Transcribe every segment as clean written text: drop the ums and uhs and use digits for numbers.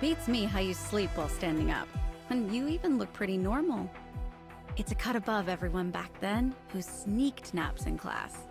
Beats me how you sleep while standing up. And you even look pretty normal. It's a cut above everyone back then who sneaked naps in class.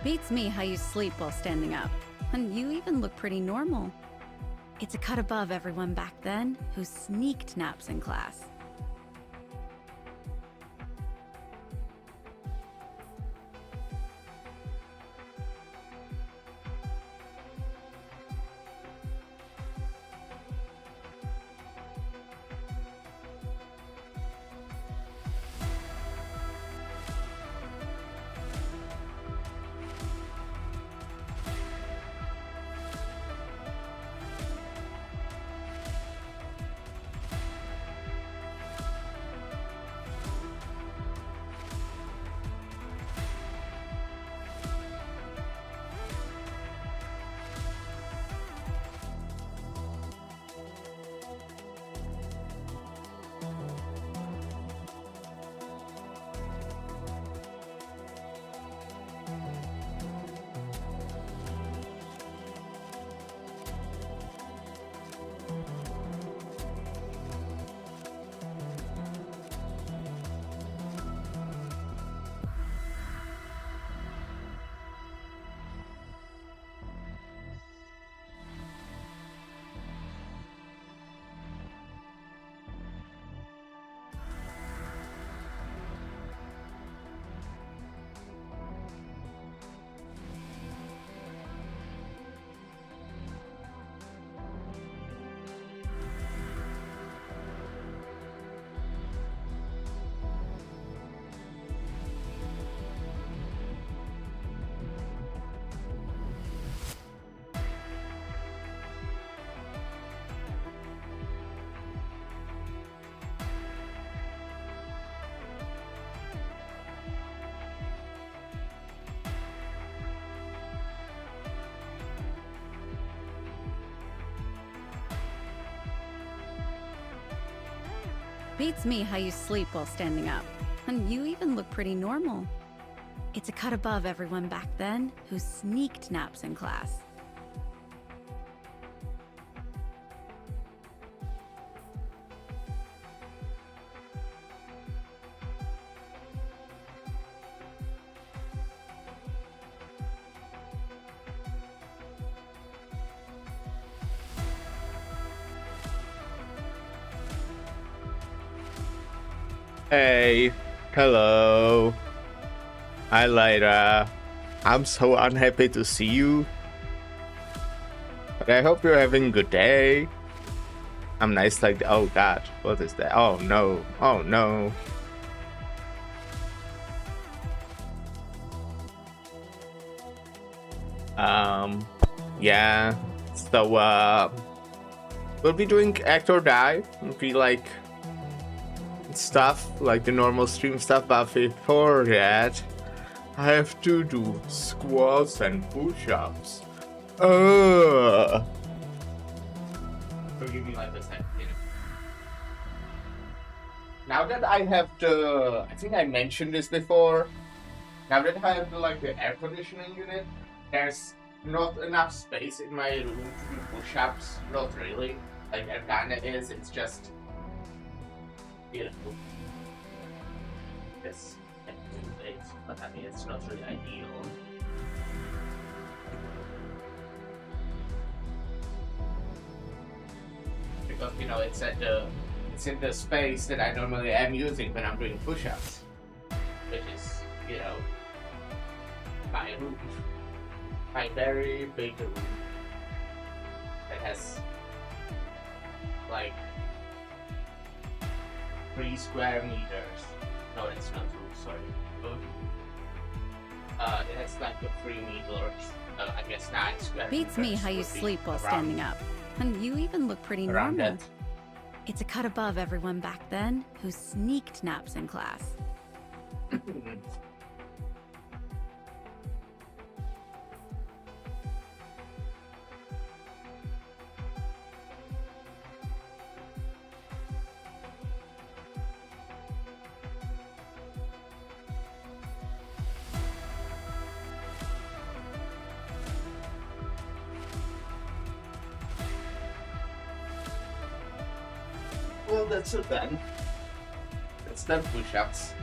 Beats me how you sleep while standing up. And you even look pretty normal. It's a cut above everyone back then who sneaked naps in class. Beats me how you sleep while standing up. And you even look pretty normal. It's a cut above everyone back then who sneaked naps in class. Hey, hello. Hi, Lyra. I'm so unhappy to see you. But I hope you're having a good day. I'm nice like, oh god, what is that? Oh no, oh no. Yeah. So we'll be doing act or die. It'll be like stuff, like the normal stream stuff, but before that I have to do squats and push-ups. Give me like a second. Now that I have the, I think I mentioned this before. Now that I have the air conditioning unit, there's not enough space in my room to do push-ups. Not really. Like there kinda is. It's just, you know, this but I mean it's not really ideal. Because it's in the space that I normally am using when I'm doing push-ups, which is, my room, my very big room that has like 3 square meters. No, that's not true. Sorry. It has like 3 meters. I guess 9 square meters. Beats me how you sleep while standing up. And you even look pretty normal. It's a cut above everyone back then who sneaked naps in class. Well, that's it then. It's done push-ups.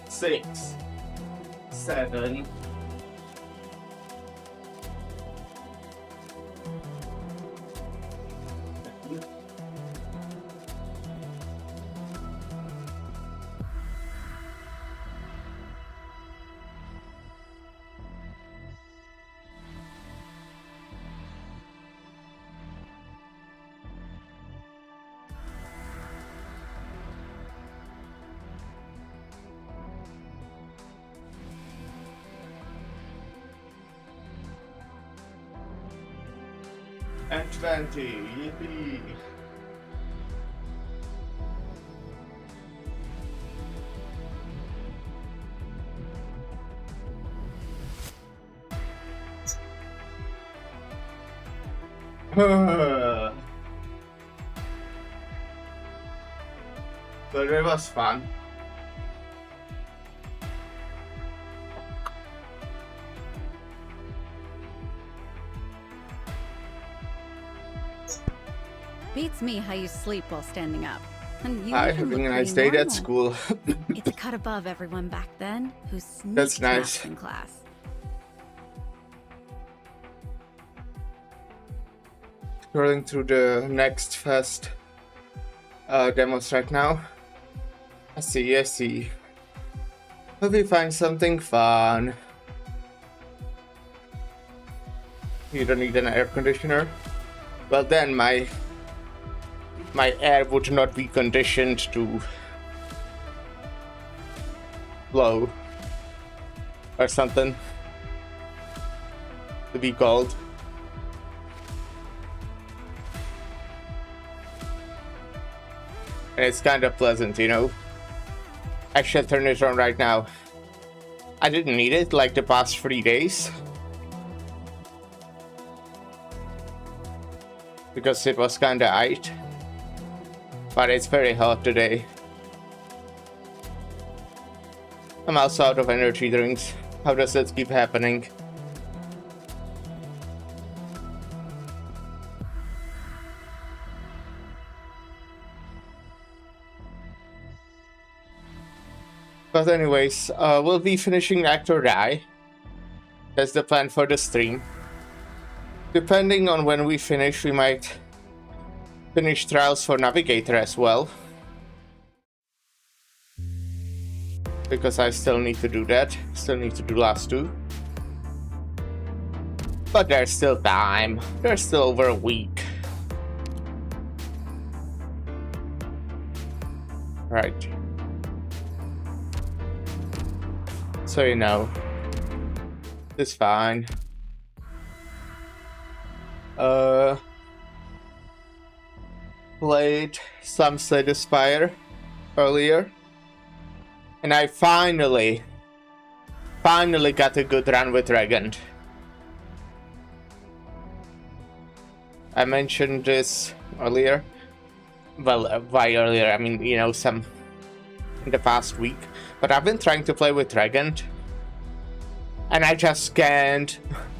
Six, 7. And 20, yippee! But it was fun. Beats me how you sleep while standing up. And you Hi, even having look a nice pretty day at normal. school. It's a cut above everyone back then who sneaked That's nice. naps in class. Scrolling through the next fest demos right now. I see. Hope we find something fun. You don't need an air conditioner? Well then my air would not be conditioned to blow or something to be cold. And it's kind of pleasant, I shall turn it on right now. I didn't need it like the past 3 days, because it was kinda aight. But it's very hot today. I'm also out of energy drinks. How does that keep happening? But anyways, we'll be finishing Act or Die. That's the plan for the stream. Depending on when we finish, we might finish trials for Navigator as well. Because I still need to do that. Still need to do last two. But there's still time. There's still over a week. Right. So you know. It's fine. Played some Slay the Spire earlier. And I finally got a good run with Regent. I mentioned this earlier. Well, why earlier? I mean, you know, some in the past week. But I've been trying to play with Regent. And I just can't.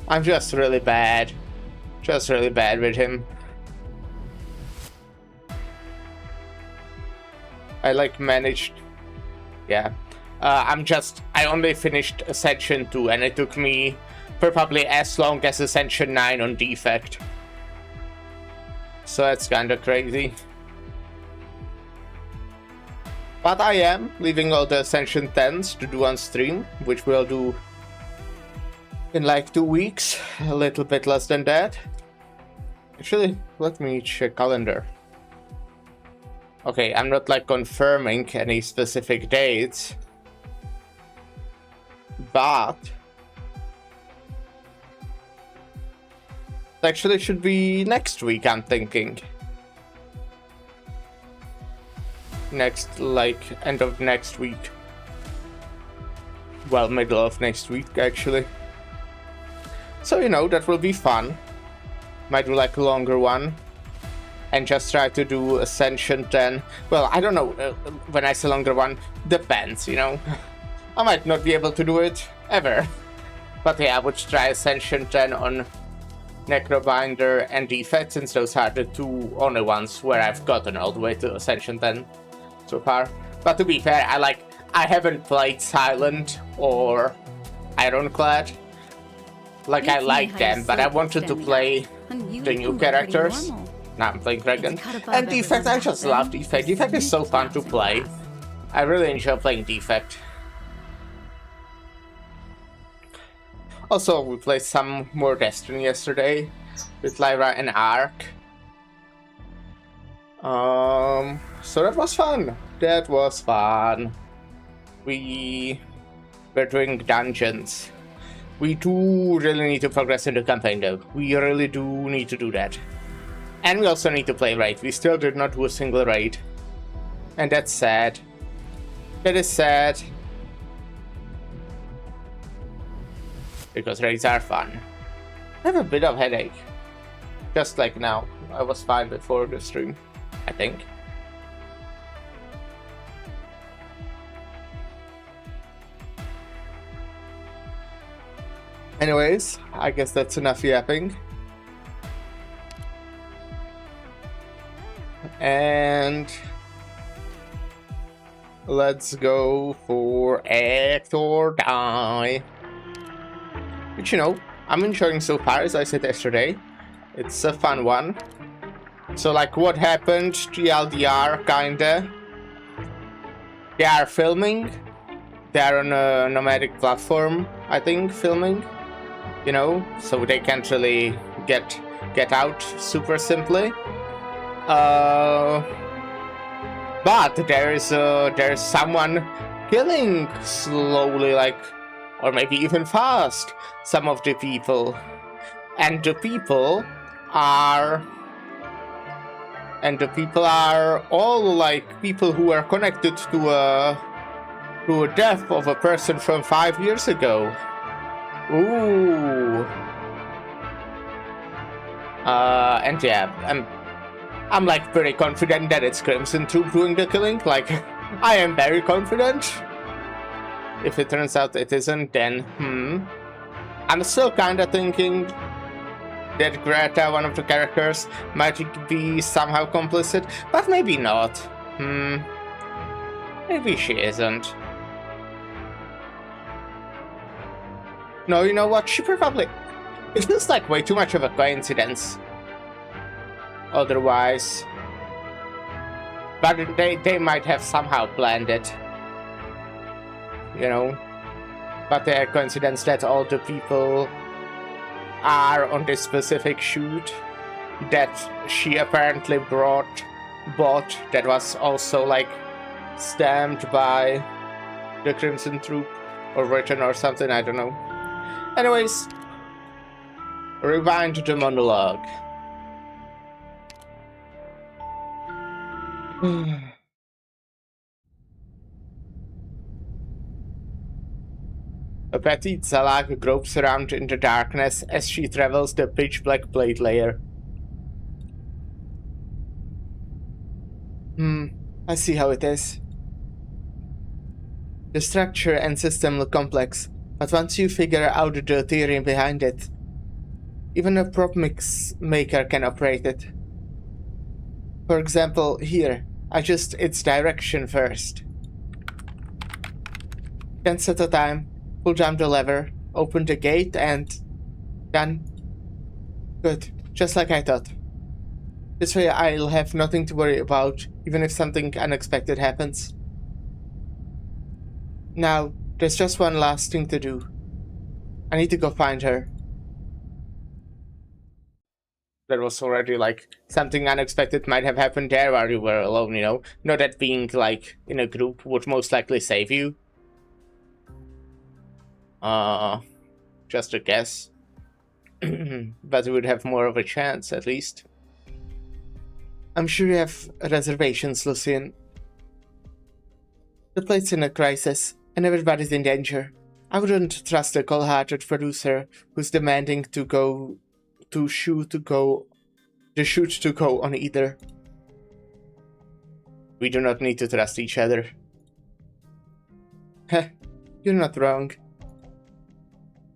I'm just really bad. Just really bad with him. I like managed. Yeah. I only finished Ascension 2 and it took me probably as long as Ascension 9 on Defect. So that's kinda crazy. But I am leaving all the Ascension 10s to do on stream, which we'll do in like 2 weeks, a little bit less than that. Actually, let me check calendar. Okay, I'm not like confirming any specific dates, but it actually should be next week, I'm thinking. End of next week. Well, middle of next week, actually. So, you know, that will be fun. Might do like a longer one. And just try to do Ascension 10. Well, I don't know, when I say longer one, depends, you know. I might not be able to do it, ever. But yeah, I would try Ascension 10 on Necrobinder and Defect, since those are the two only ones where I've gotten all the way to Ascension 10 so far. But to be fair, I haven't played Silent or Ironclad. Like, I like them, but I wanted to play the new characters. Now I'm playing Regent. And Defect, I just love Defect. Defect is so fun to play. I really enjoy playing Defect. Also, we played some more Destiny yesterday with Lyra and Ark. So that was fun. That was fun. We were doing dungeons. We do really need to progress in the campaign though. We really do need to do that. And we also need to play raid. We still did not do a single raid. And that's sad. That is sad. Because raids are fun. I have a bit of headache. Just like now. I was fine before the stream, I think. Anyways, I guess that's enough yapping. And let's go for Act or Die. Which, you know, I'm enjoying so far, as I said yesterday. It's a fun one. So, like, what happened? TLDR, kinda. They are filming. They are on a nomadic platform, I think, filming. You know, so they can't really get out super simply. But there's someone killing slowly, like, or maybe even fast, some of the people. And the people are all like people who are connected to a death of a person from 5 years ago. Ooh. And yeah, I'm like pretty confident that it's Crimson Troop doing the killing. Like, I am very confident. If it turns out it isn't, then I'm still kinda thinking that Greta, one of the characters, might be somehow complicit, but maybe not. Maybe she isn't. No, you know what? She probably... It feels like way too much of a coincidence. Otherwise... But they might have somehow planned it. You know? But the coincidence that all the people are on this specific shoot that she apparently bought that was also like stamped by the Crimson Troop or written or something, I don't know. Anyways, rewind to the monologue. A petite Zalag gropes around in the darkness as she travels the pitch-black plate layer. I see how it is. The structure and system look complex, but once you figure out the theory behind it, even a prop mix maker can operate it. For example, here, adjust its direction first. Then set a time, pull down the lever, open the gate, and... done. Good, just like I thought. This way I'll have nothing to worry about, even if something unexpected happens. Now, there's just one last thing to do. I need to go find her. That was already like something unexpected might have happened there while you were alone, you know? Not that being like in a group would most likely save you. Just a guess. But you would have more of a chance, at least. I'm sure you have reservations, Lucien. The plate's in a crisis, and everybody's in danger. I wouldn't trust a cold-hearted producer who's demanding the shoot to go on either. We do not need to trust each other. Heh, you're not wrong.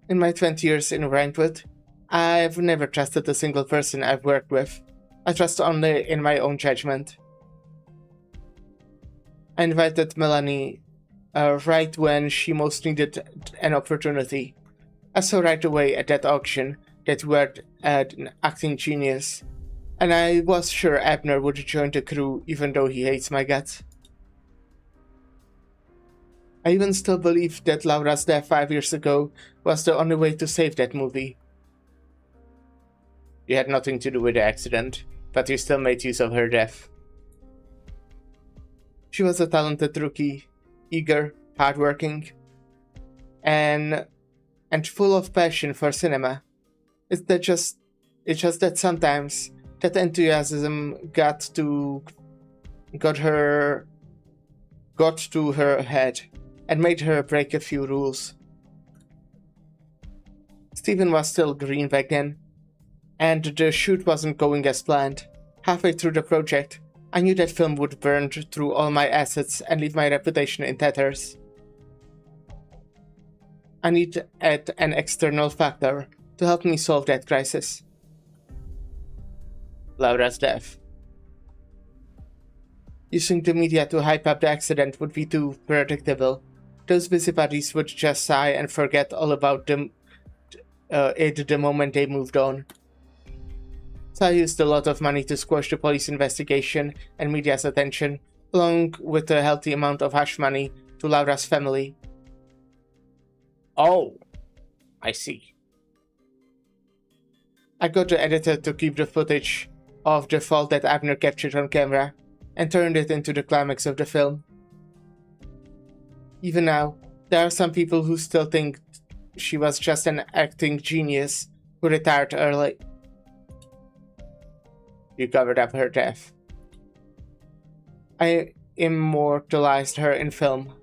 In my 20 years in Brentwood, I've never trusted a single person I've worked with. I trust only in my own judgment. I invited Melanie right when she most needed an opportunity. I saw right away at that auction that we were an acting genius, and I was sure Abner would join the crew even though he hates my guts. I even still believe that Laura's death 5 years ago was the only way to save that movie. You had nothing to do with the accident, but you still made use of her death. She was a talented rookie, eager, hardworking, and full of passion for cinema. It's just that sometimes that enthusiasm got to her head and made her break a few rules. Steven was still green back then, and the shoot wasn't going as planned. Halfway through the project, I knew that film would burn through all my assets and leave my reputation in tatters. I need to add an external factor to help me solve that crisis. Laura's death. Using the media to hype up the accident would be too predictable. Those busybodies would just sigh and forget all about it the moment they moved on. So I used a lot of money to squash the police investigation and media's attention, along with a healthy amount of hush money to Laura's family. Oh, I see. I got the editor to keep the footage of the fall that Abner captured on camera and turned it into the climax of the film. Even now, there are some people who still think she was just an acting genius who retired early. You covered up her death. I immortalized her in film.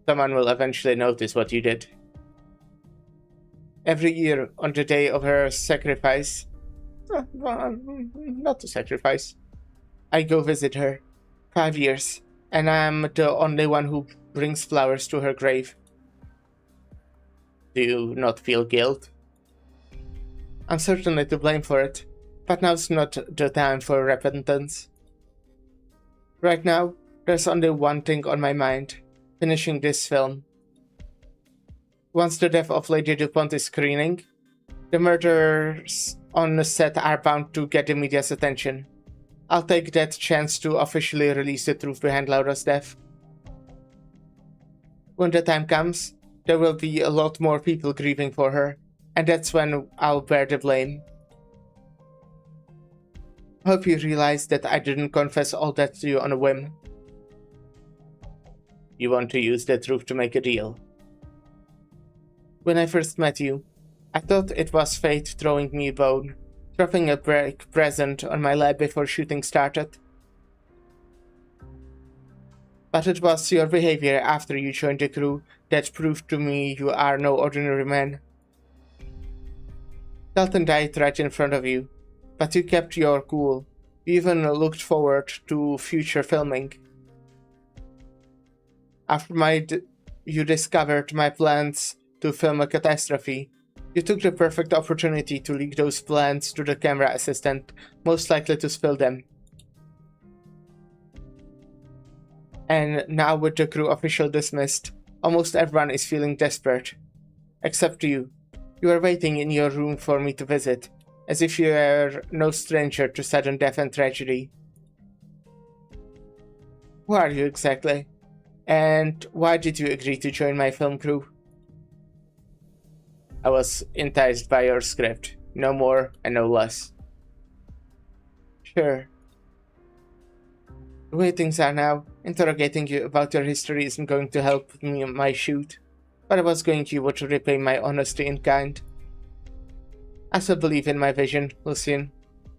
Someone will eventually notice what you did. Every year, on the day of her sacrifice, not to sacrifice, I go visit her. 5 years, and I'm the only one who brings flowers to her grave. Do you not feel guilt? I'm certainly to blame for it, but now's not the time for repentance. Right now, there's only one thing on my mind: finishing this film. Once the death of Lady DuPont is screening, the murders on the set are bound to get the media's attention. I'll take that chance to officially release the truth behind Laura's death. When the time comes, there will be a lot more people grieving for her, and that's when I'll bear the blame. Hope you realize that I didn't confess all that to you on a whim. You want to use the truth to make a deal. When I first met you, I thought it was fate throwing me a bone, dropping a present on my lap before shooting started. But it was your behavior after you joined the crew that proved to me you are no ordinary man. Dalton died right in front of you, but you kept your cool. You even looked forward to future filming. After you discovered my plans to film a catastrophe, you took the perfect opportunity to leak those plans to the camera assistant, most likely to spill them. And now with the crew official dismissed, almost everyone is feeling desperate. Except you. You are waiting in your room for me to visit, as if you are no stranger to sudden death and tragedy. Who are you exactly? And why did you agree to join my film crew? I was enticed by your script, no more and no less. Sure. The way things are now, interrogating you about your history isn't going to help me on my shoot, but I was going you to repay my honesty in kind. I still believe in my vision, Lucien.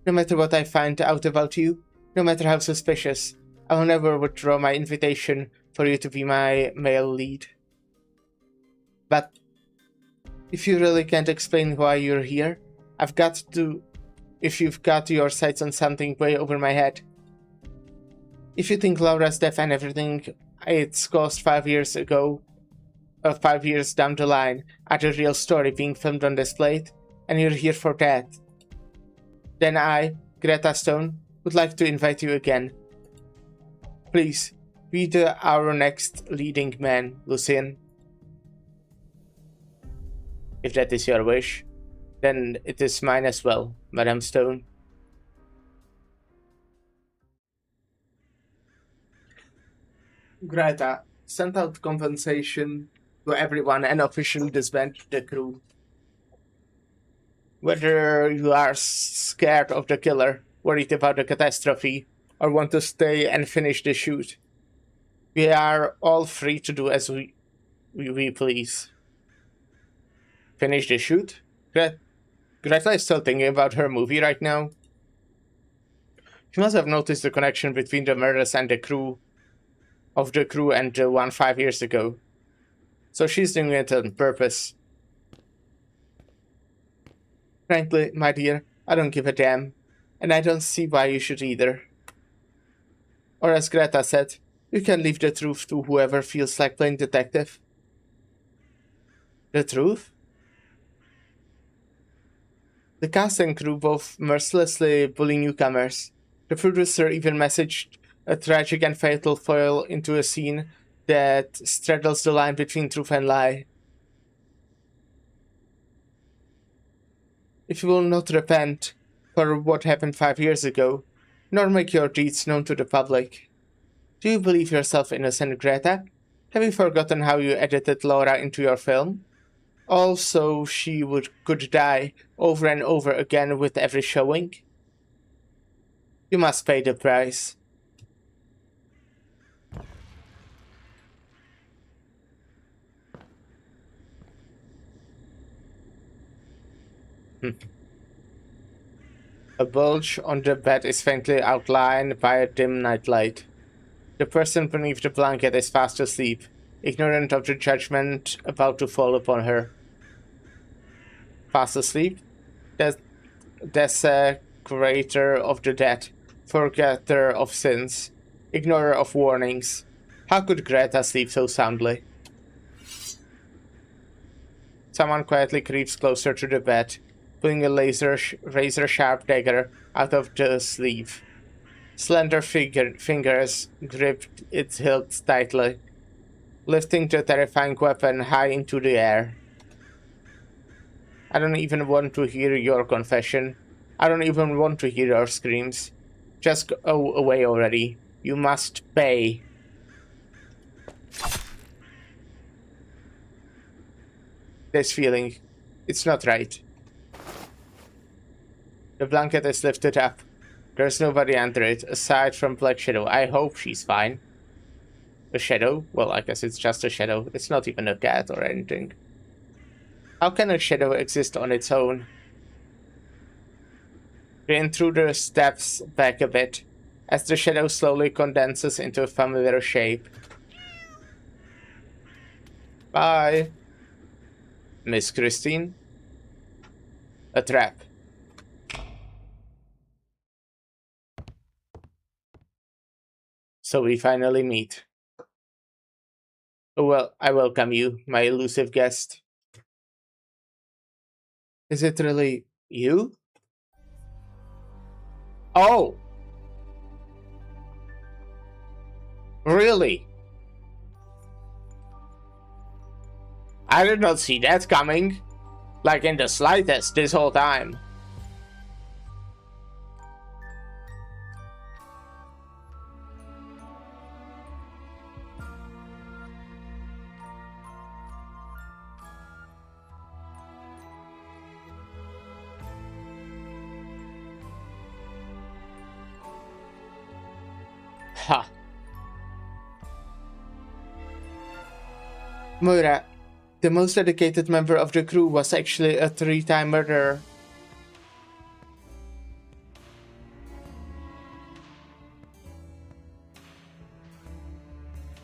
No matter what I find out about you, no matter how suspicious, I will never withdraw my invitation for you to be my male lead. But if you really can't explain why you're here, if you've got your sights on something way over my head. If you think Laura's death and everything it's caused 5 years ago, or 5 years down the line, are the real story being filmed on this plate, and you're here for that, then I, Greta Stone, would like to invite you again. Please, be our next leading man, Lucien. If that is your wish, then it is mine as well, Madame Stone. Greta sent out compensation to everyone and officially disbanded the crew. Whether you are scared of the killer, worried about the catastrophe, or want to stay and finish the shoot, we are all free to do as we please. Finish the shoot? Greta is still thinking about her movie right now. She must have noticed the connection between the murders and the crew and the one 5 years ago. So she's doing it on purpose. Frankly, my dear, I don't give a damn, and I don't see why you should either. Or as Greta said, you can leave the truth to whoever feels like playing detective. The truth? The cast and crew both mercilessly bully newcomers. The producer even messaged a tragic and fatal foil into a scene that straddles the line between truth and lie. If you will not repent for what happened 5 years ago, nor make your deeds known to the public, do you believe yourself innocent, Greta? Have you forgotten how you edited Laura into your film? Also, she could die over and over again with every showing? You must pay the price. A bulge on the bed is faintly outlined by a dim nightlight. The person beneath the blanket is fast asleep, ignorant of the judgment about to fall upon her. Fast asleep? Desecrator of the dead, forgetter of sins, ignorer of warnings. How could Greta sleep so soundly? Someone quietly creeps closer to the bed, pulling a razor-sharp dagger out of the sleeve. Slender fingers gripped its hilt tightly, lifting the terrifying weapon high into the air. I don't even want to hear your confession. I don't even want to hear your screams. Just go away already. You must pay. This feeling, it's not right. The blanket is lifted up. There's nobody under it, aside from Black Shadow. I hope she's fine. A shadow? Well, I guess it's just a shadow. It's not even a cat or anything. How can a shadow exist on its own? The intruder steps back a bit, as the shadow slowly condenses into a familiar shape. Bye, Miss Christine. A trap. So we finally meet. Oh, well, I welcome you, my elusive guest. Is it really you? Oh! Really? I did not see that coming. Like in the slightest this whole time. Ha. Moira, the most dedicated member of the crew, was actually a 3-time murderer.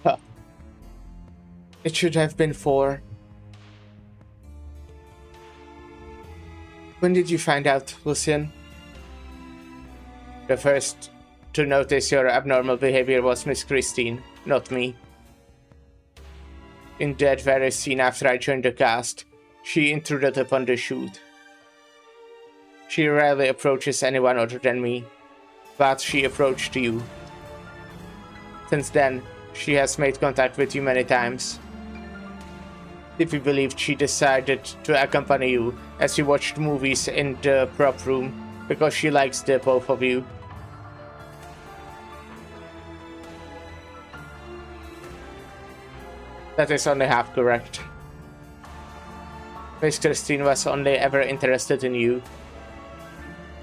Huh. It should have been 4. When did you find out, Lucian? The first to notice your abnormal behavior was Miss Christine, not me. In that very scene after I joined the cast, she intruded upon the shoot. She rarely approaches anyone other than me, but she approached you. Since then, she has made contact with you many times. If you believed she decided to accompany you as you watched movies in the prop room because she likes the both of you. That is only half correct. Miss Christine was only ever interested in you.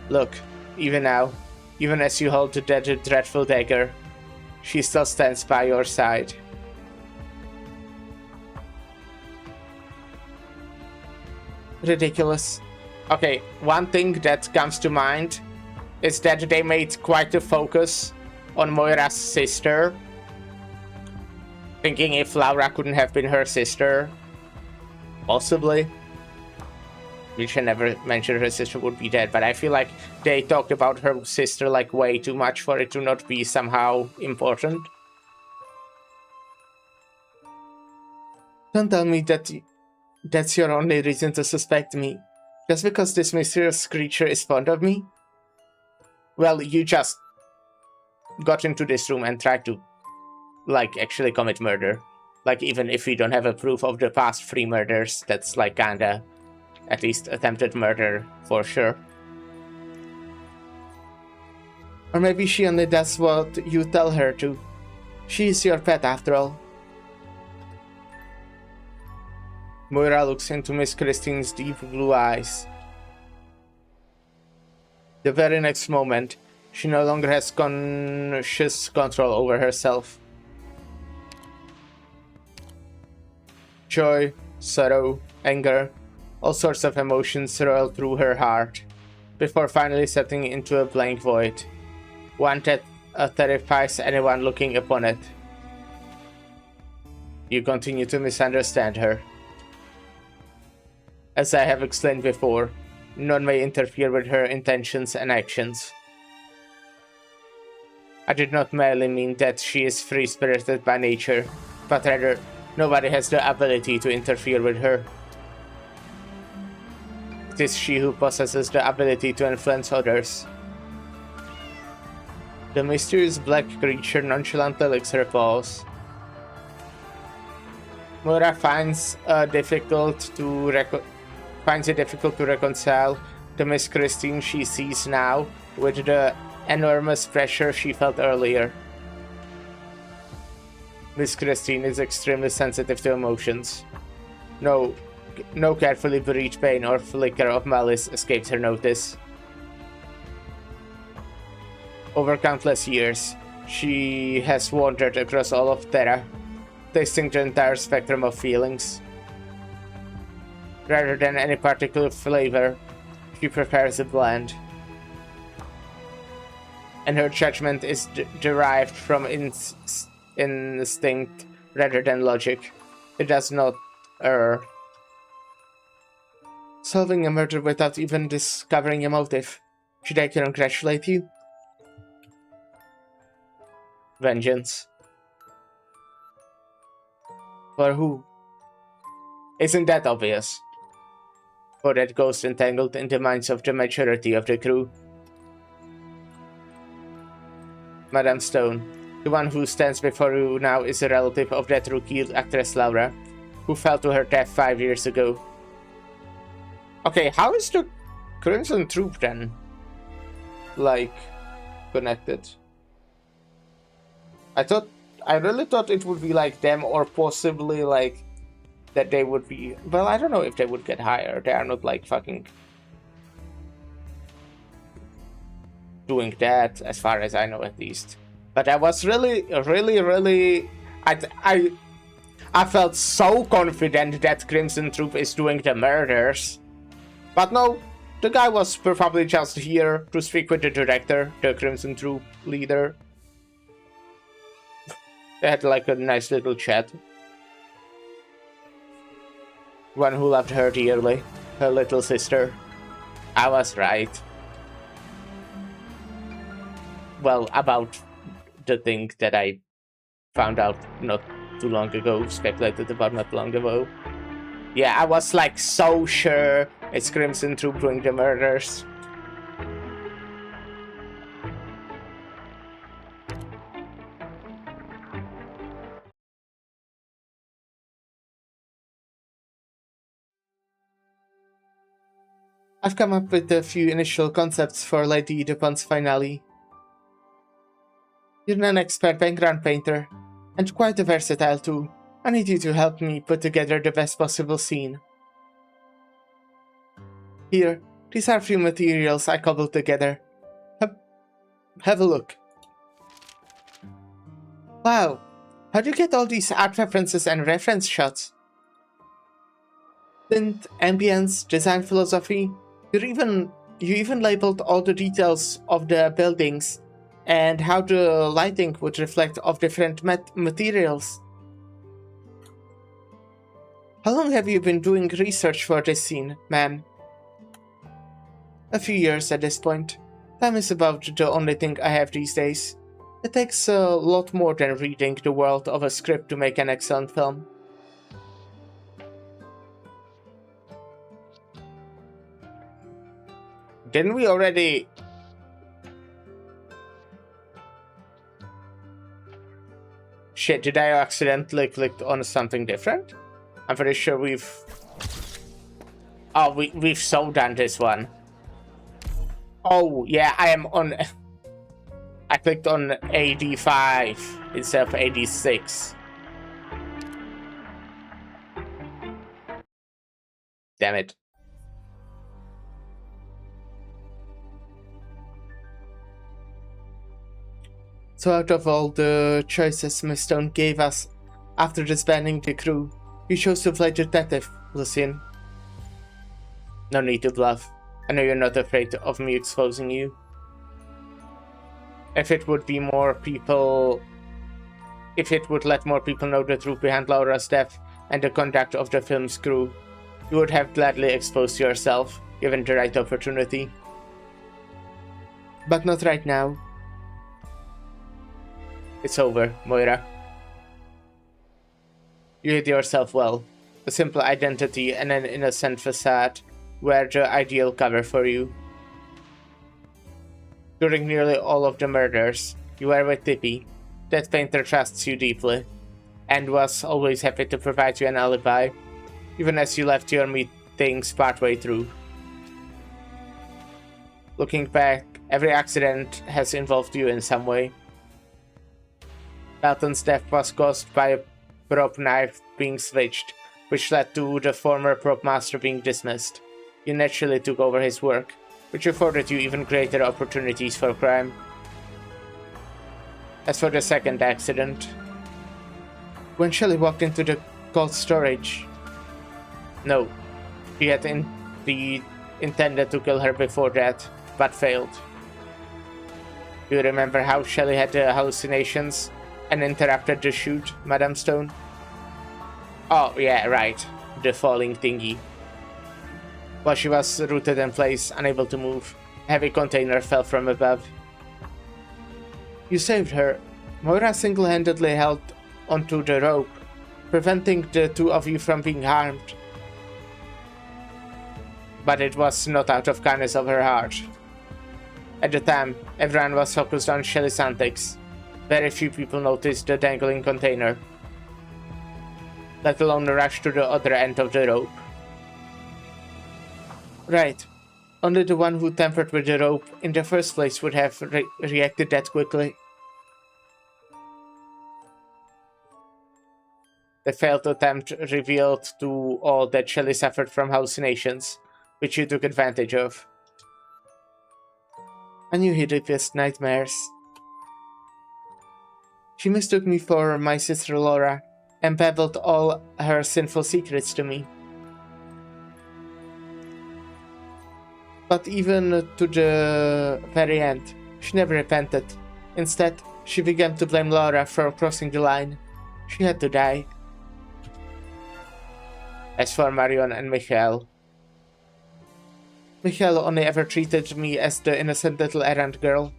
Look, even now, even as you hold that dreadful dagger, she still stands by your side. Ridiculous. Okay, one thing that comes to mind is that they made quite a focus on Moira's sister. Thinking if Laura couldn't have been her sister. Possibly. Which I never mentioned her sister would be dead, but I feel like they talked about her sister like way too much for it to not be somehow important. Don't tell me that that's your only reason to suspect me. Just because this mysterious creature is fond of me? Well, you just got into this room and tried to, like, actually commit murder. Like, even if we don't have a proof of the past 3 murders, that's like kinda, at least attempted murder for sure. Or maybe she only does what you tell her to. She is your pet after all. Moira looks into Miss Christine's deep blue eyes. The very next moment, she no longer has conscious control over herself. Joy, sorrow, anger, all sorts of emotions roil through her heart, before finally settling into a blank void, one that terrifies anyone looking upon it. You continue to misunderstand her. As I have explained before, none may interfere with her intentions and actions. I did not merely mean that she is free-spirited by nature, but rather, nobody has the ability to interfere with her. It is she who possesses the ability to influence others. The mysterious black creature nonchalantly licks her paws. Moira finds difficult to finds it difficult to reconcile the Miss Christine she sees now with the enormous pressure she felt earlier. Miss Christine is extremely sensitive to emotions. No carefully buried pain or flicker of malice escapes her notice. Over countless years, she has wandered across all of Terra, tasting the entire spectrum of feelings. Rather than any particular flavor, she prefers a blend. And her judgment is derived from instinct rather than logic. It does not err. Solving a murder without even discovering a motive. Should I congratulate you? Vengeance. For who? Isn't that obvious? For that ghost entangled in the minds of the majority of the crew. Madame Stone, the one who stands before you now is a relative of that rookie actress Laura, who fell to her death 5 years ago. Okay, how is the Crimson Troop then, like, connected? I really thought it would be like them, or possibly like that they would be. Well, I don't know if they would get higher. They are not like fucking doing that, as far as I know, at least. But I was really. I felt so confident that Crimson Troop is doing the murders, but no. The guy was probably just here to speak with the director, the Crimson Troop leader. They had like a nice little chat. One who loved her dearly, her little sister. I was right. Well, about the thing that I found out not too long ago, speculated about not long ago. Yeah, I was like so sure it's Crimson Troop doing the murders. I've come up with a few initial concepts for Lady Dupont's finale. You're an expert background painter, and quite a versatile too. I need you to help me put together the best possible scene. Here, these are a few materials I cobbled together. Have a look. Wow, how'd you get all these art references and reference shots? Tint, ambience, design philosophy. You even labeled all the details of the buildings and how the lighting would reflect off different materials. How long have you been doing research for this scene, ma'am? A few years at this point. Time is about the only thing I have these days. It takes a lot more than reading the world of a script to make an excellent film. Didn't we already... Shit, did I accidentally click on something different? I'm pretty sure we've... Oh, we've so done this one. Oh, yeah, I am on... I clicked on AD5 instead of AD6. Damn it. So out of all the choices Miss Stone gave us after disbanding the crew, you chose to play detective, Lucien. No need to bluff. I know you're not afraid of me exposing you. If it would let more people know the truth behind Laura's death and the conduct of the film's crew, you would have gladly exposed yourself, given the right opportunity. But not right now. It's over, Moira. You hid yourself well. A simple identity and an innocent facade were the ideal cover for you. During nearly all of the murders, you were with Tippy. That painter trusts you deeply, and was always happy to provide you an alibi, even as you left your things partway through. Looking back, every accident has involved you in some way. Dalton's death was caused by a prop knife being switched, which led to the former prop master being dismissed. You naturally took over his work, which afforded you even greater opportunities for crime. As for the second accident, when Shelley walked into the cold storage, no, he had indeed intended to kill her before that, but failed. Do you remember how Shelley had the hallucinations and interrupted the shoot, Madame Stone? Oh, yeah, right. The falling thingy. While she was rooted in place, unable to move, a heavy container fell from above. You saved her. Moira single-handedly held onto the rope, preventing the two of you from being harmed. But it was not out of kindness of her heart. At the time, everyone was focused on Shelley's antics. Very few people noticed the dangling container, let alone rush to the other end of the rope. Right. Only the one who tampered with the rope in the first place would have reacted that quickly. The failed attempt revealed to all that Shelley suffered from hallucinations, which you took advantage of. I knew he'd deepest nightmares. She mistook me for my sister Laura, and babbled all her sinful secrets to me. But even to the very end, she never repented. Instead, she began to blame Laura for crossing the line. She had to die. As for Marion and Michael only ever treated me as the innocent little errand girl.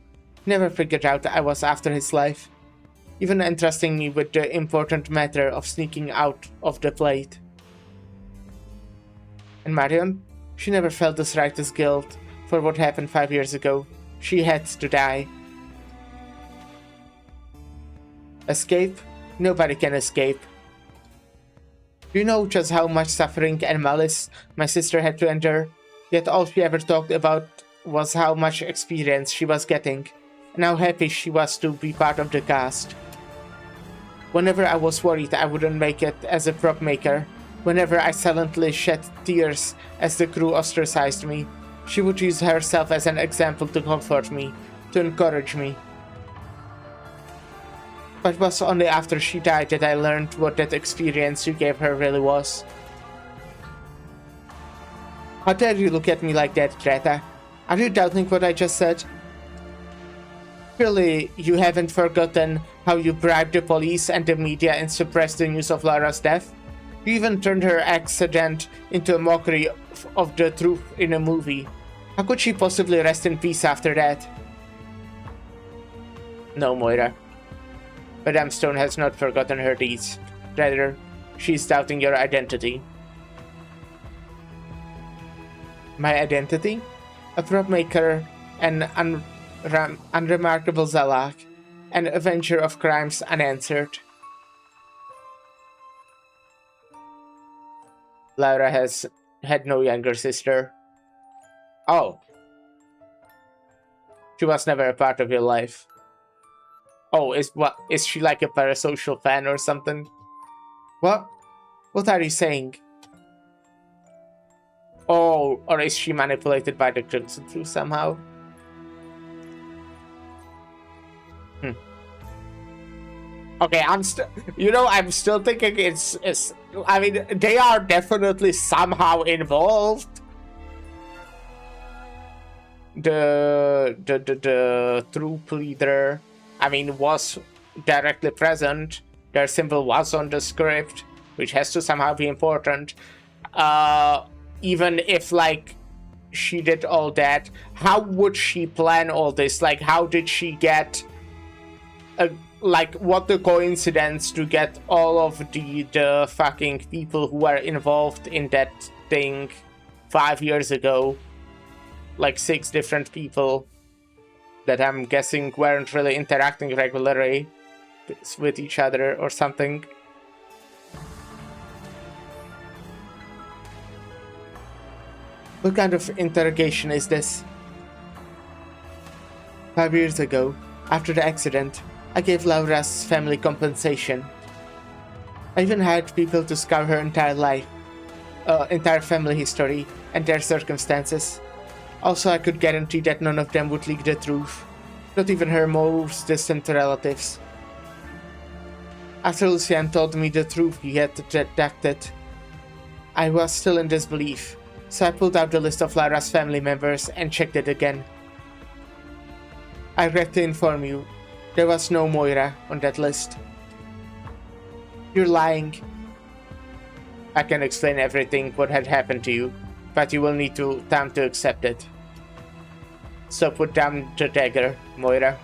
He never figured out I was after his life, even entrusting me with the important matter of sneaking out of the plate. And Marion? She never felt the slightest guilt for what happened 5 years ago. She had to die. Escape? Nobody can escape. Do you know just how much suffering and malice my sister had to endure? Yet all she ever talked about was how much experience she was getting, and how happy she was to be part of the cast. Whenever I was worried I wouldn't make it as a prop maker, whenever I silently shed tears as the crew ostracized me, she would use herself as an example to comfort me, to encourage me. But it was only after she died that I learned what that experience you gave her really was. How dare you look at me like that, Greta? Are you doubting what I just said? Surely you haven't forgotten how you bribed the police and the media and suppressed the news of Laura's death? You even turned her accident into a mockery of the truth in a movie. How could she possibly rest in peace after that? No, Moira. Madame Stone has not forgotten her deeds. Rather, she is doubting your identity. My identity? A prop maker, an unremarkable Zalak, an avenger of crimes unanswered. Laura has had no younger sister. Oh. She was never a part of your life. Oh, is she like a parasocial fan or something? What? What are you saying? Oh, or is she manipulated by the Crimson Flu somehow? Okay, I'm still thinking it's I mean, they are definitely somehow involved. The troop leader, I mean, was directly present. Their symbol was on the script, which has to somehow be important. Even if, like, she did all that, how would she plan all this? Like, how did she get... like, what the coincidence to get all of the fucking people who were involved in that thing 5 years ago? Like 6 different people that I'm guessing weren't really interacting regularly with each other or something. What kind of interrogation is this? 5 years ago, after the accident, I gave Laura's family compensation. I even hired people to scour her entire family history and their circumstances. Also, I could guarantee that none of them would leak the truth, not even her most distant relatives. After Lucien told me the truth he had detected, I was still in disbelief, so I pulled out the list of Laura's family members and checked it again. I regret to inform you, there was no Moira on that list. You're lying. I can explain everything what had happened to you, but you will need time to accept it. So put down the dagger, Moira.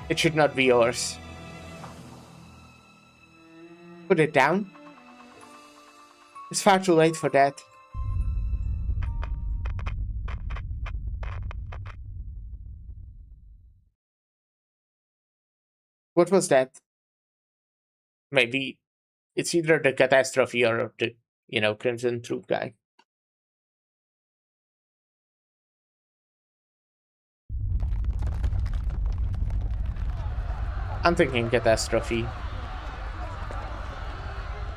It should not be yours. Put it down? It's far too late for that. What was that? Maybe it's either the catastrophe or the, Crimson Troop guy. I'm thinking catastrophe.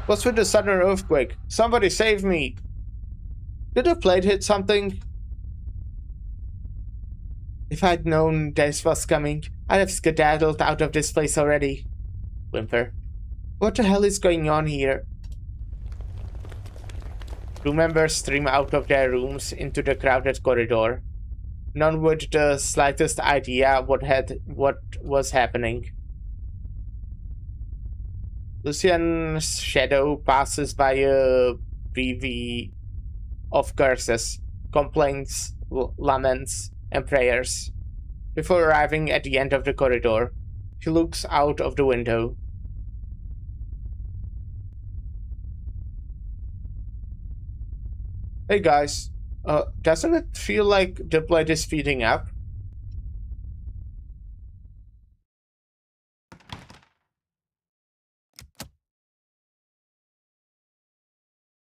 What's with the sudden earthquake? Somebody save me! Did the plate hit something? If I'd known this was coming, I'd have skedaddled out of this place already. Whimper. What the hell is going on here? Crew members stream out of their rooms into the crowded corridor. None with the slightest idea what was happening. Lucian's shadow passes by a bevy of curses, complaints, laments, and prayers. Before arriving at the end of the corridor, he looks out of the window. Hey guys, doesn't it feel like the plate is speeding up?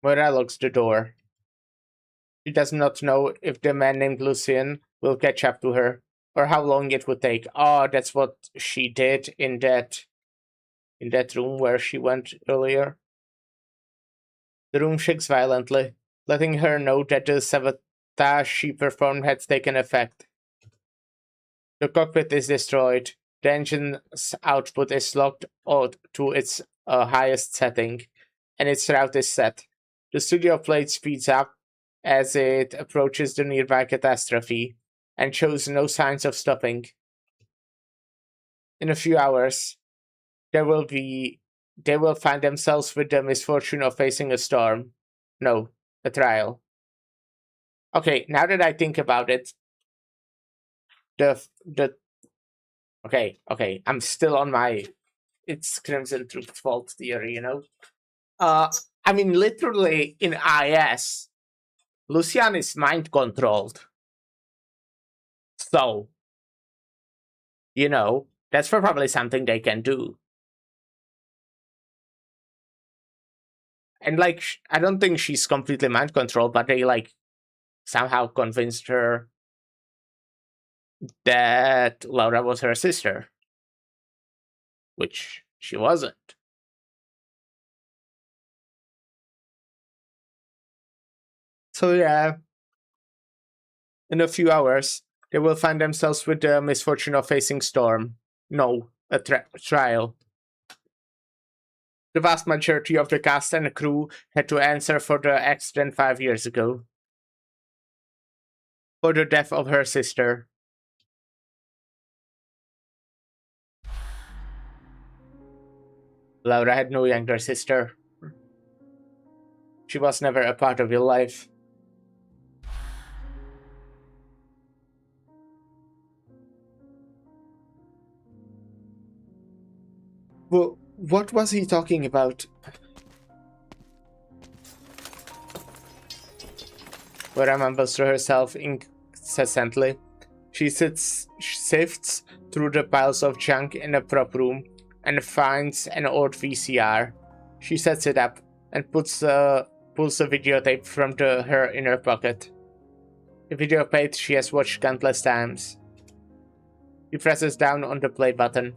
Moira locks the door. She does not know if the man named Lucien will catch up to her, or how long it would take. Oh, that's what she did in that room where she went earlier. The room shakes violently, letting her know that the sabotage she performed had taken effect. The cockpit is destroyed. The engine's output is locked to its highest setting, and its route is set. The studio plate speeds up as it approaches the nearby catastrophe, and shows no signs of stopping. In a few hours, they will find themselves with the misfortune of facing a storm. No, a trial. Okay, now that I think about it, okay, I'm still on my it's Crimson Troop fault theory, I mean, literally in IS, Lucian is mind controlled. So, that's probably something they can do. And, I don't think she's completely mind controlled, but they, somehow convinced her that Laura was her sister. Which she wasn't. So, yeah. In a few hours, they will find themselves with the misfortune of facing storm. No, a trial. The vast majority of the cast and crew had to answer for the accident 5 years ago. For the death of her sister. Laura had no younger sister. She was never a part of your life. Well, what was he talking about? Laura mumbles to herself incessantly. She sifts through the piles of junk in the prop room and finds an old VCR. She sets it up and puts pulls a videotape from her inner pocket. A videotape she has watched countless times. He presses down on the play button.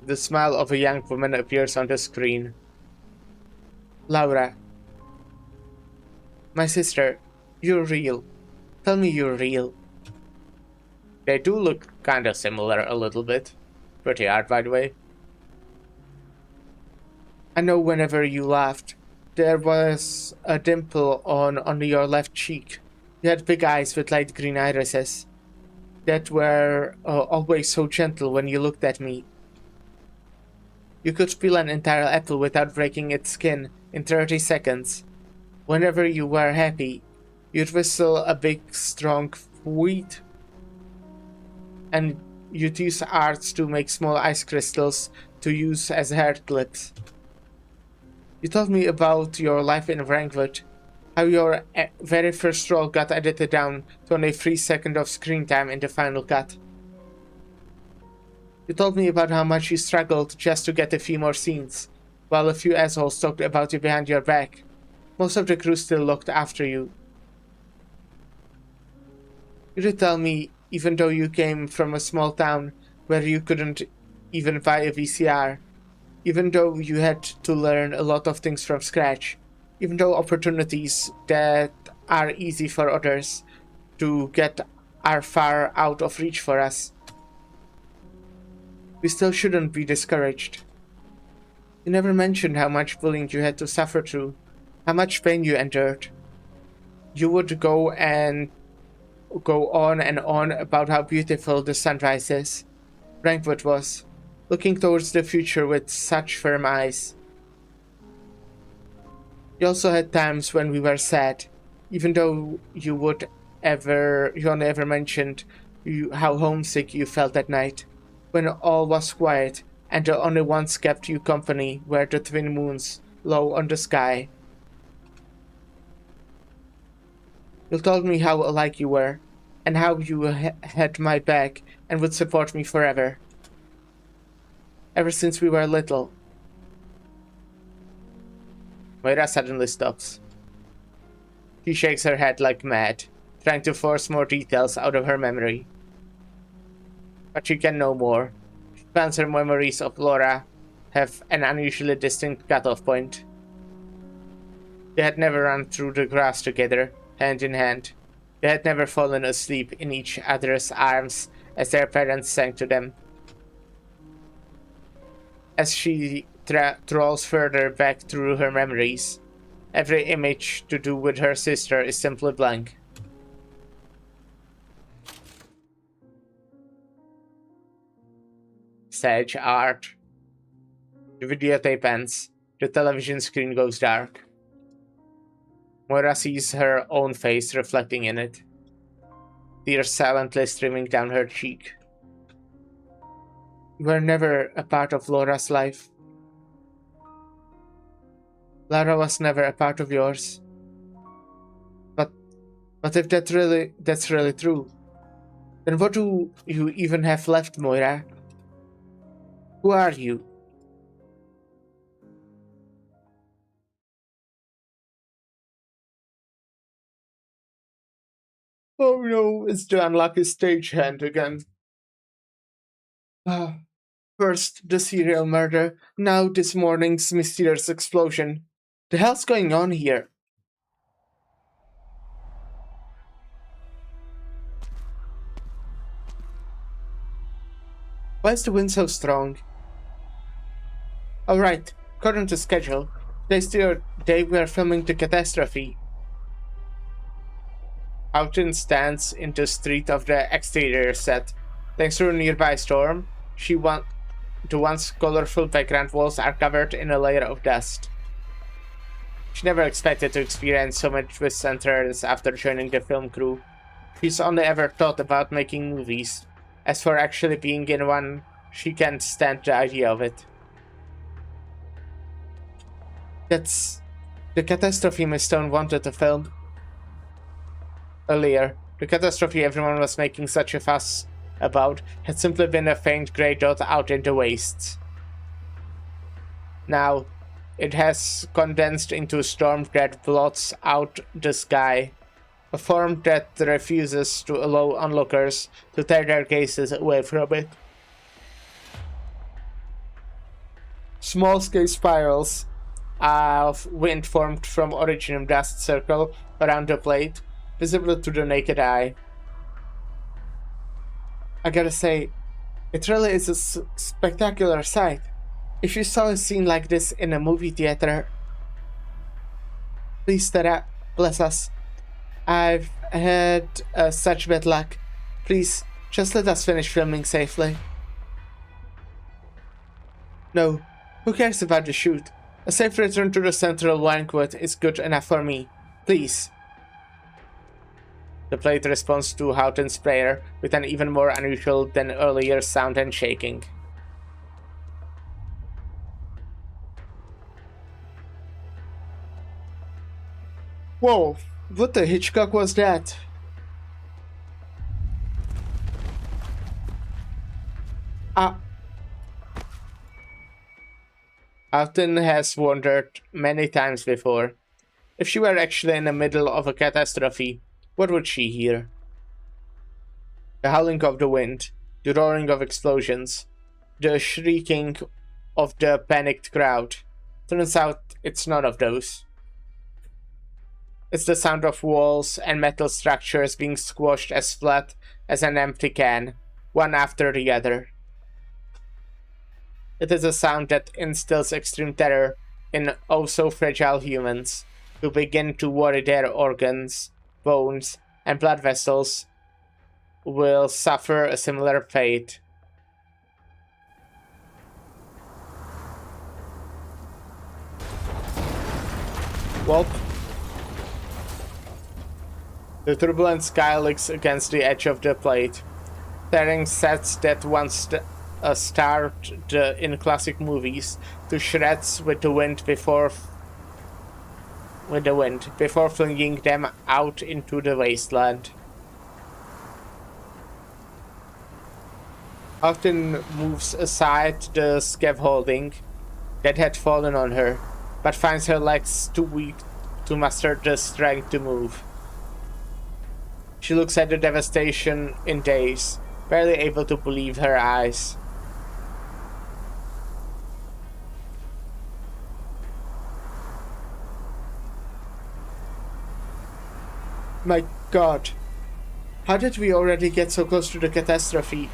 The smile of a young woman appears on the screen. Laura. My sister, you're real. Tell me you're real. They do look kinda similar a little bit. Pretty hard, by the way. I know whenever you laughed, there was a dimple on your left cheek. You had big eyes with light green irises that were always so gentle when you looked at me. You could peel an entire apple without breaking its skin in 30 seconds. Whenever you were happy, you'd whistle a big, strong wheat, and you'd use arts to make small ice crystals to use as hair clips. You told me about your life in Frankfurt, how your very first role got edited down to only 3 seconds of screen time in the final cut. You told me about how much you struggled just to get a few more scenes, while a few assholes talked about you behind your back. Most of the crew still looked after you. You did tell me, even though you came from a small town where you couldn't even buy a VCR, even though you had to learn a lot of things from scratch, even though opportunities that are easy for others to get are far out of reach for us, we still shouldn't be discouraged. You never mentioned how much bullying you had to suffer through, how much pain you endured. You would go on and on about how beautiful the sunrise is. Frankfurt was, looking towards the future with such firm eyes. You also had times when we were sad, even though you only ever mentioned how homesick you felt at night, when all was quiet and the only ones kept you company were the twin moons low on the sky. You told me how alike you were, and how you had my back and would support me forever. Ever since we were little. Moira suddenly stops. She shakes her head like mad, trying to force more details out of her memory. But she can no more. She finds her memories of Laura have an unusually distinct cutoff point. They had never run through the grass together, hand in hand. They had never fallen asleep in each other's arms as their parents sang to them. As she trawls further back through her memories, every image to do with her sister is simply blank. Sage art. The videotape ends. The television screen goes dark. Moira sees her own face reflecting in it. Tears silently streaming down her cheek. You were never a part of Laura's life. Laura was never a part of yours. But if that's really true, then what do you even have left, Moira? Who are you? Oh no, it's the unlucky stagehand again. First the serial murder, now this morning's mysterious explosion. The hell's going on here? Why is the wind so strong? Alright, according to schedule, today's the day we are filming the catastrophe. Houghton stands in the street of the exterior set. Thanks to a nearby storm, the once colorful background walls are covered in a layer of dust. She never expected to experience so much twists and turns after joining the film crew. She's only ever thought about making movies. As for actually being in one, she can't stand the idea of it. That's the catastrophe Miss Stone wanted to film. Earlier, the catastrophe everyone was making such a fuss about had simply been a faint grey dot out in the wastes. Now, it has condensed into a storm that blots out the sky, a form that refuses to allow onlookers to tear their gazes away from it. Small-scale spirals of wind formed from origin dust circle around the plate, visible to the naked eye. I gotta say, it really is a spectacular sight. If you saw a scene like this in a movie theater, please stay up, bless us. I've had such bad luck. Please, just let us finish filming safely. No, who cares about the shoot? A safe return to the central Winewood is good enough for me. Please. The plate responds to Houghton's prayer with an even more unusual than earlier sound and shaking. Whoa, what the Hitchcock was that? Houghton has wondered many times before. If she were actually in the middle of a catastrophe, what would she hear? The howling of the wind, the roaring of explosions, the shrieking of the panicked crowd. Turns out it's none of those. It's the sound of walls and metal structures being squashed as flat as an empty can, one after the other. It is a sound that instills extreme terror in oh-so-fragile humans, who begin to worry their organs, bones, and blood vessels will suffer a similar fate. Well, the turbulent sky licks against the edge of the plate, tearing sets that once starred in classic movies to shreds with the wind before flinging them out into the wasteland. Houghton moves aside the scaffolding that had fallen on her, but finds her legs too weak to muster the strength to move. She looks at the devastation in daze, barely able to believe her eyes. My God, how did we already get so close to the catastrophe?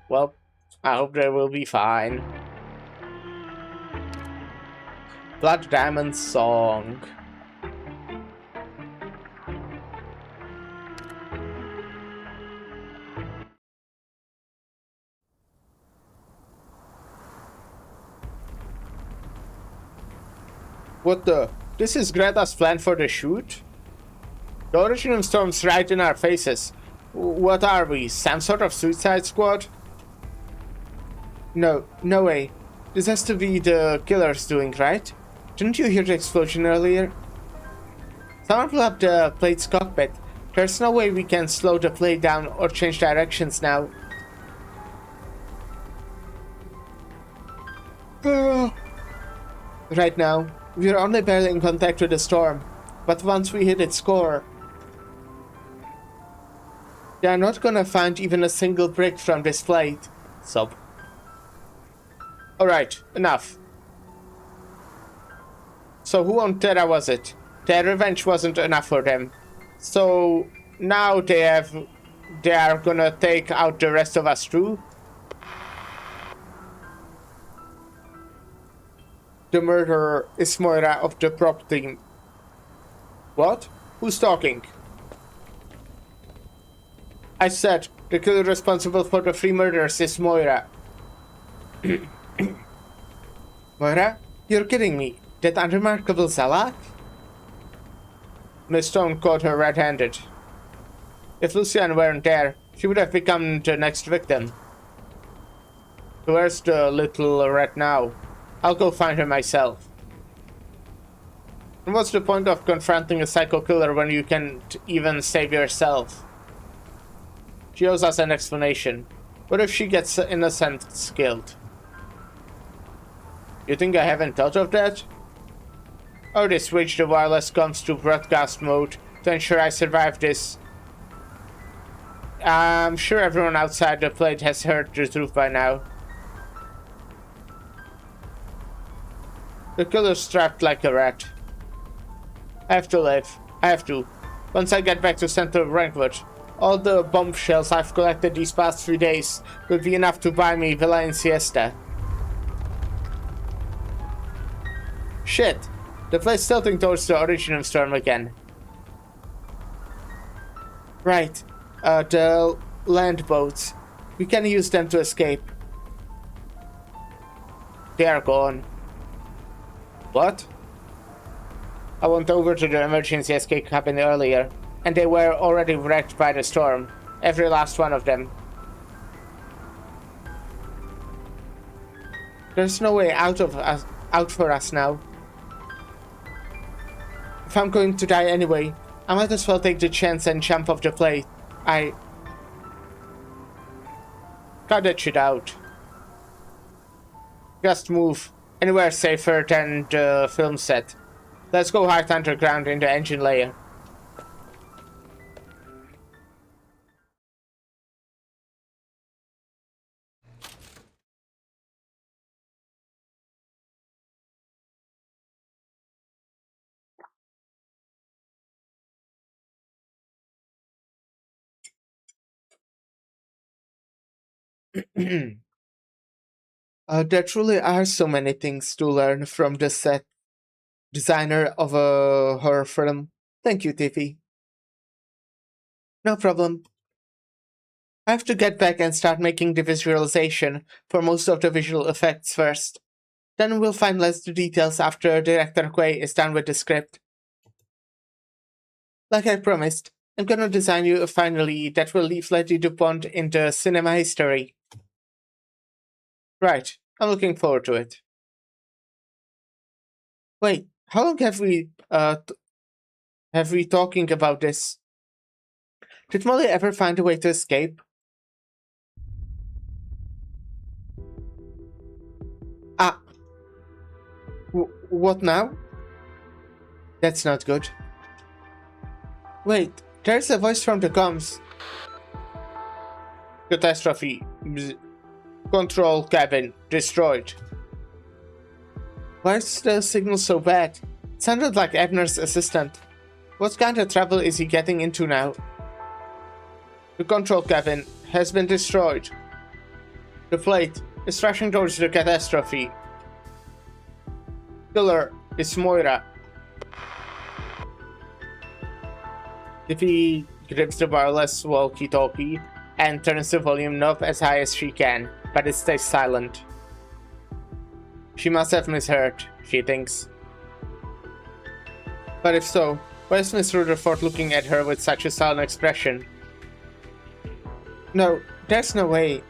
Well, I hope they will be fine. Blood Diamond Song. What the? This is Greta's plan for the shoot? The original storm's right in our faces. What are we, some sort of suicide squad? No way. This has to be the killer's doing, right? Didn't you hear the explosion earlier? Someone blew up the plate's cockpit. There's no way we can slow the plate down or change directions now. Right now, we are only barely in contact with the storm, but once we hit its core, they are not gonna find even a single brick from this plate. Sob. Alright, enough. So who on Terra was it? Their revenge wasn't enough for them. So now they are gonna take out the rest of us too? The murderer is Moira of the prop team. What? Who's talking? I said the killer responsible for the 3 murders is Moira. Moira? You're kidding me. That unremarkable Zalak? Miss Stone caught her red-handed. If Lucian weren't there, she would have become the next victim. Where's the little rat now? I'll go find her myself. And what's the point of confronting a psycho killer when you can't even save yourself? She owes us an explanation. What if she gets innocents killed? You think I haven't thought of that? Oh, they switched the wireless comms to broadcast mode to ensure I survive this. I'm sure everyone outside the plate has heard the truth by now. The killer's trapped like a rat. I have to live. I have to. Once I get back to Center of Rankwood, all the bombshells I've collected these past 3 days will be enough to buy me Villa in Siesta. Shit. The plane's tilting towards the origin of storm again. Right. The land boats. We can use them to escape. They are gone. What? I went over to the emergency escape cabin earlier, and they were already wrecked by the storm. Every last one of them. There's no way out for us now. If I'm going to die anyway, I might as well take the chance and jump off the plane. Cut that shit out. Just move. Anywhere safer than the film set. Let's go hard underground in the engine layer. There truly are so many things to learn from the set designer of a horror film. Thank you, Tiffy. No problem. I have to get back and start making the visualization for most of the visual effects first. Then we'll finalize the details after Director Quay is done with the script. Like I promised, I'm gonna design you a finale that will leave Letty DuPont in the cinema history. Right, I'm looking forward to it. Wait, how long have we talking about this? Did Molly ever find a way to escape? Ah. What now? That's not good. Wait, there's a voice from the comms. Catastrophe. Control cabin destroyed. Why is the signal so bad? It sounded like Abner's assistant. What kind of trouble is he getting into now? The control cabin has been destroyed. The plate is rushing towards the catastrophe. Killer is Moira. Tiffy grips the wireless walkie-talkie and turns the volume knob as high as she can, but it stays silent. She must have misheard, she thinks. But if so, why is Miss Rutherford looking at her with such a sullen expression? No, there's no way.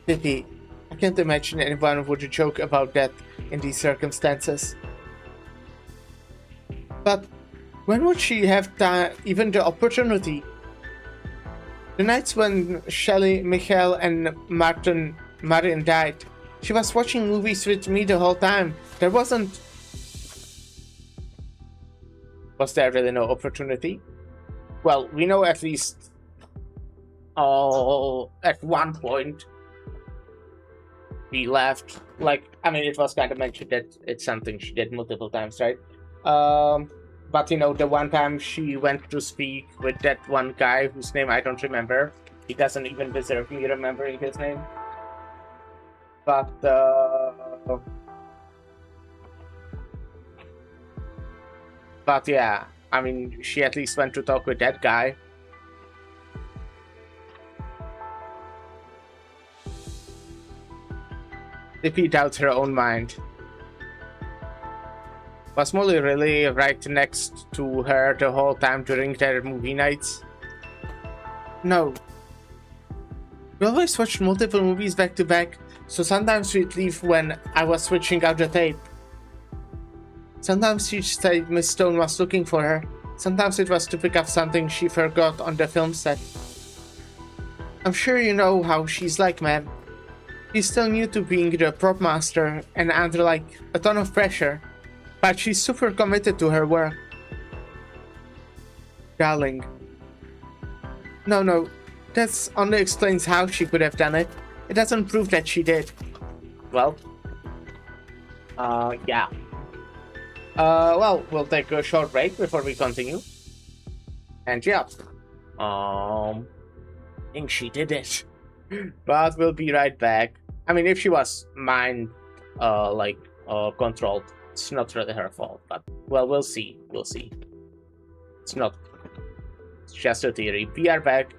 Tiffy, I can't imagine anyone would joke about that in these circumstances. But when would she have even the opportunity? The nights when Shelley, Michael, and Marin died, she was watching movies with me the whole time. There wasn't... Was there really no opportunity? Well, we know at least... at one point... we left. Like, I mean, it was kind of mentioned that it's something she did multiple times, right? But, you know, the one time she went to speak with that one guy whose name I don't remember. He doesn't even deserve me remembering his name. But, yeah, I mean, she at least went to talk with that guy. Tiffy doubts her own mind. Was Molly really right next to her the whole time during their movie nights? No. We always watched multiple movies back to back, so sometimes we'd leave when I was switching out the tape. Sometimes she said Miss Stone was looking for her. Sometimes it was to pick up something she forgot on the film set. I'm sure you know how she's like, ma'am. She's still new to being the prop master and under like a ton of pressure, but she's super committed to her work. Darling. No, that only explains how she could have done it. It doesn't prove that she did. Well, yeah. Well, we'll take a short break before we continue. And yeah, I think she did it. But we'll be right back. I mean, if she was mind, controlled, it's not really her fault. But well, we'll see. We'll see. It's not. It's just a theory. We are back.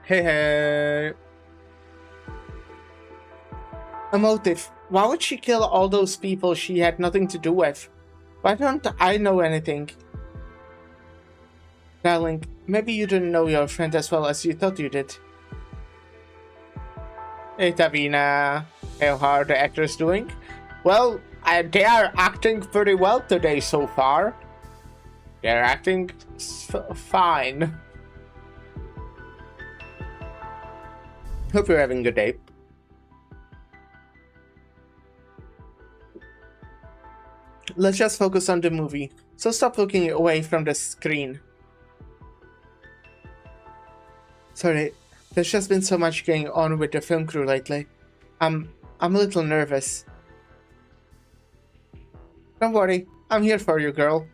Hey, hey. A motive. Why would she kill all those people she had nothing to do with? Why don't I know anything? Darling, maybe you didn't know your friend as well as you thought you did. Hey, Tavina. How are the actors doing? Well, they are acting pretty well today so far. They're acting fine. Hope you're having a good day. Let's just focus on the movie, so stop looking away from the screen. Sorry, there's just been so much going on with the film crew lately. I'm a little nervous. Don't worry, I'm here for you, girl.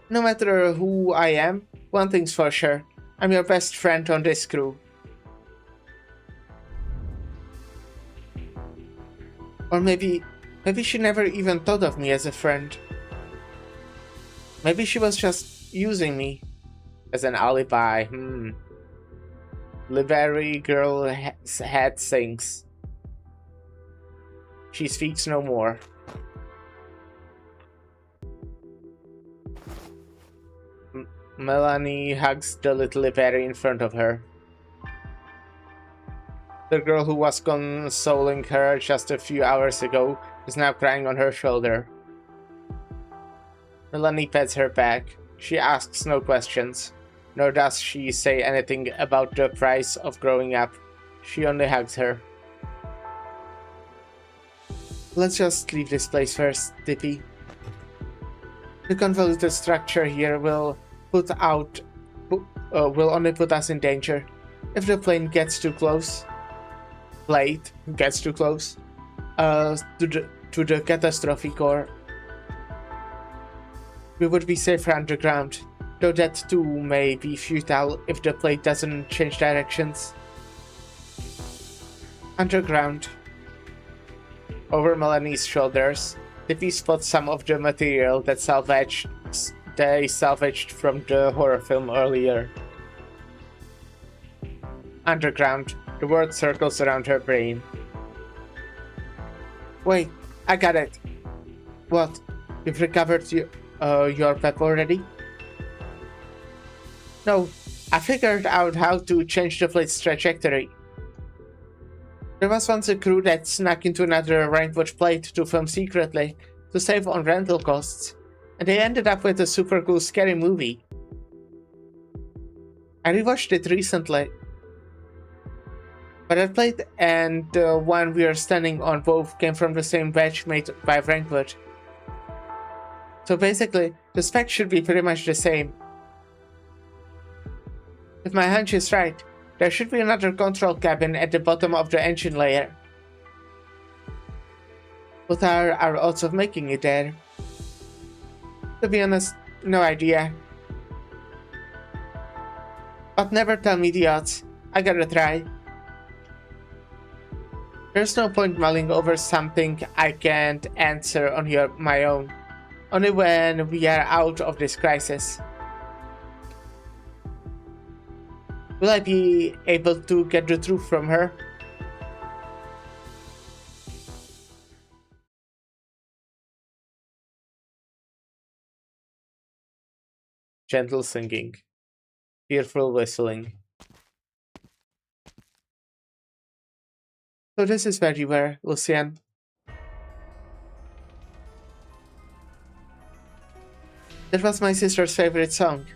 No matter who I am, one thing's for sure. I'm your best friend on this crew. Or maybe she never even thought of me as a friend. Maybe she was just using me as an alibi. Livery girl head sinks. She speaks no more. Melanie hugs the little livery in front of her. The girl who was consoling her just a few hours ago is now crying on her shoulder. Melanie pets her back. She asks no questions, nor does she say anything about the price of growing up. She only hugs her. Let's just leave this place first, Dippy. The convoluted structure here will only put us in danger. If the plane gets too close, to the catastrophe core, we would be safer underground, though that too may be futile if the plane doesn't change directions. Underground. Over Melanie's shoulders, Dippy spots some of the material that they salvaged from the horror film earlier. Underground. The word circles around her brain. Wait, I got it. What? You've recovered your pep already? No, I figured out how to change the flight's trajectory. There was once a crew that snuck into another Rainbow plate to film secretly, to save on rental costs, and they ended up with a super cool scary movie. I rewatched it recently. But that plate and the one we are standing on both came from the same batch made by Frankfurt. So basically, the specs should be pretty much the same. If my hunch is right, there should be another control cabin at the bottom of the engine layer. What are our odds of making it there? To be honest, no idea. But never tell me the odds. I gotta try. There's no point mulling over something I can't answer on my own. Only when we are out of this crisis. Will I be able to get the truth from her? Gentle singing. Tearful whistling. So this is where you were, Lucian. That was my sister's favorite song.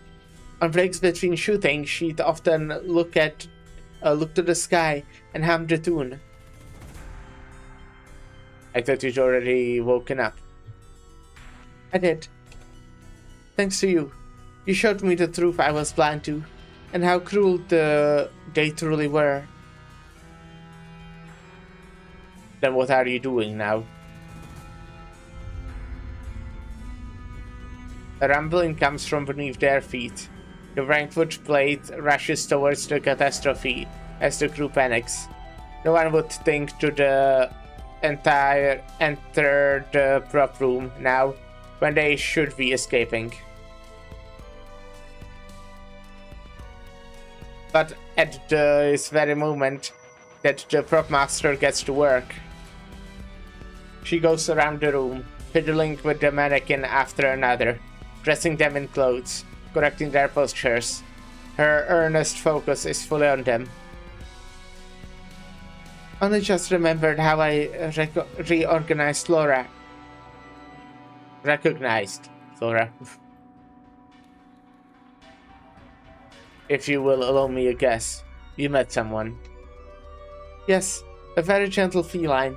On breaks between shooting, she'd often look to the sky and hum the tune. I thought you'd already woken up. I did. Thanks to you. You showed me the truth I was blind to, and how cruel they truly were. Then what are you doing now? A rumbling comes from beneath their feet. The Frankfurt plate rushes towards the catastrophe as the crew panics. No one would think to enter the prop room now, when they should be escaping. But at this very moment that the prop master gets to work, she goes around the room, fiddling with the mannequin after another, dressing them in clothes, correcting their postures. Her earnest focus is fully on them. Only just remembered how I reorganized Laura. Recognized Laura. If you will allow me a guess, you met someone. Yes, a very gentle feline.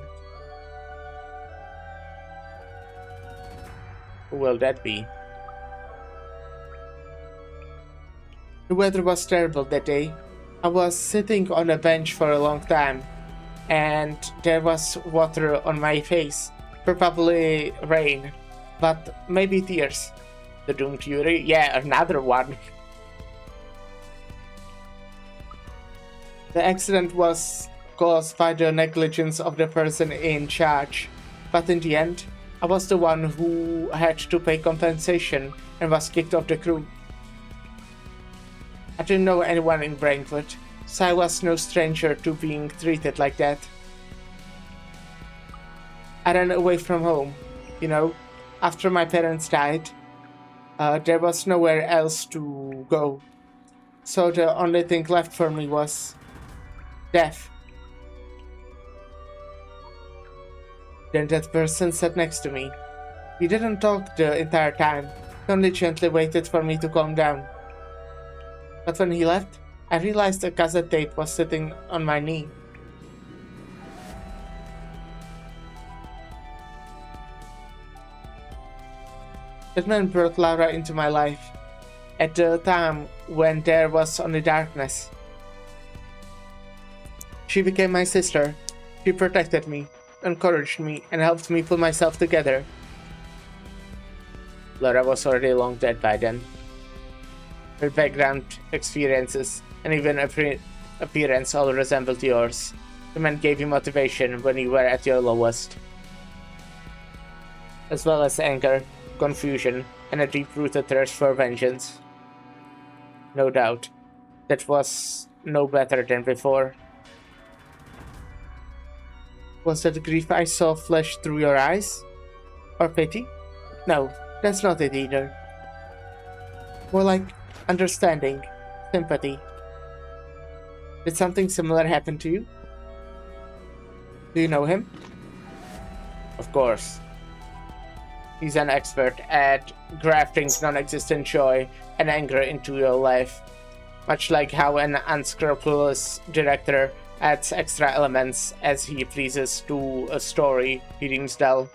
Who will that be? The weather was terrible that day. I was sitting on a bench for a long time, and there was water on my face. Probably rain, but maybe tears. The doomed Yuri? Yeah, another one. The accident was caused by the negligence of the person in charge, but in the end, I was the one who had to pay compensation and was kicked off the crew. I didn't know anyone in Brentwood, so I was no stranger to being treated like that. I ran away from home, you know, after my parents died. There was nowhere else to go, so the only thing left for me was death. Then that person sat next to me. He didn't talk the entire time, he only gently waited for me to calm down. But when he left, I realized a cassette tape was sitting on my knee. That man brought Laura into my life, at the time when there was only darkness. She became my sister. She protected me, encouraged me, and helped me pull myself together. Laura was already long dead by then. Her background, experiences, and even appearance all resembled yours. The man gave you motivation when you were at your lowest, as well as anger, confusion, and a deep-rooted thirst for vengeance. No doubt, that was no better than before. Was that grief I saw flash through your eyes? Or pity? No, that's not it either. More like understanding, sympathy. Did something similar happen to you? Do you know him? Of course. He's an expert at grafting non-existent joy and anger into your life, much like how an unscrupulous director adds extra elements as he pleases to a story he deems dull.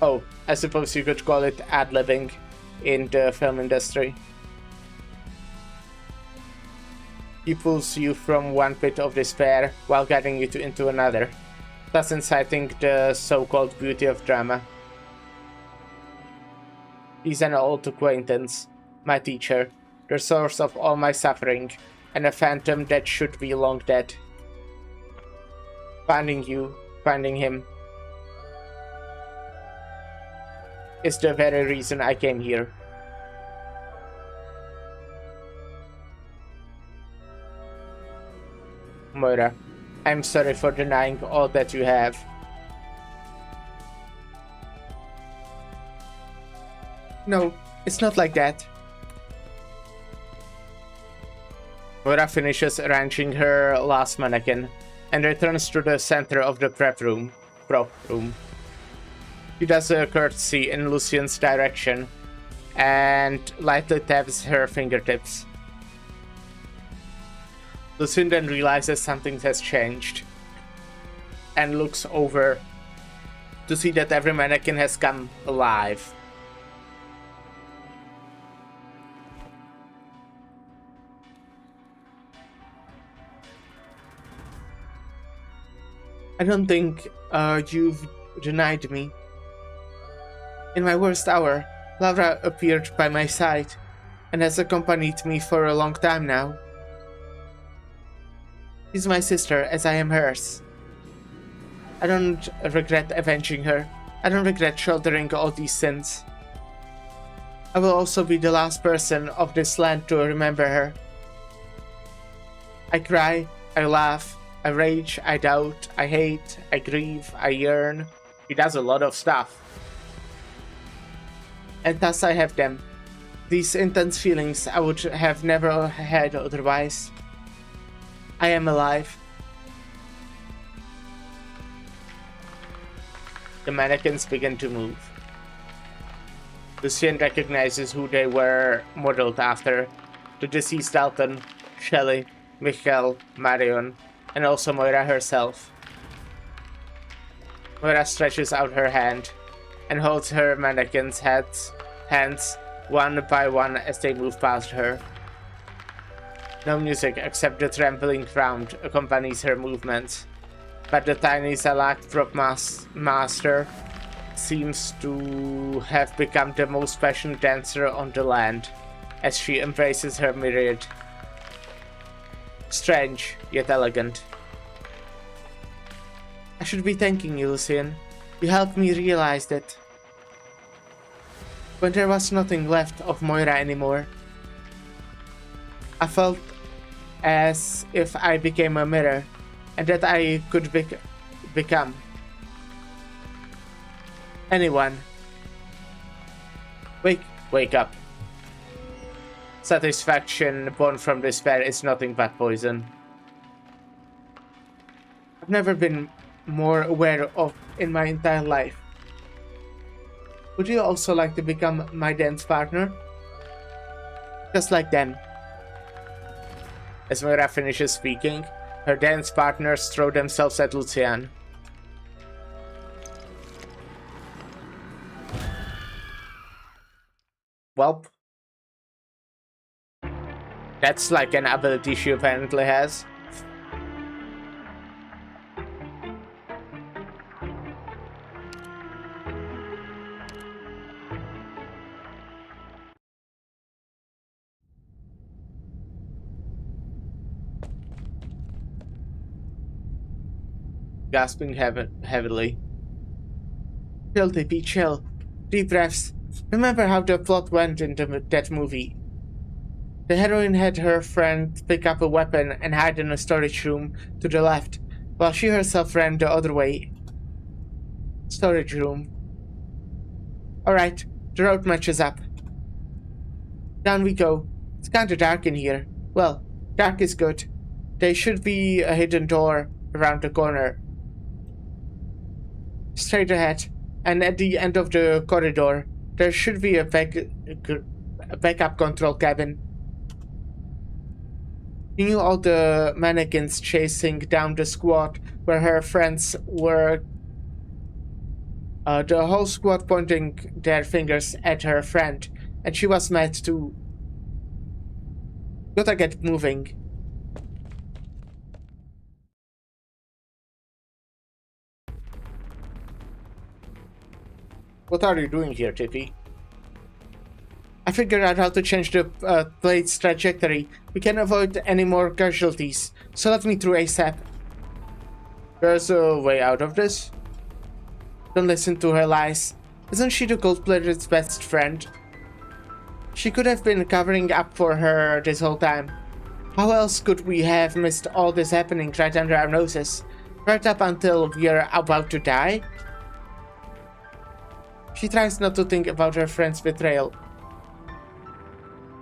Oh, I suppose you could call it ad-libbing in the film industry. He pulls you from one pit of despair while guiding you into another, thus inciting the so-called beauty of drama. He's an old acquaintance, my teacher, the source of all my suffering, and a phantom that should be long dead. Finding you, finding him, is the very reason I came here. Moira, I'm sorry for denying all that you have. No, it's not like that. Moira finishes arranging her last mannequin and returns to the center of the prop room. She does a curtsy in Lucien's direction and lightly taps her fingertips. Lucien then realizes something has changed and looks over to see that every mannequin has come alive. I don't think you've denied me. In my worst hour, Laura appeared by my side and has accompanied me for a long time now. She's my sister as I am hers. I don't regret avenging her. I don't regret shouldering all these sins. I will also be the last person of this land to remember her. I cry, I laugh, I rage, I doubt, I hate, I grieve, I yearn. He does a lot of stuff. And thus I have them. These intense feelings I would have never had otherwise. I am alive. The mannequins begin to move. Lucien recognizes who they were modeled after. The deceased Dalton, Shelley, Michael, Marion, and also Moira herself. Moira stretches out her hand and holds her mannequins' hands one by one as they move past her. No music except the trampling ground accompanies her movements, but the tiny Zalak prop master seems to have become the most passionate dancer on the land as she embraces her myriad. Strange, yet elegant. I should be thanking you, Lucien. You helped me realize that. When there was nothing left of Moira anymore, I felt as if I became a mirror, and that I could become anyone. Wake up. Satisfaction born from despair is nothing but poison. I've never been more aware of in my entire life. Would you also like to become my dance partner? Just like them. As Moira finishes speaking, her dance partners throw themselves at Lucien. Welp. That's like an ability she apparently has. Gasping heavily. Chill, Tippy, chill. Deep breaths. Remember how the plot went in that movie. The heroine had her friend pick up a weapon and hide in a storage room to the left, while she herself ran the other way. Storage room. Alright, the road matches up. Down we go. It's kinda dark in here. Well, dark is good. There should be a hidden door around the corner. Straight ahead, and at the end of the corridor, there should be a backup control cabin. She knew all the mannequins chasing down the squad where her friends were. The whole squad pointing their fingers at her friend, and she was mad too. Gotta get moving. What are you doing here, Tippy? I figured out how to change the blade's trajectory. We can avoid any more casualties, so let me through ASAP. There's a way out of this? Don't listen to her lies. Isn't she the gold-plated best friend? She could have been covering up for her this whole time. How else could we have missed all this happening right under our noses? Right up until we're about to die? She tries not to think about her friend's betrayal,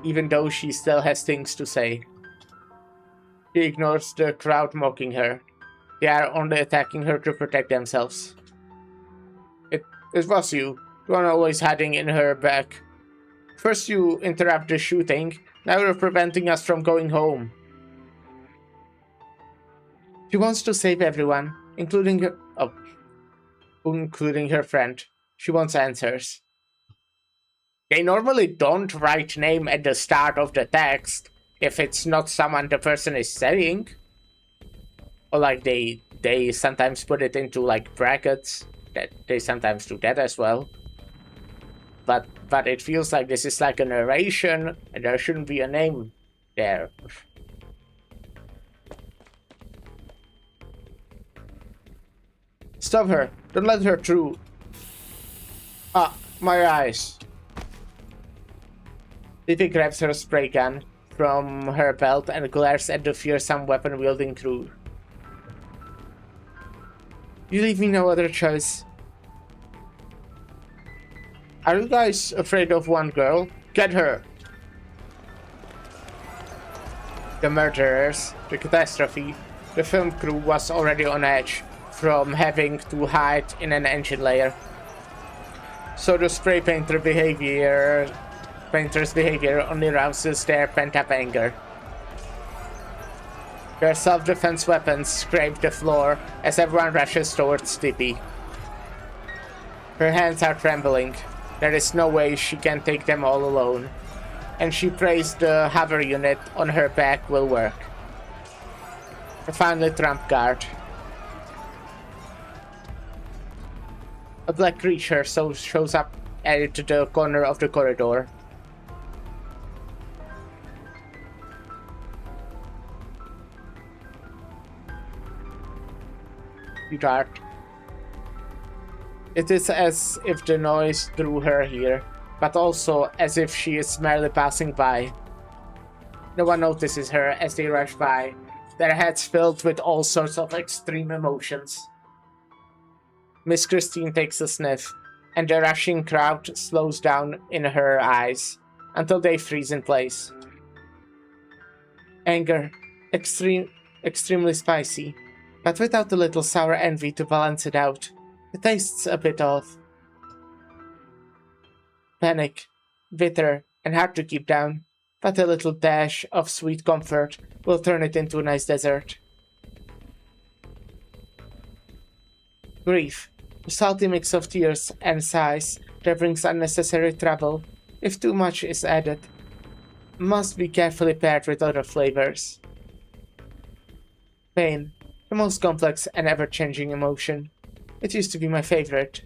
even though she still has things to say. She ignores the crowd mocking her. They are only attacking her to protect themselves. It was you. You are always hiding in her back. First you interrupt the shooting, now you're preventing us from going home. She wants to save everyone, including her friend. She wants answers. They normally don't write name at the start of the text if it's not someone the person is saying. Or like they sometimes put it into like brackets. That they sometimes do that as well. But it feels like this is like a narration and there shouldn't be a name there. Stop her. Don't let her through. Ah, my eyes. Vivi grabs her spray gun from her belt and glares at the fearsome weapon-wielding crew. You leave me no other choice. Are you guys afraid of one girl? Get her! The murderers, the catastrophe, the film crew was already on edge from having to hide in an engine layer. So the spray painter's behavior only rouses their pent-up anger. Their self-defense weapons scrape the floor as everyone rushes towards Dippy. Her hands are trembling. There is no way she can take them all alone, and she prays the hover unit on her back will work. Her final trump card. A black creature shows up at the corner of the corridor. You dart. It is as if the noise drew her here, but also as if she is merely passing by. No one notices her as they rush by, their heads filled with all sorts of extreme emotions. Miss Christine takes a sniff, and the rushing crowd slows down in her eyes, until they freeze in place. Anger, extremely spicy, but without a little sour envy to balance it out. It tastes a bit off. Panic, bitter, and hard to keep down, but a little dash of sweet comfort will turn it into a nice dessert. Grief, a salty mix of tears and sighs that brings unnecessary trouble if too much is added. Must be carefully paired with other flavors. Pain, the most complex and ever-changing emotion. It used to be my favorite.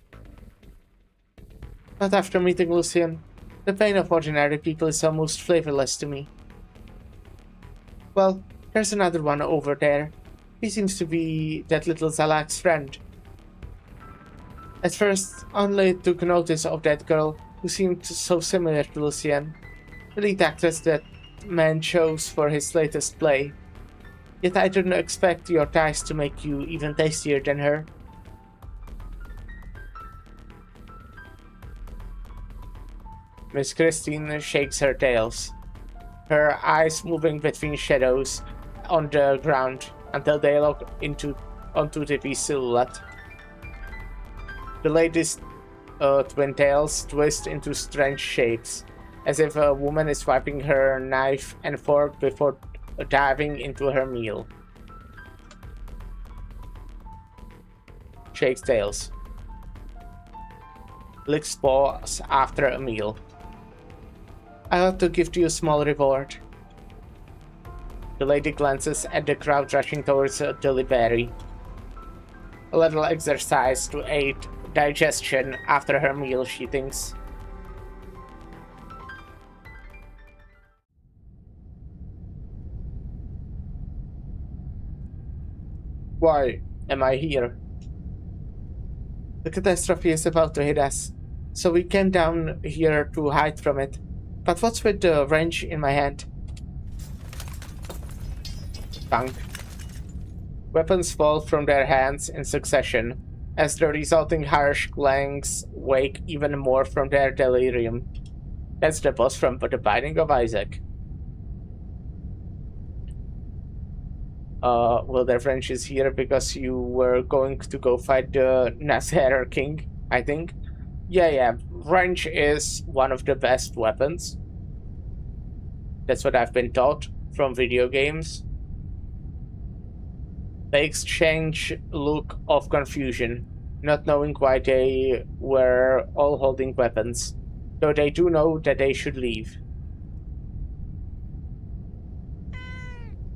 But after meeting Lucien, the pain of ordinary people is almost flavorless to me. Well, there's another one over there. He seems to be that little Zalak's friend. At first, only took notice of that girl who seemed so similar to Lucien, the lead actress that man chose for his latest play. Yet I didn't expect your ties to make you even tastier than her. Miss Christine shakes her tails, her eyes moving between shadows on the ground until they lock onto Dippy's silhouette. The lady's twin tails twist into strange shapes, as if a woman is wiping her knife and fork before diving into her meal. Shakes tails. Licks paws after a meal. I ought to give you a small reward. The lady glances at the crowd rushing towards the library. A little exercise to aid digestion after her meal, she thinks. Why am I here? The catastrophe is about to hit us, so we came down here to hide from it. But what's with the wrench in my hand? Thunk. Weapons fall from their hands in succession, as the resulting harsh clangs wake even more from their delirium. That's the boss from The Binding of Isaac. Well, their wrench is here because you were going to go fight the Nazher King, I think. Yeah, wrench is one of the best weapons. That's what I've been taught from video games. They exchange look of confusion, not knowing why they were all holding weapons, though they do know that they should leave.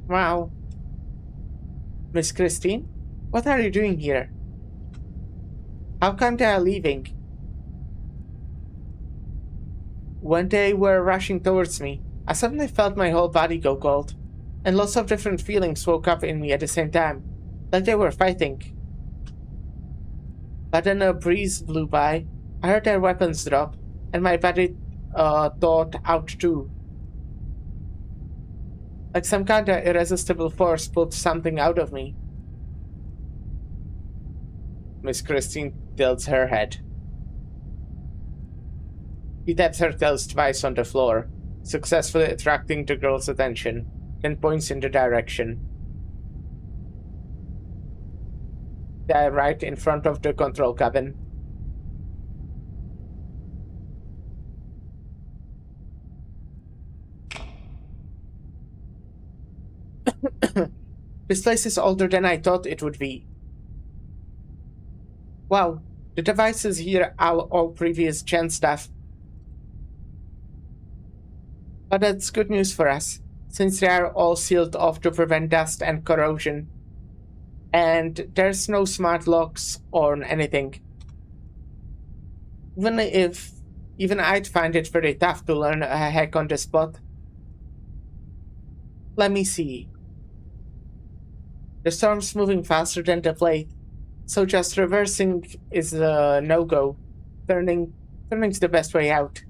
Wow. Miss Christine, what are you doing here? How come they are leaving? When they were rushing towards me, I suddenly felt my whole body go cold, and lots of different feelings woke up in me at the same time, like they were fighting. But then a breeze blew by, I heard their weapons drop, and my body thawed out too, Like some kind of irresistible force pulled something out of me. Miss Christine tilts her head. He taps her toes twice on the floor, successfully attracting the girl's attention, then points in the direction. They are right in front of the control cabin. This place is older than I thought it would be. Wow, the devices here are all previous gen stuff. But that's good news for us, since they are all sealed off to prevent dust and corrosion. And there's no smart locks or anything. Even I'd find it very tough to learn a hack on the spot. Let me see. The storm's moving faster than the plate, so just reversing is a no-go. Turning's the best way out.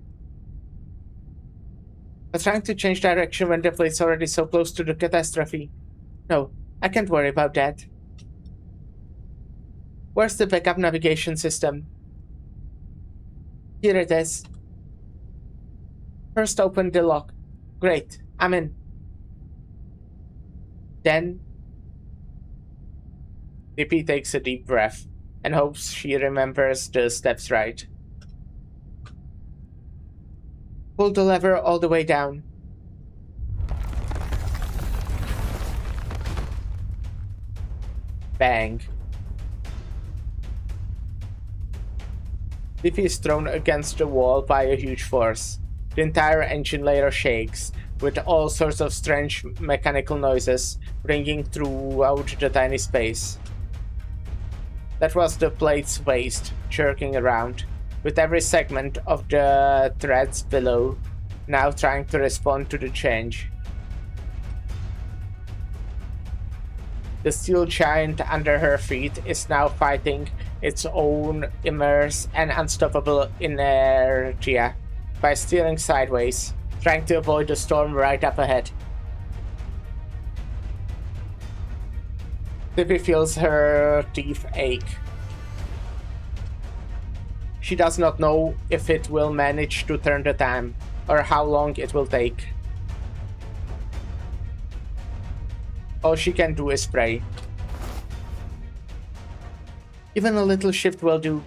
But trying to change direction when the plate's already so close to the catastrophe. No, I can't worry about that. Where's the backup navigation system? Here it is. First open the lock. Great, I'm in. Then Dippy takes a deep breath and hopes she remembers the steps right. Pull the lever all the way down. Bang. Dippy is thrown against the wall by a huge force. The entire engine layer shakes, with all sorts of strange mechanical noises ringing throughout the tiny space. That was the plate's waist, jerking around, with every segment of the threads below now trying to respond to the change. The steel giant under her feet is now fighting its own immense and unstoppable inertia by steering sideways, trying to avoid the storm right up ahead. Dippy feels her teeth ache. She does not know if it will manage to turn the time, or how long it will take. All she can do is pray. Even a little shift will do.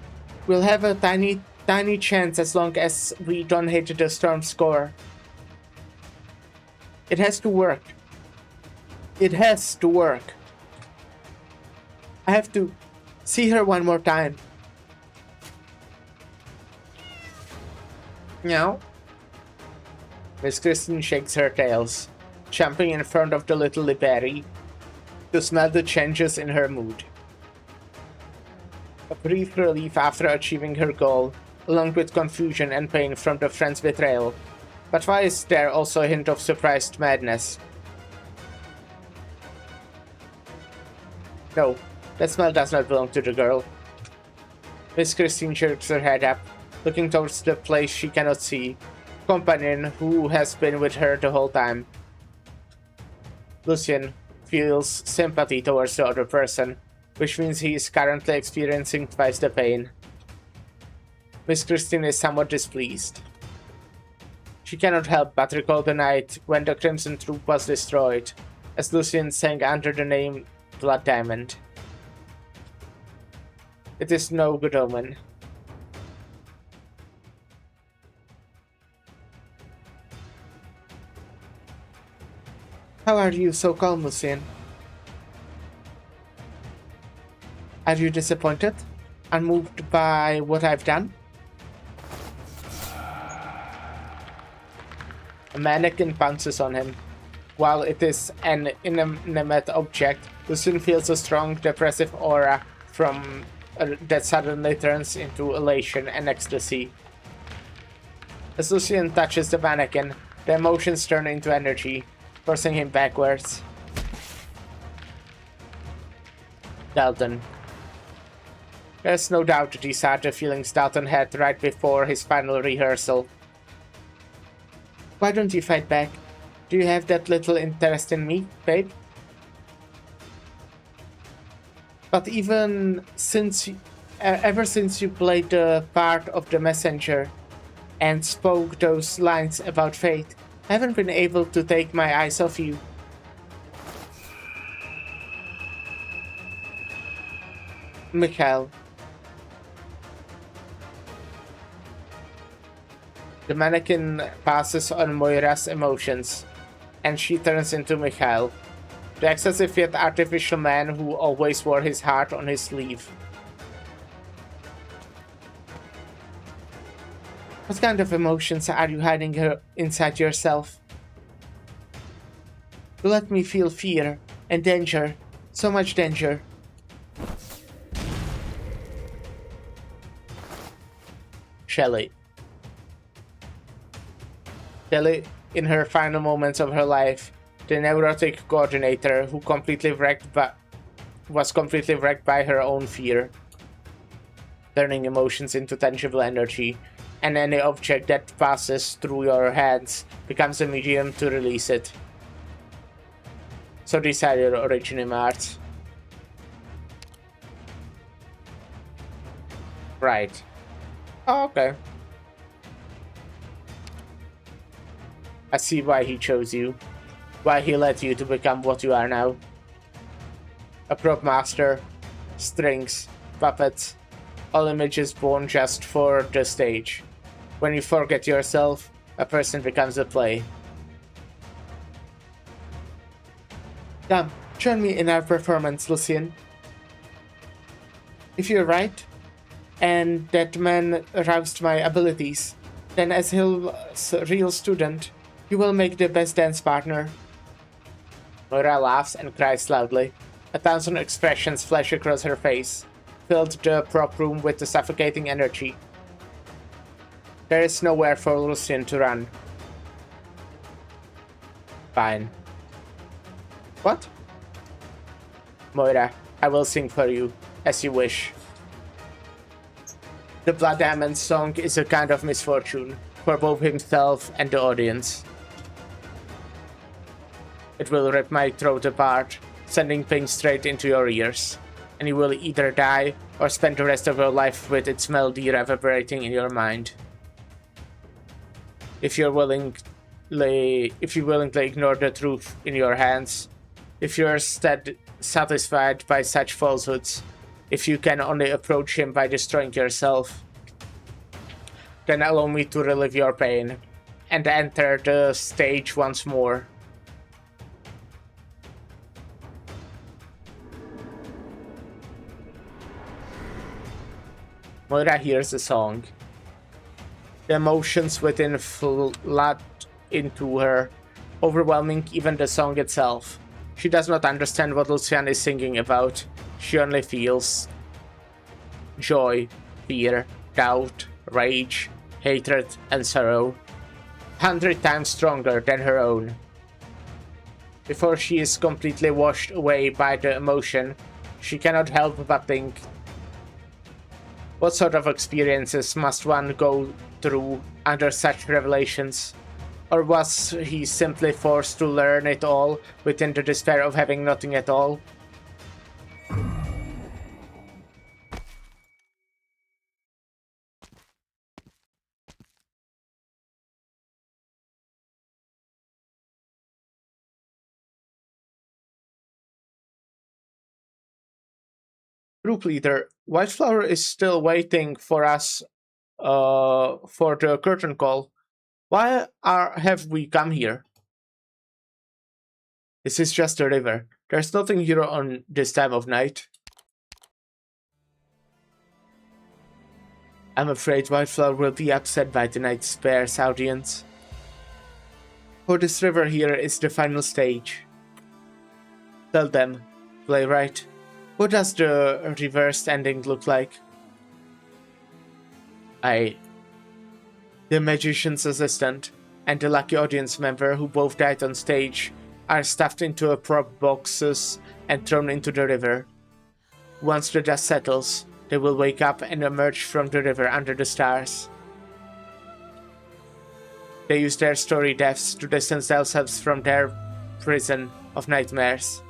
We'll have a tiny chance as long as we don't hit the storm score. It has to work. It has to work. I have to see her one more time. Meow. Miss Kristen shakes her tails, jumping in front of the little Liberi to smell the changes in her mood. A brief relief after achieving her goal, along with confusion and pain from the friend's betrayal. But why is there also a hint of surprised madness? No, that smell does not belong to the girl. Miss Christine jerks her head up, looking towards the place she cannot see, companion who has been with her the whole time. Lucien feels sympathy towards the other person, which means he is currently experiencing twice the pain. Miss Christine is somewhat displeased. She cannot help but recall the night when the Crimson Troop was destroyed, as Lucien sang under the name Blood Diamond. It is no good omen. How are you so calm, Lucien? Are you disappointed? Unmoved by what I've done? A mannequin pounces on him. While it is an inanimate object, Lucien feels a strong depressive aura from that suddenly turns into elation and ecstasy. As Lucien touches the mannequin, the emotions turn into energy, forcing him backwards. Dalton. There's no doubt these are the feelings Dalton had right before his final rehearsal. Why don't you fight back? Do you have that little interest in me, babe? But ever since you played the part of the messenger and spoke those lines about fate, I haven't been able to take my eyes off you. Mikhail. The mannequin passes on Moira's emotions, and she turns into Mikhail, the excessive yet artificial man who always wore his heart on his sleeve. What kind of emotions are you hiding inside yourself? You let me feel fear and danger, so much danger. Shelley, in her final moments of her life, the neurotic coordinator who was completely wrecked by her own fear, turning emotions into tangible energy, and any object that passes through your hands becomes a medium to release it. So these are your original arts. Right. Oh, okay. I see why he chose you. Why he led you to become what you are now. A prop master, strings, puppets, all images born just for the stage. When you forget yourself, a person becomes a play. Come, join me in our performance, Lucien. If you're right, and that man aroused my abilities, then as Hill's real student, you will make the best dance partner. Moira laughs and cries loudly. 1,000 expressions flash across her face, filled the prop room with the suffocating energy. There is nowhere for Lucien to run. Fine. What? Moira, I will sing for you, as you wish. The Blood Diamond song is a kind of misfortune, for both himself and the audience. It will rip my throat apart, sending pain straight into your ears, and you will either die or spend the rest of your life with its melody reverberating in your mind. If you willingly ignore the truth in your hands, if you're satisfied by such falsehoods, if you can only approach him by destroying yourself, then allow me to relieve your pain and enter the stage once more. Moira hears the song. The emotions within flood into her, overwhelming even the song itself. She does not understand what Lucien is singing about. She only feels joy, fear, doubt, rage, hatred, and sorrow, 100 times stronger than her own. Before she is completely washed away by the emotion, she cannot help but think, what sort of experiences must one go through under such revelations? Or was he simply forced to learn it all within the despair of having nothing at all? Group leader, Whiteflower is still waiting for us for the curtain call. Why have we come here? This is just a river. There's nothing here on this time of night. I'm afraid Whiteflower will be upset by tonight's sparse audience. For this river here is the final stage. Tell them, playwright, what does the reversed ending look like? The magician's assistant and the lucky audience member who both died on stage are stuffed into prop boxes and thrown into the river. Once the dust settles, they will wake up and emerge from the river under the stars. They use their story deaths to distance themselves from their prison of nightmares.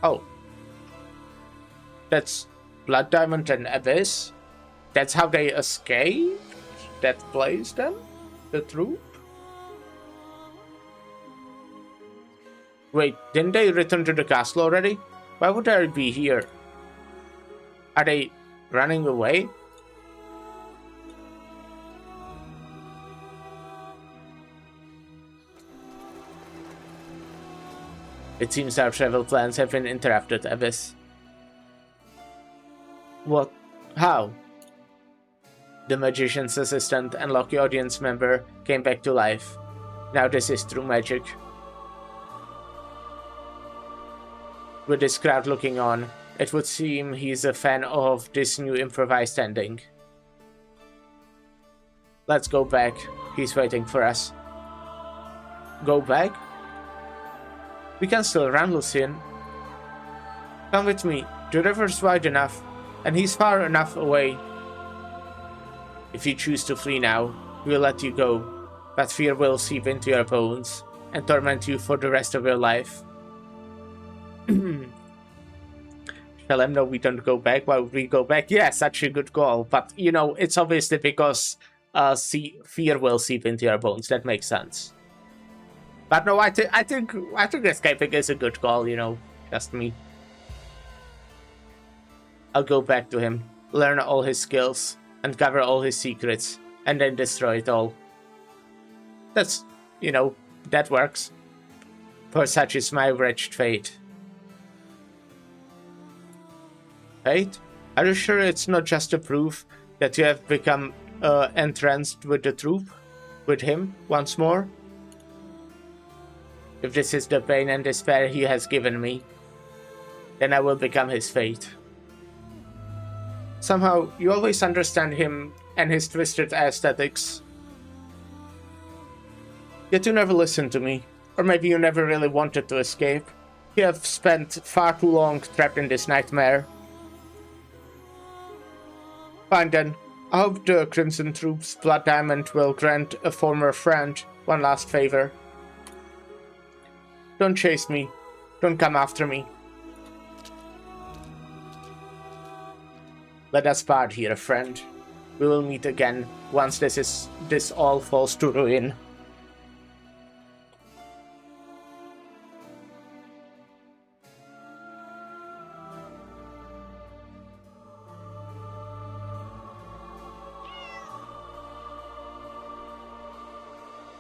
Oh. That's Blood Diamond and Abyss? That's how they escaped that place then? The troop? Wait, didn't they return to the castle already? Why would they be here? Are they running away? It seems our travel plans have been interrupted, Abyss. What? How? The magician's assistant and lucky audience member came back to life. Now this is true magic. With this crowd looking on, it would seem he's a fan of this new improvised ending. Let's go back. He's waiting for us. Go back? We can still run, Lucien. Come with me. The river's wide enough, and he's far enough away. If you choose to flee now, we'll let you go, but fear will seep into your bones and torment you for the rest of your life. Tell him no, we don't go back. Why would we go back? Yeah, such a good call, but you know, it's obviously because fear will seep into your bones. That makes sense. But no, I think escaping is a good call, you know, just me. I'll go back to him, learn all his skills, uncover all his secrets, and then destroy it all. That's, you know, that works. For such is my wretched fate. Fate? Are you sure it's not just a proof that you have become entranced with the troop? With him, once more? If this is the pain and despair he has given me, then I will become his fate. Somehow, you always understand him and his twisted aesthetics. Yet you never listened to me, or maybe you never really wanted to escape. You have spent far too long trapped in this nightmare. Fine then, I hope the Crimson Troop's Blood Diamond will grant a former friend one last favor. Don't chase me. Don't come after me. Let us part here, friend. We will meet again once this all falls to ruin.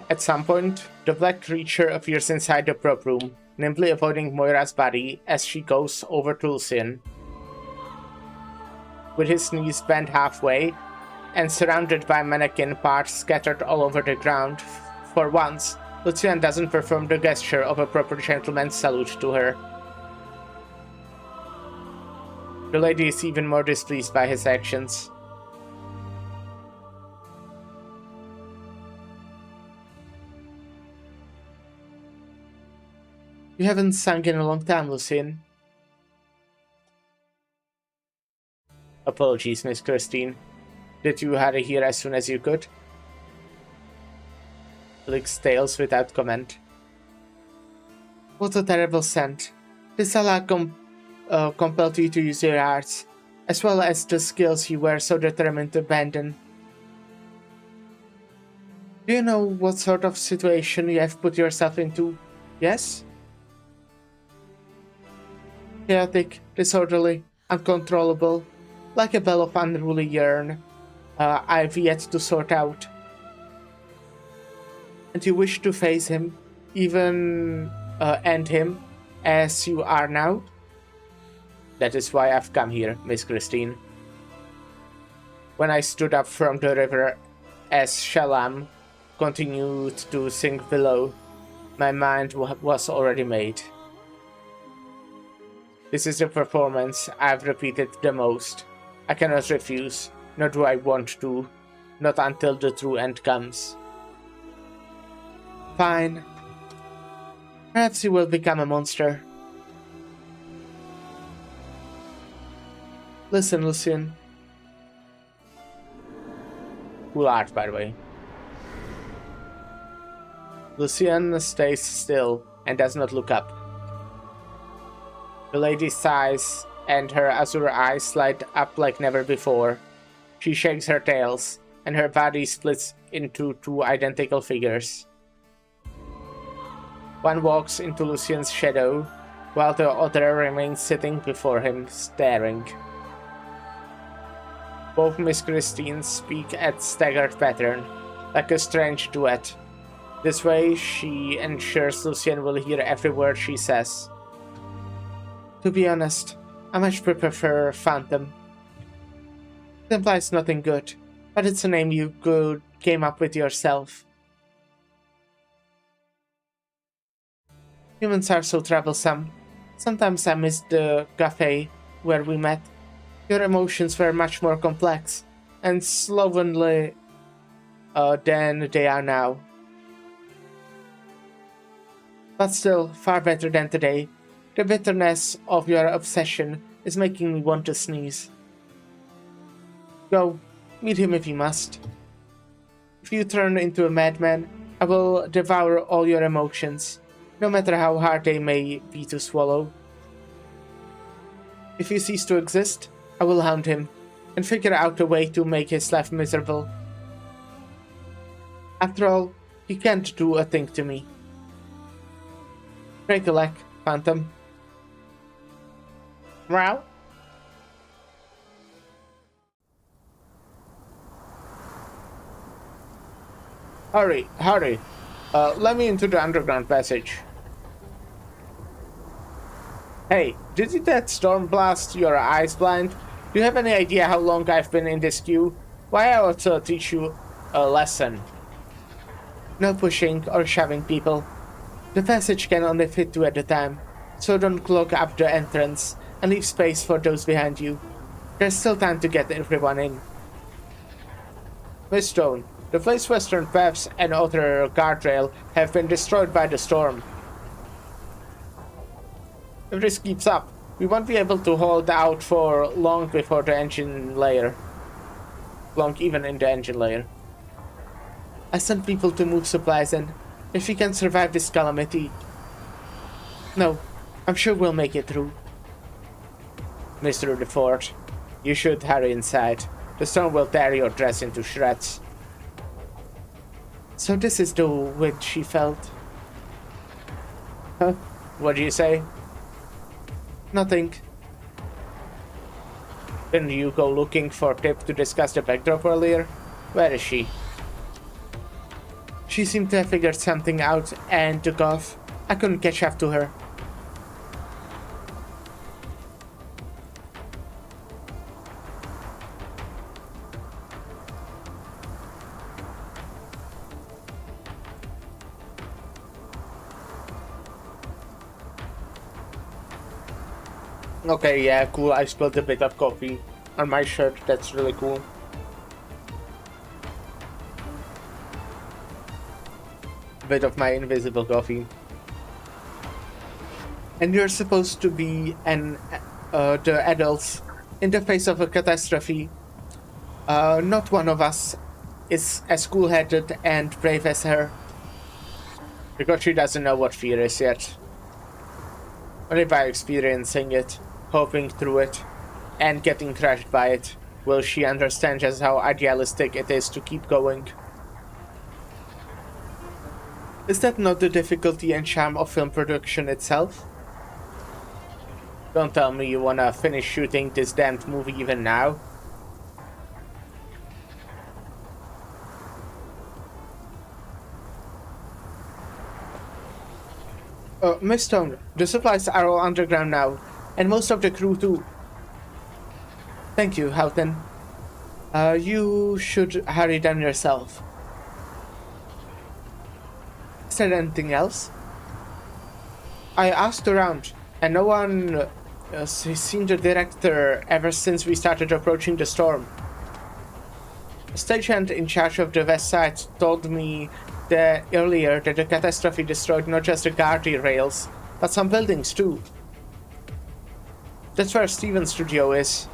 At some point, the black creature appears inside the prop room, nimbly avoiding Moira's body as she goes over to Lucien. With his knees bent halfway, and surrounded by mannequin parts scattered all over the ground, for once, Lucien doesn't perform the gesture of a proper gentleman's salute to her. The lady is even more displeased by his actions. You haven't sung in a long time, Lucien. Apologies, Miss Christine. Did you hurry here as soon as you could? Licks tails without comment. What a terrible scent. This Allah compelled you to use your arts, as well as the skills you were so determined to abandon. Do you know what sort of situation you have put yourself into? Yes? Chaotic, disorderly, uncontrollable, like a bell of unruly yearn. I've yet to sort out. And you wish to face him, even end him, as you are now? That is why I've come here, Miss Christine. When I stood up from the river as Shalom continued to sink below, my mind was already made. This is the performance I've repeated the most. I cannot refuse, nor do I want to, not until the true end comes. Fine. Perhaps you will become a monster. Listen, Lucien. Cool art, by the way. Lucian stays still and does not look up. The lady sighs, and her azure eyes light up like never before. She shakes her tails, and her body splits into two identical figures. One walks into Lucian's shadow, while the other remains sitting before him, staring. Both Miss Christine speak at staggered pattern, like a strange duet. This way, she ensures Lucian will hear every word she says. To be honest, I much prefer Phantom. It implies nothing good, but it's a name you came up with yourself. Humans are so troublesome. Sometimes I miss the cafe where we met. Your emotions were much more complex and slovenly than they are now. But still, far better than today. The bitterness of your obsession is making me want to sneeze. Go, meet him if you must. If you turn into a madman, I will devour all your emotions, no matter how hard they may be to swallow. If you cease to exist, I will hound him, and figure out a way to make his life miserable. After all, he can't do a thing to me. Break a leg, Phantom. Meow. Hurry, hurry. Let me into the underground passage. Hey, did that storm blast your eyes blind? Do you have any idea how long I've been in this queue? Why I ought to teach you a lesson. No pushing or shoving, people. The passage can only fit two at a time, so don't clog up the entrance and leave space for those behind you. There's still time to get everyone in. Miss Stone, the place western paths and other guardrail have been destroyed by the storm. If this keeps up, we won't be able to hold out for long before the engine layer. Long even in the engine layer. I sent people to move supplies in. If we can survive this calamity... No, I'm sure we'll make it through. Mr. DeFord, you should hurry inside. The storm will tear your dress into shreds. So this is the wind she felt. Huh? What do you say? Nothing. Didn't you go looking for Tip to discuss the backdrop earlier? Where is she? She seemed to have figured something out and took off. I couldn't catch up to her. Okay, yeah, cool. I spilled a bit of coffee on my shirt. That's really cool. Bit of my invisible coffee. And you're supposed to be the adults in the face of a catastrophe. Not one of us is as cool-headed and brave as her. Because she doesn't know what fear is yet. Only by experiencing it, hoping through it, and getting crushed by it, will she understand just how idealistic it is to keep going. Is that not the difficulty and charm of film production itself? Don't tell me you wanna finish shooting this damned movie even now. Miss Stone, the supplies are all underground now, and most of the crew too. Thank you, Houghton. You should hurry down yourself. Is there anything else? I asked around, and no one has seen the director ever since we started approaching the storm. A stagehand in charge of the west side told me earlier that the catastrophe destroyed not just the guardrails, but some buildings too. That's where Steven's studio is.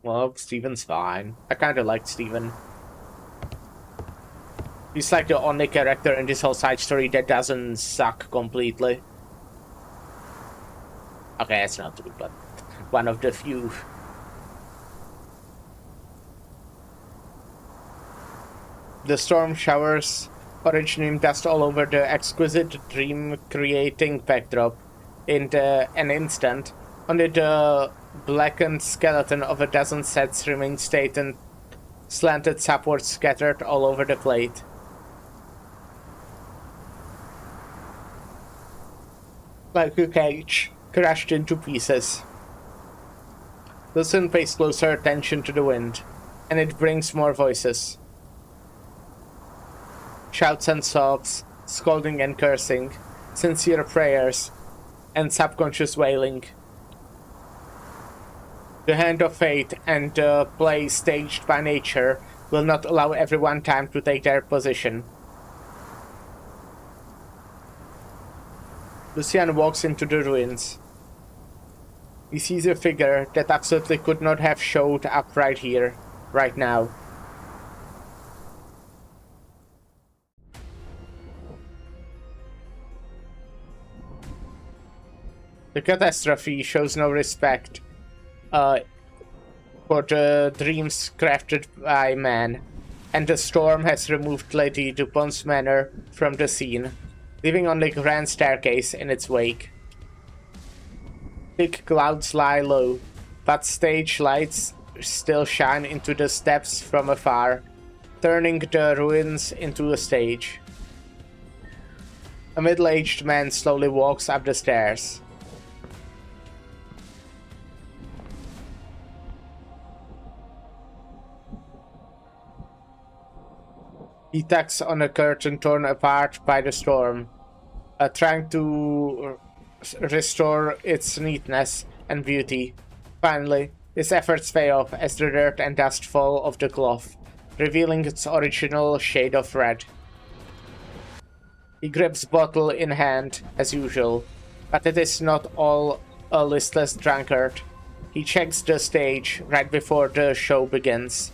Well, Steven's fine. I kinda like Steven. He's like the only character in this whole side story that doesn't suck completely. Okay, that's not true, but one of the few. The storm showers originating dust all over the exquisite dream-creating backdrop. In an instant, only the blackened skeleton of a dozen sets remained stated, slanted supports scattered all over the plate. Like a cage, crashed into pieces. Lucien pays closer attention to the wind, and it brings more voices. Shouts and sobs, scolding and cursing, sincere prayers, and subconscious wailing. The hand of fate and the play staged by nature will not allow everyone time to take their position. Lucien walks into the ruins. He sees a figure that absolutely could not have showed up right here, right now. The catastrophe shows no respect for the dreams crafted by man, and the storm has removed Lady Dupont's manor from the scene, leaving only the grand staircase in its wake. Thick clouds lie low, but stage lights still shine into the steps from afar, turning the ruins into a stage. A middle-aged man slowly walks up the stairs. He tugs on a curtain torn apart by the storm, trying to restore its neatness and beauty. Finally, his efforts pay off as the dirt and dust fall off the cloth, revealing its original shade of red. He grips bottle in hand, as usual, but it is not all a listless drunkard. He checks the stage right before the show begins.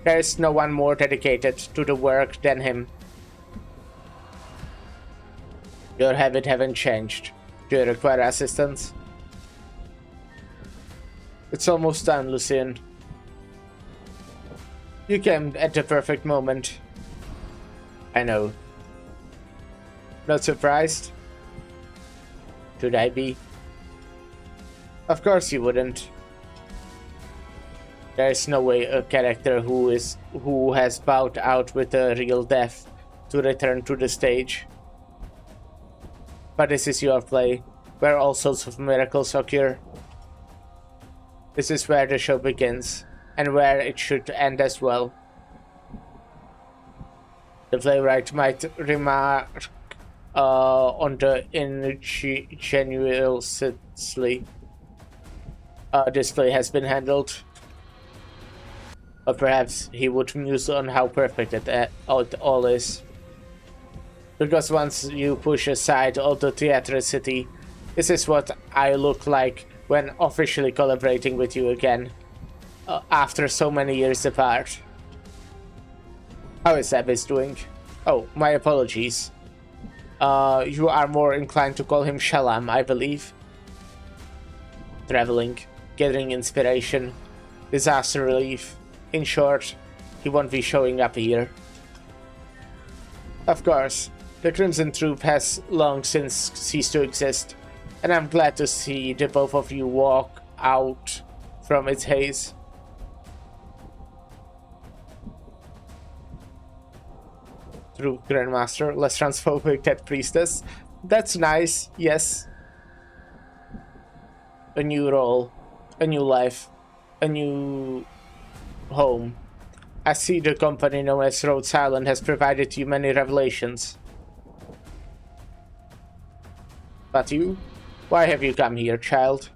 There is no one more dedicated to the work than him. Your habit haven't changed. Do you require assistance? It's almost done, Lucien. You came at the perfect moment. I know. Not surprised? Should I be? Of course you wouldn't. There is no way a character who has bowed out with a real death to return to the stage. But this is your play, where all sorts of miracles occur. This is where the show begins, and where it should end as well. The playwright might remark on the ingenuously this play has been handled. Or perhaps he would muse on how perfect it all is. Because once you push aside all the theatricity, this is what I look like when officially collaborating with you again, after so many years apart. How is Abyss doing? Oh, my apologies. You are more inclined to call him Shalam, I believe. Traveling, gathering inspiration, disaster relief. In short, he won't be showing up here. Of course, the Crimson Troop has long since ceased to exist, and I'm glad to see the both of you walk out from its haze. True Grandmaster, less transphobic than Priestess. That's nice, yes. A new role, a new life, a new home. I see the company known as Rhodes Island has provided you many revelations. But you? Why have you come here, child?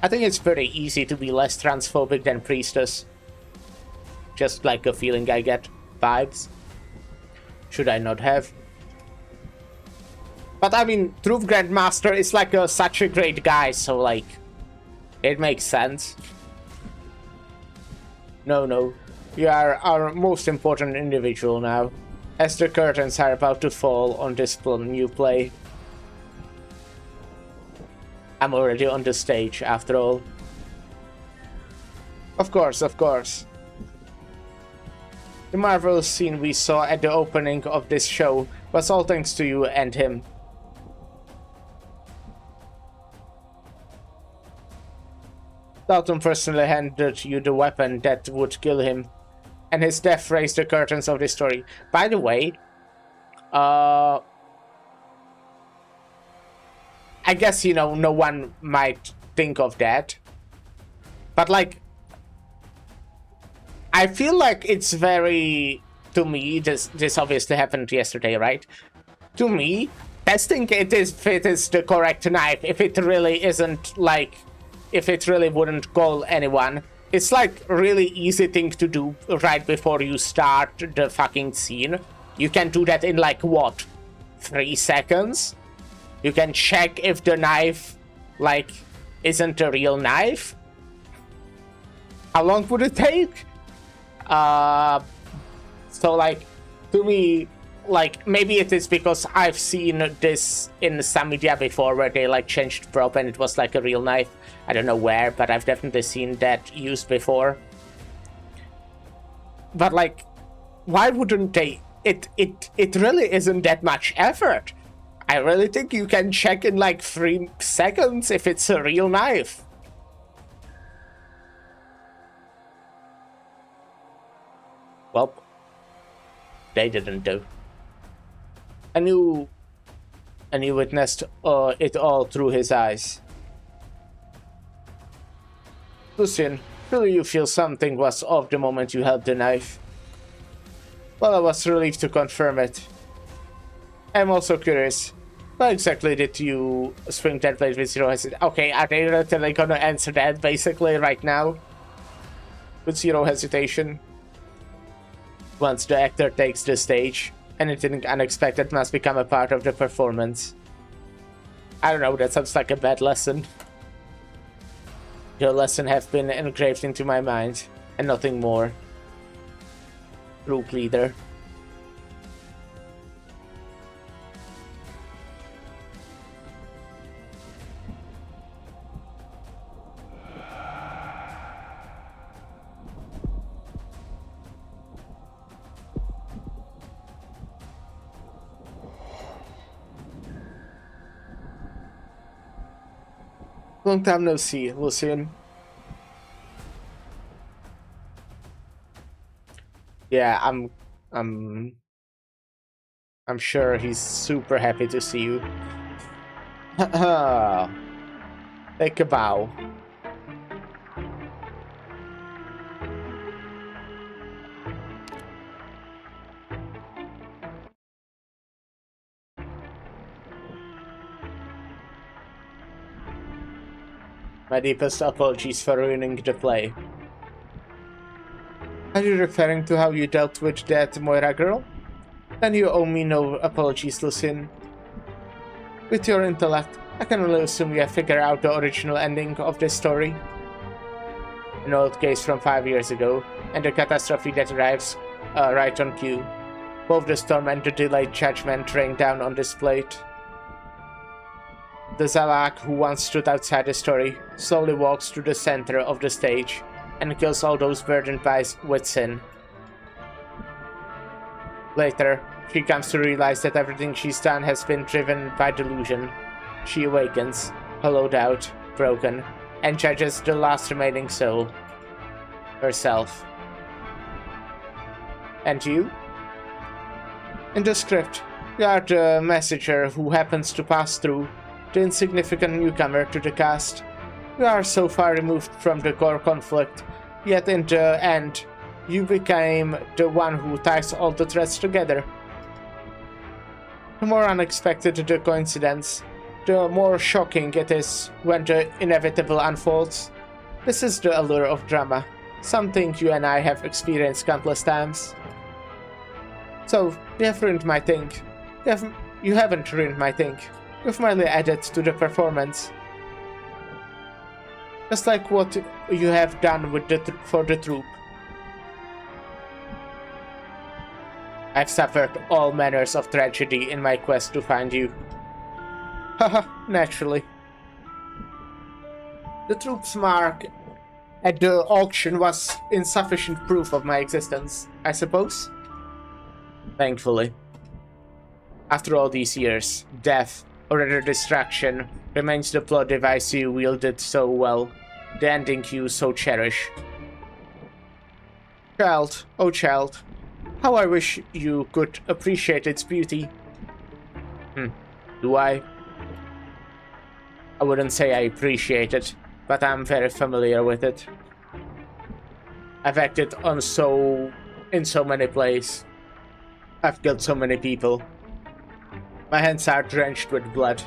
I think it's pretty easy to be less transphobic than Priestess. Just like a feeling I get. Vibes. Should I not have? But I mean, Truth Grandmaster is like such a great guy, so like, it makes sense. No. You are our most important individual now, as the curtains are about to fall on this new play. I'm already on the stage, after all. Of course. The marvelous scene we saw at the opening of this show was all thanks to you and him. Dalton personally handed you the weapon that would kill him, and his death raised the curtains of this story. By the way, I guess, you know, no one might think of that, but like, I feel like it's very, to me, this obviously happened yesterday, right? To me, testing it is if it is the correct knife, if it really isn't, like, if it really wouldn't call anyone, it's like really easy thing to do right before you start the fucking scene. You can do that in like, what, 3 seconds? You can check if the knife, like, isn't a real knife. How long would it take? So like, to me, like, maybe it is because I've seen this in some media before where they like changed prop and it was like a real knife. I don't know where, but I've definitely seen that used before. But like, why wouldn't they? It really isn't that much effort. I really think you can check in like 3 seconds if it's a real knife. Well, they didn't do. And you witnessed it all through his eyes. Lucian, really you feel something was off the moment you held the knife? Well, I was relieved to confirm it. I'm also curious. Why exactly did you swing that blade with zero hesitation? Okay, are they literally gonna answer that basically right now? With zero hesitation? Once the actor takes the stage, anything unexpected must become a part of the performance. I don't know, that sounds like a bad lesson. Your lesson have been engraved into my mind, and nothing more. Group leader. Long time no see, Lucian. Yeah, I'm sure he's super happy to see you. Take a bow. My deepest apologies for ruining the play. Are you referring to how you dealt with that Moira girl? Then you owe me no apologies, Lucian. With your intellect, I can only assume you have figured out the original ending of this story. An old case from 5 years ago, and the catastrophe that arrives right on cue. Both the storm and the delayed judgment rain down on this plate. The Zalak who once stood outside the story slowly walks through the center of the stage and kills all those burdened with sin. Later, she comes to realize that everything she's done has been driven by delusion. She awakens, hollowed out, broken, and judges the last remaining soul, herself. And you? In the script, you are the messenger who happens to pass through, the insignificant newcomer to the cast. We are so far removed from the core conflict, yet in the end, you became the one who ties all the threads together. The more unexpected the coincidence, the more shocking it is when the inevitable unfolds. This is the allure of drama, something you and I have experienced countless times. So, you have ruined my thing. You haven't ruined my thing. You've merely added to the performance. Just like what you have done with for the troupe. I've suffered all manners of tragedy in my quest to find you. Haha, naturally. The troops mark at the auction was insufficient proof of my existence, I suppose? Thankfully. After all these years, death, or rather distraction, remains the plot device you wielded so well, the ending you so cherish. Child, oh child, how I wish you could appreciate its beauty. Do I? I wouldn't say I appreciate it, but I'm very familiar with it. I've acted in so many plays. I've killed so many people. My hands are drenched with blood.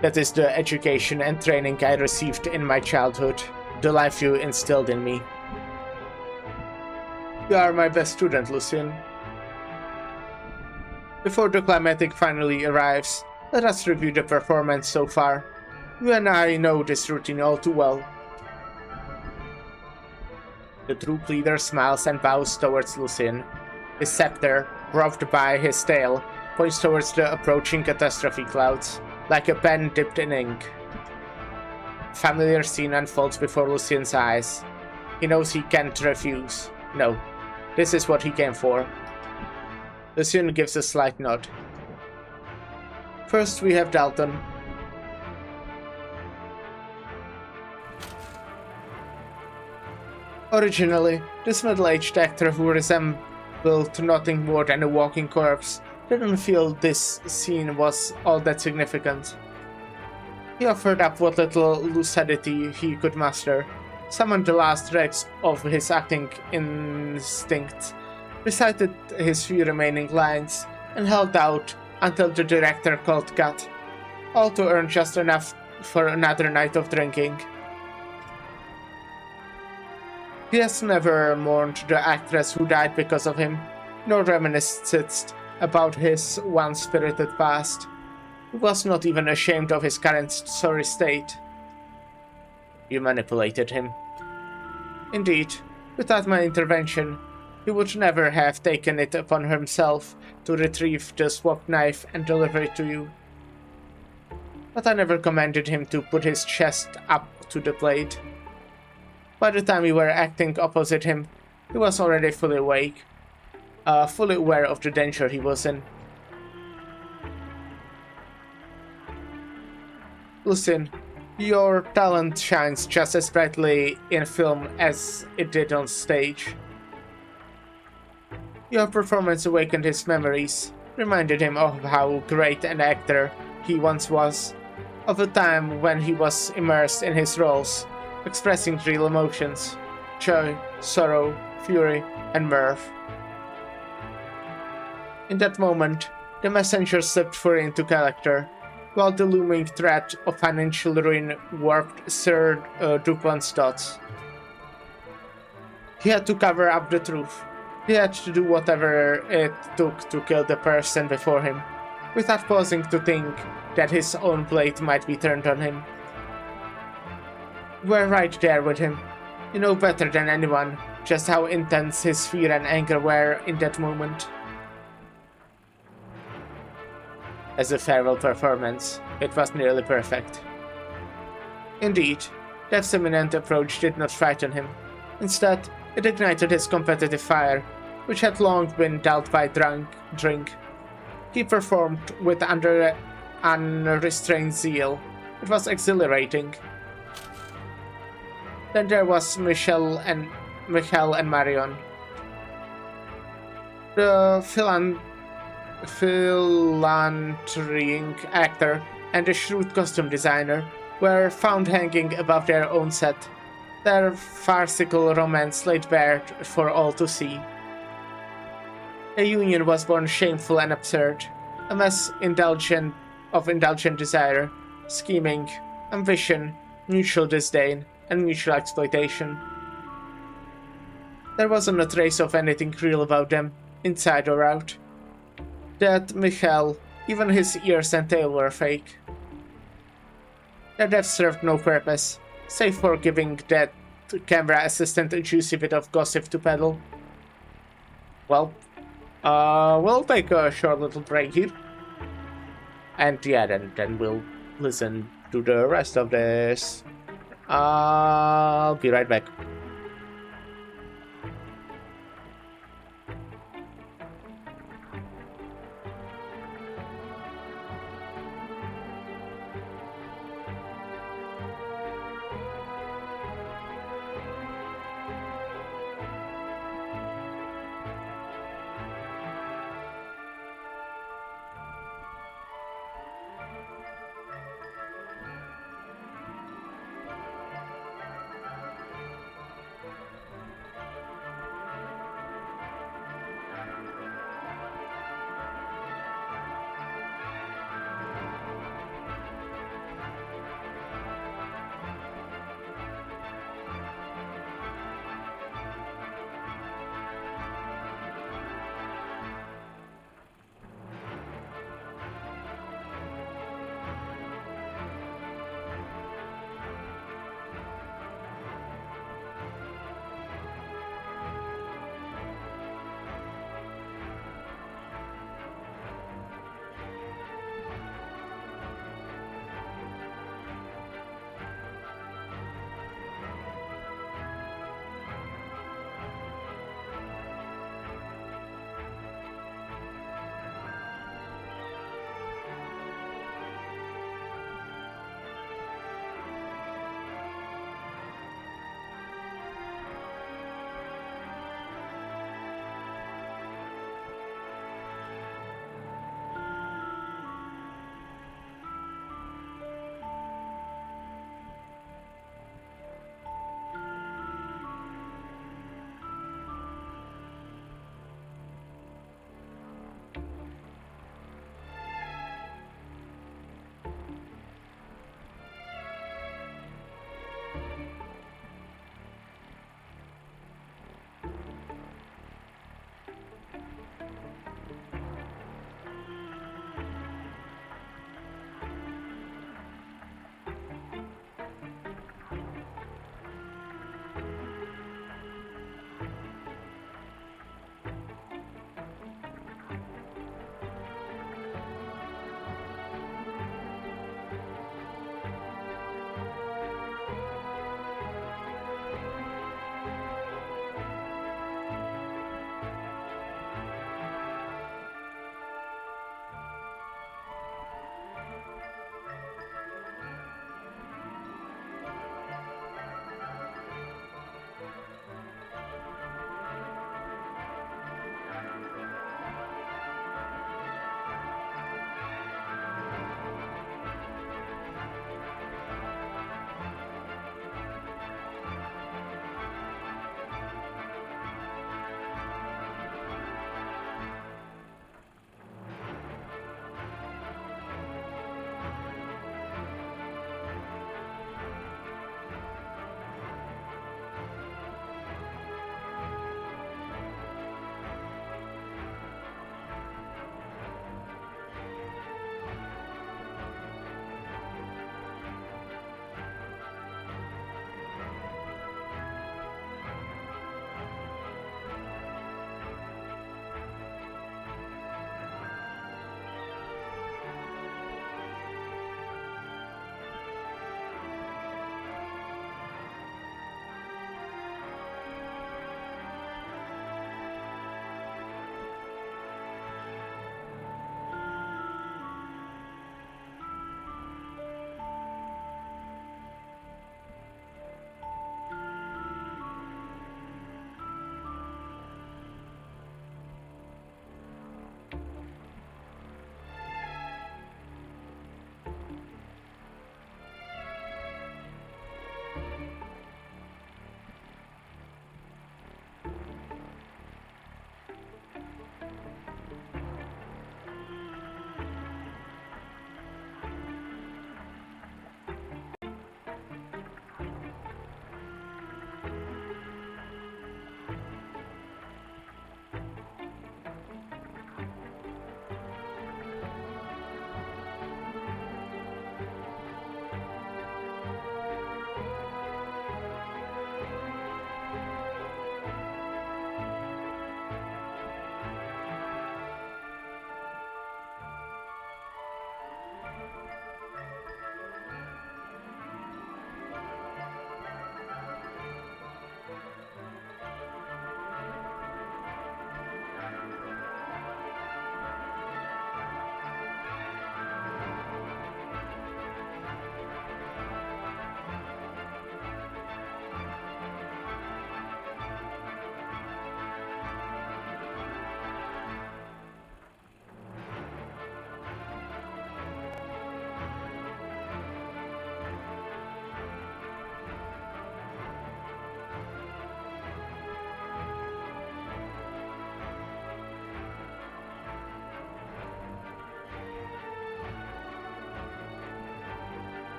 That is the education and training I received in my childhood, the life you instilled in me. You are my best student, Lucien. Before the climatic finally arrives, let us review the performance so far. You and I know this routine all too well. The troop leader smiles and bows towards Lucien. His scepter, ruffled by his tail, points towards the approaching catastrophe clouds, like a pen dipped in ink. A familiar scene unfolds before Lucien's eyes. He knows he can't refuse. No, this is what he came for. Lucien gives a slight nod. First we have Dalton. Originally, this middle-aged actor who resembled nothing more than a walking corpse didn't feel this scene was all that significant. He offered up what little lucidity he could muster, summoned the last dregs of his acting instinct, recited his few remaining lines, and held out until the director called cut, all to earn just enough for another night of drinking. He has never mourned the actress who died because of him, nor reminisced about his once-spirited past. He was not even ashamed of his current sorry state. You manipulated him. Indeed, without my intervention, he would never have taken it upon himself to retrieve the swapped knife and deliver it to you. But I never commanded him to put his chest up to the blade. By the time we were acting opposite him, he was already fully awake, fully aware of the danger he was in. Lucien, your talent shines just as brightly in film as it did on stage. Your performance awakened his memories, reminded him of how great an actor he once was, of a time when he was immersed in his roles, expressing real emotions: joy, sorrow, fury, and mirth. In that moment, the messenger slipped fully into character, while the looming threat of financial ruin warped Sir Dupont's thoughts. He had to cover up the truth. He had to do whatever it took to kill the person before him, without pausing to think that his own blade might be turned on him. You were right there with him. You know better than anyone just how intense his fear and anger were in that moment. As a farewell performance, it was nearly perfect. Indeed, Death's imminent approach did not frighten him. Instead, it ignited his competitive fire, which had long been dulled by drink. He performed with unrestrained zeal. It was exhilarating. Then there was Michel and Marion. The philanthropic actor and the shrewd costume designer were found hanging above their own set, their farcical romance laid bare for all to see. A union was born shameful and absurd, a mess of indulgent desire, scheming, ambition, mutual disdain, and mutual exploitation. There wasn't a trace of anything real about them, inside or out. That Michel, even his ears and tail were fake. Their death served no purpose, save for giving that camera assistant a juicy bit of gossip to peddle. Well, we'll take a short little break here. And yeah, then we'll listen to the rest of this. I'll be right back.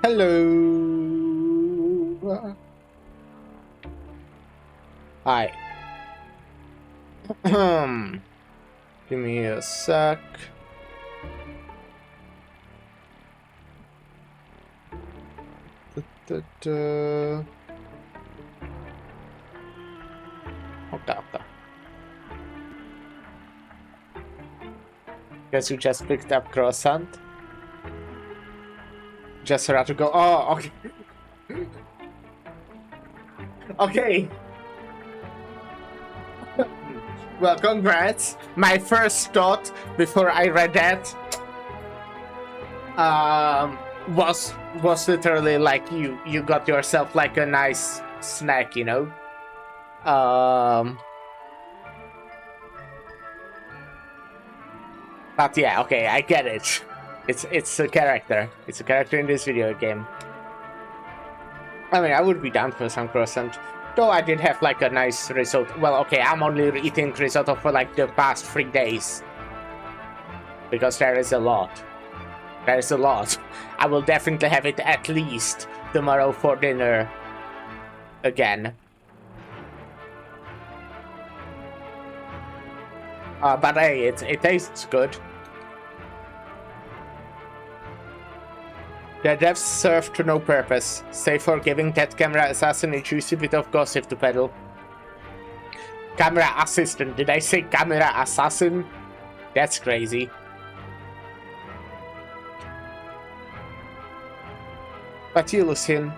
Hello. Hi. Give me a sec. Okay. Guess you just picked up croissant. Just for to go. Oh, okay. Okay. Well, congrats. My first thought before I read that was literally like you got yourself like a nice snack, you know. But yeah, okay, I get it. It's a character. It's a character in this video game. I mean, I would be down for some croissant. Though I did have like a nice risotto. Well, okay, I'm only eating risotto for like the past 3 days. Because there is a lot. There is a lot. I will definitely have it at least tomorrow for dinner. Again. But hey, it tastes good. The devs served to no purpose, save for giving that camera assassin a juicy bit of gossip to peddle. Camera assistant, did I say camera assassin? That's crazy. But you, Lucien,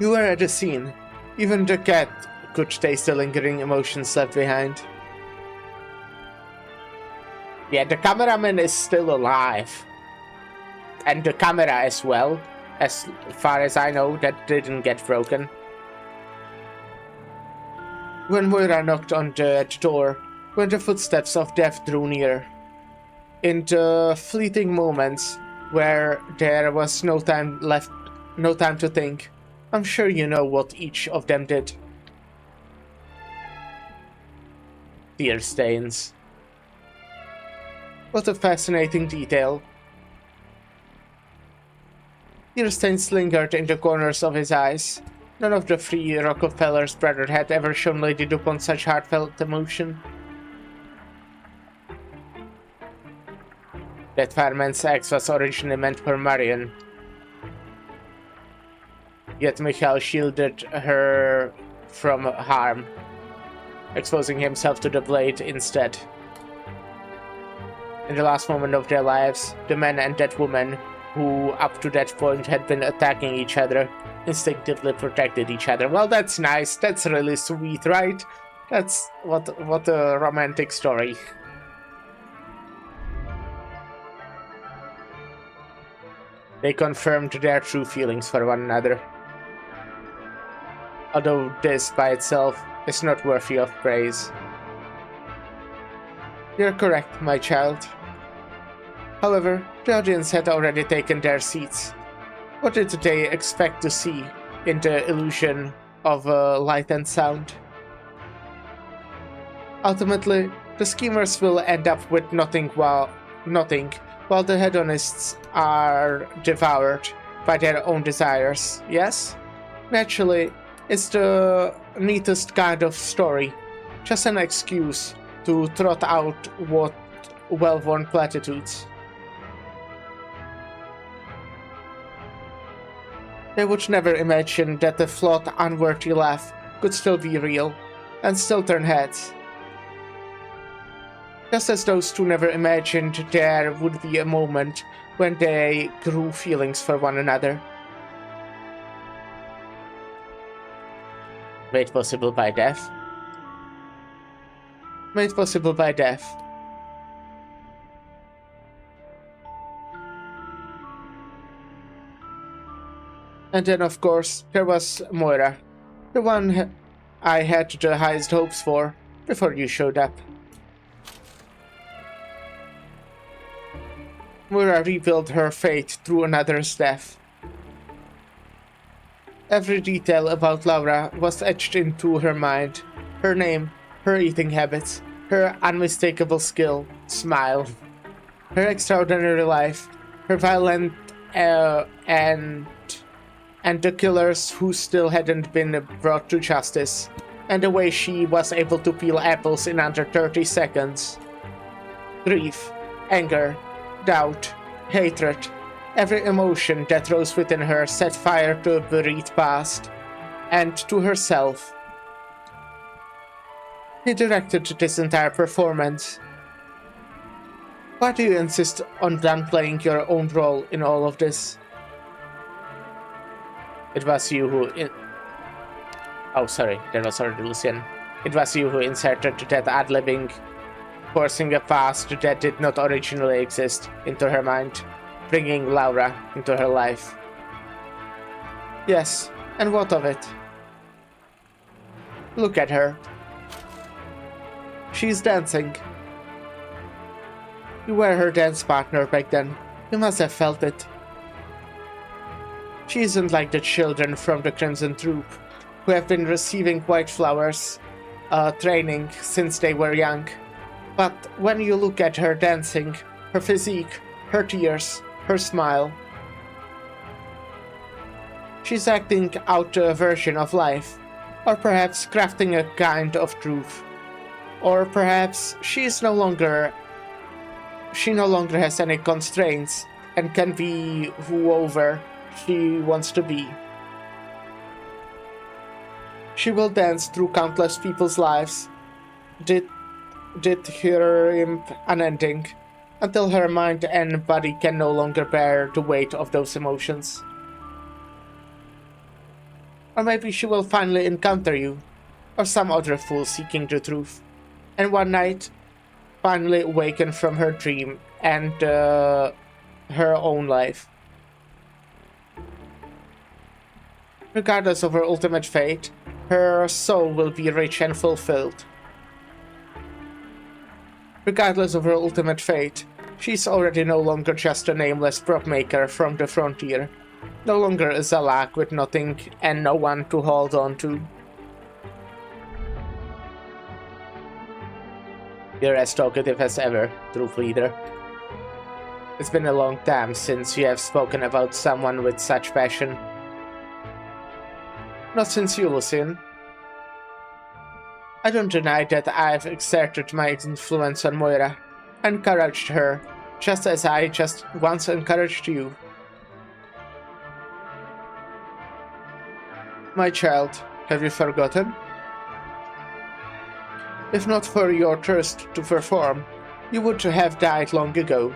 you were at the scene. Even the cat could taste the lingering emotions left behind. Yeah, the cameraman is still alive. And the camera as well, as far as I know, that didn't get broken. When Moira knocked on the door, when the footsteps of death drew near, in the fleeting moments where there was no time left, no time to think, I'm sure you know what each of them did. Tear stains. What a fascinating detail. Tear stains lingered in the corners of his eyes. None of the 3 Rockefeller's brothers had ever shown Lady Dupont such heartfelt emotion. That fireman's axe was originally meant for Marion. Yet Mikhail shielded her from harm, exposing himself to the blade instead. In the last moment of their lives, the man and that woman, who up to that point had been attacking each other, instinctively protected each other. Well, that's nice. That's really sweet, right? That's what a romantic story. They confirmed their true feelings for one another. Although this by itself is not worthy of praise. You're correct, my child. However, the audience had already taken their seats. What did they expect to see in the illusion of light and sound? Ultimately, the schemers will end up with nothing while the hedonists are devoured by their own desires, yes? Naturally, it's the neatest kind of story, just an excuse to trot out what well-worn platitudes. They would never imagine that the flawed, unworthy laugh could still be real, and still turn heads. Just as those two never imagined there would be a moment when they grew feelings for one another. Made possible by death. Made possible by death. And then, of course, there was Moira, the one I had the highest hopes for before you showed up. Moira revealed her fate through another's death. Every detail about Laura was etched into her mind. Her name, her eating habits, her unmistakable smile, her extraordinary life, her violent and and the killers who still hadn't been brought to justice, and the way she was able to peel apples in under 30 seconds. Grief, anger, doubt, hatred, every emotion that rose within her set fire to a buried past, and to herself. He directed this entire performance. Why do you insist on downplaying your own role in all of this? It was you who Oh, sorry, that was already Lucian. It was you who inserted that ad-libbing, forcing a past that did not originally exist into her mind, bringing Laura into her life. Yes, and what of it? Look at her. She's dancing. You were her dance partner back then. You must have felt it. She isn't like the children from the Crimson Troop, who have been receiving white flowers training since they were young. But when you look at her dancing, her physique, her tears, her smile, she's acting out a version of life, or perhaps crafting a kind of truth. Or perhaps she no longer has any constraints and can be whoever she wants to be. She will dance through countless people's lives, did her unending, until her mind and body can no longer bear the weight of those emotions. Or maybe she will finally encounter you, or some other fool seeking the truth, and one night finally awaken from her dream and her own life. Regardless of her ultimate fate, her soul will be rich and fulfilled. Regardless of her ultimate fate, she's already no longer just a nameless prop maker from the frontier, no longer a Zalak with nothing and no one to hold on to. You're as talkative as ever, Troop Leader. It's been a long time since you have spoken about someone with such passion. Not since you, Lucian. I don't deny that I've exerted my influence on Moira, encouraged her, just as I just once encouraged you. My child, have you forgotten? If not for your thirst to perform, you would have died long ago.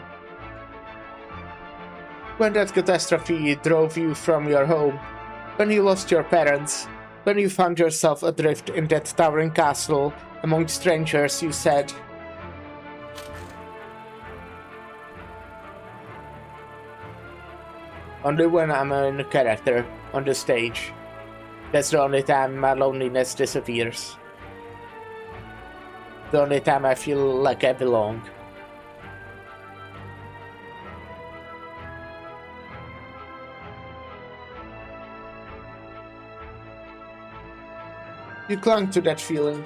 When that catastrophe drove you from your home, when you lost your parents, when you found yourself adrift in that towering castle among strangers, you said, "Only when I'm in character, on the stage. That's the only time my loneliness disappears. The only time I feel like I belong." You clung to that feeling,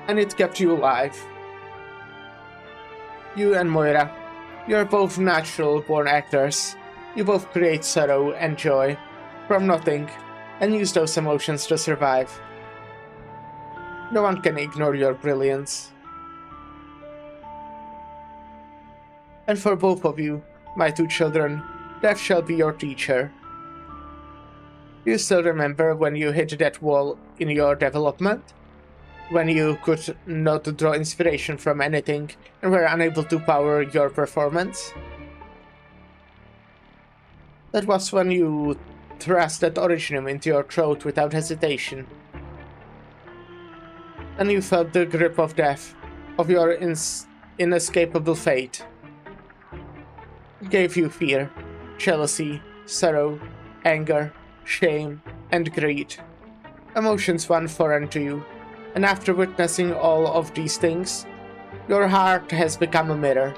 and it kept you alive. You and Moira, you're both natural-born actors. You both create sorrow and joy from nothing, and use those emotions to survive. No one can ignore your brilliance. And for both of you, my two children, death shall be your teacher. Do you still remember when you hit that wall in your development? When you could not draw inspiration from anything and were unable to power your performance? That was when you thrust that originum into your throat without hesitation. And you felt the grip of death, of your inescapable fate. It gave you fear, jealousy, sorrow, anger, shame, and greed. Emotions one foreign to you, and after witnessing all of these things, your heart has become a mirror.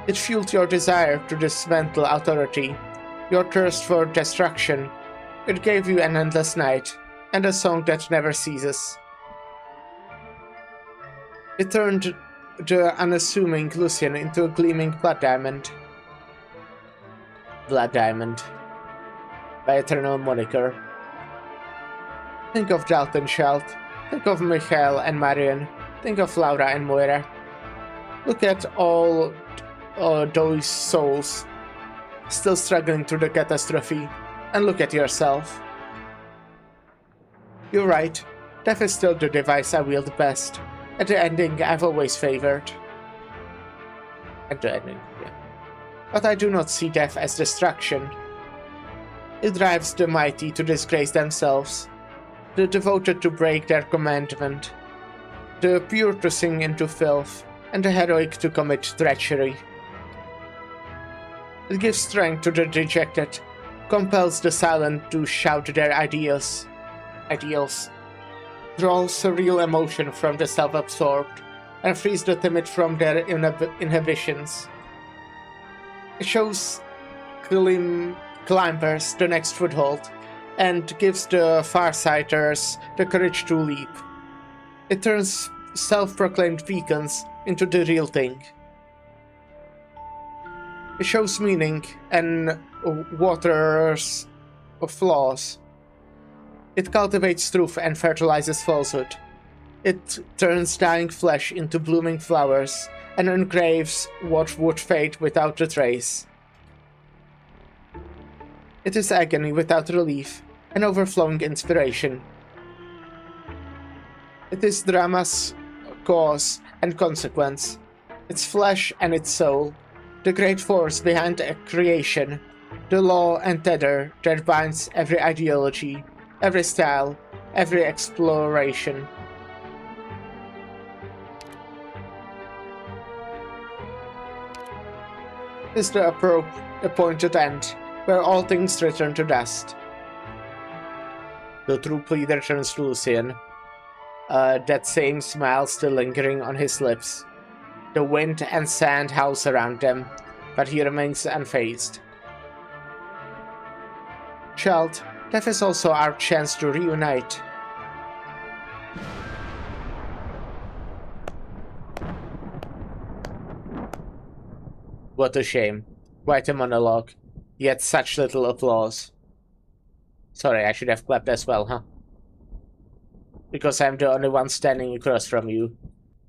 It fueled your desire to dismantle authority, your thirst for destruction. It gave you an endless night, and a song that never ceases. It turned the unassuming Lucian into a gleaming blood diamond. Blood diamond. by eternal moniker. Think of Dalton, child. Think of Michael and Marion. Think of Laura and Moira. Look at all those souls still struggling through the catastrophe, and look at yourself. You're right. Death is still the device I wield best. At the ending, I've always favored. At the ending, yeah. But I do not see death as destruction. It drives the mighty to disgrace themselves, the devoted to break their commandment, the pure to sink into filth, and the heroic to commit treachery. It gives strength to the dejected, compels the silent to shout their ideals, draws real emotion from the self-absorbed, and frees the timid from their inhibitions. It shows climbers the next foothold, and gives the farsighters the courage to leap. It turns self-proclaimed beacons into the real thing. It shows meaning and waters of flaws. It cultivates truth and fertilizes falsehood. It turns dying flesh into blooming flowers and engraves what would fade without a trace. It is agony without relief and overflowing inspiration. It is drama's cause and consequence, its flesh and its soul, the great force behind a creation, the law and tether that binds every ideology, every style, every exploration. Is the appointed end, where all things return to dust. The troop leader turns to Lucian, that same smile still lingering on his lips. The wind and sand house around them, but he remains unfazed. Child, death is also our chance to reunite. What a shame. Quite a monologue, yet such little applause. Sorry, I should have clapped as well, huh? Because I'm the only one standing across from you.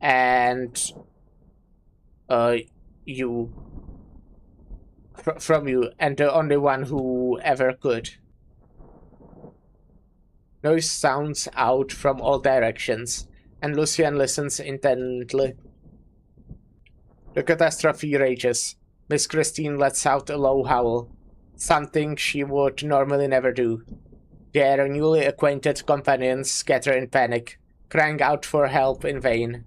And... from you, and the only one who ever could. Noise sounds out from all directions, and Lucian listens intently. The catastrophe rages. Miss Christine lets out a low howl, something she would normally never do. Their newly acquainted companions scatter in panic, crying out for help in vain.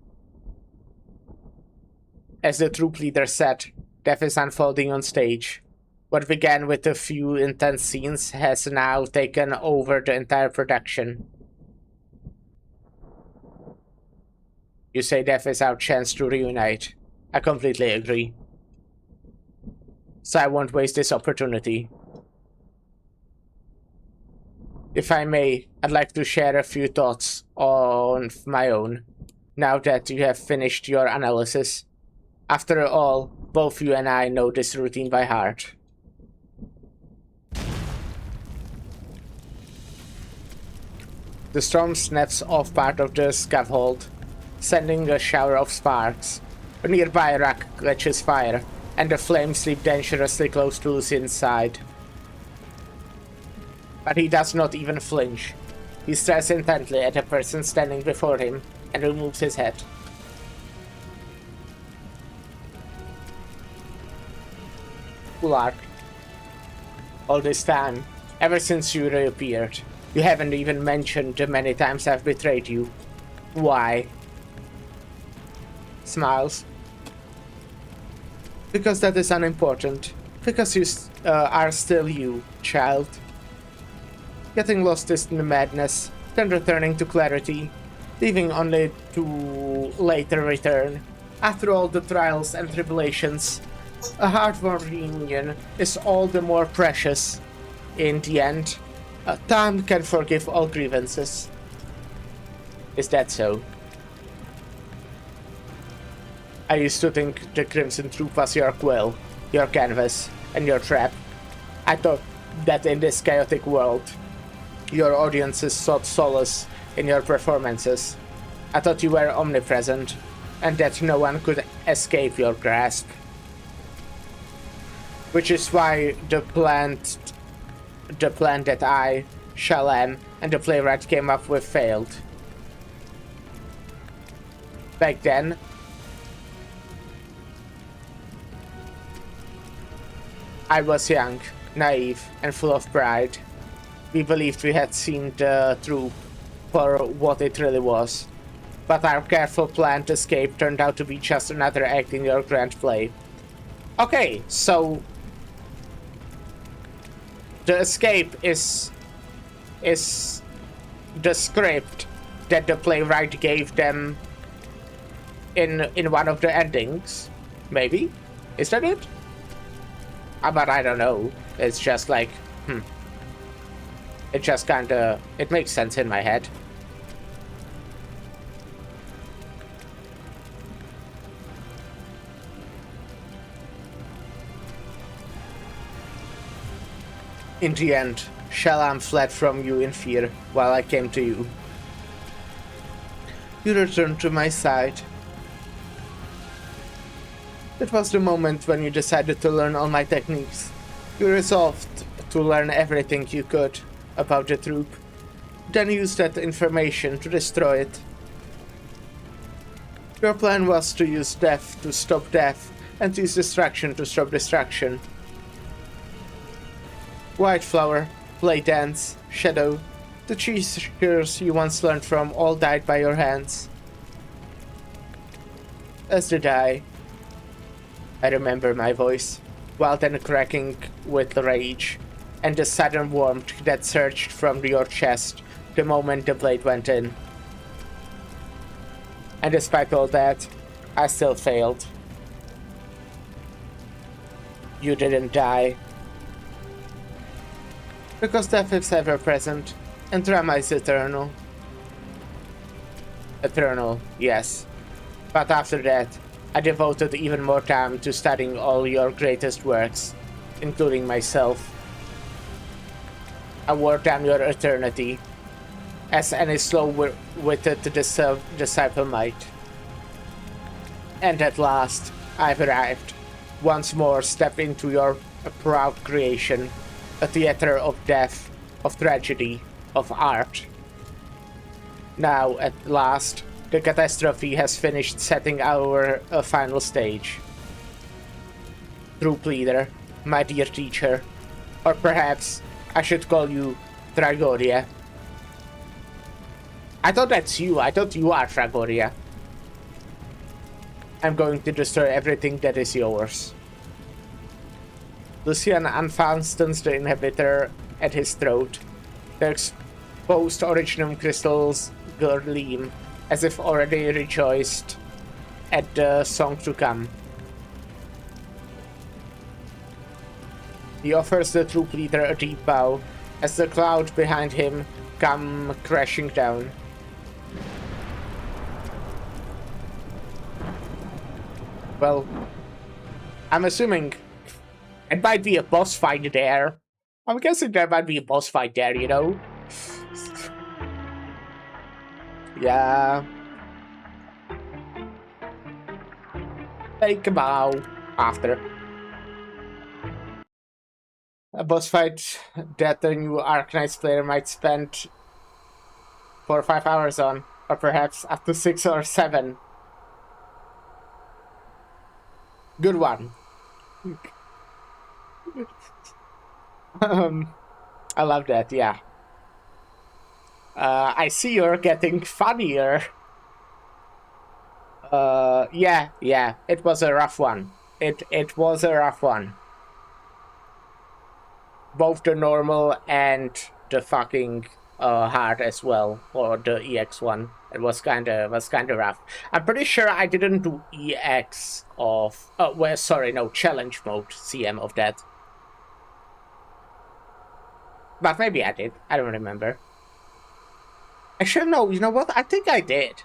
As the troop leader said, death is unfolding on stage. What began with a few intense scenes has now taken over the entire production. You say death is our chance to reunite. I completely agree. So I won't waste this opportunity. If I may, I'd like to share a few thoughts on my own, now that you have finished your analysis. After all, both you and I know this routine by heart. The storm snaps off part of the scaffold, sending a shower of sparks. A nearby rock catches fire, and the flames leap dangerously close to Lucian's side. But he does not even flinch. He stares intently at the person standing before him and removes his head. Lark. All this time, ever since you reappeared, you haven't even mentioned the many times I've betrayed you. Why? Smiles. Because that is unimportant. Because you are still you, child. Getting lost is in the madness, then returning to clarity, leaving only to later return. After all the trials and tribulations, a heartwarming reunion is all the more precious. In the end, time can forgive all grievances. Is that so? I used to think the Crimson Troop was your quill, your canvas, and your trap. I thought that in this chaotic world, your audiences sought solace in your performances. I thought you were omnipresent, and that no one could escape your grasp. Which is why the plan that I, Shalem, and the playwright came up with failed. Back then, I was young, naive, and full of pride. We believed we had seen the truth for what it really was. But our careful planned escape turned out to be just another act in your grand play. Okay, so the escape is the script that the playwright gave them in one of the endings. Maybe? Is that it? But I don't know. It's just like, It just kinda... It makes sense in my head. In the end, Shalom fled from you in fear, while I came to you. You returned to my side. It was the moment when you decided to learn all my techniques. You resolved to learn everything you could about the troop, then used that information to destroy it. Your plan was to use death to stop death, and to use destruction to stop destruction. Whiteflower, Playdance, Shadow, the cheaters you once learned from all died by your hands. As did I. I remember my voice, wild and cracking with rage, and the sudden warmth that surged from your chest the moment the blade went in. And despite all that, I still failed. You didn't die. Because death is ever present, and drama is eternal. Eternal, yes. But after that, I devoted even more time to studying all your greatest works, including myself. I wore down your eternity, as any slow-witted disciple might. And at last, I've arrived. Once more step into your proud creation, a theater of death, of tragedy, of art. Now, at last, the catastrophe has finished setting our final stage. Troop leader, my dear teacher, or perhaps I should call you Tragoria. I thought that's you. I thought you are Tragoria. I'm going to destroy everything that is yours. Lucian unfastens the inhibitor at his throat. The exposed originum crystals gleam, as if already rejoiced at the song to come. He offers the troop leader a deep bow, as the cloud behind him come crashing down. Well, I'm assuming it might be a boss fight there. I'm guessing there might be a boss fight there, you know? Yeah. Take a bow after. A boss fight that the new Arknights player might spend 4 or 5 hours on, or perhaps up to 6 or 7. Good one. I love that, yeah. I see you're getting funnier. Yeah, it was a rough one. It was a rough one. Both the normal and the fucking hard as well, or the EX one. It was kinda rough. I'm pretty sure I didn't do EX of challenge mode CM of that. But maybe I did. I don't remember. Actually, no, you know what? I think I did.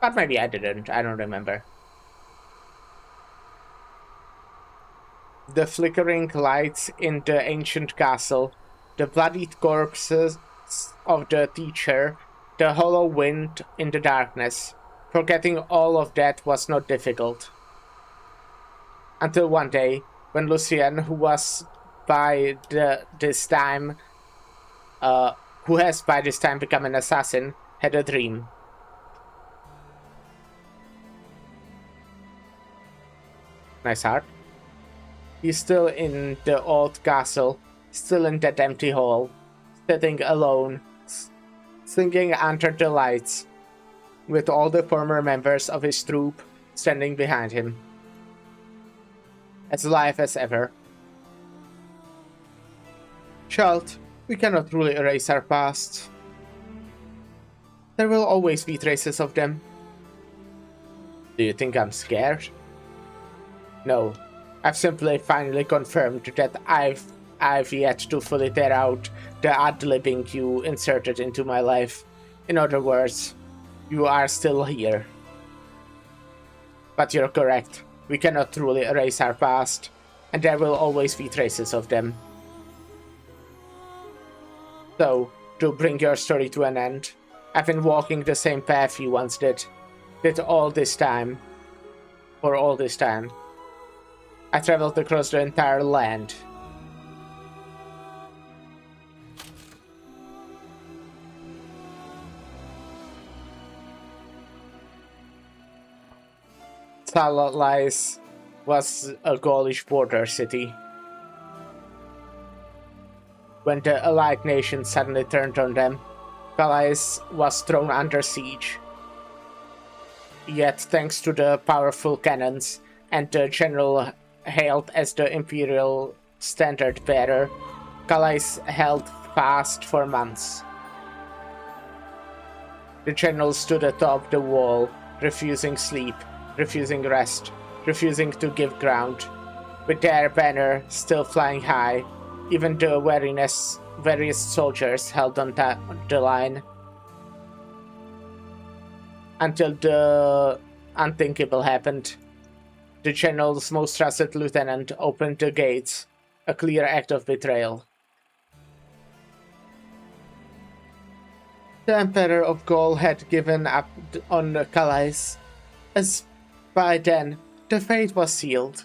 But maybe I didn't. I don't remember. The flickering lights in the ancient castle, the bloodied corpses of the teacher, the hollow wind in the darkness. Forgetting all of that was not difficult. Until one day, when Lucien, who has by this time become an assassin, had a dream. Nice art. He's still in the old castle, still in that empty hall, sitting alone, singing under the lights, with all the former members of his troupe standing behind him. As alive as ever. Child, we cannot truly erase our past. There will always be traces of them. Do you think I'm scared? No. I've simply finally confirmed that I've yet to fully tear out the ad-libbing you inserted into my life. In other words, you are still here. But you're correct. We cannot truly erase our past, and there will always be traces of them. So, to bring your story to an end, I've been walking the same path you once did. For all this time. I traveled across the entire land. Calais was a Gaulish border city. When the allied nations suddenly turned on them, Calais was thrown under siege. Yet, thanks to the powerful cannons and the general hailed as the imperial standard bearer, Calais held fast for months. The general stood atop the wall, refusing sleep, refusing rest, refusing to give ground, with their banner still flying high. Even the various soldiers held on the line. Until the unthinkable happened. The general's most trusted lieutenant opened the gates, a clear act of betrayal. The Emperor of Gaul had given up on Calais, as by then the fate was sealed.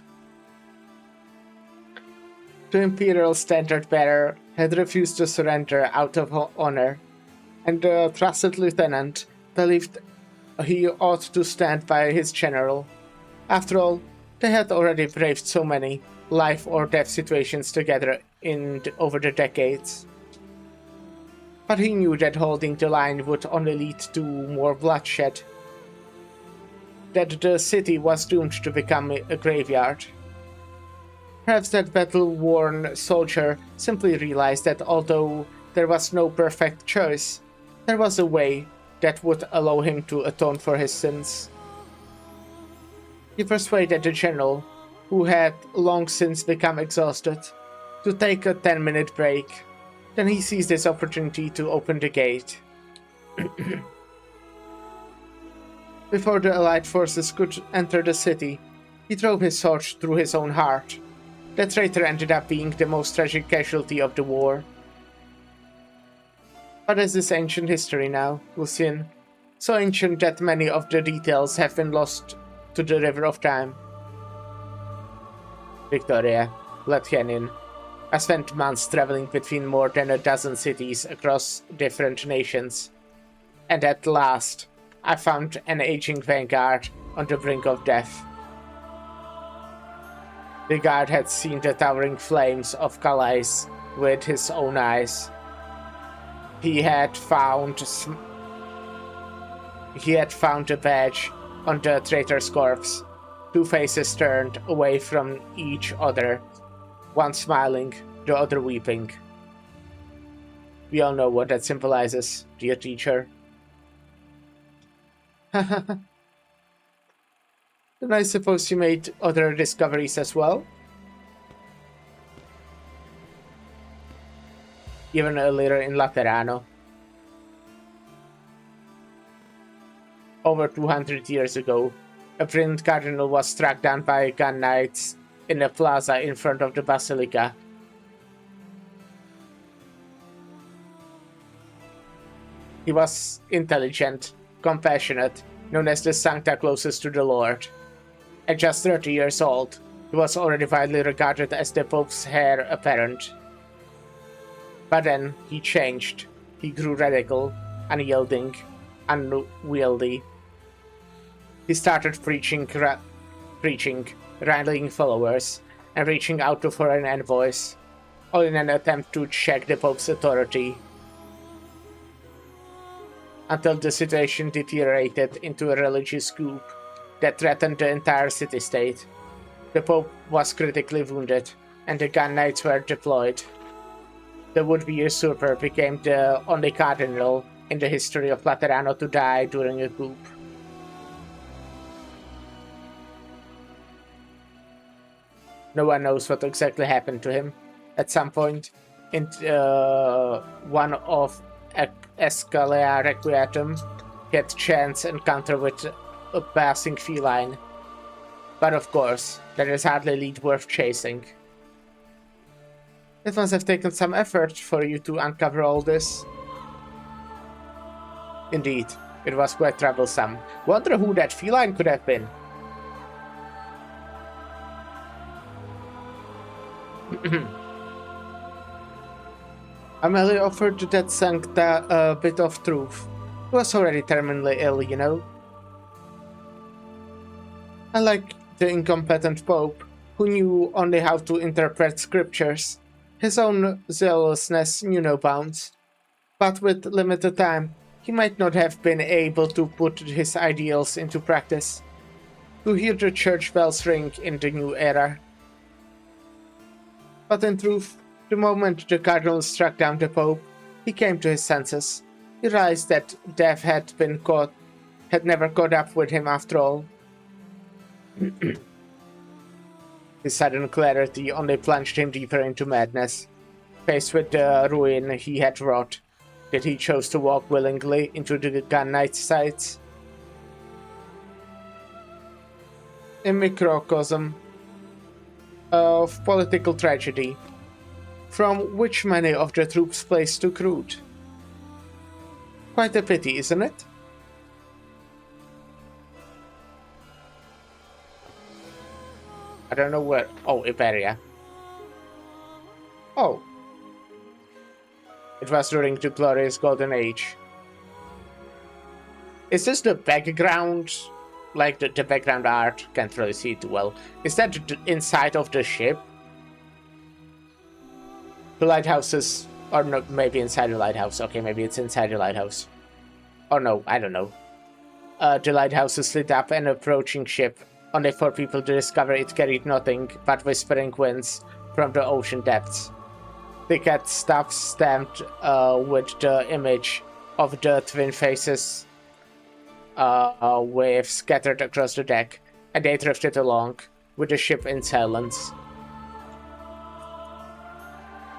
The imperial standard-bearer had refused to surrender out of honor, and the trusted lieutenant believed he ought to stand by his general. After all, they had already braved so many life-or-death situations together over the decades. But he knew that holding the line would only lead to more bloodshed. That the city was doomed to become a graveyard. Perhaps that battle-worn soldier simply realized that although there was no perfect choice, there was a way that would allow him to atone for his sins. He persuaded the general, who had long since become exhausted, to take a 10-minute break. Then he seized this opportunity to open the gate. Before the allied forces could enter the city, he drove his sword through his own heart. The traitor ended up being the most tragic casualty of the war. But is this ancient history now, Lucien? So ancient that many of the details have been lost to the river of time. Victoria, let him in. I spent months traveling between more than a dozen cities across different nations. And at last, I found an aging vanguard on the brink of death. The guard had seen the towering flames of Calais with his own eyes. He had found a badge on the traitor's corpse, two faces turned away from each other, one smiling, the other weeping. We all know what that symbolizes, dear teacher. Then I suppose you made other discoveries as well? Even earlier in Laterano. Over 200 years ago, a brilliant cardinal was struck down by gun knights in the plaza in front of the basilica. He was intelligent, compassionate, known as the Sancta closest to the Lord. At just 30 years old, he was already widely regarded as the Pope's heir apparent. But then he changed. He grew radical, unyielding, unwieldy. He started preaching, rallying followers, and reaching out to foreign envoys, all in an attempt to check the Pope's authority. Until the situation deteriorated into a religious coup that threatened the entire city-state. The Pope was critically wounded, and the gun knights were deployed. The would-be usurper became the only cardinal in the history of Laterano to die during a coup. No one knows what exactly happened to him. At some point, in one of Escalea Requietum, he had chance encounter with a passing feline. But of course, there is hardly a lead worth chasing. It must have taken some effort for you to uncover all this. Indeed, it was quite troublesome. Wonder who that feline could have been. Amelie offered that Sancta a bit of truth. He was already terminally ill, you know. Unlike the incompetent Pope, who knew only how to interpret scriptures, his own zealousness knew no bounds. But with limited time, he might not have been able to put his ideals into practice. To hear the church bells ring in the new era. But in truth, the moment the cardinal struck down the Pope, he came to his senses. He realized that death had never caught up with him after all. His sudden clarity only plunged him deeper into madness. Faced with the ruin he had wrought, did he choose to walk willingly into the gun knight's sights? A microcosm of political tragedy, from which many of the troops' place took root. Quite a pity, isn't it? I don't know where. Oh, Iberia. Oh. It was during the glorious golden age. Is this the background? Like the background art? Can't really see it well. Is that the inside of the ship? The lighthouses, or no, maybe inside the lighthouse. Okay, maybe it's inside the lighthouse. Or no, I don't know. The lighthouses lit up an approaching ship, only for people to discover it carried nothing but whispering winds from the ocean depths. They had stuff stamped with the image of the twin faces waves scattered across the deck, and they drifted along, with the ship in silence.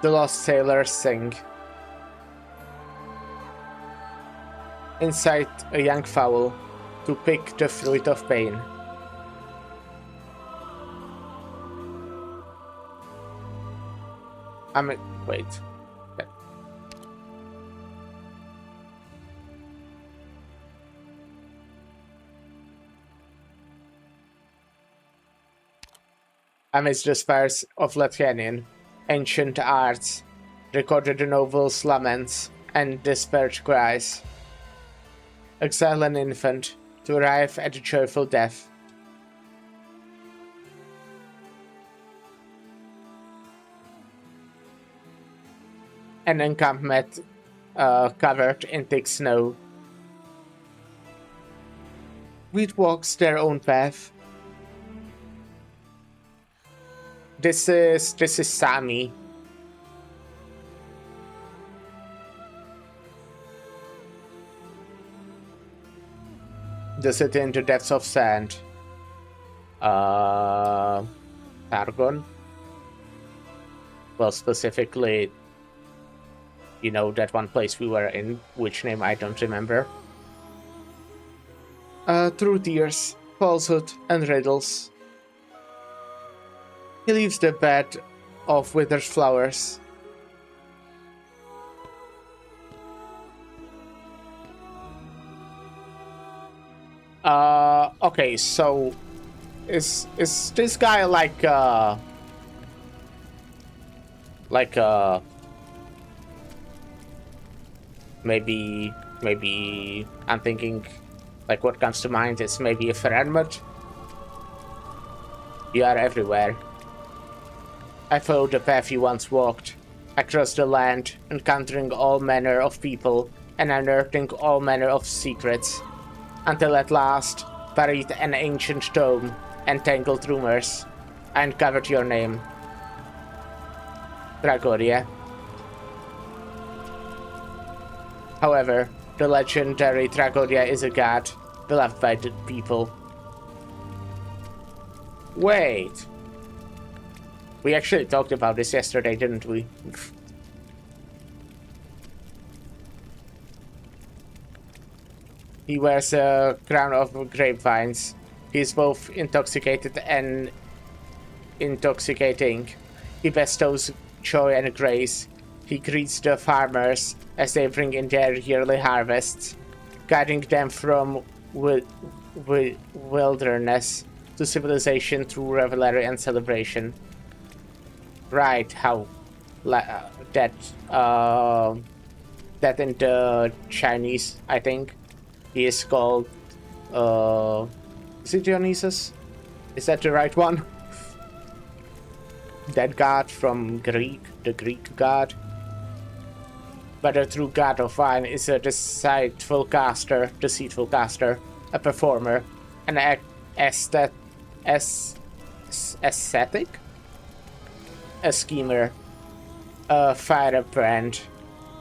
The lost sailors sing. Inside a young fowl, to pick the fruit of pain. Wait. Amidst the spires of Latvianian, ancient arts recorded the nobles' laments and despaired cries. Exile an infant to arrive at a joyful death. An encampment covered in thick snow. Wheat walks their own path. This is Sami. The city in the depths of sand. Targon. Well, specifically, you know, that one place we were in, which name I don't remember. Through tears, falsehood, and riddles. He leaves the bed of withered flowers. Okay, so is this guy like maybe I'm thinking like what comes to mind is maybe a Ferrarmut. You are everywhere. I followed the path you once walked, across the land, encountering all manner of people and unearthing all manner of secrets, until at last, buried an ancient tome and tangled rumors, I uncovered your name. Dragoria. However, the legendary Dragoria is a god, beloved by the people. Wait. We actually talked about this yesterday, didn't we? He wears a crown of grapevines. He is both intoxicated and intoxicating. He bestows joy and grace. He greets the farmers as they bring in their yearly harvests, guiding them from wilderness to civilization through revelry and celebration. Right, how that in the Chinese, I think, he is called is it Dionysus? Is that the right one? That god from Greek, the Greek god. But the true god of wine is a deceitful caster, a performer, an aesthetic, a schemer, a firebrand,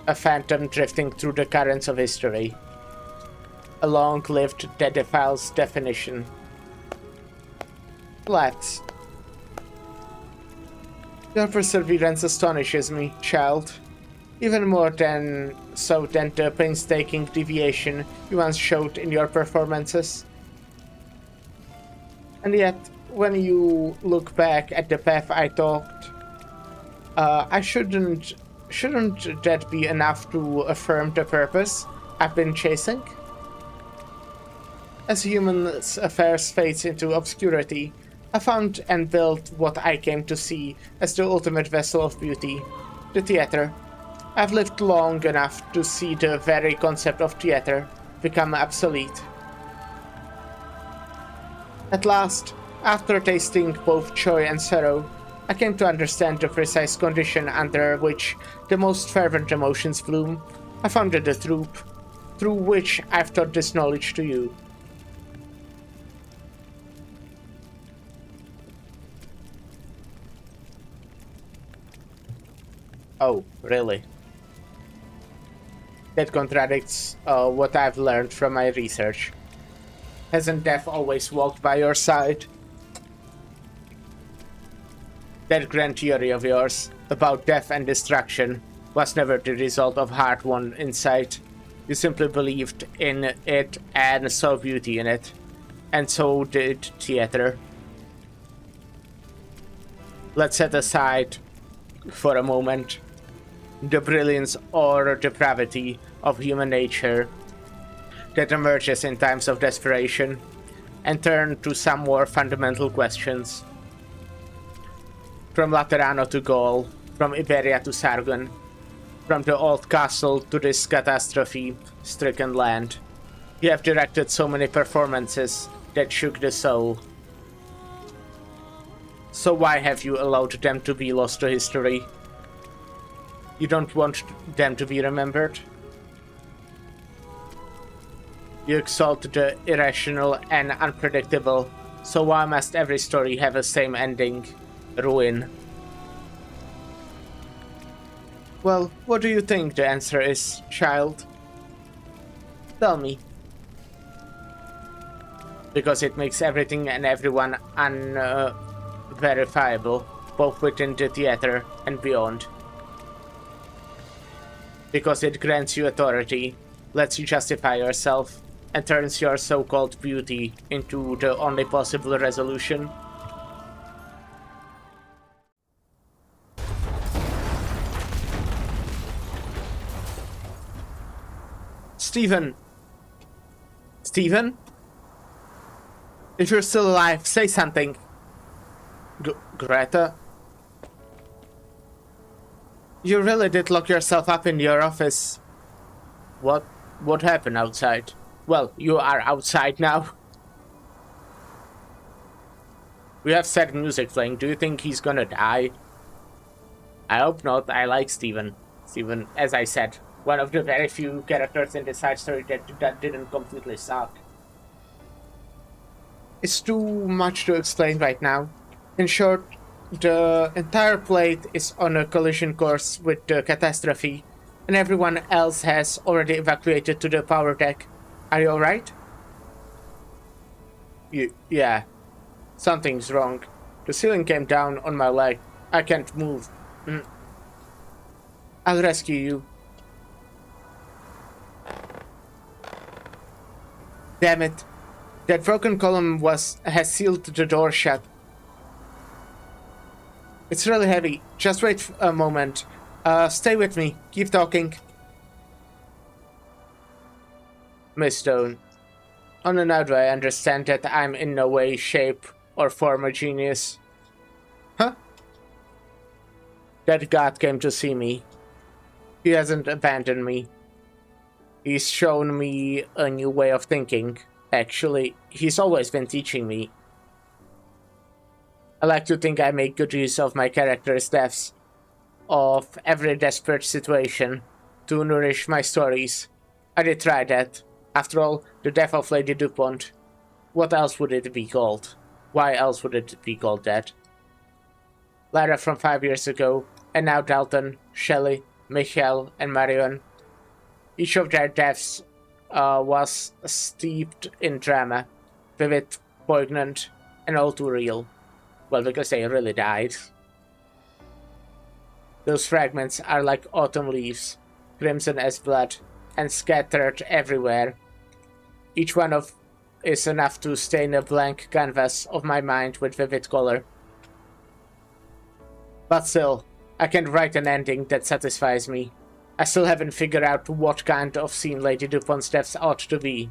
a phantom drifting through the currents of history. A long-lived that defiles definition. Let's. Your perseverance astonishes me, child. Even more than so than the painstaking deviation you once showed in your performances. And yet, when you look back at the path I talked, shouldn't that be enough to affirm the purpose I've been chasing? As human affairs fades into obscurity, I found and built what I came to see as the ultimate vessel of beauty, the theater. I've lived long enough to see the very concept of theater become obsolete. At last, after tasting both joy and sorrow, I came to understand the precise condition under which the most fervent emotions bloom. I founded the troupe, through which I've taught this knowledge to you. Oh, really? That contradicts what I've learned from my research. Hasn't death always walked by your side? That grand theory of yours about death and destruction was never the result of hard-won insight. You simply believed in it and saw beauty in it. And so did theater. Let's set aside, for a moment, the brilliance or depravity of human nature that emerges in times of desperation, and turn to some more fundamental questions. From Laterano to Gaul, from Iberia to Sargon, from the old castle to this catastrophe-stricken land, you have directed so many performances that shook the soul. So why have you allowed them to be lost to history? You don't want them to be remembered? You exalt the irrational and unpredictable, so why must every story have a same ending? Ruin. Well, what do you think the answer is, child? Tell me. Because it makes everything and everyone unverifiable, both within the theater and beyond. Because it grants you authority, lets you justify yourself, and turns your so-called beauty into the only possible resolution. Stephen? Stephen? If you're still alive, say something. Greta? You really did lock yourself up in your office. What happened outside? Well, you are outside now. We have sad music playing. Do you think he's gonna die? I hope not. I like Steven. Steven, as I said, one of the very few characters in the side story that didn't completely suck. It's too much to explain right now. In short, the entire plate is on a collision course with the catastrophe, and everyone else has already evacuated to the power deck. Are you alright? Yeah. Something's wrong. The ceiling came down on my leg. I can't move. I'll rescue you. Damn it. That broken column has sealed the door shut. It's really heavy. Just wait a moment. Stay with me. Keep talking. Miss Stone, on a note, I understand that I'm in no way, shape, or form a genius. Huh? That God came to see me. He hasn't abandoned me. He's shown me a new way of thinking. Actually, he's always been teaching me. I like to think I make good use of my character's deaths, of every desperate situation, to nourish my stories. I did try that. After all, the death of Lady DuPont. What else would it be called? Why else would it be called that? Lara from 5 years ago, and now Dalton, Shelley, Michael, and Marion. Each of their deaths was steeped in drama, vivid, poignant, and all too real. Well, because they really died. Those fragments are like autumn leaves, crimson as blood, and scattered everywhere. Each one is enough to stain a blank canvas of my mind with vivid color. But still, I can't write an ending that satisfies me. I still haven't figured out what kind of scene Lady DuPont's deaths ought to be.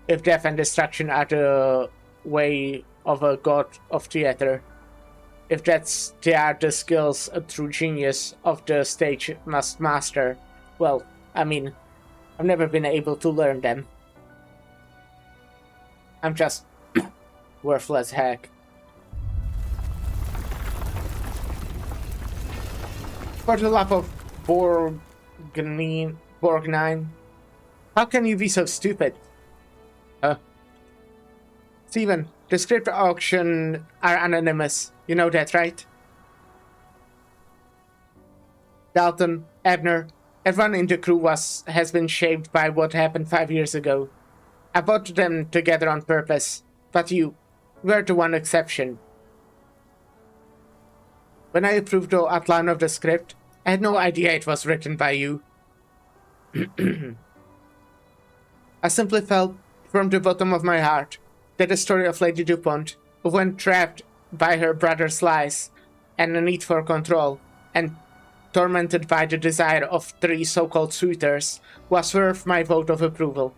If death and destruction are the way of a god of theater, if they are the skills a true genius of the stage must master, well, I mean, I've never been able to learn them. I'm just worthless heck. For the love of Borgnine, how can you be so stupid? Steven, the script auction are anonymous. You know that, right? Dalton, Abner, everyone in the crew has been shaped by what happened 5 years ago. I put them together on purpose, but you were the one exception. When I approved the outline of the script, I had no idea it was written by you. I simply felt, from the bottom of my heart, that the story of Lady DuPont, who went trapped by her brother's lies and a need for control, and tormented by the desire of 3 so-called suitors, was worth my vote of approval.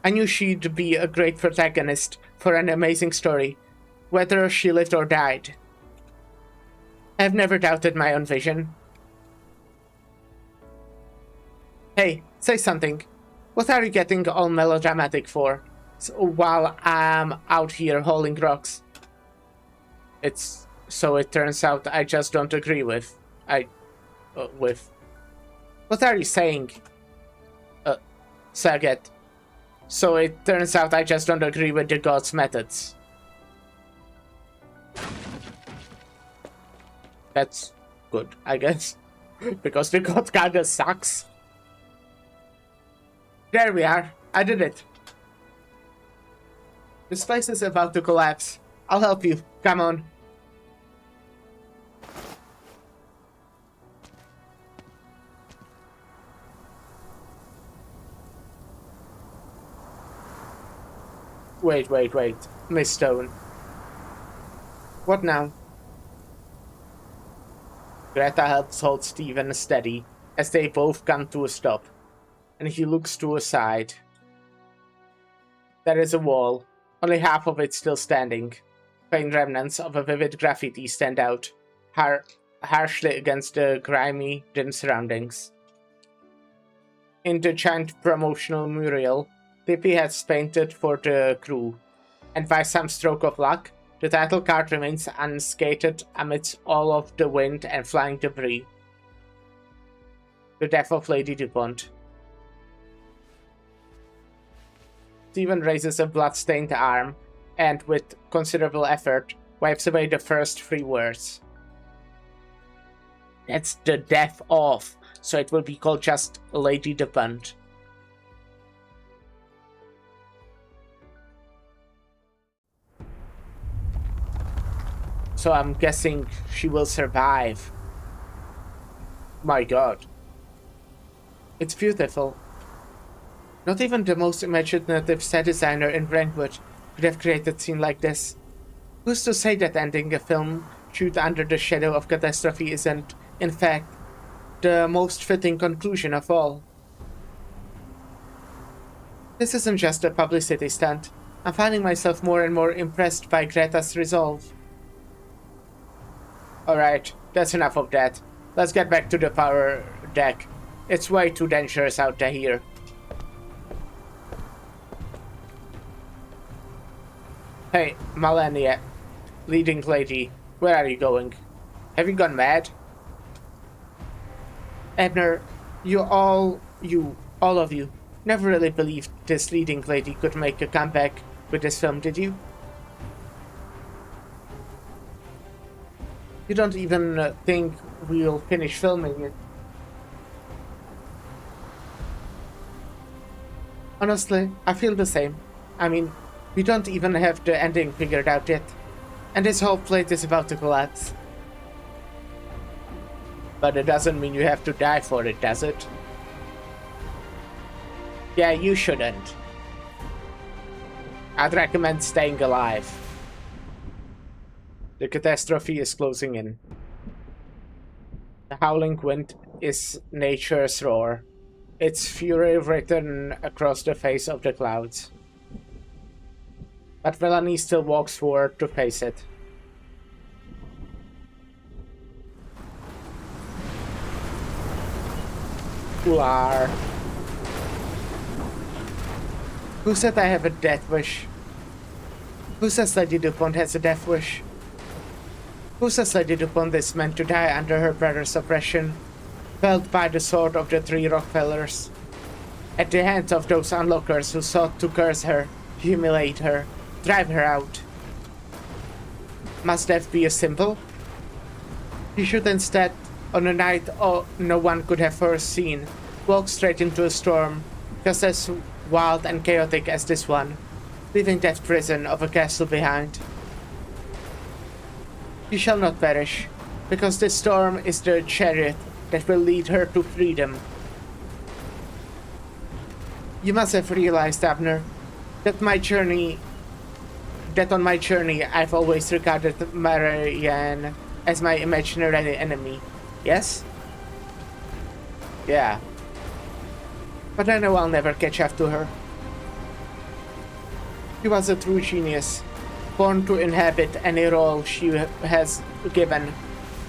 I knew she'd be a great protagonist for an amazing story, whether she lived or died. I've never doubted my own vision. Hey, say something. What are you getting all melodramatic for? While I'm out here hauling rocks. So it turns out I just don't agree with. What are you saying? Saget. So it turns out I just don't agree with the god's methods. That's good, I guess. Because the god kinda sucks. There we are. I did it. This place is about to collapse. I'll help you. Come on. Wait. Miss Stone. What now? Greta helps hold Steven steady, as they both come to a stop, and he looks to a side. There is a wall, only half of it still standing. Faint remnants of a vivid graffiti stand out, harshly against the grimy, dim surroundings. In the giant promotional mural, Tippy has painted for the crew, and by some stroke of luck, the title card remains unscathed amidst all of the wind and flying debris. The death of Lady DuPont. Stephen raises a blood-stained arm and, with considerable effort, wipes away the first 3 words. That's the death of, so it will be called just Lady DuPont. So I'm guessing she will survive. My god. It's beautiful. Not even the most imaginative set designer in Brentwood could have created a scene like this. Who's to say that ending a film shoot under the shadow of catastrophe isn't, in fact, the most fitting conclusion of all? This isn't just a publicity stunt. I'm finding myself more and more impressed by Greta's resolve. Alright, that's enough of that. Let's get back to the power deck. It's way too dangerous out there here. Hey, Melania, leading lady, where are you going? Have you gone mad? Abner, all of you, never really believed this leading lady could make a comeback with this film, did you? You don't even think we'll finish filming it. Honestly, I feel the same. I mean, we don't even have the ending figured out yet. And this whole plate is about to collapse. But it doesn't mean you have to die for it, does it? Yeah, you shouldn't. I'd recommend staying alive. The catastrophe is closing in. The howling wind is nature's roar, its fury written across the face of the clouds. But Melanie still walks forward to face it. Ular. Who said I have a death wish? Who says Lady DuPont has a death wish? Who says Lady DuPont is meant to die under her brother's oppression, felled by the sword of the 3 Rockefellers, at the hands of those onlookers who sought to curse her, humiliate her, drive her out? Must death be a symbol? She should instead, on a night no one could have foreseen, walk straight into a storm, just as wild and chaotic as this one, leaving that prison of a castle behind. She shall not perish, because this storm is the chariot that will lead her to freedom. You must have realized, Abner, that on my journey I've always regarded Marianne as my imaginary enemy, yes? Yeah. But I know I'll never catch up to her. She was a true genius, born to inhabit any role she has given.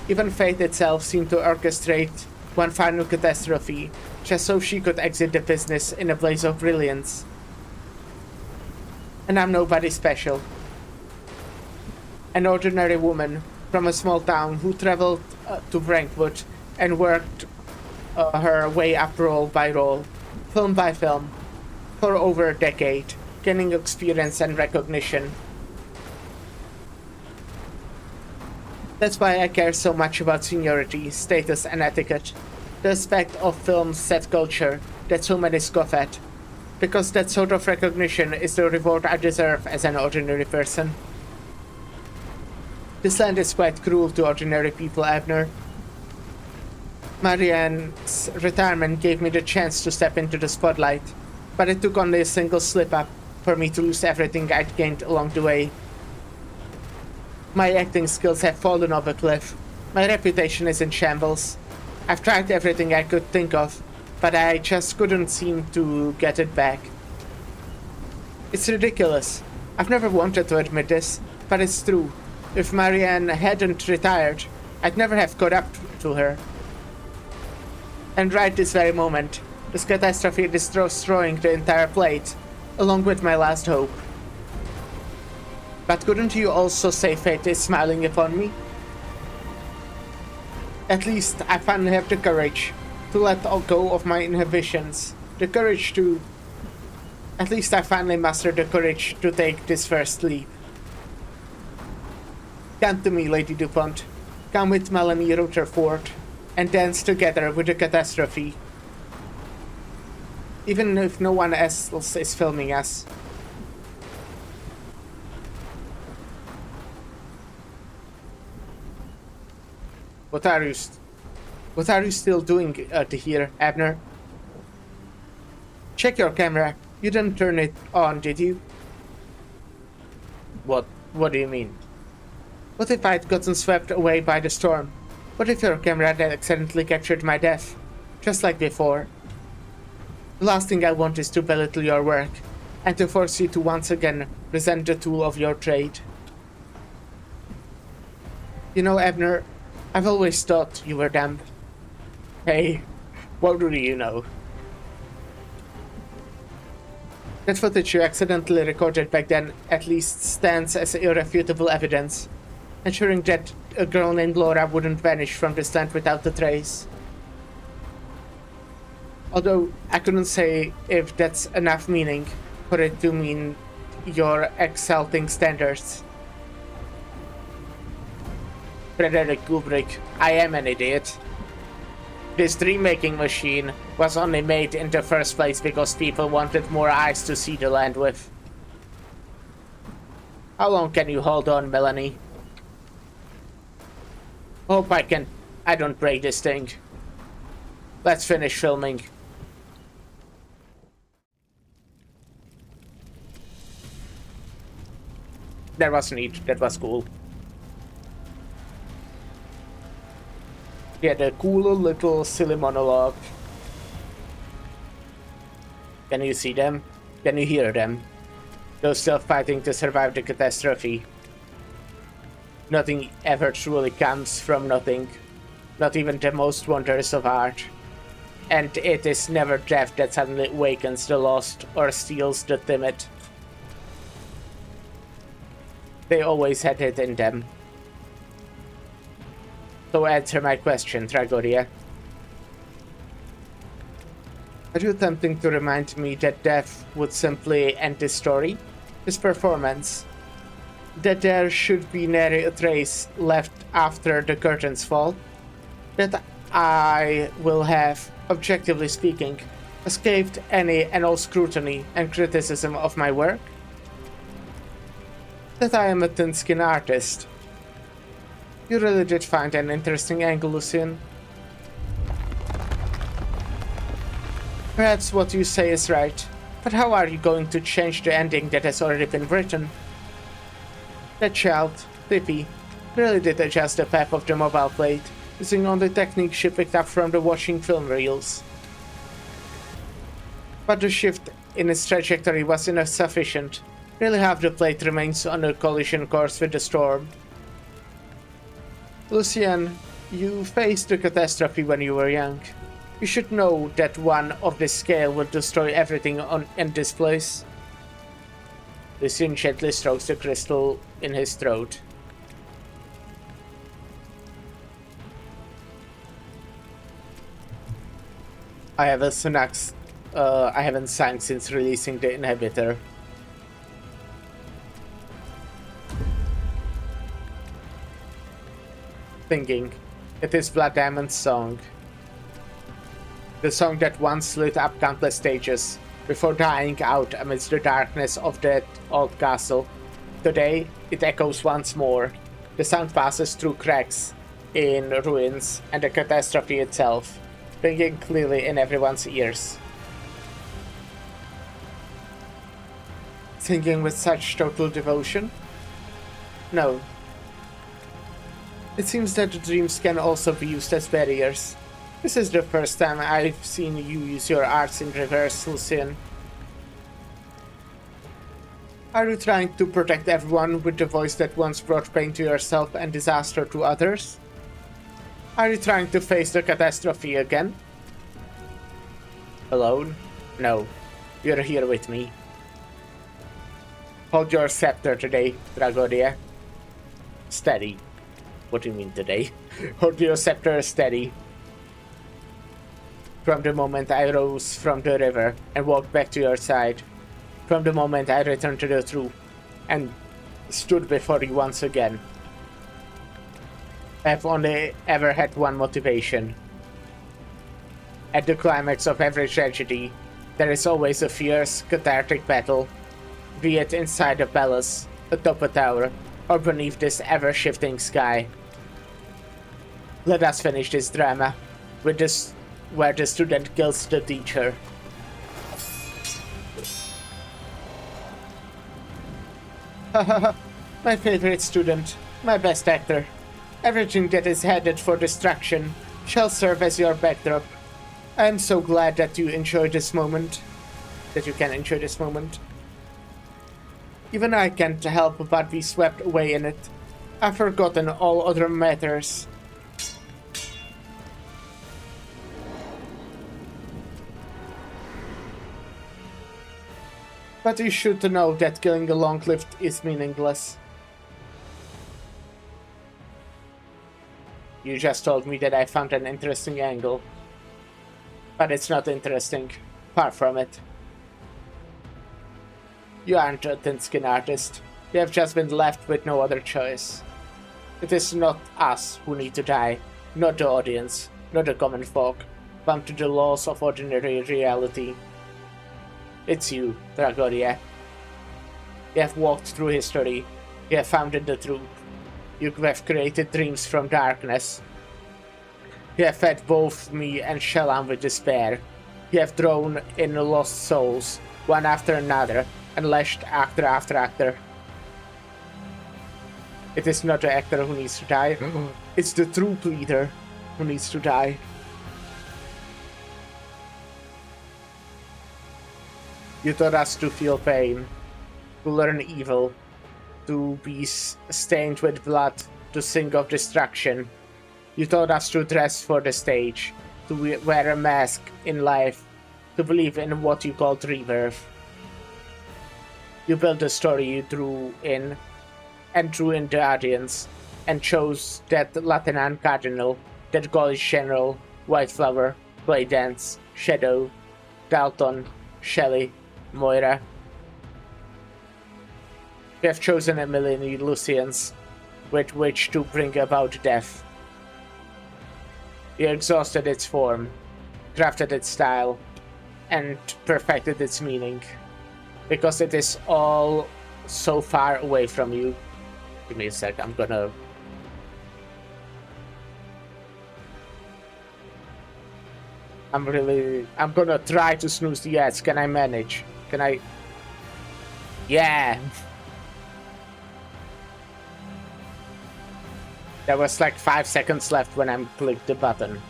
Even fate itself seemed to orchestrate one final catastrophe, just so she could exit the business in a blaze of brilliance. And I'm nobody special. An ordinary woman from a small town who traveled to Brentwood and worked her way up role by role, film by film, for over a decade, gaining experience and recognition. That's why I care so much about seniority, status, and etiquette, the aspect of film set culture that so many scoff at, because that sort of recognition is the reward I deserve as an ordinary person. This land is quite cruel to ordinary people, Abner. Marianne's retirement gave me the chance to step into the spotlight, but it took only a single slip-up for me to lose everything I'd gained along the way. My acting skills have fallen off a cliff. My reputation is in shambles. I've tried everything I could think of, but I just couldn't seem to get it back. It's ridiculous. I've never wanted to admit this, but it's true. If Marianne hadn't retired, I'd never have caught up to her. And right this very moment, this catastrophe is destroying the entire plate, along with my last hope. But couldn't you also say fate is smiling upon me? At least I finally have the courage to let go of my inhibitions. The courage to... At least I finally mastered the courage to take this first leap. Come to me, Lady DuPont. Come with Melanie Rutherford and dance together with the catastrophe. Even if no one else is filming us. What are you still doing out here, Abner? Check your camera. You didn't turn it on, did you? What do you mean? What if I'd gotten swept away by the storm? What if your camera had accidentally captured my death? Just like before. The last thing I want is to belittle your work, and to force you to once again resent the tool of your trade. You know, Abner, I've always thought you were damp. Hey, what do you know? That footage you accidentally recorded back then at least stands as irrefutable evidence, ensuring that a girl named Laura wouldn't vanish from this land without a trace. Although I couldn't say if that's enough meaning for it to mean you're exalting standards. Frederick Kubrick, I am an idiot. This dream-making machine was only made in the first place because people wanted more eyes to see the land with. How long can you hold on, Melanie? Hope I don't break this thing. Let's finish filming. That was neat, that was cool. Yeah, the cool little silly monologue. Can you see them? Can you hear them? They're still fighting to survive the catastrophe. Nothing ever truly comes from nothing. Not even the most wonders of art. And it is never death that suddenly awakens the lost or steals the timid. They always had it in them. So answer my question, Tragoria. Are you attempting to remind me that death would simply end this story? This performance? That there should be nary a trace left after the curtains fall? That I will have, objectively speaking, escaped any and all scrutiny and criticism of my work? That I am a thin-skinned artist? You really did find an interesting angle, Lucien. Perhaps what you say is right, but how are you going to change the ending that has already been written? That child, Pippi, really did adjust the path of the mobile plate, using only techniques she picked up from the watching film reels. But the shift in its trajectory was insufficient. Nearly half the plate remains on a collision course with the storm. Lucien, you faced the catastrophe when you were young. You should know that one of this scale would destroy everything in this place. Lucien gently strokes the crystal in his throat. I haven't sung since releasing the inhibitor. Thinking, it is Blood Diamond's song. The song that once lit up countless stages, before dying out amidst the darkness of that old castle. Today, it echoes once more. The sound passes through cracks in ruins and the catastrophe itself, ringing clearly in everyone's ears. Singing with such total devotion? No. It seems that the dreams can also be used as barriers. This is the first time I've seen you use your arts in reverse, Lucian. Are you trying to protect everyone with the voice that once brought pain to yourself and disaster to others? Are you trying to face the catastrophe again? Alone? No. You're here with me. Hold your scepter today, Dragodia. Steady. What do you mean today? Hold your scepter steady. From the moment I rose from the river and walked back to your side, from the moment I returned to the truth and stood before you once again, I've only ever had one motivation. At the climax of every tragedy, there is always a fierce, cathartic battle, be it inside a palace, atop a tower, or beneath this ever-shifting sky. Let us finish this drama with this, where the student kills the teacher. My favorite student, my best actor. Everything that is headed for destruction shall serve as your backdrop. I am so glad that you enjoy this moment. That you can enjoy this moment. Even I can't help but be swept away in it. I've forgotten all other matters. But you should know that killing a long-lived is meaningless. You just told me that I found an interesting angle. But it's not interesting. Far from it. You aren't a thin-skin artist. You have just been left with no other choice. It is not us who need to die, not the audience, not the common folk, bound to the laws of ordinary reality. It's you, Dragodia. You have walked through history. You have founded the truth. You have created dreams from darkness. You have fed both me and Shellam with despair. You have drawn in lost souls, one after another, and lashed actor after actor. It is not the actor who needs to die, it's the troop leader who needs to die. You taught us to feel pain, to learn evil, to be stained with blood, to sing of destruction. You taught us to dress for the stage, to wear a mask in life, to believe in what you called rebirth. You built a story you drew in the audience, and chose that Lieutenant Cardinal, that Gaulish General, Whiteflower, Playdance, Shadow, Dalton, Shelley, Moira. We have chosen a million Lucians with which to bring about death. You exhausted its form, crafted its style, and perfected its meaning. Because it is all so far away from you. Give me a sec, I'm gonna try to snooze the ads. Can I manage? Can I? Yeah! There was like 5 seconds left when I clicked the button.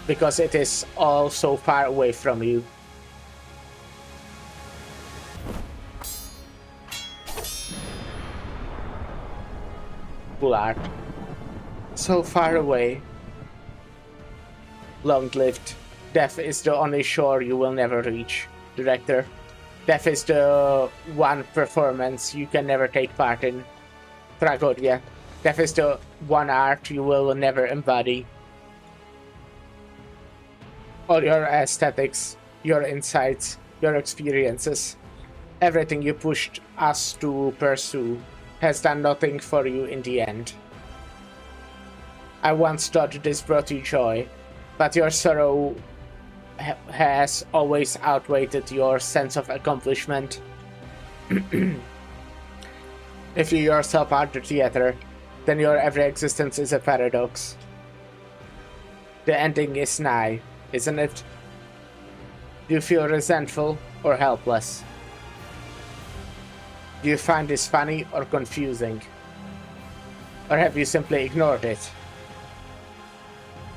Because it is all so far away from you. Cool art. So far away. Long-lived. Death is the only shore you will never reach, director. Death is the one performance you can never take part in. Dragodia. Death is the one art you will never embody. All your aesthetics, your insights, your experiences, everything you pushed us to pursue has done nothing for you in the end. I once thought this brought you joy, but your sorrow has always outweighed your sense of accomplishment. If you yourself are the theater, then your every existence is a paradox. The ending is nigh, isn't it? Do you feel resentful or helpless? Do you find this funny or confusing? Or have you simply ignored it?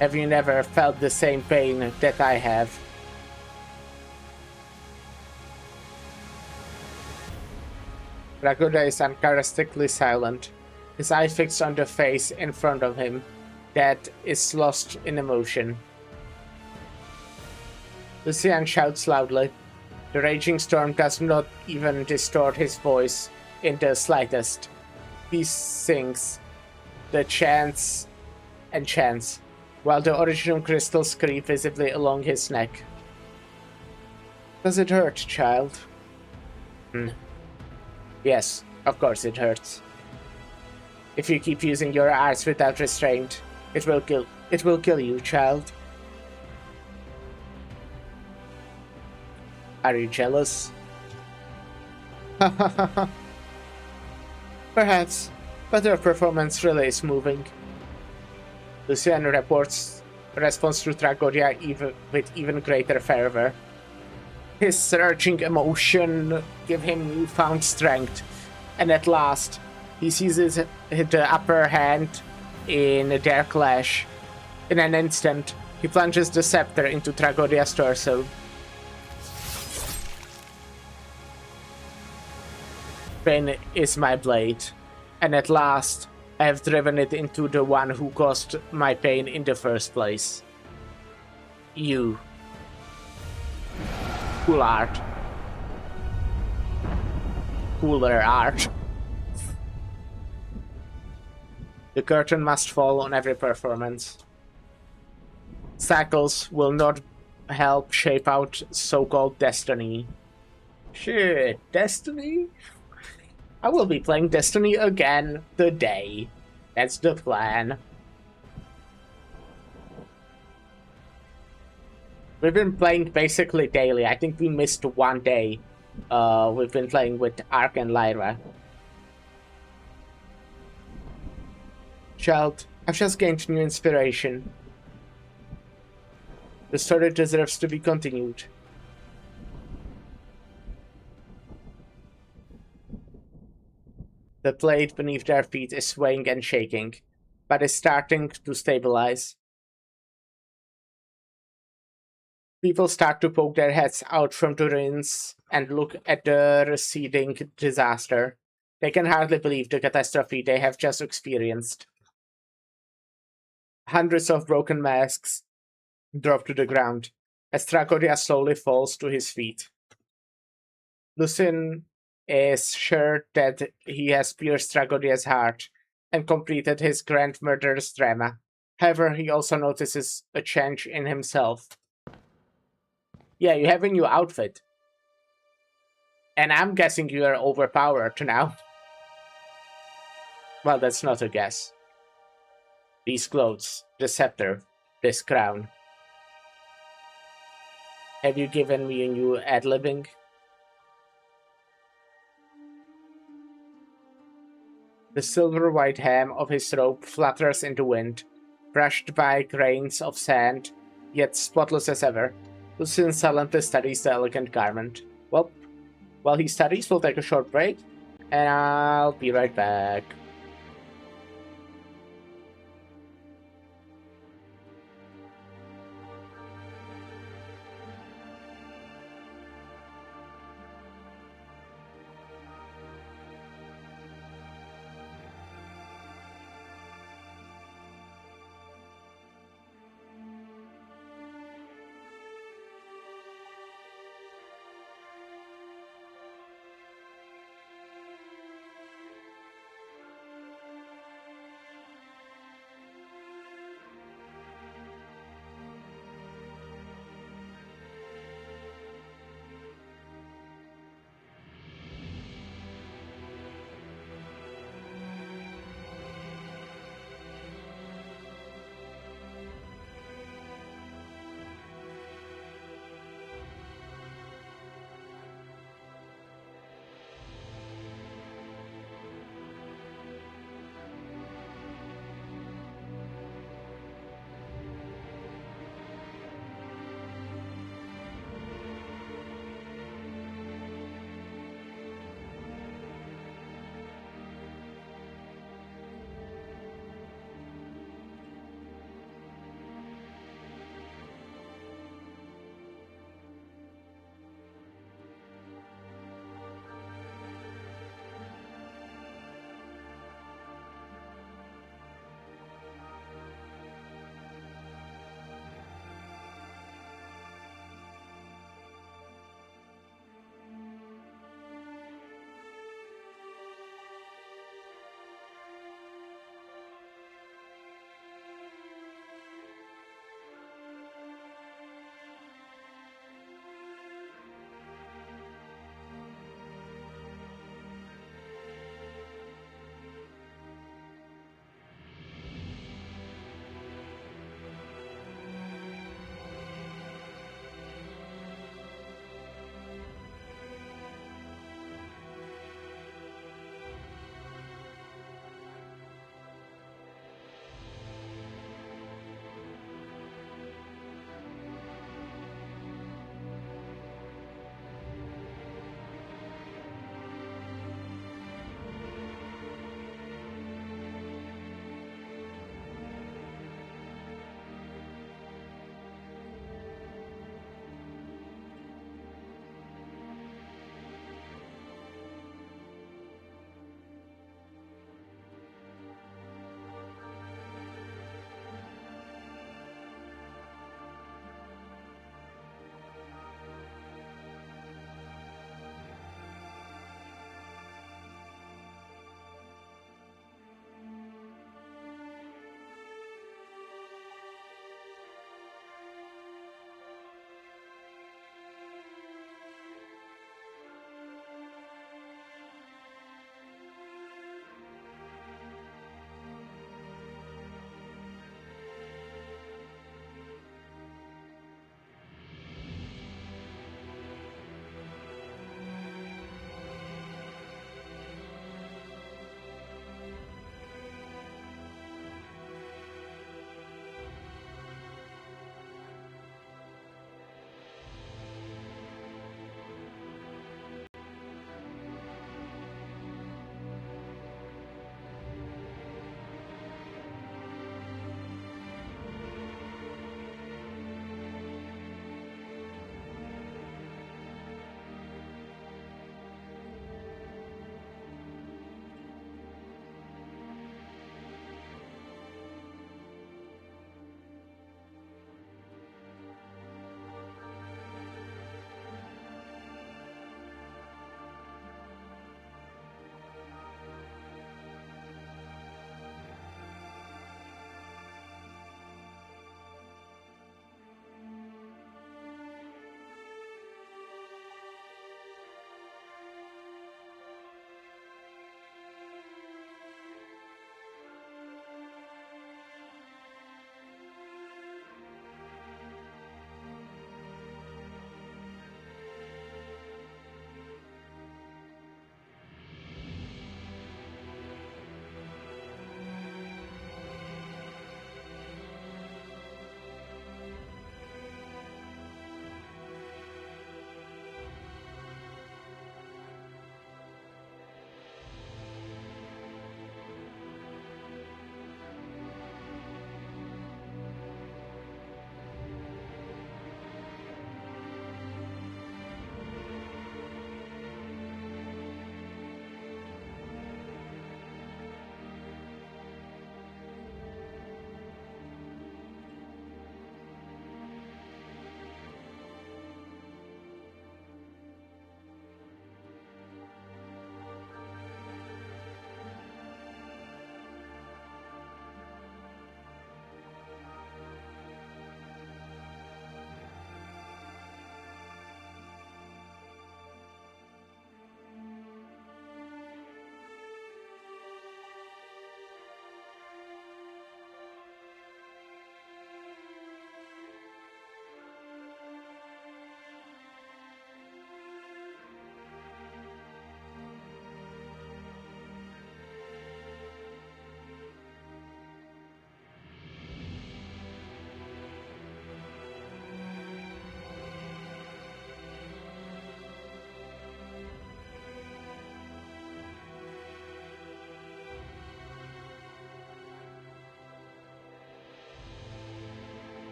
Have you never felt the same pain that I have? Dragoda is uncharacteristically silent, his eye fixed on the face in front of him that is lost in emotion. Lucian shouts loudly. The raging storm does not even distort his voice in the slightest. He sings the chants and chants, while the original crystals creep visibly along his neck. Does it hurt, child? Yes, of course it hurts. If you keep using your arts without restraint, it will kill you, child. Are you jealous? Perhaps, but your performance really is moving. Lucian responds to Tragodia with even greater fervor. His surging emotion gives him newfound strength, and at last, he seizes the upper hand in their clash. In an instant, he plunges the scepter into Tragodia's torso. Pain is my blade, and at last, I have driven it into the one who caused my pain in the first place. You. Cool art. Cooler art. The curtain must fall on every performance. Cycles will not help shape out so-called destiny. Shit, destiny? I will be playing Destiny again today. That's the plan. We've been playing basically daily. I think we missed one day. We've been playing with Ark and Lyra. Child, I've just gained new inspiration. The story deserves to be continued. The blade beneath their feet is swaying and shaking, but is starting to stabilize. People start to poke their heads out from the ruins and look at the receding disaster. They can hardly believe the catastrophe they have just experienced. Hundreds of broken masks drop to the ground as Tragodia slowly falls to his feet. Lucien is sure that he has pierced Tragodia's heart and completed his grand murderous drama. However, he also notices a change in himself. Yeah, you have a new outfit. And I'm guessing you are overpowered now. Well, that's not a guess. These clothes, the scepter, this crown. Have you given me a new ad-libbing? The silver-white hem of his robe flutters in the wind, brushed by grains of sand, yet spotless as ever. Lucien silently studies the elegant garment. Well, while he studies, we'll take a short break, and I'll be right back.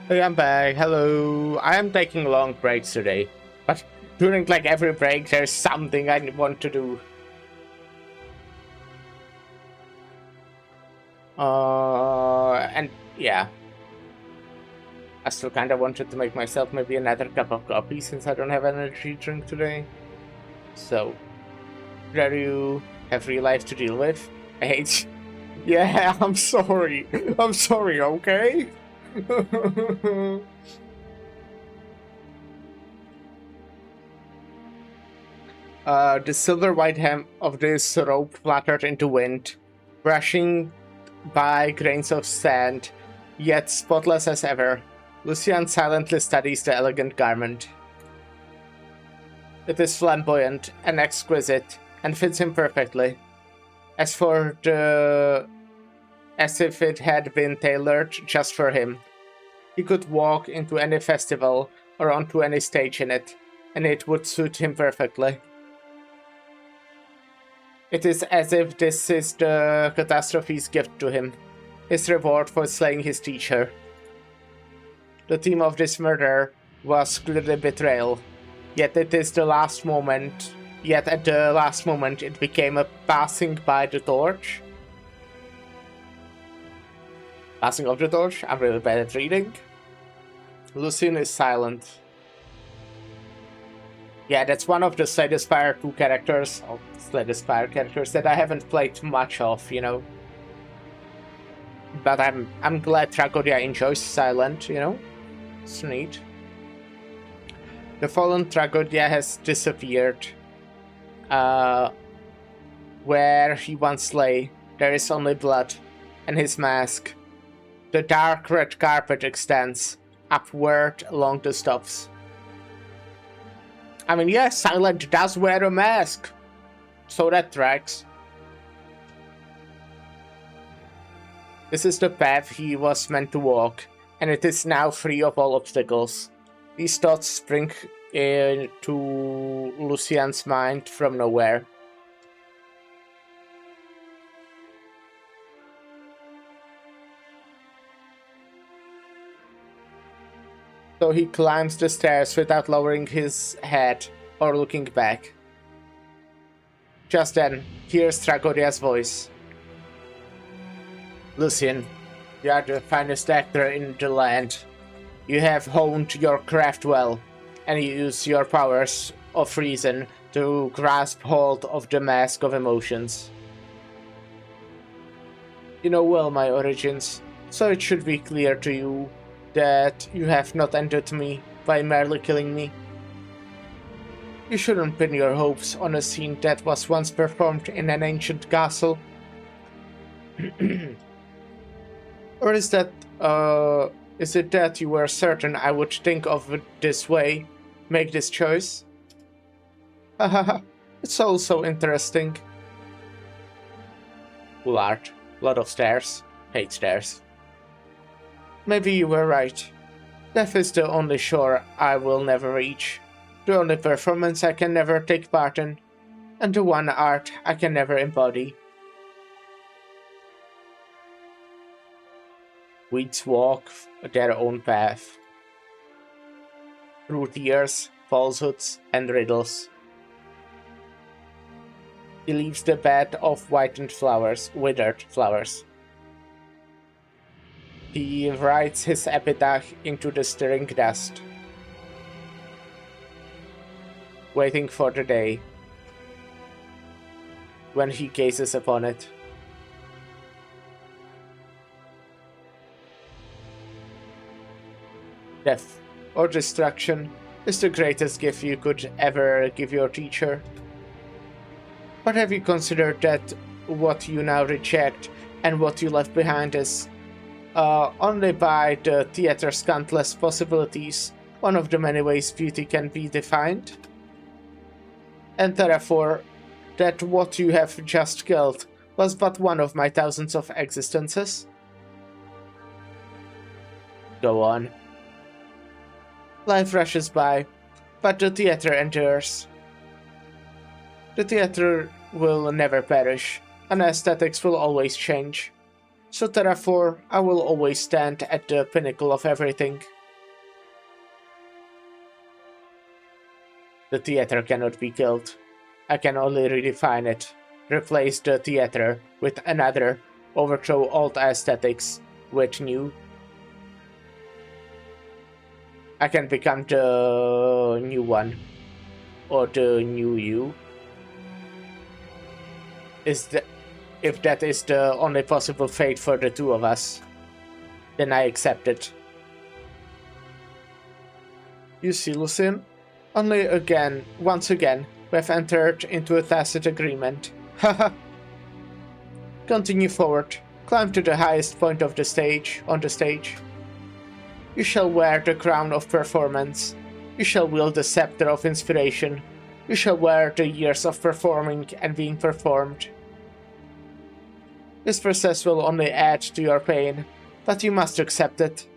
Hey, I'm back. Hello. I am taking long breaks today, but during like every break, there's something I want to do. And yeah, I still kind of wanted to make myself maybe another cup of coffee since I don't have energy drink today. So, there you have real life to deal with. I hate. Yeah, I'm sorry. I'm sorry. Okay. The silver white hem of this rope fluttered into wind, brushing by grains of sand, yet spotless as ever. Lucian silently studies the elegant garment. It is flamboyant and exquisite, and fits him perfectly. As if it had been tailored just for him. He could walk into any festival or onto any stage in it, and it would suit him perfectly. It is as if this is the catastrophe's gift to him, his reward for slaying his teacher. The theme of this murder was clearly betrayal, yet at the last moment it became a passing by the torch. Passing of the torch? I'm really bad at reading. Lucian is silent. Yeah, that's one of the Slay the Spire 2 characters, or Slay the Spire characters that I haven't played much of, you know. But I'm glad Tragodia enjoys silent, you know. It's neat. The fallen Tragodia has disappeared. Where he once lay, there is only blood, and his mask. The dark red carpet extends upward along the stops. I mean, yeah, Silent does wear a mask, so that tracks. This is the path he was meant to walk, and it is now free of all obstacles. These thoughts spring into Lucian's mind from nowhere. So he climbs the stairs without lowering his head or looking back. Just then, hears Tragodia's voice. Lucian, you are the finest actor in the land. You have honed your craft well, and you use your powers of reason to grasp hold of the mask of emotions. You know well my origins, so it should be clear to you that you have not ended me by merely killing me. You shouldn't pin your hopes on a scene that was once performed in an ancient castle. Or is it that you were certain I would think of it this way, make this choice? Hahaha, it's all so interesting. Large, lot of stairs, hate stairs. Maybe you were right. Death is the only shore I will never reach, the only performance I can never take part in, and the one art I can never embody. Weeds walk their own path, through tears, falsehoods, and riddles. He leaves the bed of whitened flowers, withered flowers. He writes his epitaph into the stirring dust, waiting for the day when he gazes upon it. Death or destruction is the greatest gift you could ever give your teacher. But have you considered that what you now reject and what you left behind is only by the theater's countless possibilities, one of the many ways beauty can be defined? And therefore, that what you have just killed was but one of my thousands of existences? Go on. Life rushes by, but the theater endures. The theater will never perish, and aesthetics will always change. So therefore, I will always stand at the pinnacle of everything. The theater cannot be killed. I can only redefine it, replace the theater with another, overthrow old aesthetics with new. I can become the new one, or the new you. If that is the only possible fate for the two of us, then I accept it. You see, Lucien? Once again, we have entered into a tacit agreement. Haha. Continue forward. Climb to the highest point of the stage, on the stage. You shall wear the crown of performance. You shall wield the scepter of inspiration. You shall wear the years of performing and being performed. This process will only add to your pain, but you must accept it.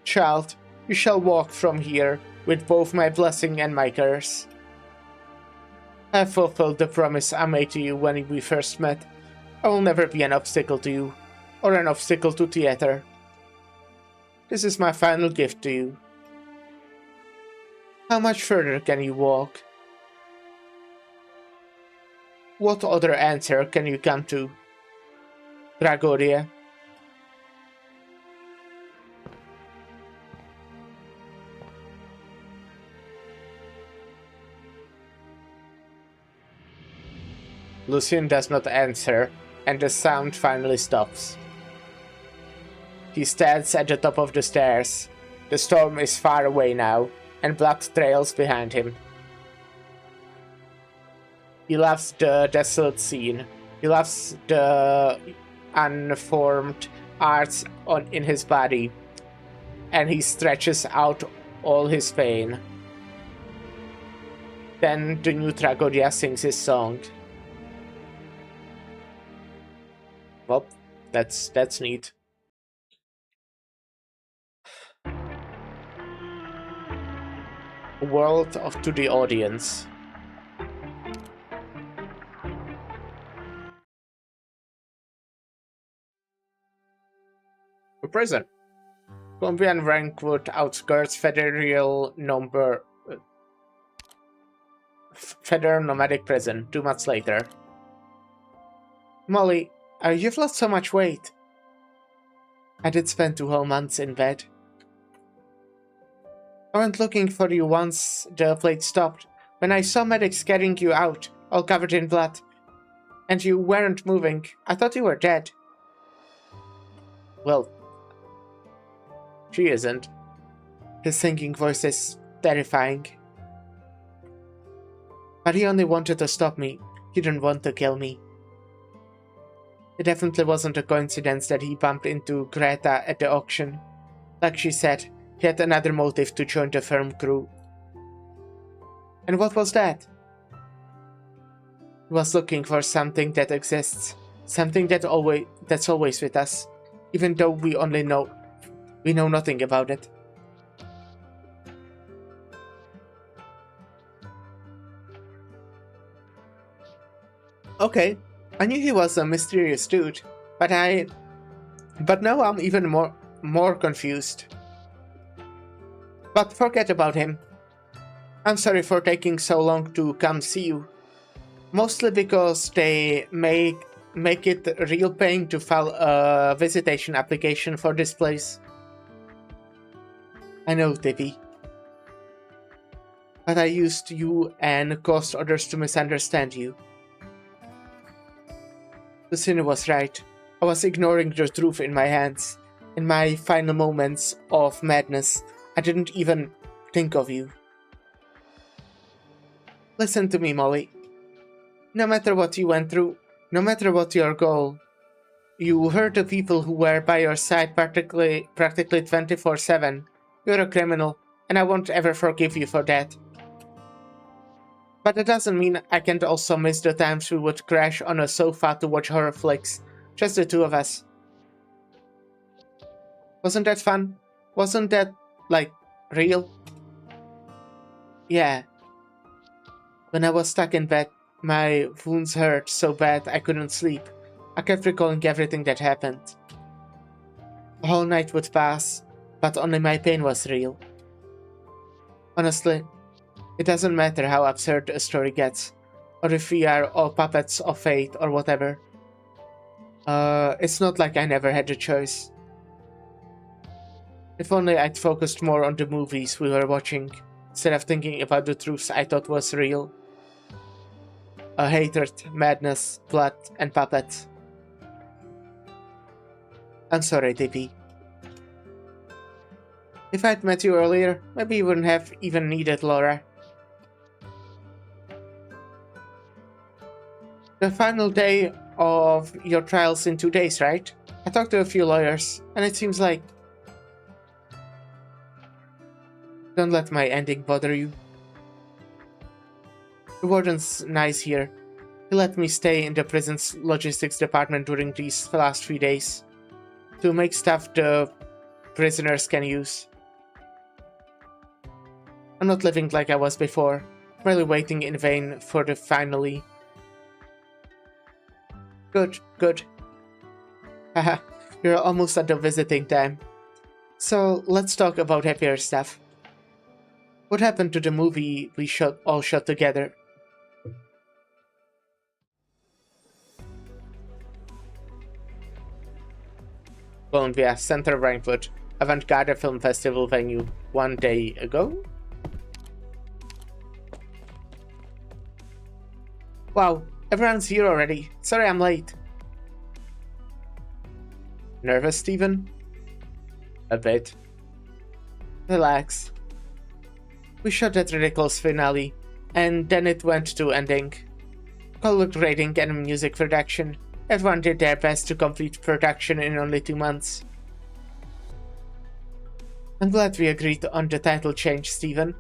Child, you shall walk from here with both my blessing and my curse. I have fulfilled the promise I made to you when we first met. I will never be an obstacle to you, or an obstacle to theater. This is my final gift to you. How much further can you walk? What other answer can you come to? Dragoria. Lucien does not answer, and the sound finally stops. He stands at the top of the stairs. The storm is far away now, and blood trails behind him. He loves the desolate scene. He loves the unformed arts in his body, and he stretches out all his pain. Then the new Tragodia sings his song. Well, that's neat. World to the audience. A prison. Colombian Rankwood outskirts Federal nomadic prison 2 months later. Molly, you've lost so much weight. I did spend 2 whole months in bed. I went looking for you once the plate stopped, when I saw medics carrying you out, all covered in blood. And you weren't moving. I thought you were dead. Well, she isn't. His singing voice is terrifying. But he only wanted to stop me. He didn't want to kill me. It definitely wasn't a coincidence that he bumped into Greta at the auction. Like she said, he had another motive to join the firm crew. And what was that? He was looking for something that exists. Something that's always with us. Even though we know nothing about it. Okay, I knew he was a mysterious dude, but now I'm even more confused. But forget about him. I'm sorry for taking so long to come see you. Mostly because they make it real pain to file a visitation application for this place. I know, Divi. But I used you and caused others to misunderstand you. Lucina was right. I was ignoring the truth in my hands. In my final moments of madness, I didn't even think of you. Listen to me, Molly. No matter what you went through, no matter what your goal, you hurt the people who were by your side practically 24/7. You're a criminal, and I won't ever forgive you for that. But that doesn't mean I can't also miss the times we would crash on a sofa to watch horror flicks, just the two of us. Wasn't that fun? Wasn't that, real? Yeah. When I was stuck in bed, my wounds hurt so bad I couldn't sleep. I kept recalling everything that happened. A whole night would pass, but only my pain was real. Honestly, it doesn't matter how absurd a story gets, or if we are all puppets of fate or whatever. It's not like I never had a choice. If only I'd focused more on the movies we were watching, instead of thinking about the truths I thought was real. Hatred, madness, blood, and puppets. I'm sorry, DP. If I'd met you earlier, maybe you wouldn't have even needed Laura. The final day of your trial's in 2 days, right? I talked to a few lawyers, and it seems like... Don't let my ending bother you. The warden's nice here. He let me stay in the prison's logistics department during these last few days to make stuff the prisoners can use. I'm not living like I was before, merely waiting in vain for the finally. Good, good. Haha, you're almost at the visiting time. So let's talk about happier stuff. What happened to the movie we all shot together? Columbia, Center Rankwood, Avant-Garde Film Festival venue 1 day ago? Wow, everyone's here already. Sorry I'm late. Nervous, Steven? A bit. Relax. We shot that ridiculous finale, and then it went to ending. Color grading and music production. Everyone did their best to complete production in only 2 months. I'm glad we agreed on the title change, Steven.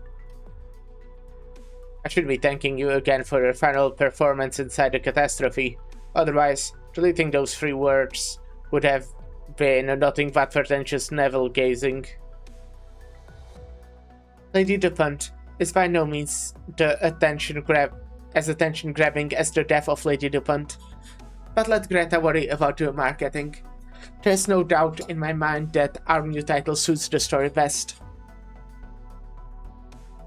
I should be thanking you again for your final performance inside the catastrophe. Otherwise, deleting those 3 words would have been nothing but pretentious navel-gazing. Lady DuPont is by no means as attention-grabbing as the death of Lady DuPont. But let Greta worry about the marketing. There's no doubt in my mind that our new title suits the story best.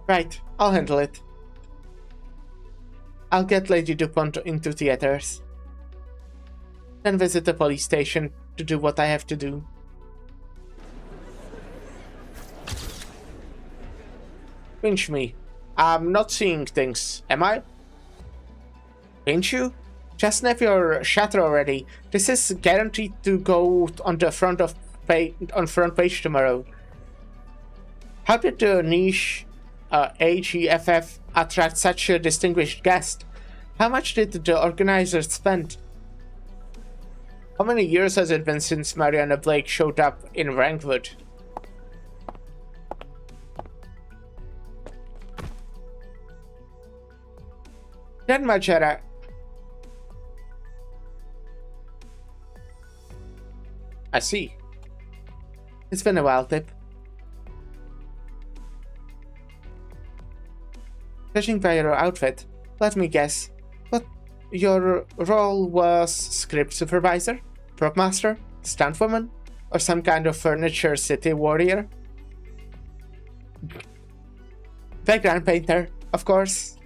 Right, I'll handle it. I'll get Lady DuPont into theaters. Then visit the police station to do what I have to do. Pinch me. I'm not seeing things, am I? Pinch you? Just snap your shutter already. This is guaranteed to go on the front page tomorrow. How did the niche AGFF attract such a distinguished guest? How much did the organizers spend? How many years has it been since Mariana Blake showed up in Rankwood? Then Majera. I see. It's been a while, Tip. Judging by your outfit, let me guess. What your role was script supervisor, prop master, stunt woman, or some kind of furniture city warrior? Background painter, of course.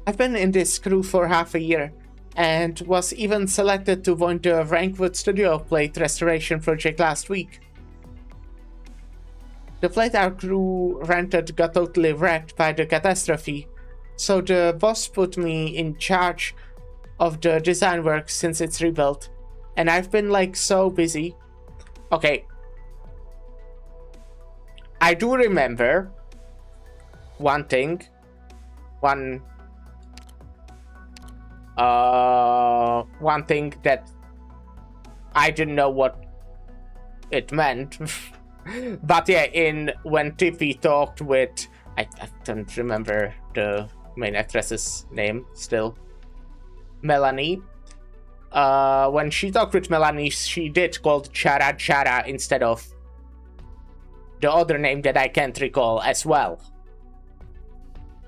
I've been in this crew for half a year, and was even selected to join the Rankwood Studio plate restoration project last week. The plate our crew rented got totally wrecked by the catastrophe, so the boss put me in charge of the design work since it's rebuilt, and I've been like so busy. Okay. I do remember one thing. One thing that I didn't know what it meant. But yeah, when Tippy talked with, I don't remember the main actress's name still, Melanie. When she talked with Melanie, she did call Chara Chara instead of the other name that I can't recall as well.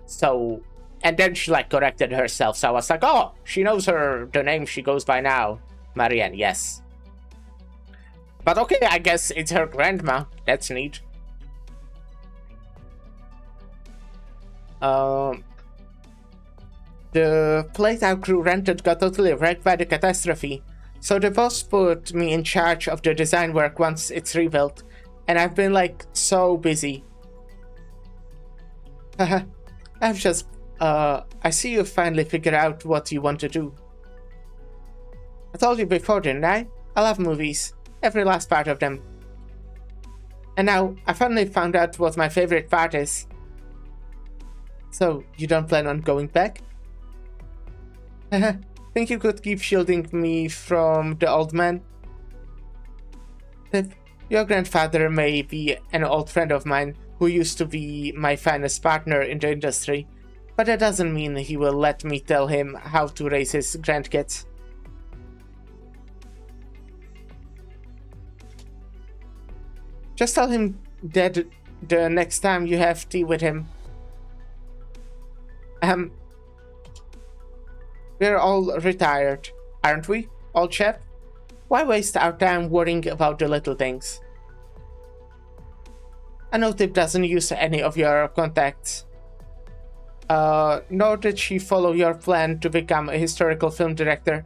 So, and then she like corrected herself, so I was like, oh, she knows the name she goes by now. Marianne, yes. But okay, I guess it's her grandma. That's neat. Um, the plate our crew rented got totally wrecked by the catastrophe, so the boss put me in charge of the design work once it's rebuilt, and I've been like so busy. Haha, I see you finally figured out what you want to do. I told you before, didn't I? I love movies, every last part of them. And now, I finally found out what my favorite part is. So, you don't plan on going back? Think you could keep shielding me from the old man? Pip, your grandfather may be an old friend of mine who used to be my finest partner in the industry, but that doesn't mean he will let me tell him how to raise his grandkids. Just tell him that the next time you have tea with him. We're all retired, aren't we, old chap? Why waste our time worrying about the little things? I know Tip doesn't use any of your contacts. Nor did she follow your plan to become a historical film director.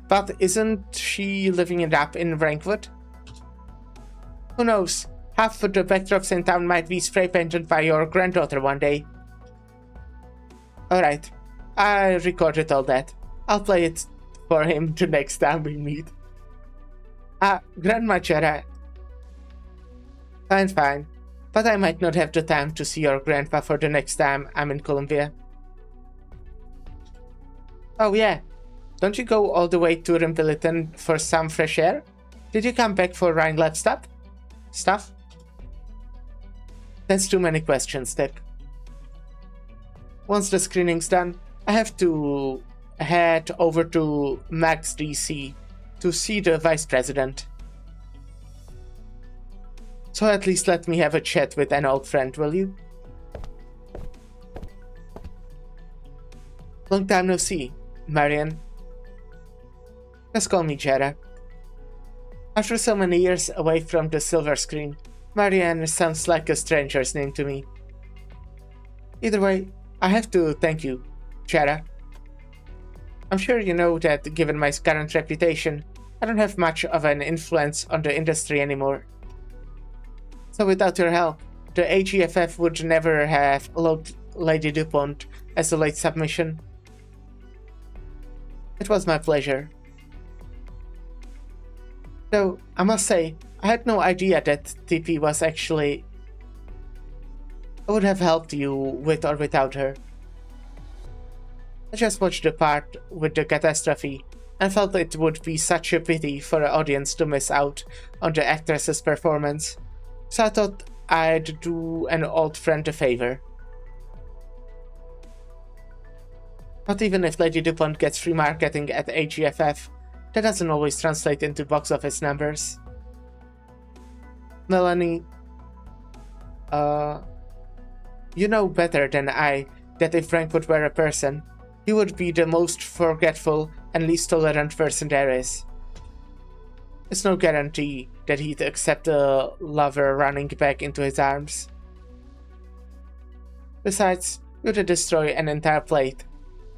But isn't she living it up in Rankwood? Who knows? Half of the backdrops in town might be spray painted by your granddaughter one day. Alright, I recorded all that. I'll play it for him the next time we meet. Grandma Chera. Fine. But I might not have the time to see your grandpa for the next time I'm in Columbia. Oh yeah, don't you go all the way to Rimpiliton for some fresh air? Did you come back for Rhine Lab stuff? That's too many questions, Tip. Once the screening's done, I have to head over to Max DC to see the Vice President. So at least let me have a chat with an old friend, will you? Long time no see, Marian. Just call me Jera. After so many years away from the silver screen, Marianne sounds like a stranger's name to me. Either way, I have to thank you, Jera. I'm sure you know that given my current reputation, I don't have much of an influence on the industry anymore. So without your help, the AGFF would never have allowed Lady DuPont as a late submission. It was my pleasure. Though, I must say, I had no idea that TP was actually... I would have helped you with or without her. I just watched the part with the catastrophe and felt it would be such a pity for the audience to miss out on the actress's performance, so I thought I'd do an old friend a favor. But even if Lady DuPont gets free marketing at AGFF, that doesn't always translate into box office numbers. Melanie, you know better than I that if Frankfurt were a person, he would be the most forgetful and least tolerant person there is. It's no guarantee that he'd accept a lover running back into his arms. Besides, you'd destroy an entire plate.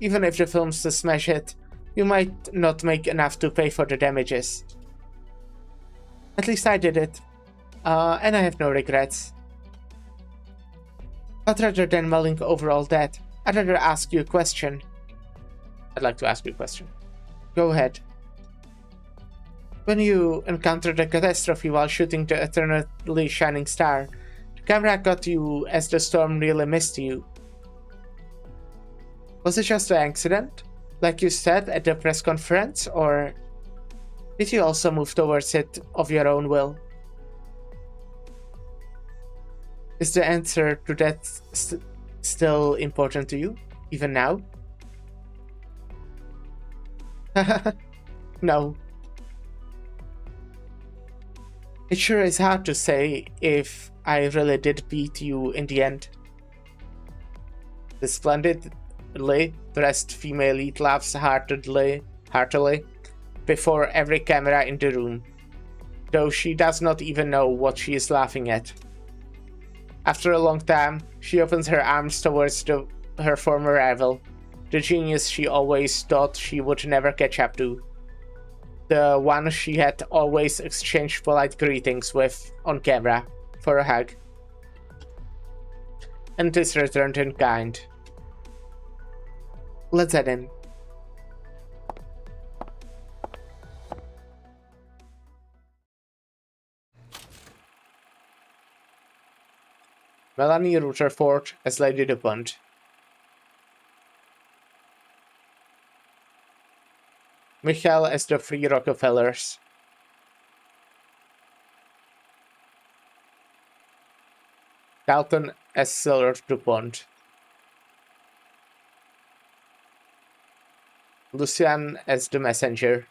Even if the film's a smash hit, you might not make enough to pay for the damages. At least I did it, and I have no regrets. But rather than mulling over all that, I'd rather ask you a question. I'd like to ask you a question. Go ahead. When you encountered a catastrophe while shooting the eternally shining star, the camera got you as the storm really missed you. Was it just an accident, like you said at the press conference, or did you also move towards it of your own will? Is the answer to that still important to you, even now? No. It sure is hard to say if I really did beat you in the end. The splendidly dressed female lead laughs heartily before every camera in the room, though she does not even know what she is laughing at. After a long time, she opens her arms towards her former rival, the genius she always thought she would never catch up to. The one she had always exchanged polite greetings with on camera for a hug. And this returned in kind. Let's head in. Melanie Rutherford as Lady DuPont. Michael as the Three Rockefellers. Dalton as Sir DuPont. Lucian as the Messenger.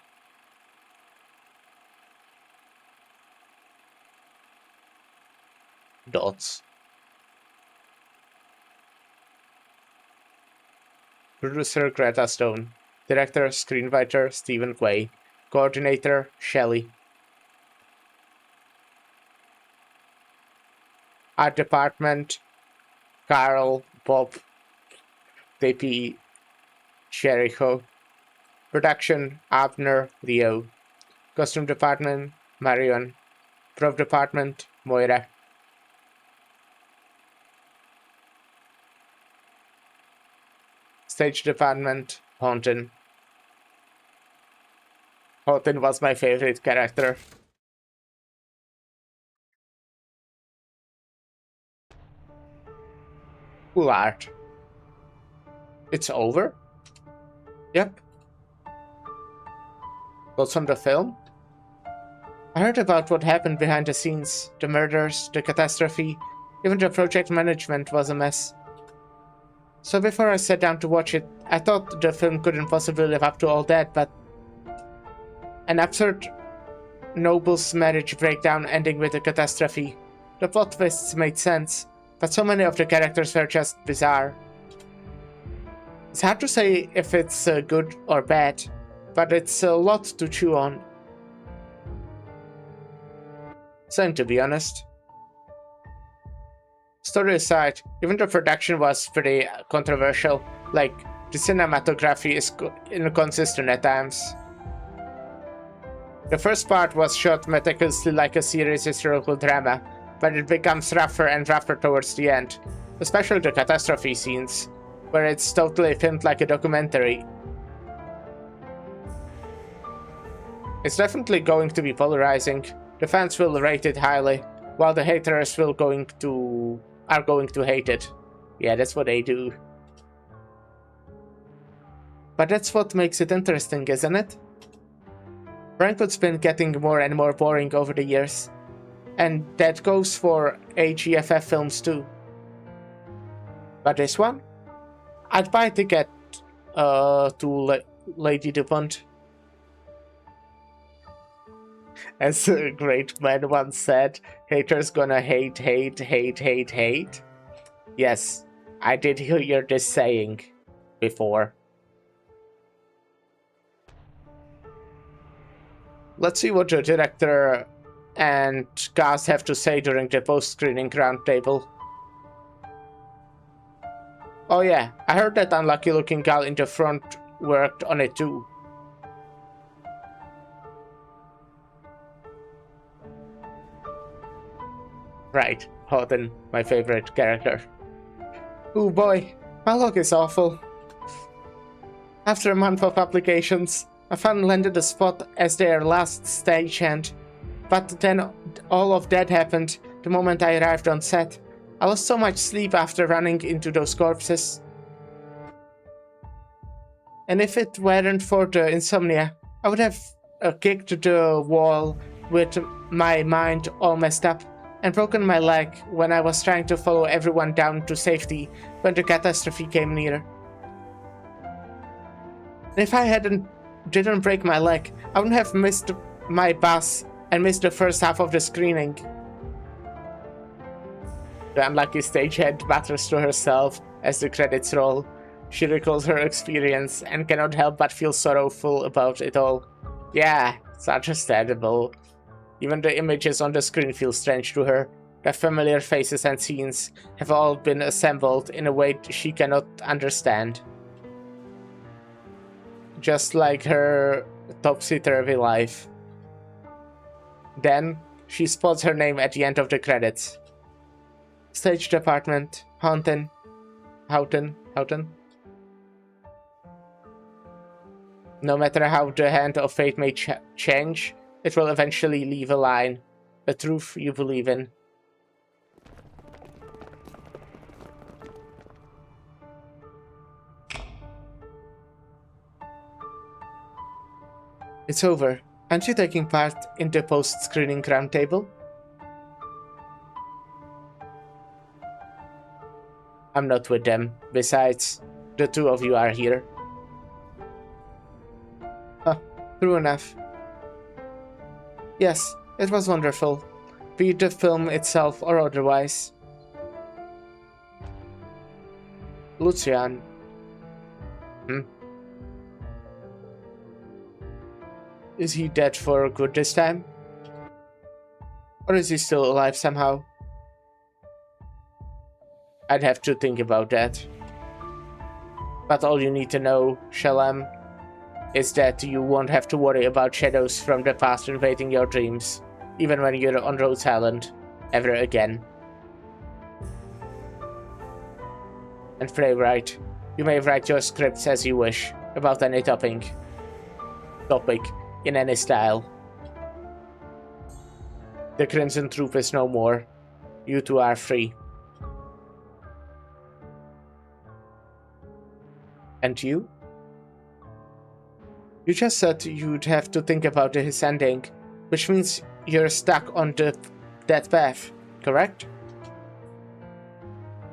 Dots. Producer Greta Stone. Director, screenwriter Stephen Quay. Coordinator Shelley. Art department Carl, Bob, DP Jericho. Production Abner, Leo. Costume department Marion. Prop department Moira. Stage department Haunton. Haunton was my favorite character. Cool art. It's over? Yep. Thoughts on the film? I heard about what happened behind the scenes, the murders, the catastrophe, even the project management was a mess. So before I sat down to watch it, I thought the film couldn't possibly live up to all that, but an absurd noble's marriage breakdown ending with a catastrophe. The plot twists made sense, but so many of the characters were just bizarre. It's hard to say if it's good or bad, but it's a lot to chew on. Same, to be honest. Story aside, even the production was pretty controversial. Like, the cinematography is inconsistent at times. The first part was shot meticulously like a serious historical drama, but it becomes rougher and rougher towards the end, especially the catastrophe scenes, where it's totally filmed like a documentary. It's definitely going to be polarizing. The fans will rate it highly, while the haters are going to hate it. Yeah, that's what they do. But that's what makes it interesting, isn't it? Frankfurt's been getting more and more boring over the years, and that goes for AGFF films too. But this one? I'd buy a ticket to Lady DuPont. As a great man once said, haters gonna hate, hate, hate, hate, hate. Yes, I did hear this saying before. Let's see what the director and cast have to say during the post-screening roundtable. Oh yeah, I heard that unlucky-looking gal in the front worked on it too. Right, Houghton, my favorite character. Oh boy, my luck is awful. After a month of applications, I finally landed a spot as their last stagehand. But then all of that happened the moment I arrived on set. I lost so much sleep after running into those corpses. And if it weren't for the insomnia, I would have kicked the wall with my mind all messed up and broken my leg when I was trying to follow everyone down to safety when the catastrophe came near. And if I didn't break my leg, I wouldn't have missed my bus and missed the first half of the screening. The unlucky stagehand mutters to herself as the credits roll. She recalls her experience and cannot help but feel sorrowful about it all. Yeah, it's understandable. Even the images on the screen feel strange to her. The familiar faces and scenes have all been assembled in a way she cannot understand. Just like her topsy-turvy life. Then, she spots her name at the end of the credits. Stage department, Houghton. No matter how the hand of fate may change, it will eventually leave a line, a truth you believe in. It's over. Aren't you taking part in the post-screening roundtable? I'm not with them. Besides, the two of you are here. Huh, true enough. Yes, it was wonderful. Be it the film itself or otherwise. Lucian. Is he dead for good this time? Or is he still alive somehow? I'd have to think about that. But all you need to know, Shalem, is that you won't have to worry about shadows from the past invading your dreams, even when you're on Rhodes Island, ever again. And playwright, you may write your scripts as you wish, about any topic, in any style. The Crimson Troop is no more. You two are free. And you? You just said you'd have to think about his ending, which means you're stuck on that path, correct?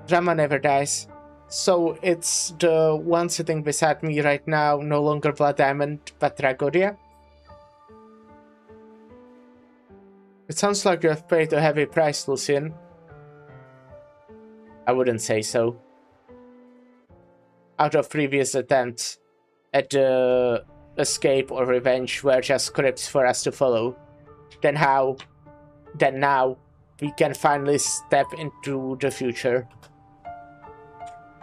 Drama never dies. So it's the one sitting beside me right now, no longer Blood Diamond, but Dragodia? It sounds like you have paid a heavy price, Lucian. I wouldn't say so. Out of previous attempts at escape or revenge were just scripts for us to follow. Then now, we can finally step into the future.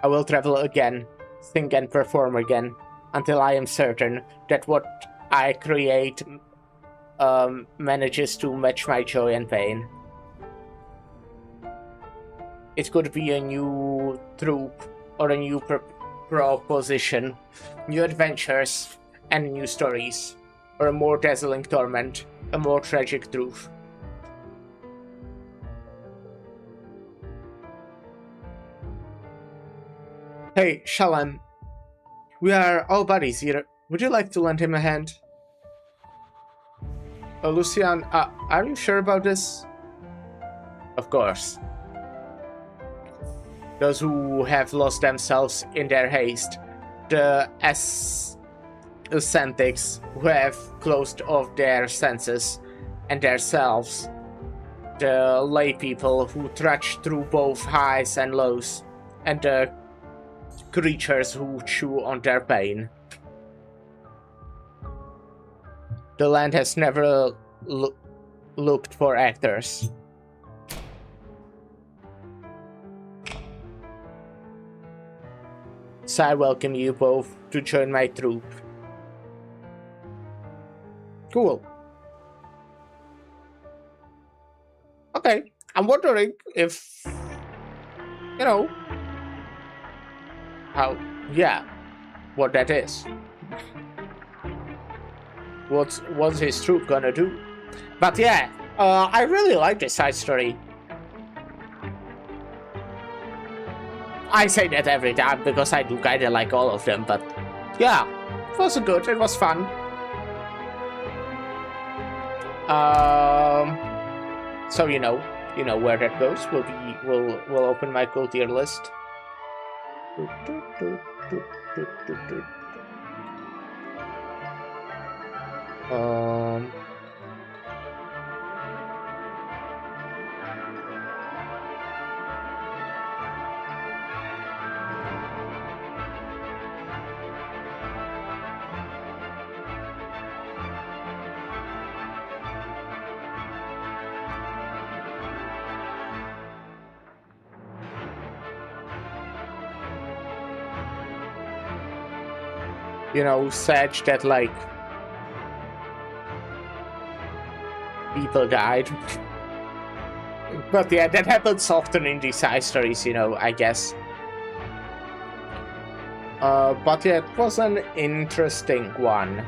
I will travel again, sing and perform again, until I am certain that what I create manages to match my joy and pain. It could be a new troop or a new proposition, new adventures and new stories, or a more dazzling torment, a more tragic truth. Hey, Shalem. We are all buddies here. Would you like to lend him a hand? Lucian, are you sure about this? Of course. Those who have lost themselves in their haste, the ascetics who have closed off their senses and their selves, the lay people who trudge through both highs and lows, and the creatures who chew on their pain. The land has never looked for actors. So I welcome you both to join my troupe. Cool. Okay, I'm wondering if, you know, what that is. What's his troupe gonna do? But yeah, I really like this side story. I say that every time because I do kinda like all of them, but yeah, it was good, it was fun. So you know where that goes. We'll open my cool tier list. said that, like, people died. But yeah, that happens often in these side stories, I guess. But yeah, it was an interesting one.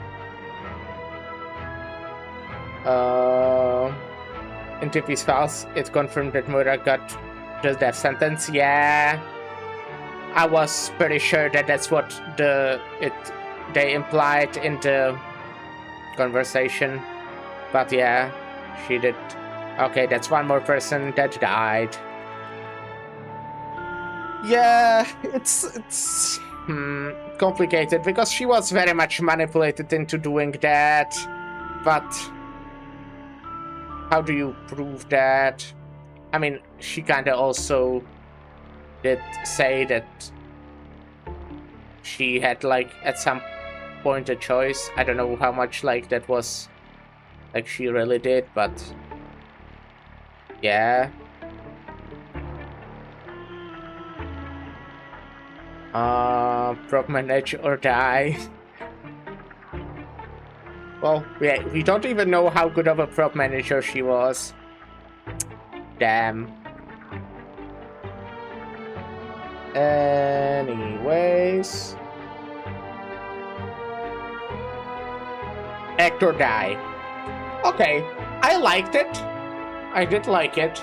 In TP's files, it confirmed that Mura got the death sentence. Yeah, I was pretty sure that that's what they implied in the conversation. But yeah, she did. Okay, that's one more person that died. Yeah, it's complicated because she was very much manipulated into doing that. But how do you prove that? I mean, she kinda also did say that she had, like, at some point a choice. I don't know how much, like, that was, like, she really did, but yeah. Prop manage or die. Well, we don't even know how good of a prop manager she was. Damn. Anyways. Act or die. Okay, I liked it. I did like it.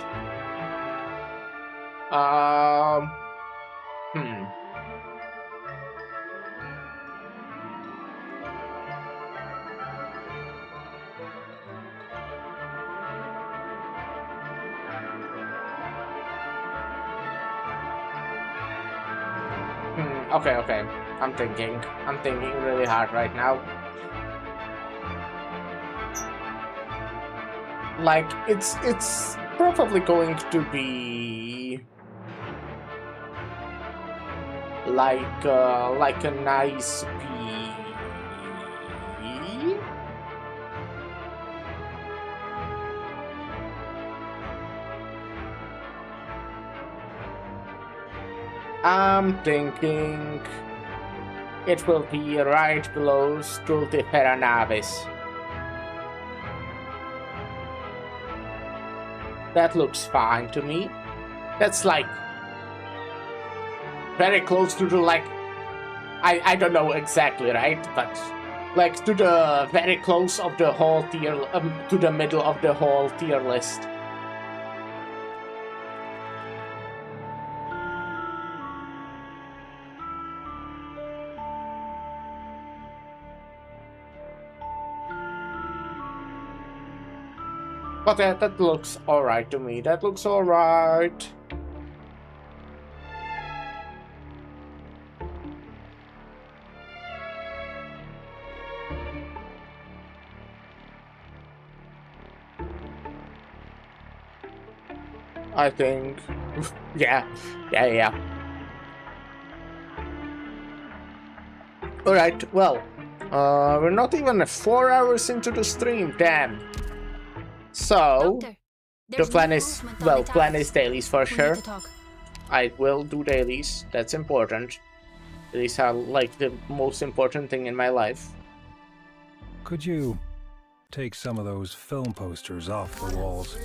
Okay. I'm thinking really hard right now. Like, it's probably going to be like a nice B. I'm thinking it will be right below Stultifera Navis. That looks fine to me. That's like very close to the, like, I don't know exactly, right? But like to the very close of the whole tier, to the middle of the whole tier list. But that looks alright to me. That looks alright. I think. Yeah. Alright, well. We're not even 4 hours into the stream, damn. So, the plan is, well, plan is dailies for sure. I will do dailies, that's important. Dailies are like the most important thing in my life. Could you take some of those film posters off the walls?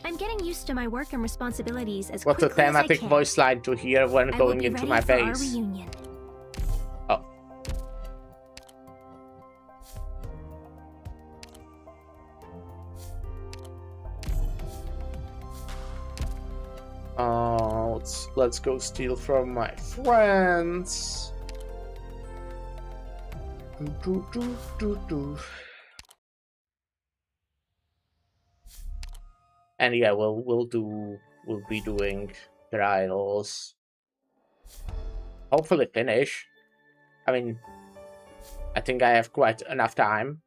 I'm getting used to my work and responsibilities as What's a quickly as I thematic can. voice line to hear when I will going be into ready my for our face? reunion. Oh, let's go steal from my friends. And yeah, we'll be doing trials. Hopefully finish. I mean, I think I have quite enough time.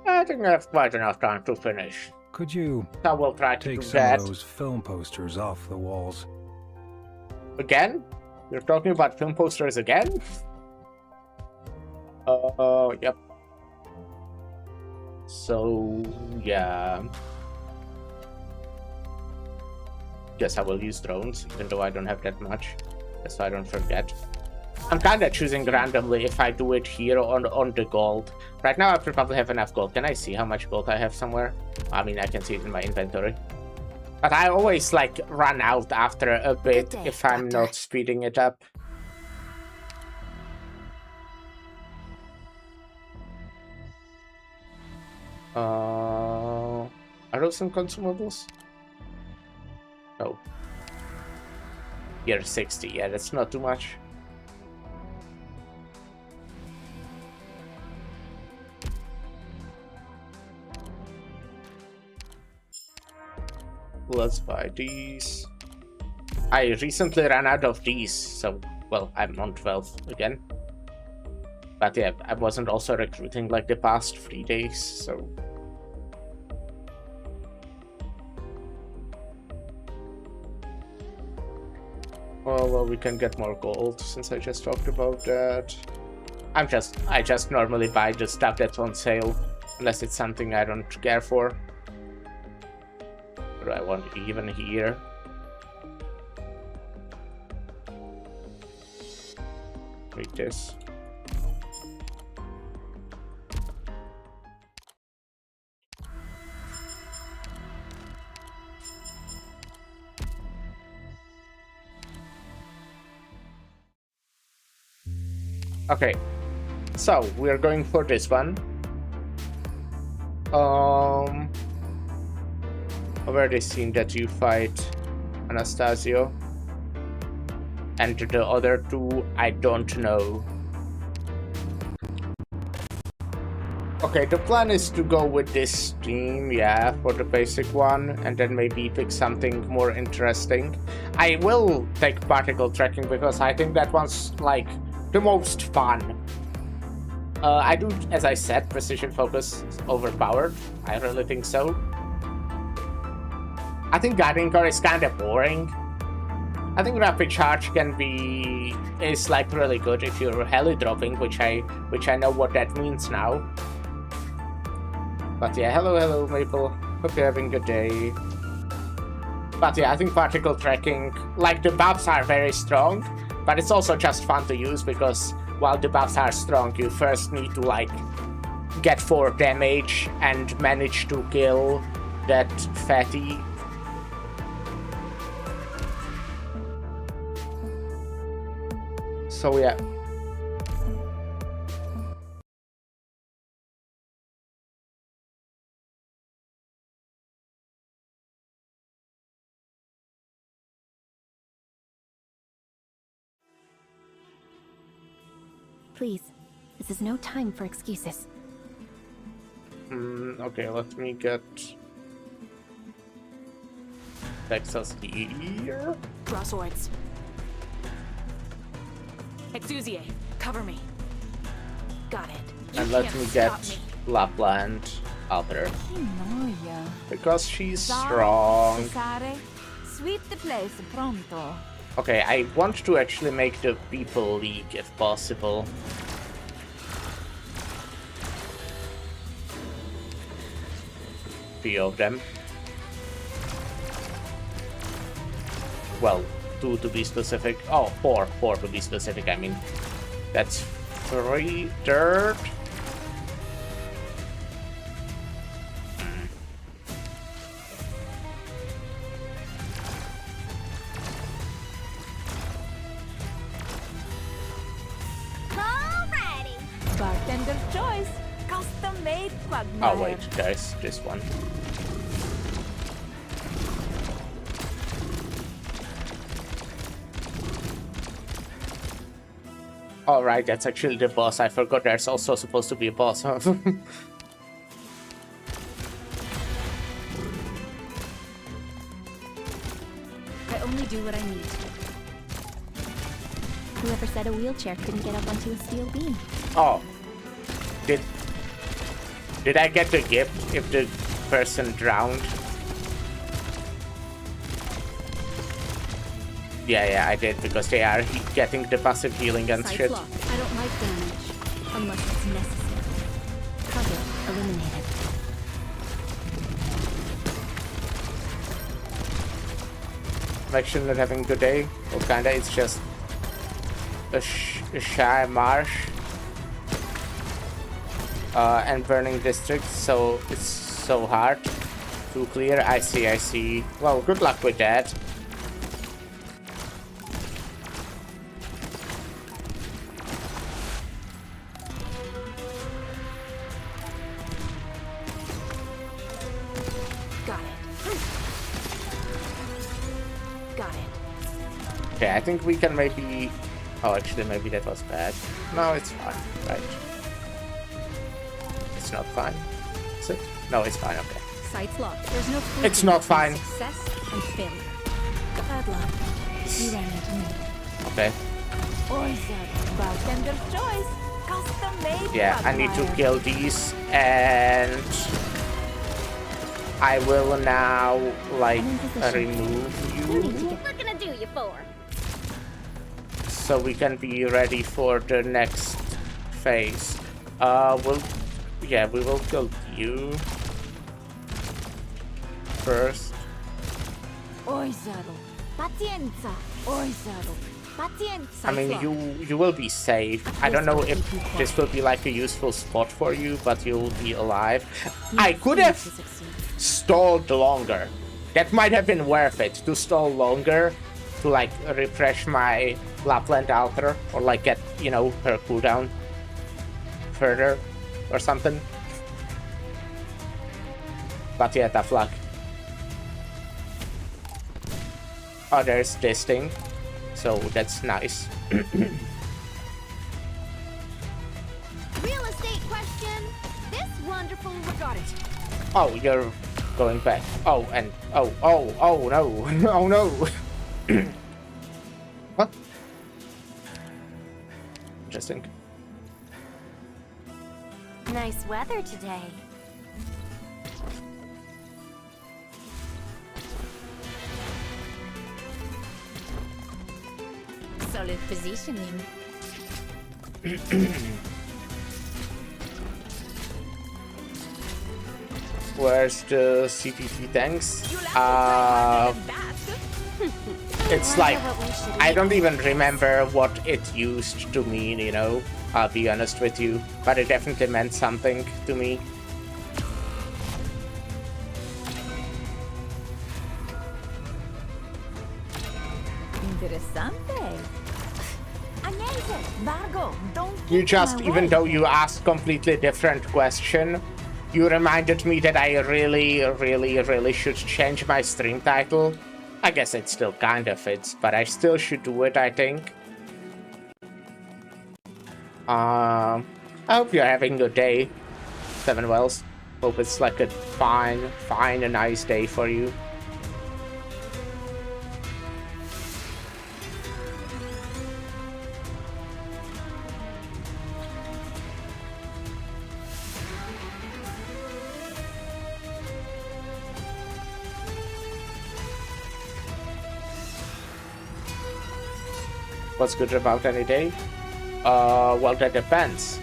I think I have quite enough time to finish. Could you I will try to take do some that. of those film posters off the walls? Again? You're talking about film posters again? Yep. So, yeah. Guess I will use drones, even though I don't have that much. just so I don't forget. I'm kinda choosing randomly if I do it here on the gold. Right now I probably have enough gold. Can I see how much gold I have somewhere? I mean, I can see it in my inventory. But I always like run out after a bit if I'm not speeding it up. Are those some consumables? No. Here 60, yeah, that's not too much. Let's buy these. I recently ran out of these, so, well, I'm on 12 again. But yeah, I wasn't also recruiting like the past 3 days, so... Well, we can get more gold since I just talked about that. I just normally buy the stuff that's on sale, unless it's something I don't care for. What do I want even here? Read this. Okay, so we're going for this one. I've already seen that you fight Anastasio. And the other two, I don't know. Okay, the plan is to go with this team, yeah, for the basic one, and then maybe pick something more interesting. I will take particle tracking because I think that one's like the most fun. I do, as I said, precision focus is overpowered. I really think so. I think guiding core is kind of boring. I think rapid charge is like really good if you're heli dropping, which I know what that means now. But yeah, hello Maple. Hope you're having a good day. But yeah, I think particle tracking, like the buffs are very strong, but it's also just fun to use because while the buffs are strong, you first need to like get 4 damage and manage to kill that fatty. So yeah. Please, this is no time for excuses. Okay, let me get Texas here. Draw swords. Exusier, cover me. Got it. You And let can't me stop get me. Lapland Alter. Che noia. Because she's strong. Cesare, sweep the place pronto. Okay, I want to actually make the People League if possible. Three of them. Well, 2 to be specific. Oh, 4 to be specific, I mean. That's 3 dirt. Alrighty. Bartender's choice. Custom made quagmire. Oh wait, there's this one. Alright, that's actually the boss. I forgot there's also supposed to be a boss. Huh? I only do what I need. Whoever said a wheelchair couldn't get up onto a steel beam? Oh. Did I get the gift if the person drowned? Yeah, I did, because they are getting the passive healing and shit. Cyclops, I don't like damage, unless it's necessary. Target eliminated. I'm actually not having a good day. Well, kinda, it's just a Shire Marsh and Burning District, so it's so hard to clear. I see. Well, good luck with that. Okay, I think we can maybe... Oh, actually, maybe that was bad. No, it's fine, right? It's not fine. Is it? No, it's fine, okay. Site's locked. There's no proof It's not between fine. Success and failure. Bad luck. You ran into me. Okay. Bartender's choice. Custom made. Yeah, I need to kill these, and... I will now, like, remove you. What can I do you for? So we can be ready for the next phase. We will kill you first. I mean, you will be safe. I don't know if this will be like a useful spot for you, but you'll be alive. I could have stalled longer. That might have been worth it to stall longer, to like refresh my Lapland altar, or like get, you know, her cooldown further or something. But yeah, tough luck. Oh, there's this thing, so that's nice. Real estate question. This wonderful got it. Oh, you're going back. Oh, and oh no. Oh no. What? Interesting. Nice weather today. Solid positioning. Where's the CPT tanks? It's like, I don't even remember what it used to mean, you know, I'll be honest with you, but it definitely meant something to me. Interessante. Agnese, Vargo, don't You get just, in my even way. though you asked completely different question, you reminded me that I really should change my stream title. I guess it still kind of fits, but I still should do it, I think. I hope you're having a good day, Seven Wells. Hope it's like a fine, a nice day for you. What's good about any day? Well, that depends.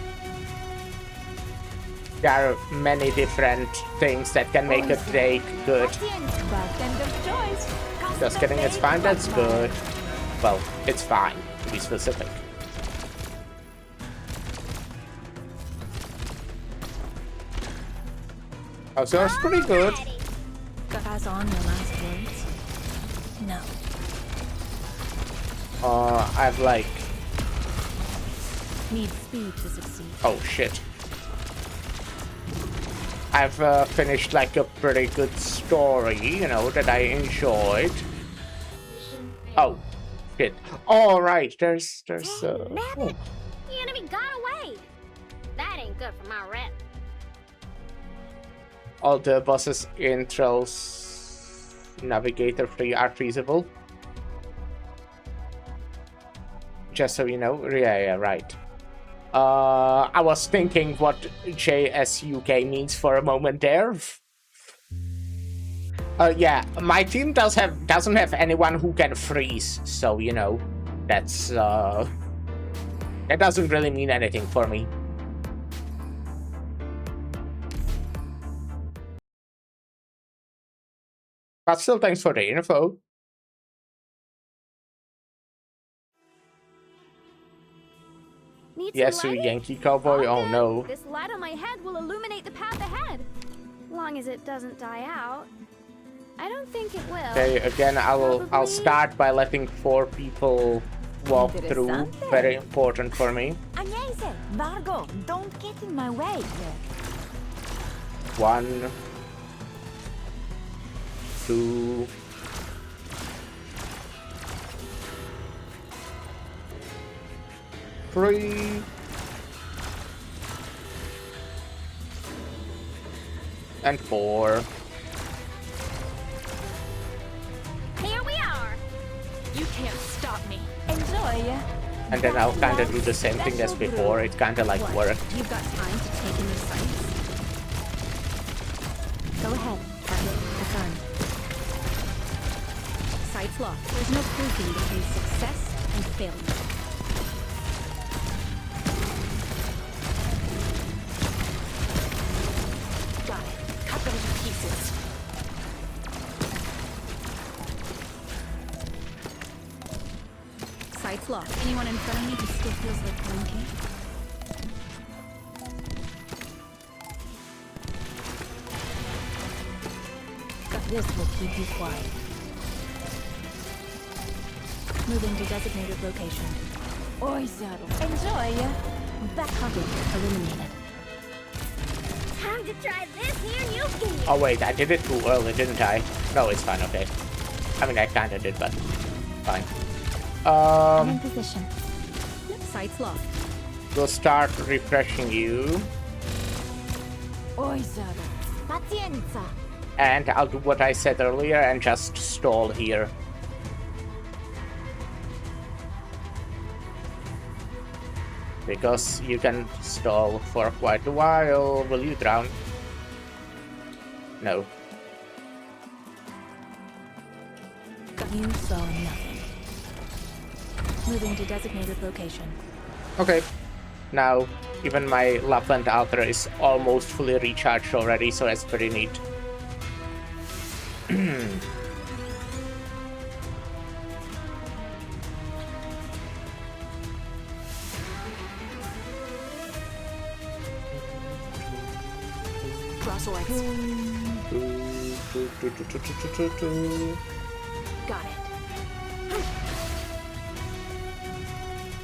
There are many different things that can make a day good. Bartender's choice. Just kidding, it's fine, that's good. Well, it's fine, to be specific. Oh, so it's pretty good. Got eyes on your last words? No. I've like... Need speed to succeed. Oh, shit. I've finished like a pretty good story, you know, that I enjoyed. Oh, shit. All right, there's Dang, oh. The enemy got away. That ain't good for my rep. All the bosses in Trails Navigator 3 are feasible. Just so you know. Yeah, right. I was thinking what JSUK means for a moment there. Yeah, my team doesn't have anyone who can freeze, so you know, that's that doesn't really mean anything for me. But still, thanks for the info. Need Yes, some you lighting? Yankee cowboy. Oh good. no. This light on my head will illuminate the path ahead. Long as it doesn't die out. I don't think it will. Okay, again, I'll Probably. start by letting 4 people walk through. Interessante. Very important for me. Agnese, Vargo, don't get in my way. 1, 2. Three. And 4. Here we are. You can't stop me. Enjoy. And then I'll kind of do the same thing as before. It kind of like What? worked. You've got time to take in the sights? Go ahead. Target the gun. Sights locked. There's no proofing between success and failure. Got it. Cut them to pieces. Sights locked. Anyone in front of me who still feels like blinking? This will keep you quiet. Moving to designated location. Oi, Zaro. Enjoy. That target eliminated. Time to try this here new game. Oh wait, I did it too early, didn't I? No, it's fine, okay. I mean, I kinda did, but fine. I'm in position. Sights locked. We'll start refreshing you. Oi, Zaro. Pazienza. And I'll do what I said earlier and just stall here. Because you can stall for quite a while. Will you drown? No. You saw nothing. Moving to designated location. Okay. Now, even my Lapland altar is almost fully recharged already, so that's pretty neat. Cross orbs. Got it.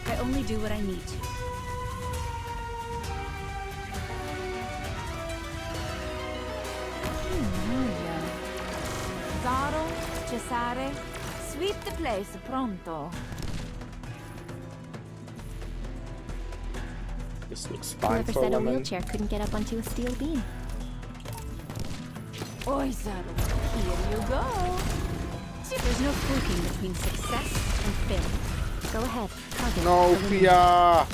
I only do what I need to. Zaro, Cesare, sweep the place pronto. This looks fine Whoever for a said a woman. wheelchair couldn't get up onto a steel beam. Oi, Zaro, here you go. There's no fluking between success and failure. Go ahead. Target No, eliminated. Pia!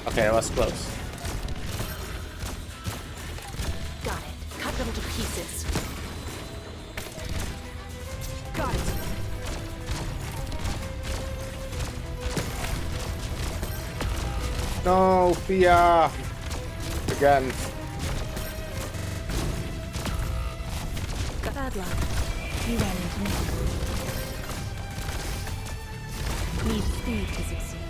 Okay, that was close. Got it. Cut them to pieces. Got it. No, Pia! Again. Bad luck. You ran into me. Need speed to succeed.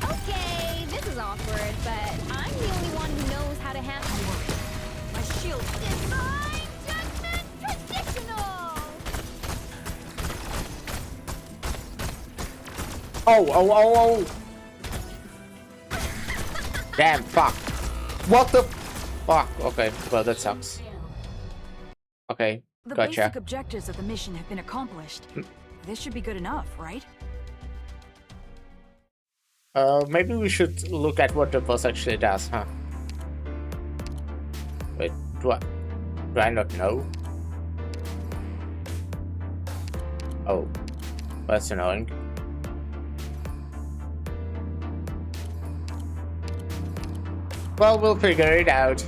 Okay, this is awkward, but I'm the only one who knows how to handle it. My shield. Divine Judgment Traditional! Oh! Damn, fuck. What the fuck? Okay, well, that sucks. Okay, The gotcha. basic objectives of the mission have been accomplished. This should be good enough, right? Maybe we should look at what the boss actually does, huh? Wait, do I not know? Oh, that's annoying. Well, we'll figure it out.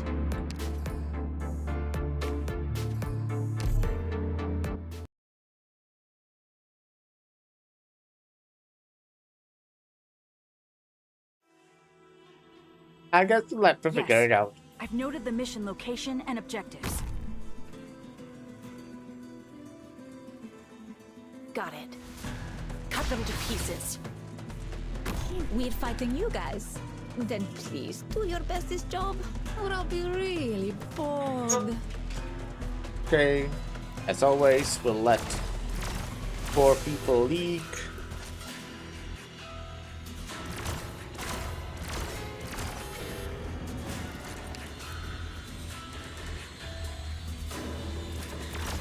I guess we'll have to figure Yes. it out. I've noted the mission location and objectives. Got it. cut them to pieces. We're fighting you guys. Then please do your best this job, or I'll be really bored. Okay. As always, we'll let 4 people leak.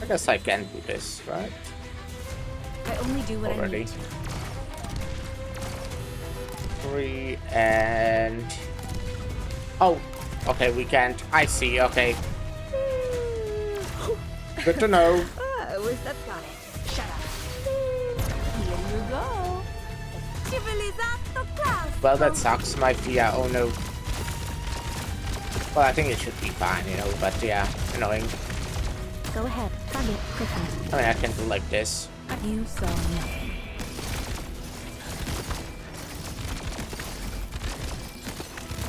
I guess I can do this, right? I only do what I Already. need to. 3 and... Oh, okay, we can't. I see, okay. Good to know. Was that got it? Shut up. Here you go. Civilizzato class. Well, that sucks, my Fia. Oh no. Well, I think it should be fine, you know, but yeah, annoying. Go ahead, tug it quickly. I mean, I can do like this. You saw nothing.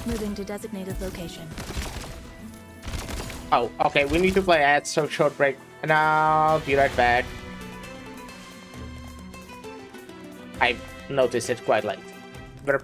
Moving to designated location. Oh, okay, we need to play ads, so short break. And I'll be right back. I noticed it quite late. But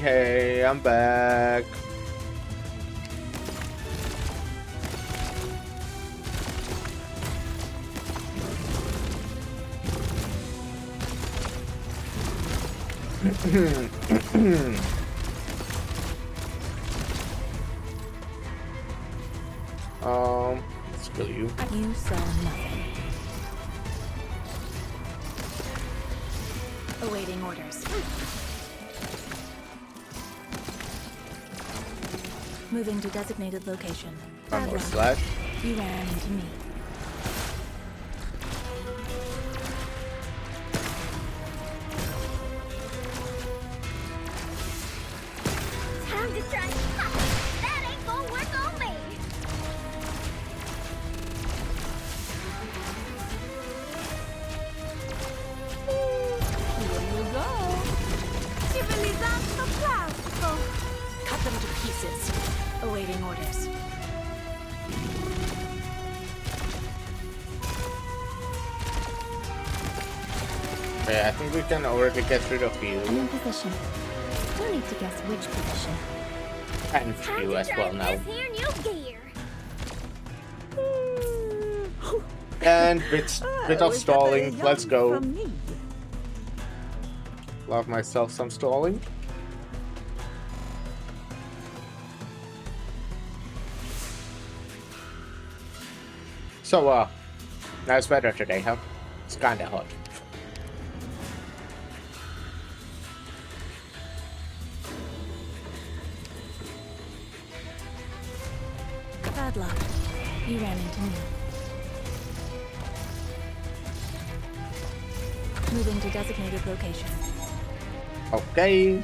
hey, I'm back. Let's kill you. You saw nothing. Awaiting orders. Moving to designated location. One more Bad luck. slash. You ran into me. Yeah, I think we can already get rid of you. I'm in position. No need to guess which position. And you as well now. This here new gear. And bit of stalling. Let's go. Love myself some stalling. So, nice weather today, huh? It's kinda hot. Bad luck. You ran into me. Moving to designated location. Okay.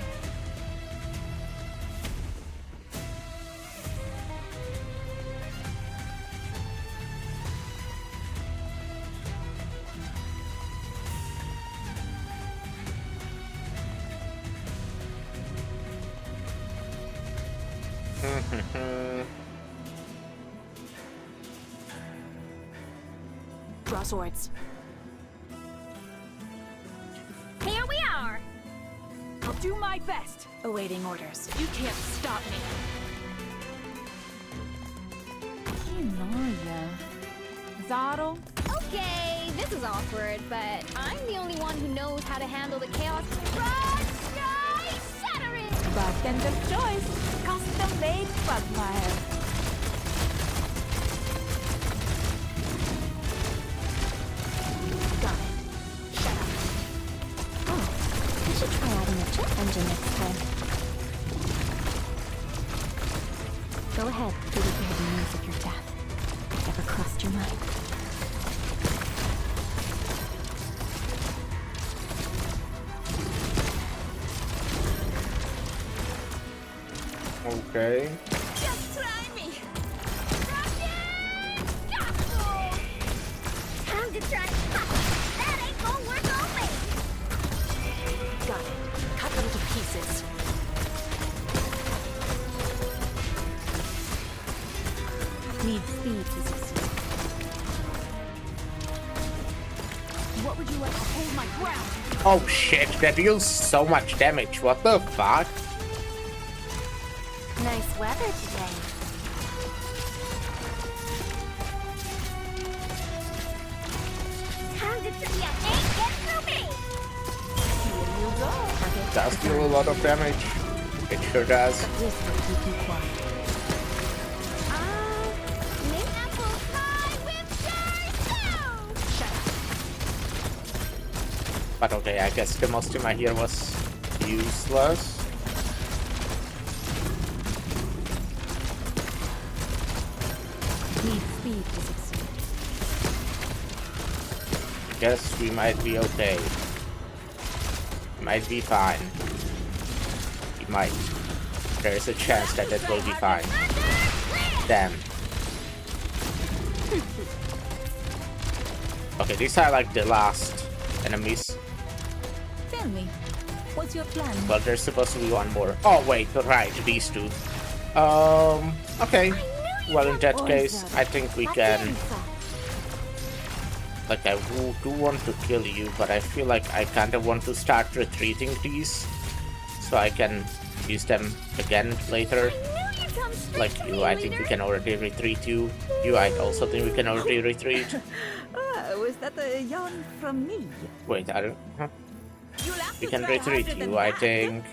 Draw swords. Here we are. I'll do my best. Awaiting orders. You can't stop me. Zottle? Okay, this is awkward, but I'm the only one who knows how to handle the chaos. Rock sky shattering! Bartender's choice. Custom made Bugmire. Got it. Shut up. Oh, I should try adding a jet engine next time. Go ahead, do what you have the news of your death. Ever crossed your mind? Okay. Just try me! Rocket! Castle! Time to try. That ain't gonna work always! Got it. Cut them to pieces. Need speed to succeed. What would you like to hold my ground? Oh shit, that deals so much damage. What the fuck? Nice weather today. Time to try. You ain't getting through me! Here you go. Does deal a lot of damage. It sure does. This will keep you quiet. Make apple pie with yourself! Shut up. But okay, I guess the Mostima here was useless. Need speed to succeed. Guess we might be okay. Might be fine. We might. There is a chance that it will be fine. Damn. Okay, these are like the last enemies. Tell me, what's your plan? Well, there's supposed to be one more. Oh wait, right, these two. Okay. Well, in that case, I think we can... Like, I do want to kill you, but I feel like I kinda want to start retreating these. So I can use them again later. Like you, I think we can already retreat you. You, I also think we can already retreat. Was that a yawn from me? Wait, I don't... Huh? You'll have We to can try retreat harder than you, I that. think.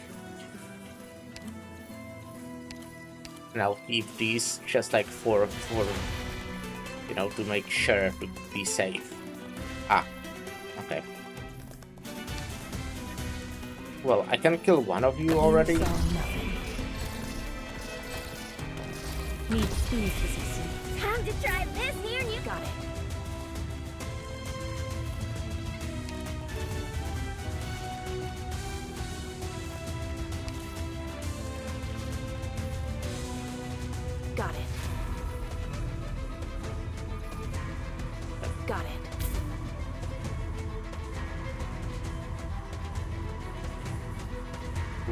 And I'll keep these just like for you know, to make sure to be safe. Ah, okay. Well, I can kill one of you already. You saw nothing. Need speed to succeed. Time to try this here and you got it. Got it. Got it.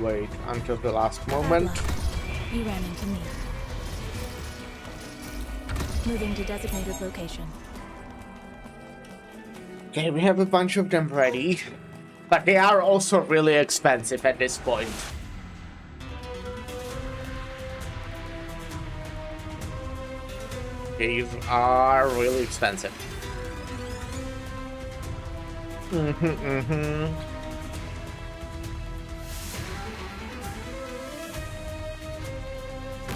Wait until the last moment. Bad luck. You ran into me. Moving to designated location. Okay, we have a bunch of them ready. But they are also really expensive at this point. They are really expensive.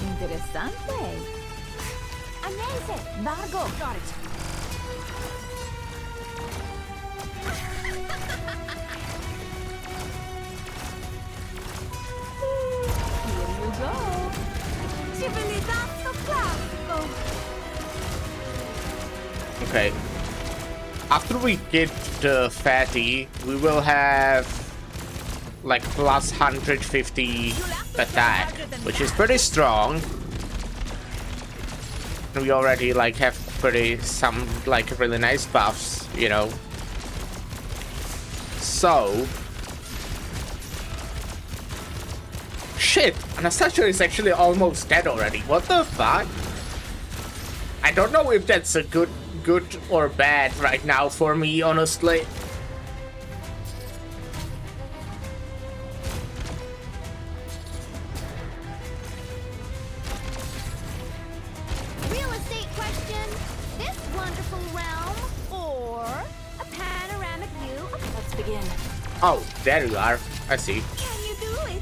Interessante. Amazing. Vargo. Got it. Here you go. Civilizzato classico. Okay. After we get the fatty, we will have like plus 150 attack, which is pretty strong. We already like have some like really nice buffs, you know. So shit, Anastasia is actually almost dead already. What the fuck? I don't know if that's a good or bad right now for me, honestly. Real estate question. This wonderful realm or a panoramic view of... Let's begin. Oh, there you are. I see. Can you do it?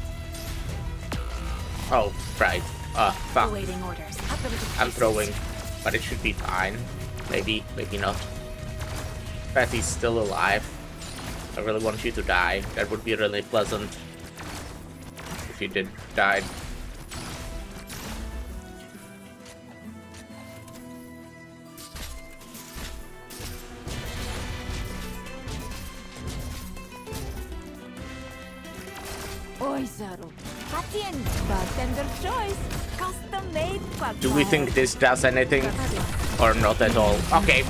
Oh, right. Fuck. Awaiting orders. Up the little I'm pieces. throwing, but it should be fine. Maybe, maybe not. Fatty's still alive. I really want you to die. That would be really pleasant if you did die. Oisaru. Patien. Bartender choice. Custom made. Do we think this does anything? Or not at all? Okay.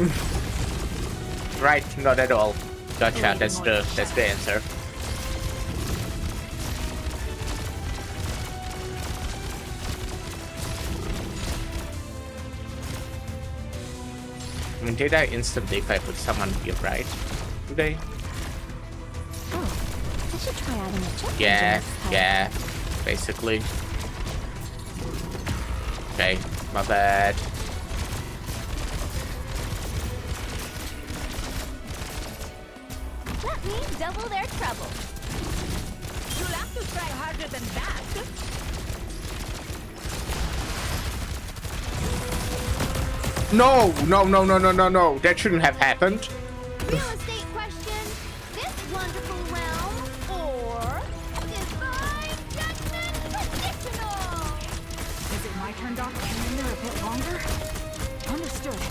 Right, not at all. Gotcha, that's the answer. I mean, did I instantly if I put someone here, right? Today? Oh, I should try adding a check. Yeah, basically. Okay, my bad. That means double their trouble. You'll have to try harder than that. No, no. That shouldn't have happened. Real estate question. This wonderful realm or divine judgment conditional. Is it my turn, Doc? Hang in there a bit longer? Understood.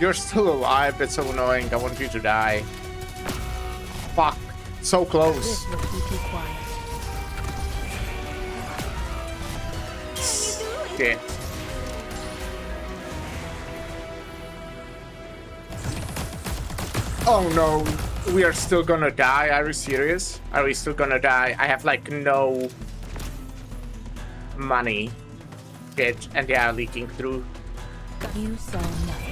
You're still alive, that's so annoying. I want you to die. Fuck. So close. This will keep you quiet. Shit. Oh no. We are still gonna die. Are you serious? Are we still gonna die? I have like no money. Shit. And they are leaking through. You saw nothing.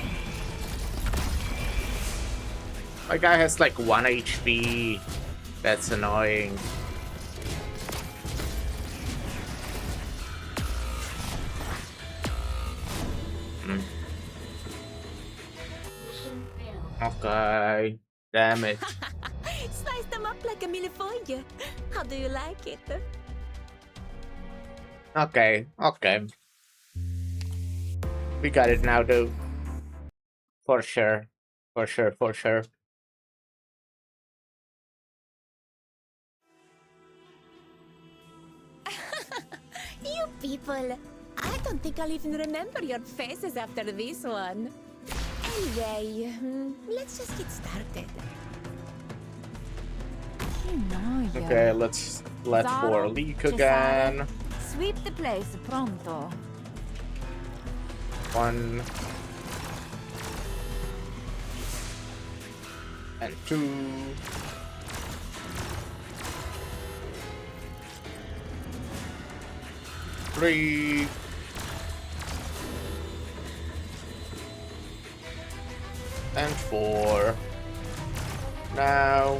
My guy has like 1 HP. That's annoying. Okay. Damn it. Slice them up like a millefeuille. How do you like it? Okay. We got it now, though. For sure. You people, I don't think I'll even remember your faces after this one. Anyway, let's just get started. Okay, let's let for leak again. Sweep the place pronto. 1 and 2. Three. And 4. Now.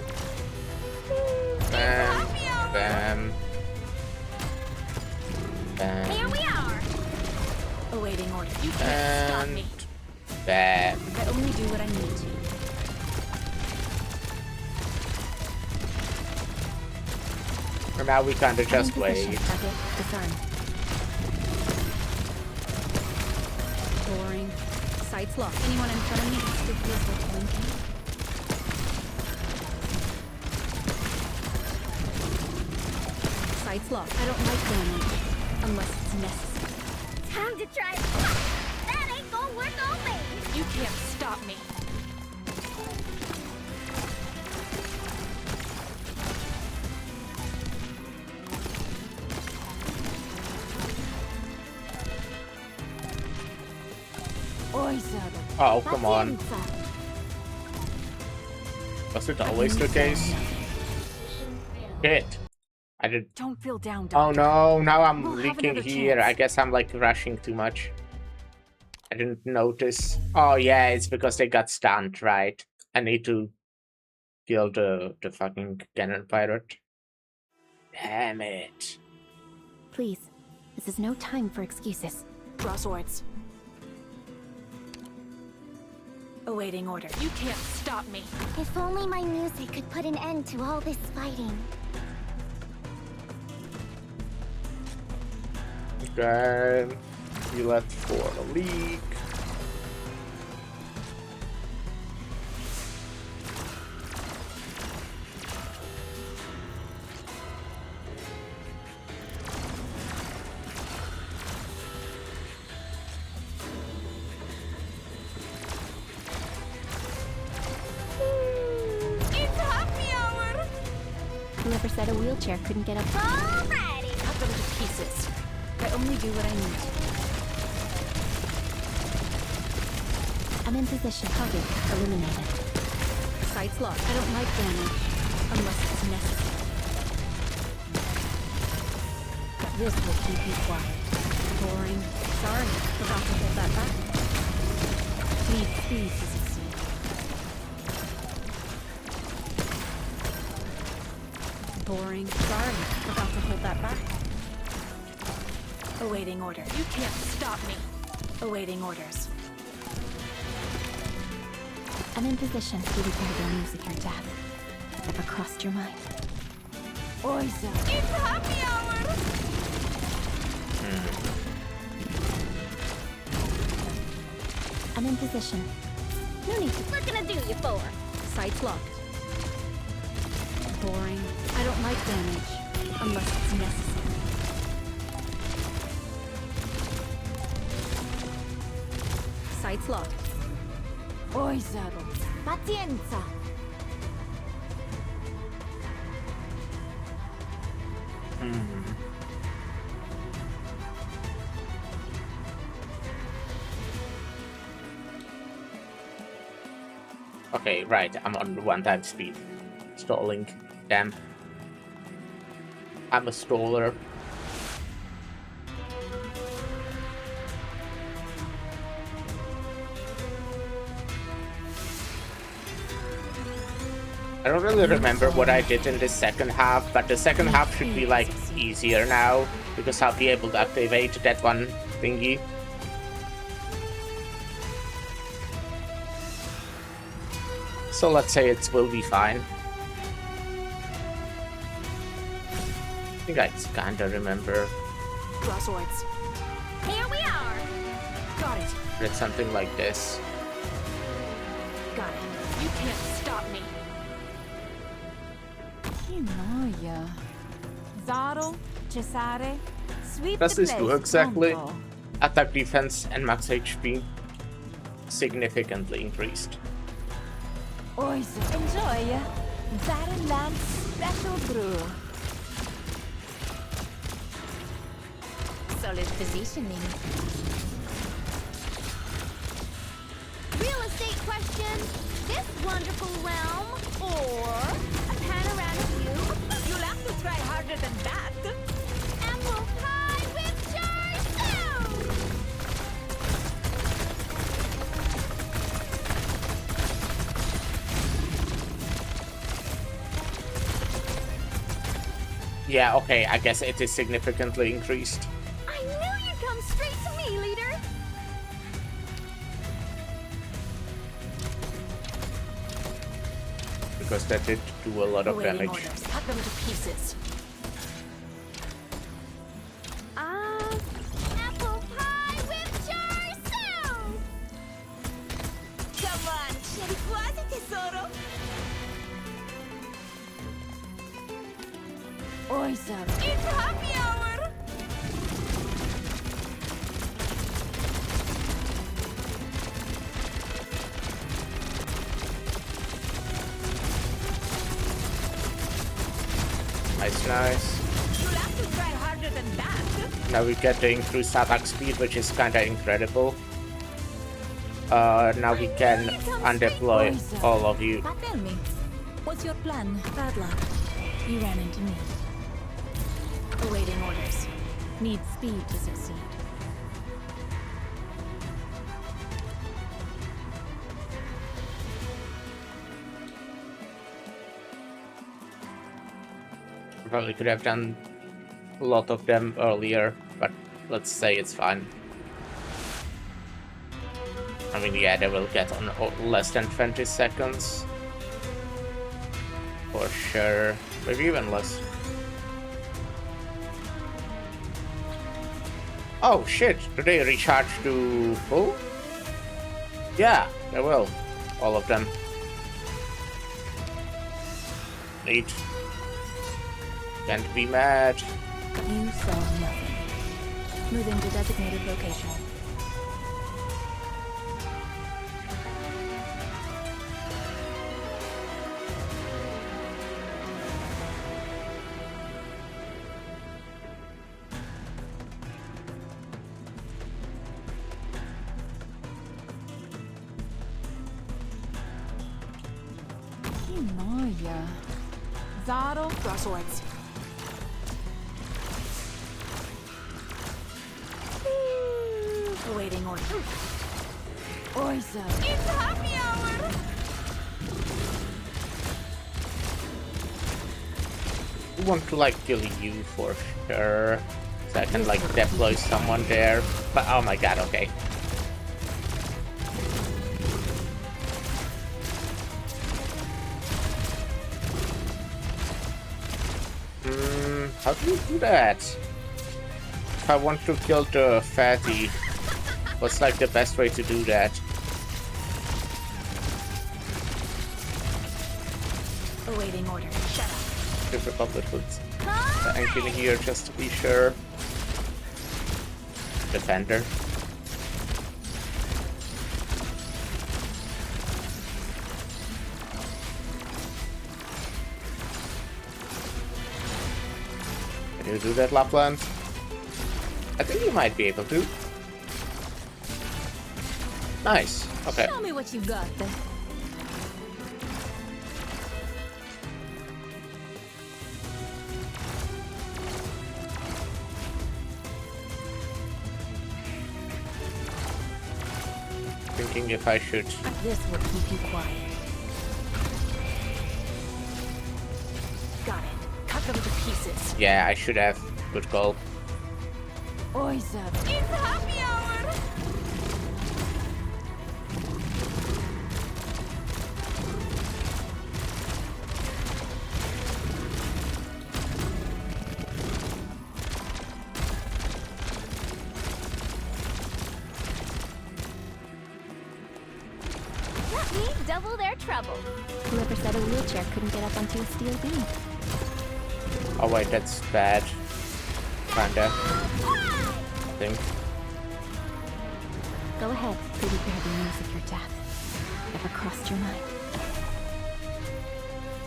Bam. Bam. Bam. Here we are. Awaiting order. You can't stop And me. bam. I only do what I need to. For now, we kinda just I'm in position. wait. Target disarm. Boring. Sights locked. Anyone in front of me still feels like blinking. Sights locked. I don't like damage unless it's necessary. Time to try. That ain't gonna work always. You can't stop me. Oh, come on. Was it always the case? Shit. I did. Don't feel down, Oh Doctor. no, now I'm We'll have leaking another here. chance. I guess I'm like rushing too much. I didn't notice. Oh yeah, it's because they got stunned, right? I need to kill the fucking cannon pirate. Damn it. Please, this is no time for excuses. Draw swords. Awaiting order. You can't stop me. If only my music could put an end to all this fighting. Okay. You left for a leak. It's happy hour. Whoever said a wheelchair couldn't get up? Alrighty. Cut them to pieces. I only do what I need to. I'm in position. Target eliminated. Sights locked. I don't like damage unless it's necessary. This will keep you quiet. Boring. Sorry, forgot to hold that back. Need speed to succeed. Boring. Sorry, forgot to hold that back. Awaiting order. You can't stop me. Awaiting orders. I'm in position to repair the music your dad. Ever crossed your mind? Oisa. It's happy hour. I'm in position. No need to. What can I do you for? Sights locked. Boring. I don't like damage unless it's necessary. Sights locked. Oizaro. Pazienza. Okay, right. I'm on 1x speed. Stalling. Damn. I'm a staller. I don't really remember what I did in the second half, but the second half should be like easier now because I'll be able to activate that one thingy. So let's say it will be fine. I think I kinda remember. Draw swords. Here we are. Got it. It's something like this. Got it. You can't stop me. Kinoya. Zaro, Cesare, sweep Does the this place do exactly? pronto. Attack, defense, and max HP significantly increased. Oisa, enjoy. Baron Lance special brew. Solid positioning. Real estate question. This wonderful realm or a panoramic view? You'll have to try harder than that. Apple pie with char siu. Yeah, okay, I guess it is significantly increased. I knew you'd come straight to me, leader. Because that did do a lot of Awaiting damage. orders. Cut them to pieces. Apple pie with char Come on, c'eri quasi, tesoro. Oi, Zara. It's happy hour. Nice, nice. You'll have to try harder than that. Now we're getting increased attack speed, which is kinda incredible. Now we can undeploy all of you. But tell me, what's your plan? Bad luck. You ran into me. Awaiting orders. Need speed to succeed. Probably could have done a lot of them earlier, but let's say it's fine. I mean, yeah, they will get on less than 20 seconds. For sure. Maybe even less. Oh shit, do they recharge to full? Yeah, they will. All of them. Neat. Can't be mad. You saw nothing. Moving to designated location. Noia. Zaro. Crosswords. Awaiting order. Oisa. It's happy hour. I want to like kill you for sure. So I can like deploy someone there. But oh my god, okay. How do you do that? If I want to kill the fatty, what's like the best way to do that? Awaiting order. Shut up. If a couple of puts the engine here just to be sure. Defender. Can you do that, Lapland? I think you might be able to. Nice. Okay. Tell me what you got. Thinking if I should. This will keep you quiet. Got it. Cut them to pieces. Yeah, I should have. Good call. Oisa. It's happy hour. Let me double their trouble. Whoever said a wheelchair couldn't get up onto a steel beam. Oh wait, that's bad. Kinda. I think. Go ahead, pretty heavy news of your death. Ever crossed your mind?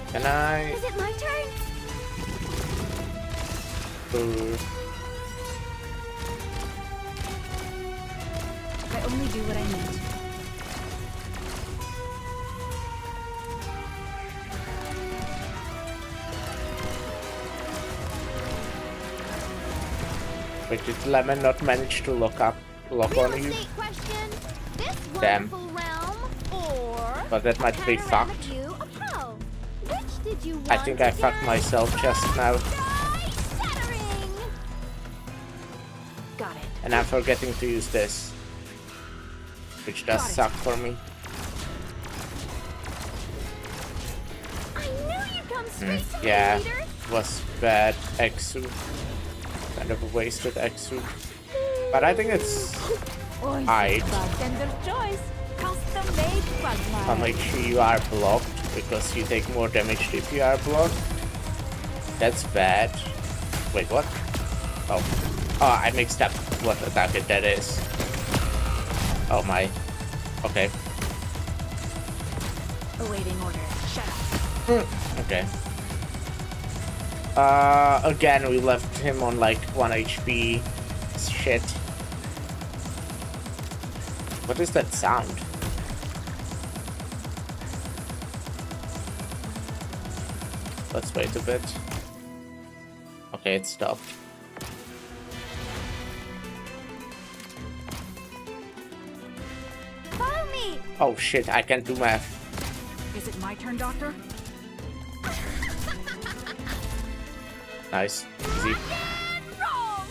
Can I? Is it my turn? I only do what I need. Wait, did Lemon not manage to lock on you? Estate question. This Damn. wonderful realm, or But that might be panorama fucked. view of hell. Which did you want I think I to fucked get? myself just now. Die Got it. And I'm forgetting to use this, which does suck for me. I knew you'd come straight to me, Yeah, leader. was bad Exu. Kind of a wasted Exu. But I think it's hide. Bartender's choice. Custom made quagmire. I'll make sure you are blocked, because you take more damage if you are blocked. That's bad. Wait, what? Oh. Oh, I mixed up what attack that is. Oh my. Okay. Awaiting orders. Shut up. Okay. Again, we left him on like 1 HP. Shit. What is that sound? Let's wait a bit. Okay, it stopped. Follow me. Oh shit, I can't do math. Is it my turn, Doctor? Nice. Easy. Wrong.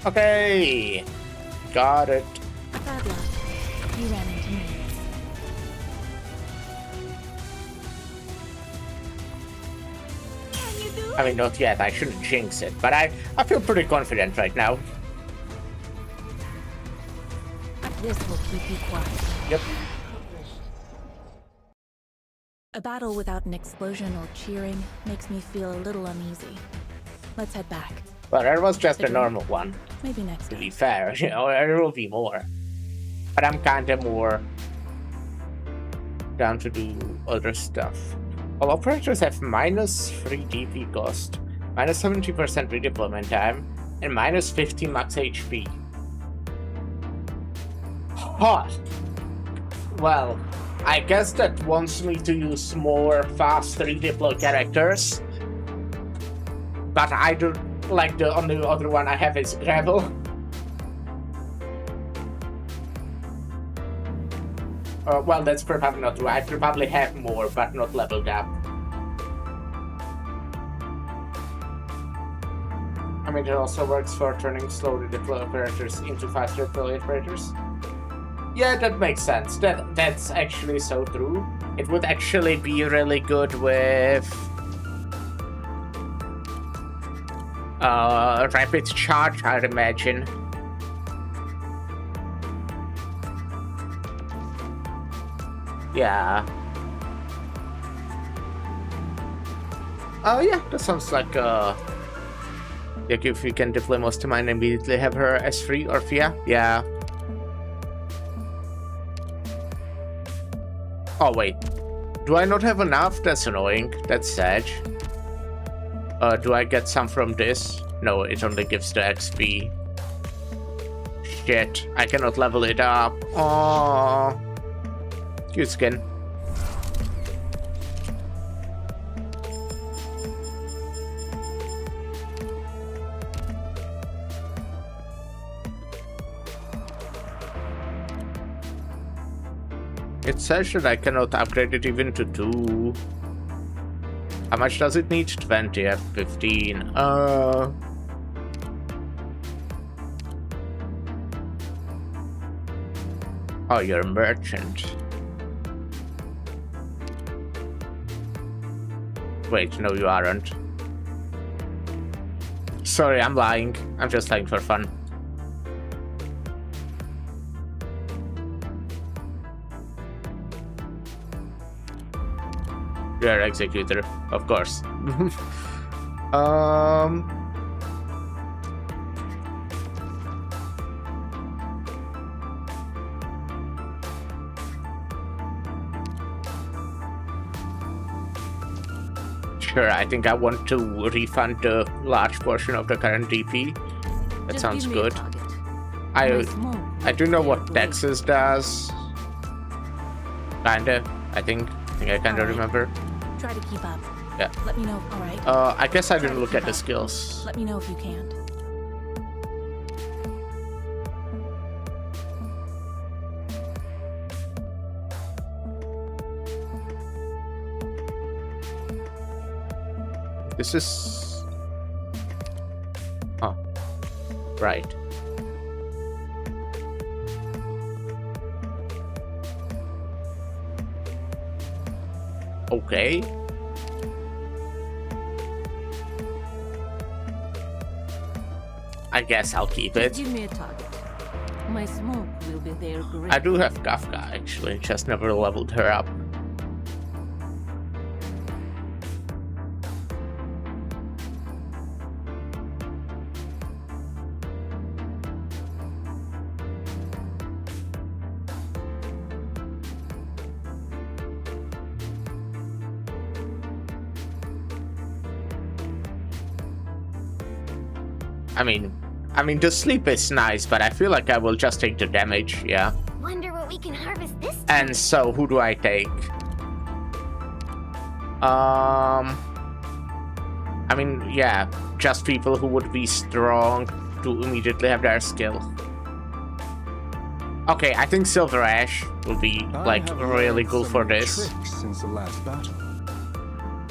Okay. Got it. Bad luck. You ran into me. Can you do I mean, not yet. I shouldn't jinx it, but I feel pretty confident right now. This will keep you quiet. Yep. A battle without an explosion or cheering makes me feel a little uneasy. Let's head back. Well, that was just a normal one. Maybe next To be time. fair, you know, there will be more. But I'm kinda more down to do other stuff. All operators have -3 DP cost, -70% redeployment time, and -50 max HP. Huh. Well, I guess that wants me to use more fast redeploy characters. But I do like the only other one I have is Gravel. Well, that's probably not true. I probably have more, but not leveled up. I mean, it also works for turning slowly deploy operators into faster deploy operators. Yeah, that makes sense. That's actually so true. It would actually be really good with rapid charge, I'd imagine. Yeah. Oh yeah, that sounds like if we can deploy most of mine immediately have her as free or Fia. Yeah. Oh wait. Do I not have enough? That's annoying. That's sad. Do I get some from this? No, it only gives the XP. Shit, I cannot level it up. Oh, cute skin. It says that I cannot upgrade it even to 2. How much does it need? 20, I have 15. Oh, you're a merchant. Wait, no, you aren't. Sorry, I'm lying. I'm just lying for fun. You're executor, of course. Sure, I think I want to refund a large portion of the current DP. That Just sounds give me a good. target. I My smoke I do know will what clear Texas does. Kinda, I think I kinda Alright. remember. blade. Try to keep up. Yeah. Let me know. All right. I guess I Try didn't to look keep at the up. skills. Let me know if you can't. This is... Oh. Right. Okay. I guess I'll keep it. Give me a target. My smoke will be there great. I do have Kafka, actually, just never leveled her up. I mean, the sleep is nice, but I feel like I will just take the damage, yeah. Wonder what we can harvest this time. And so, who do I take? I mean, yeah, just people who would be strong to immediately have their skill. Okay, I think Silver Ash will be, like, really cool for this. Since the last battle.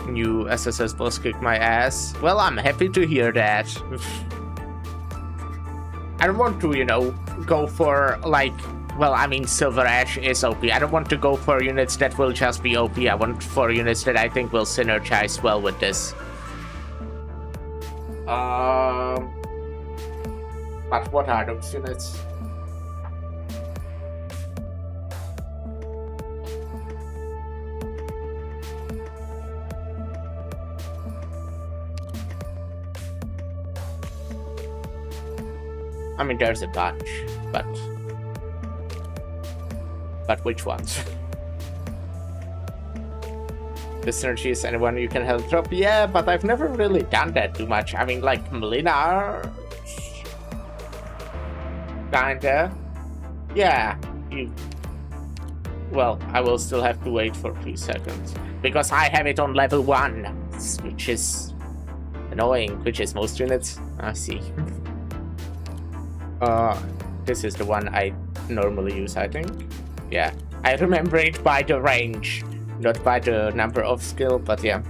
New SSS boss kicked my ass. Well, I'm happy to hear that. I don't want to, you know, go for, like, well, I mean, Silver Ash is OP. I don't want to go for units that will just be OP. I want for units that I think will synergize well with this. But what are those units? I mean, there's a bunch, but which ones? The synergy is anyone you can help drop? Yeah, but I've never really done that too much. I mean, like, Melina... kinda. Yeah, you... Well, I will still have to wait for 3 seconds. Because I have it on level 1, which is annoying, which is most units. I see. This is the one I normally use, I think. Yeah, I remember it by the range, not by the number of skill, but yeah.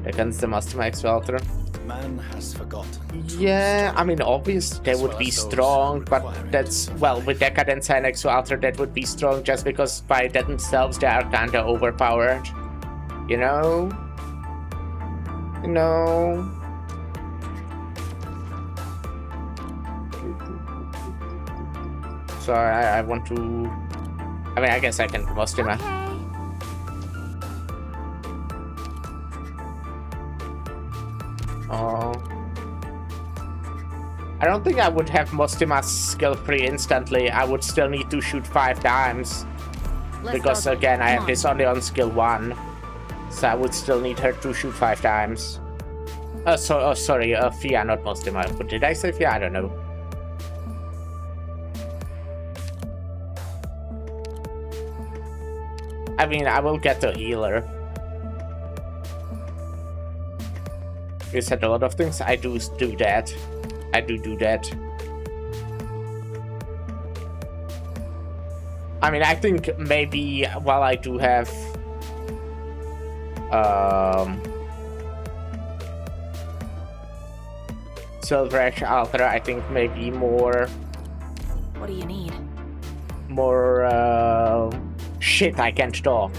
Against the Master Max Welter. Man has forgotten. Yeah, I mean, obviously they would be strong, but that's, well, with Decadence and Exalter, that would be strong just because by themselves they are kinda overpowered. You know? You know? So I want to... I mean, I guess I can most him. Okay. Oh. I don't think I would have Mostima's skill free instantly. I would still need to shoot 5 times. Because again, I have this only on skill 1. So I would still need her to shoot 5 times. Sorry, Fia, not Mostima. But did I say Fia? I don't know. I mean, I will get the healer. You said a lot of things. I do that. I do that. I mean, I think maybe while I do have Silver Ash Alter, I think maybe more. What do you need? More shit, I can't talk.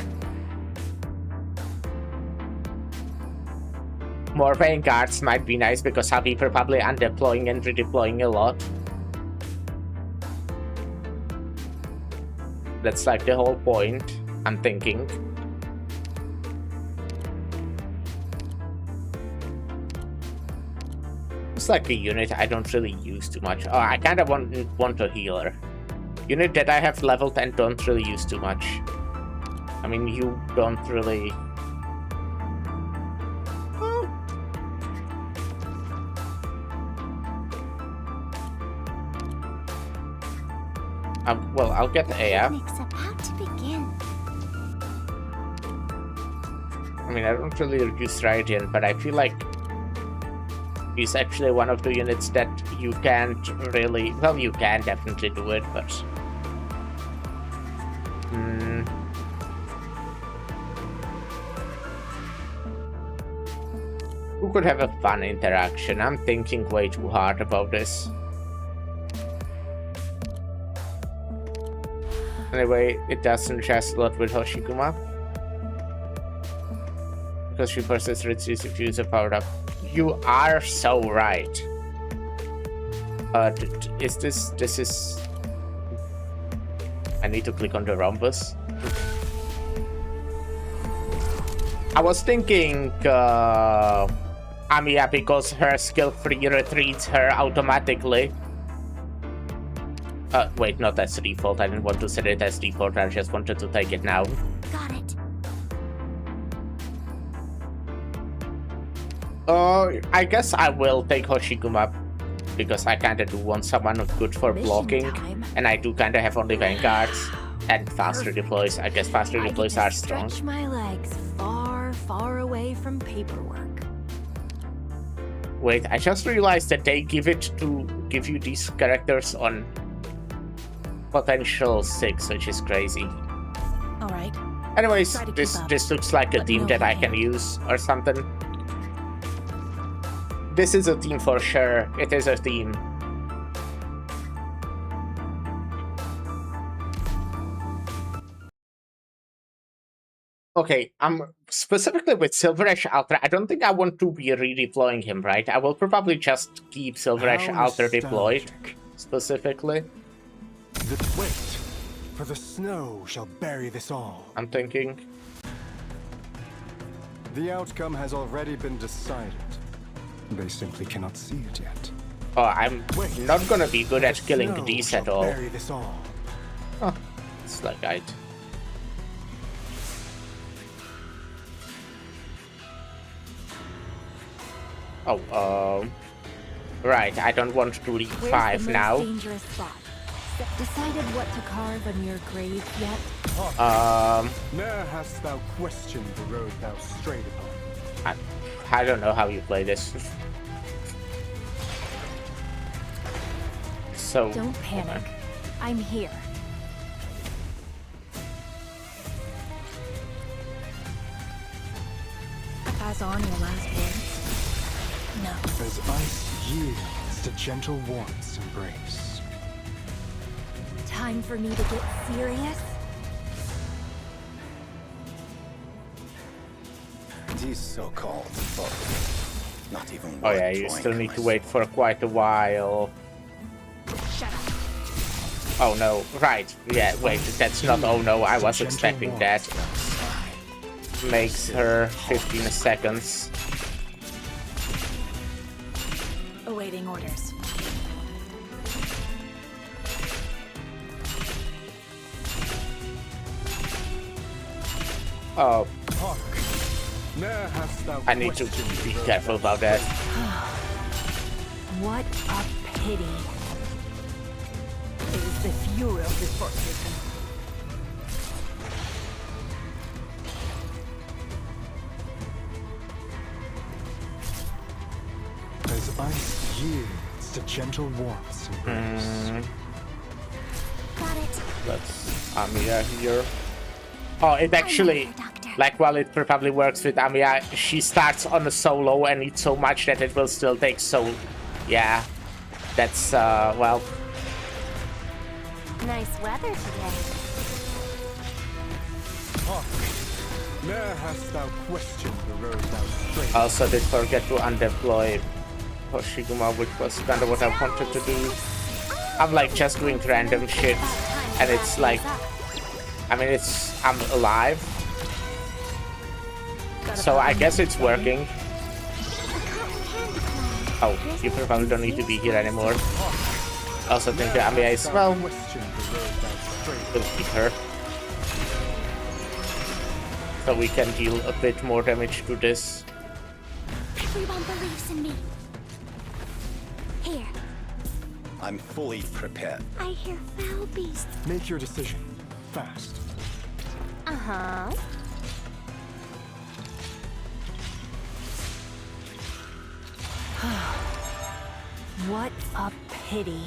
More Vanguards might be nice because I'll be probably undeploying and redeploying a lot. That's like the whole point, I'm thinking. It's like a unit I don't really use too much. Oh, I kind of want a healer. Unit that I have leveled and don't really use too much. I mean, you don't really... well, I'll get the AF. Picnic's about to begin. I mean, I don't really use Radiant, but I feel like he's actually one of the units that you can't really... Well, you can definitely do it, but... Who could have a fun interaction? I'm thinking way too hard about this. Anyway, it does suggest a lot with Hoshikuma. Because she persists reduces if you use a power up. You are so right. Is this is... I need to click on the rhombus. I was thinking Amiya, because her skill 3 retreats her automatically. Wait, no, that's default. I didn't want to set it as default. I just wanted to take it now. Got it. I guess I will take Hoshiguma because I kinda do want someone good for blocking, and I do kinda have only vanguards and faster deploys. I guess faster deploys are strong. Stretch my legs far, far away from paperwork. Wait, I just realized that they give you these characters on potential 6, which is crazy. All right. Anyways, Try to keep this up. looks like a Let me team know that if I you can can. use or something. This is a team for sure. It is a team. Okay, specifically with Silver Edge Alter, I don't think I want to be redeploying him, right? I will probably just keep Silver Edge How Alter deployed, nostalgic. specifically. Wait, for the snow shall bury this all. I'm thinking. The outcome has already been decided. They simply cannot see it yet. Oh, I'm not gonna be good at killing Snow these shall at all. bury this all. Huh. It's like I'd... Oh, right, I don't want to leave Where's 5 the now. most dangerous spot? Decided what to carve on your grave yet? Ne'er hast thou questioned the road thou strayed upon. I don't know how you play this. So... Don't panic. I'm here. Pass on your last words? No. As ice yields to gentle warmth's embrace. Time for me to get serious? These so-called folk, not even Oh yeah, worth you drawing still need to close. wait for quite a while. Shut up. Oh no, right. Yeah, wait, that's not oh no, I was expecting that. Makes her 15 seconds. Awaiting orders. Oh, Hark! Ne'er hast thou I need to questioned be the road careful thou about that. What a pity. It is the fury of this forsaken. As ice yields to gentle warmth's embrace. Got it. Let's Amiya here. Oh, it actually, like, while it probably works with Amiya, she starts on a solo and it's so much that it will still take so... Yeah, that's, well... Nice weather today. Hark! Ne'er hast thou questioned the road thou strayed. Also did forget to undeploy Hoshiguma, which was kind of what I wanted to do. I'm like just doing random shit, and it's like... I mean, I'm alive, so I guess it's working. Oh, you probably don't need to be here anymore. Also think that Amiya is, well, Questioned the road thou strayed. we'll keep her. So we can deal a bit more damage to this. Everyone believes in me. Here, I'm fully prepared. I hear foul beasts. Make your decision. Fast. Uh-huh. What a pity.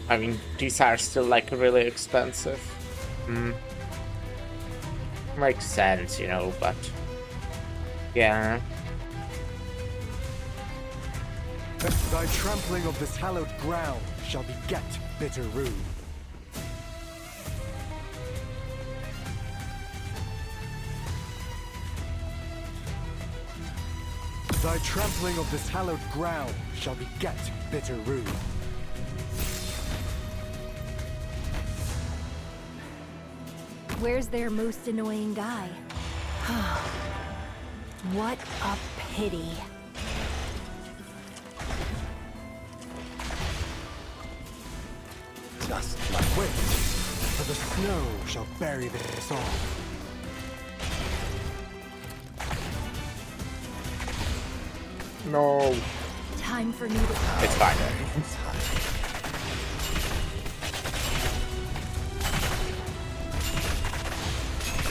I mean, these are still like really expensive. Makes sense, you know, but... Yeah. Thy trampling of this hallowed ground shall beget bitter rue. Thy trampling of this hallowed ground shall beget bitter rue. Where's their most annoying guy? What a pity. Just like wait, for the snow shall bury this all. No. Time for me to... It's fine.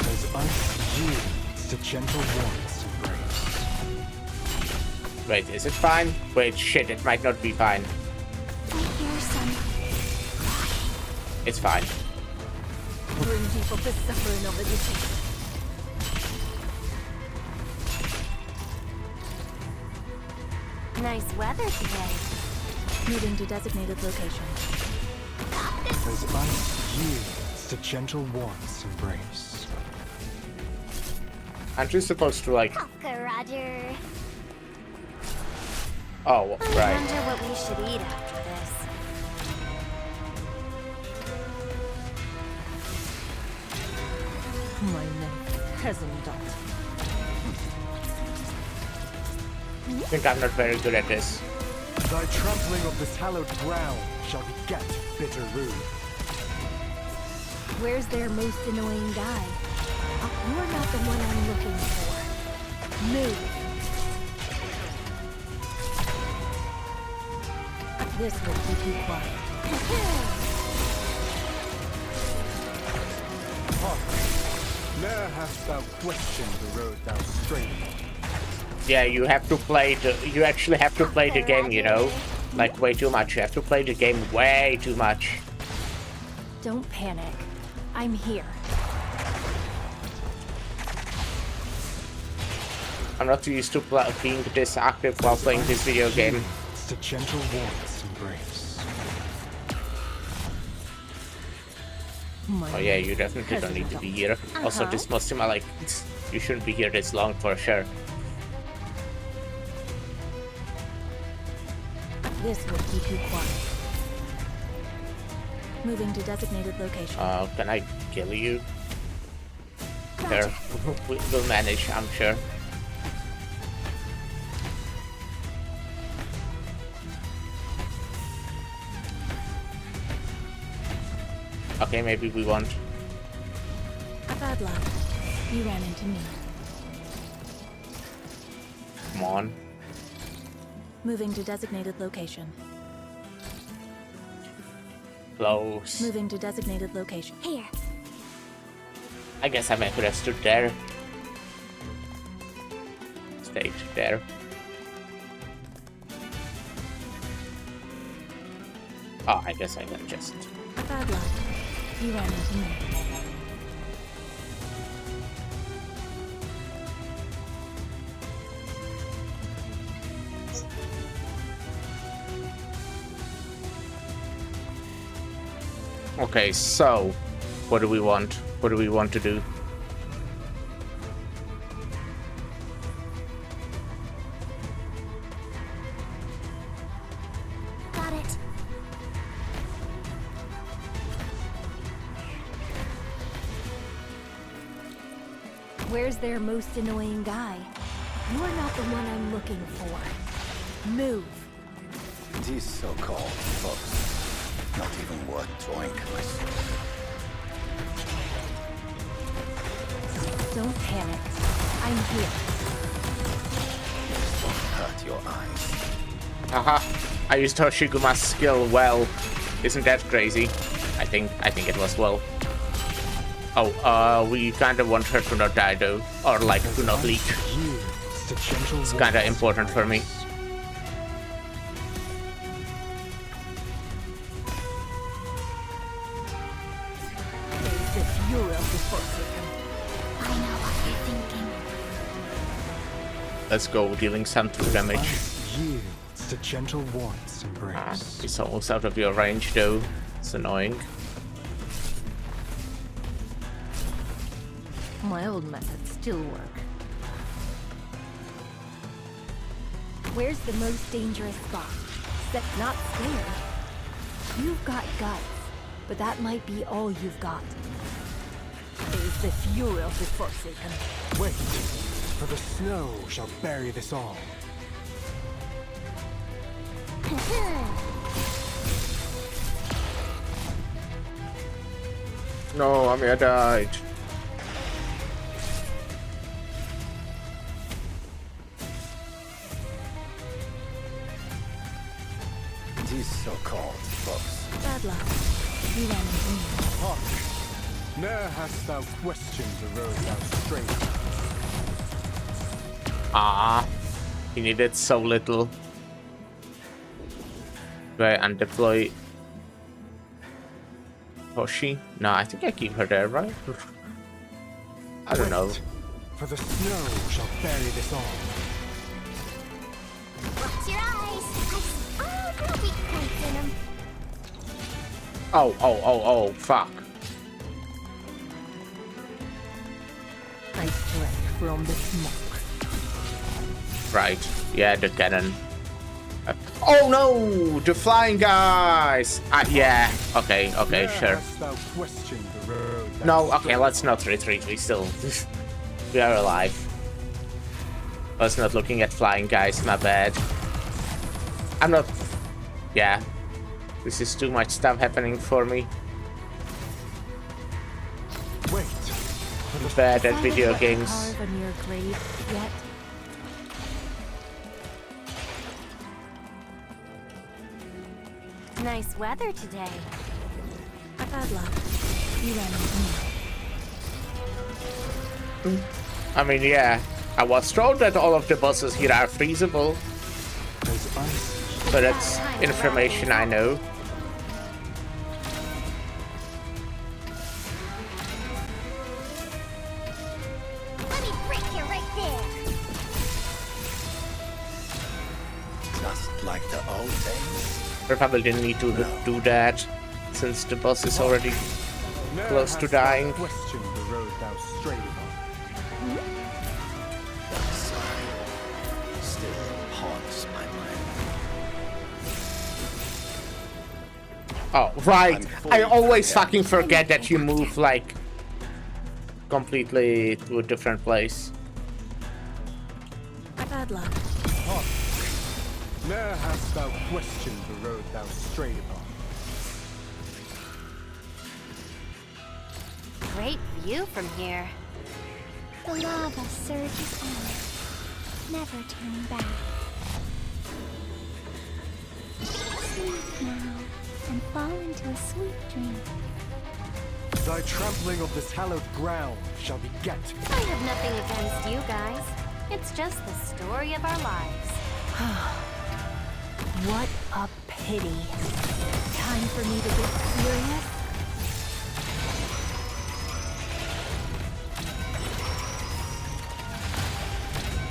As ice yields to gentle warmth's embrace. Wait, is it fine? Wait, shit, it might not be fine. I hear some It's fine. Bring people to suffering over this heat. nice weather today. Moving to designated location. As ice yields to gentle warmth's embrace. Aren't you supposed to, like... Okay, Roger. Oh, I right. wonder what we should eat after this. My name peasant dot. I think I'm not very good at this. Thy trampling of this hallowed ground shall beget bitter rue. Where's their most annoying guy? You're not the one I'm looking for. Move. This will keep you quiet. Ne'er hast thou questioned the road thou strayed upon. Yeah, you have to play the... You actually have to play the game, you know? Like, way too much. You have to play the game way too much. Don't panic. I'm here. I'm not used to being this active while playing this video game. It's a gentle warmth's embrace. Oh yeah, you definitely don't need to be here. Also, this Mustima, like, you shouldn't be here this long for sure. This will keep you quiet. Moving to designated location. Can I kill you? Sure. We'll manage, I'm sure. Okay, maybe we won't. A bad luck. You ran into me. Come on. Moving to designated location. Close. Moving to designated location. Here. I guess I could have stood there. Stayed there. Oh, I guess I can just... A bad luck. You ran into me. Okay, so... What do we want? What do we want to do? Got it. Where's their most annoying guy? You're not the one I'm looking for. Move. These so-called folks, not even worth drawing close. Don't panic. I'm here. This won't hurt your eyes. Haha, I used Hoshiguma's skill well. Isn't that crazy? I think it was well. Oh, we kinda want her to not die though. Or like, to not leak. It's kinda important for me. Face the fury of the Forsaken. I know what you're thinking. Let's go, dealing some 2 damage. Yields to gentle warmth's embrace. He's almost out of your range though. It's annoying. My old methods still work. Where's the most dangerous spot? That's not scared. You've got guts, but that might be all you've got. Is the fury of the Forsaken. Wait, for the snow shall bury this all. No, Amir died. These so-called folks. Bad luck. You ran into me. Hark! Ne'er hast thou questioned the road thou strayed. Ah, he needed so little. Do I undeploy Hoshi? No, I think I keep her there, right? I don't know. For the snow shall bury this all. Watch your eyes. Little weak points in them. Oh, fuck. I strike from the smoke. Right, yeah, the cannon. Oh no, the flying guys! Yeah, okay, Ne'er sure. hast thou questioned the road thou No, okay, strayed. let's not retreat, we are alive. I was not looking at flying guys, my bad. I'm not... Yeah. This is too much stuff happening for me. Wait, Bad at video Decided what to games. carve on your grave yet? Nice weather today. Bad luck. You ran into me. I mean, yeah. I was told that all of the bosses here are freezable. as ice. So that's information I know. Let me break you right there. Just like the old days. We probably didn't need to do that, since the boss is already Ne'er close to hast thou dying. questioned the road thou strayed upon. That sign still haunts my mind. Oh, right. I always fucking forget that you move, like, completely to a different place. Bad luck. Hark! Ne'er hast thou questioned the road thou strayed upon. Great view from here. The lava surges on, never turning back. Sleep now, and fall into a sweet dream. Thy trampling of this hallowed ground shall beget. I have nothing against you guys. It's just the story of our lives. What a pity. Time for me to get serious?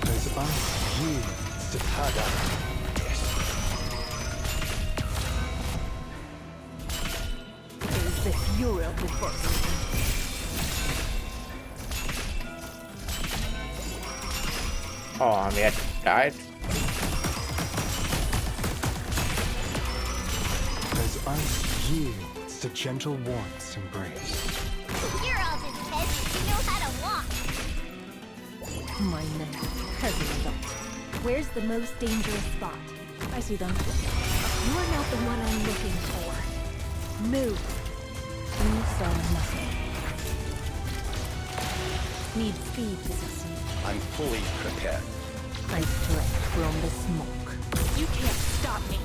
As ice yields to Tada. There's the fury of the force. Oh, I'm yet died. As ice yields to gentle warmth's embrace. You're all just peasants who know how to walk. My men, hesitant. Where's the most dangerous spot? I see them. You are not the one I'm looking for. Move. You saw nothing. Need speed to succeed. I'm fully prepared. I strike from the smoke. You can't stop me.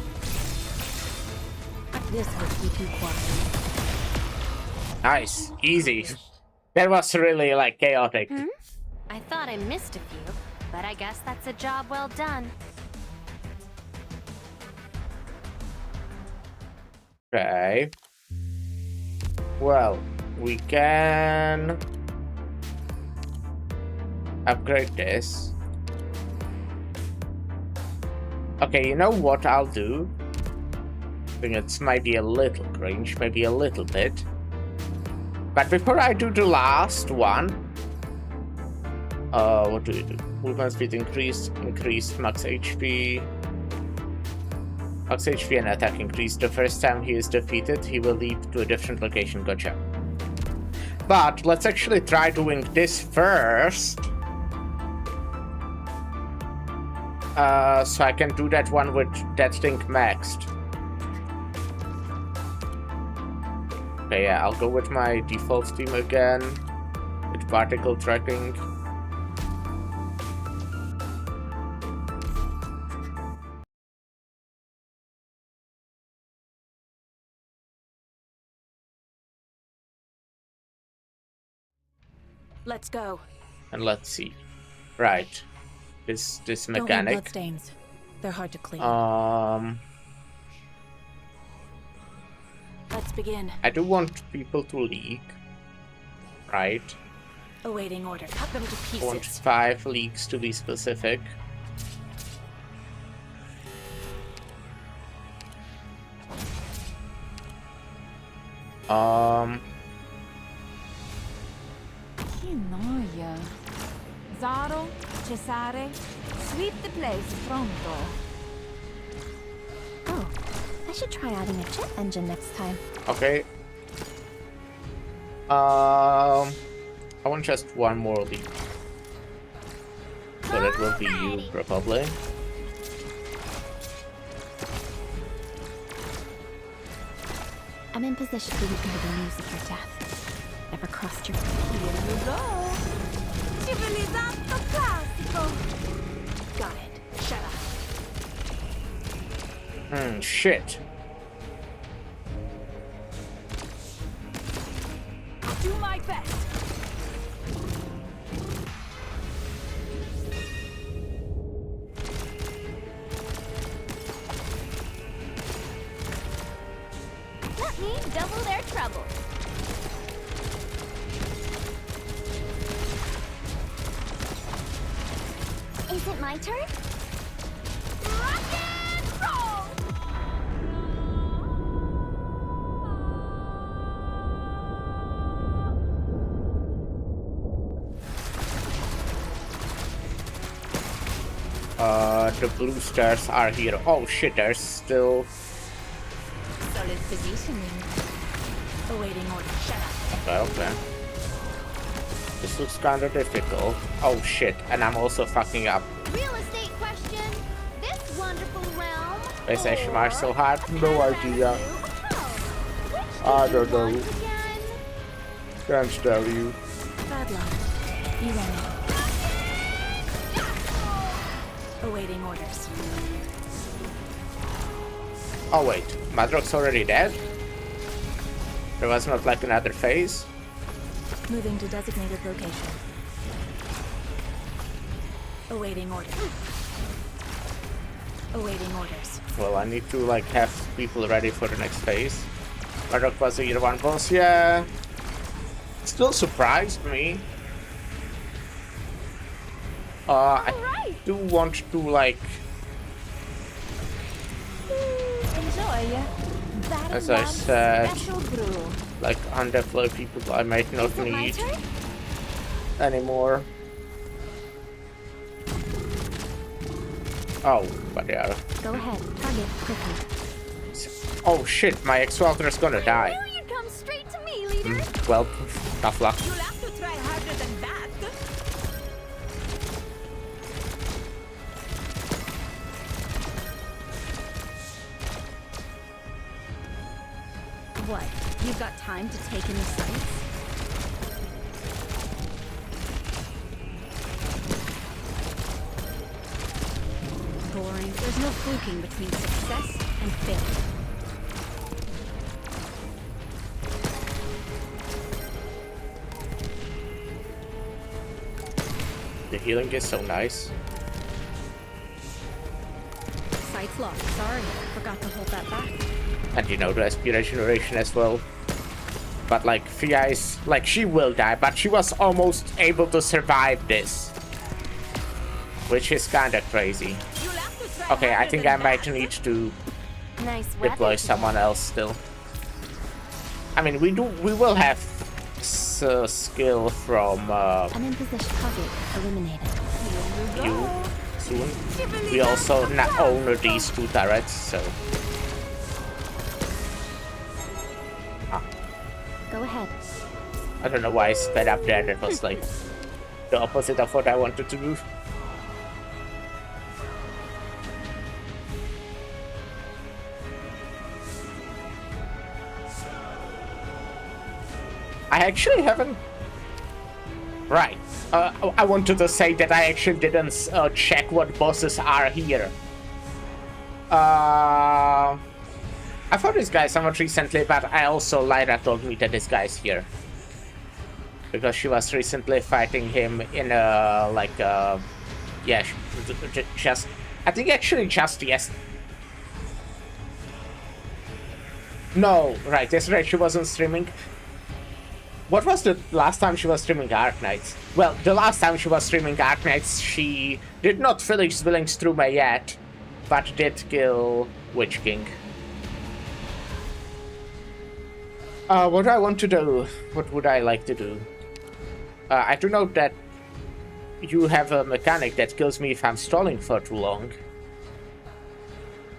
This will keep you quiet. Nice. Easy. That was really, like, chaotic. I thought I missed a few, but I guess that's a job well done. Okay. Well, we can upgrade this. Okay, you know what I'll do? I think it's maybe a little cringe, maybe a little bit. But before I do the last one, what do you do? movement speed increased, max HP. Max HP and attack increased. The first time he is defeated, he will lead to a different location. Gotcha. But let's actually try doing this first. So I can do that one with that thing maxed. Okay, yeah, I'll go with my default team again. With particle tracking. Let's go. And let's see. Right. This Don't leave mechanic. bloodstains. They're hard to clean. Let's begin. I do want people to leak. Right. Awaiting order. Cut them to I want pieces. 5 leaks to be specific. Che noia. Zaro, cessare, sweep the place pronto. Oh, I should try adding a jet engine next time. Okay. I want just one more leak. So that will be you, probably. I'm in position to hear the news of your death. Never crossed your path. Here you go. Civilizzato classico. Got it. Shut up. Shit. Do my best. Let me double their trouble. Is it my turn? Rock and roll! The blue stars are here. Oh shit, there's still... Solid positioning. Awaiting order. Shut up. Okay. This looks kinda difficult. Oh shit, and I'm also fucking up. Real estate question. This wonderful realm. Space Station or so hard. a No panoramic idea. view of home? Which I do you don't know. want again? Can't tell you. Bad luck. You run it. Awaiting orders. Oh wait, Madrox's already dead? There was not like another phase? Moving to designated location. Awaiting orders. Awaiting orders. Well, I need to like have people ready for the next phase. Madrox was a year 1 boss, yeah. Still surprised me. I do want to like, Enjoy. as I said, Special brew. like undeploy people I might not Is it my need turn? anymore. Oh, but they are. Go ahead, target quickly. Oh shit, my ex-welder is gonna die. I knew you'd come straight to me, leader. Well, tough luck. You'll have to try harder than that. What? You've got time to take in the sights? Boring. There's no fluking between success and failure. The healing is so nice. Sights locked. Sorry, forgot to hold that back. And you know, the SP regeneration as well. But like, Fia is, like, she will die, but she was almost able to survive this. Which is kinda crazy. You'll have to try Okay, I harder think than I might that. need to Nice deploy weapon. someone else still. I mean, we will have skill from, I'm in position. Target eliminated. you soon. We also own these 2 turrets, so... Go ahead. I don't know why I sped up there. That was like the opposite of what I wanted to do. I actually haven't... Right. I wanted to say that I actually didn't check what bosses are here. I fought this guy somewhat recently, but I also Lyra told me that this guy's here. Because she was recently fighting him in a, like, yeah, just... I think actually just yes. No, right, yesterday she wasn't streaming. What was the last time she was streaming Arknights? Well, the last time she was streaming Arknights, she did not finish Zwillingstrume yet, but did kill Witch King. What do I want to do? What would I like to do? I do know that you have a mechanic that kills me if I'm stalling for too long.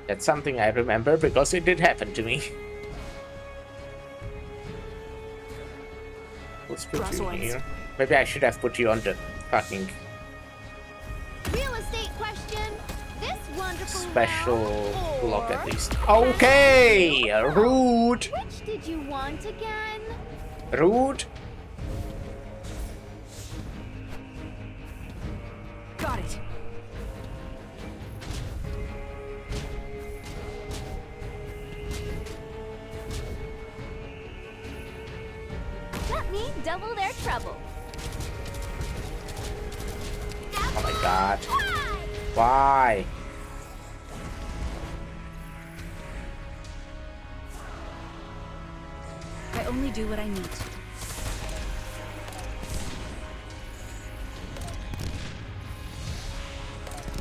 That's something I remember because it did happen to me. Let's put you here. Maybe I should have put you on the fucking Real estate question. This wonderful special realm, block or at least. Okay! Rude! Which did you want again? Rude? Got it. Let me double their trouble. Oh my god. Why? I only do what I need.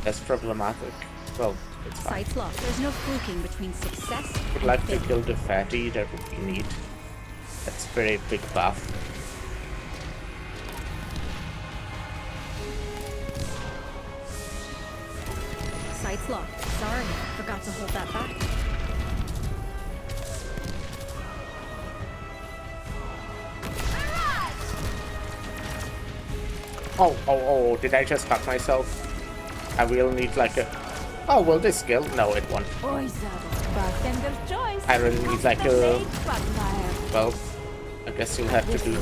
That's problematic. Well, it's fine. Sights lost. There's no fluking between success Would and like to failure. kill the fatty, that would be neat. That's very big buff. Sights locked. Sorry, forgot to hold that back. Oh, did I just fuck myself? I will need like a... Oh, will this skill? No, it won't. Bartender's choice. I really need like a... Well, I guess you'll have to do...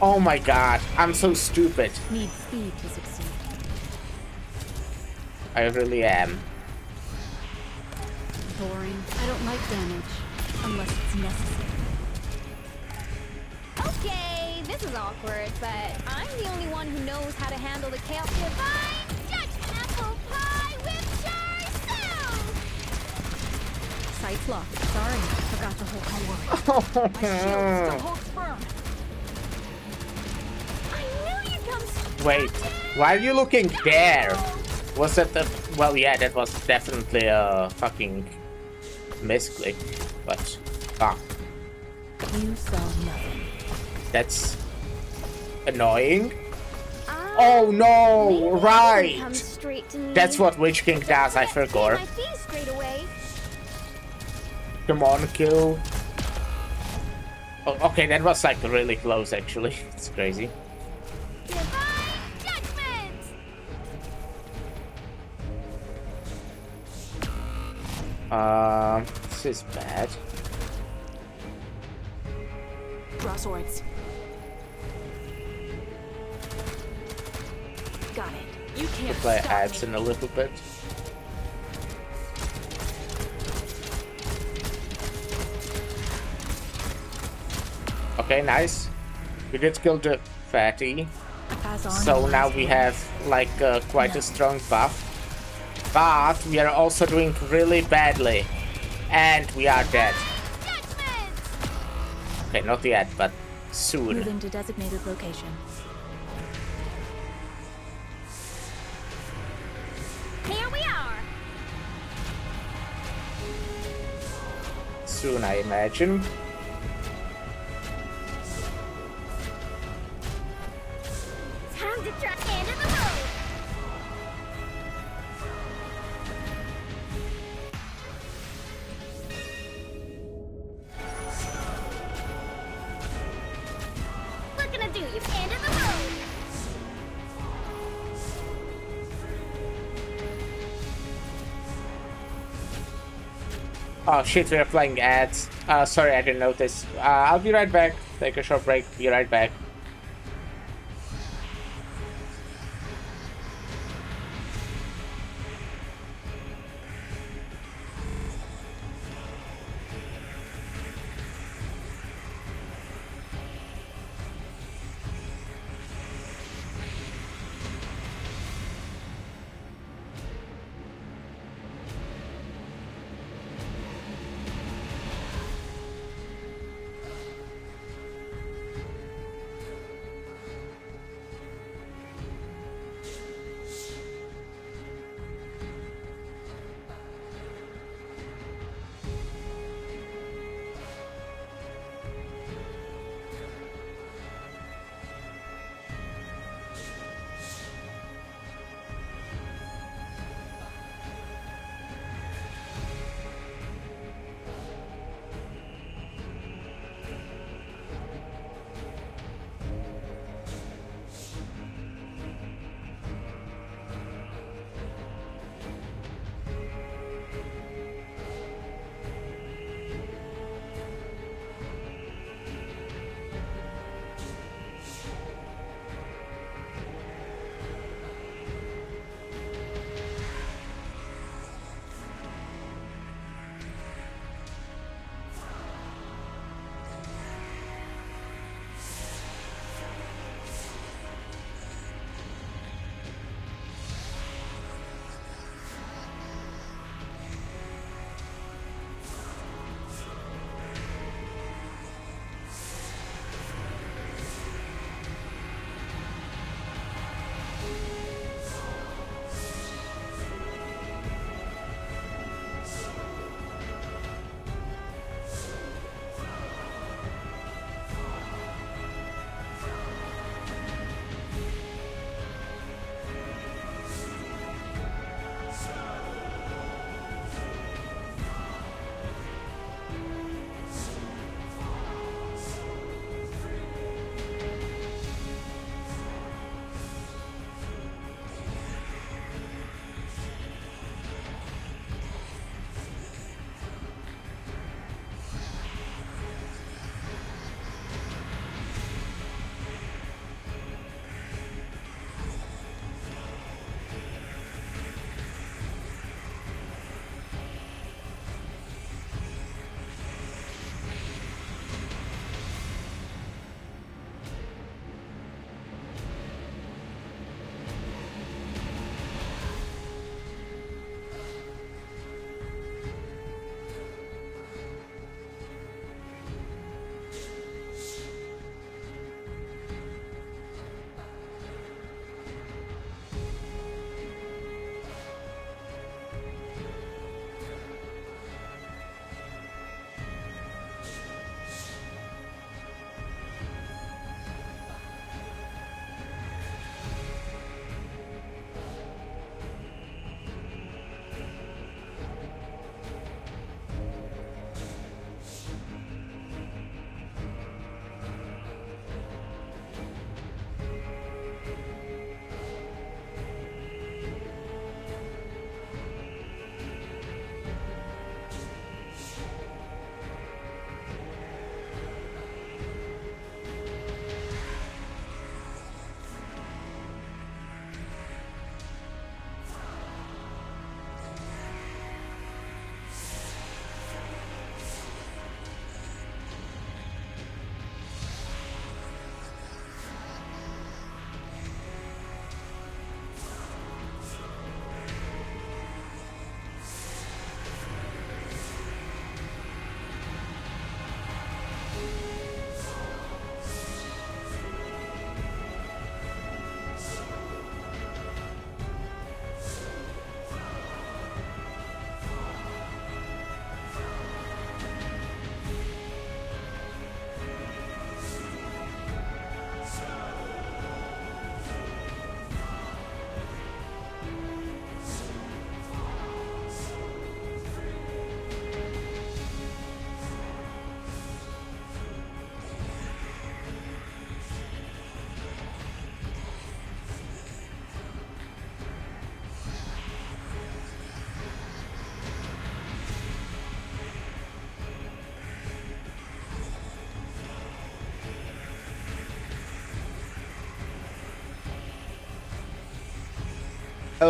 Oh my god, I'm so stupid. Need speed to succeed. I really am. Boring. I don't like damage. Unless it's necessary. Okay, this is awkward, but I'm the only one who knows how to handle the chaos. Divine judgment apple pie with yourself! Sights locked. Sorry, forgot to hold my word. My shield still holds firm. I knew you'd come. Wait, why are you looking there? Was that the... Well, yeah, that was definitely a fucking misclick, but... Ah. You saw nothing. That's... annoying. Oh no, right! That's what Witch King does, I forgot. Come on, kill. Oh, okay, that was like really close actually. It's crazy. This is bad. Draw swords. Got it. You can't Play stop ads me. in a little bit. Okay, nice. We did kill the fatty. So now we have like quite a strong buff. But we are also doing really badly. And we are dead. Okay, not yet, but soon. Moving to designated location. Here we are. Soon, I imagine. Oh shit, we're playing ads. Sorry, I didn't notice. I'll be right back. Take a short break. Be right back.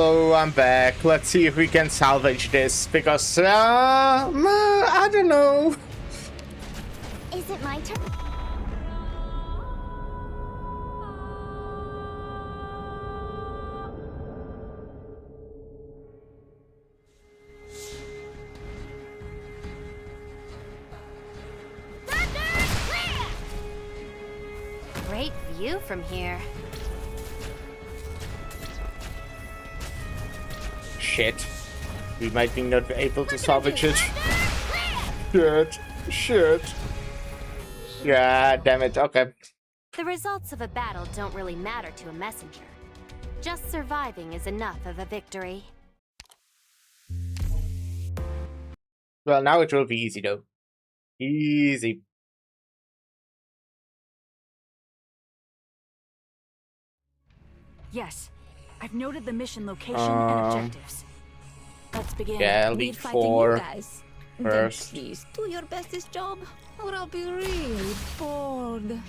Hello, I'm back. Let's see if we can salvage this, because, I don't know. Is it my turn? Great view from here. Shit. We might be not able to salvage it. Shit. Yeah, damn it. Okay. The results of a battle don't really matter to a messenger. Just surviving is enough of a victory. Well, now it will be easy, though. Easy. Yes, I've noted the mission location and objectives. Let's begin. Yeah, I'll be Need fighting you 4 guys. first. Then please do your bestest job, or I'll be really bored.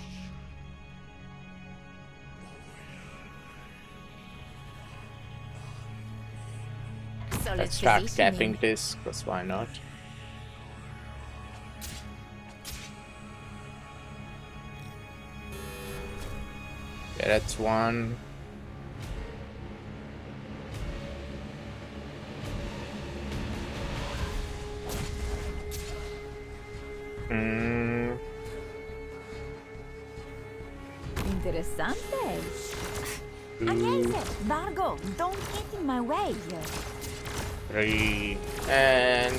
So Let's start capping this, because why not? Yeah, that's 1. Interessante. Agnese, Vargo, don't get in my way. 3 and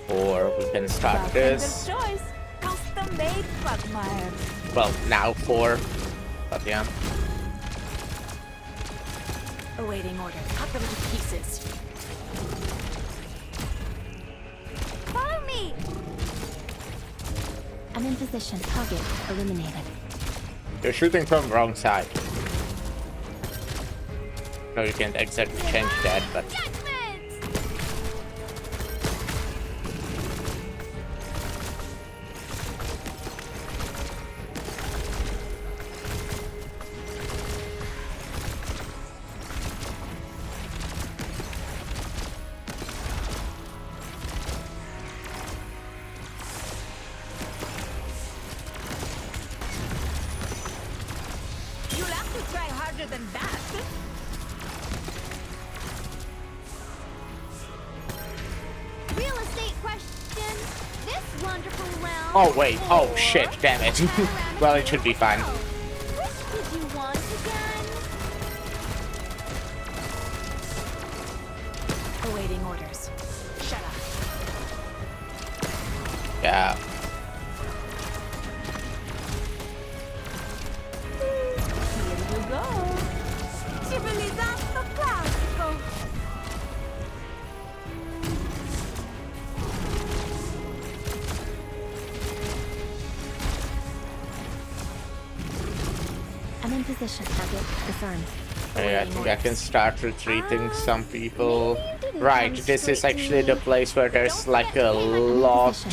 4. We can start this. Choice. Custom made Quagmire. Well, now 4. But yeah. Awaiting order. Cut them to pieces. Follow me. I'm in position. Target eliminated. You're shooting from the wrong side. No, you can't exactly change that, but... You'll have to try harder than that. Real estate question. This wonderful realm. Oh, wait. Oh, or shit. Damn it. panoramic Well, it should be fine. Which did you want again? Awaiting orders. Shut up. Yeah. Here you go. Civilizzato classico. I'm in position. Target disarmed. Okay, I think I can start retreating some people. Right, this is actually the place where there's like a lot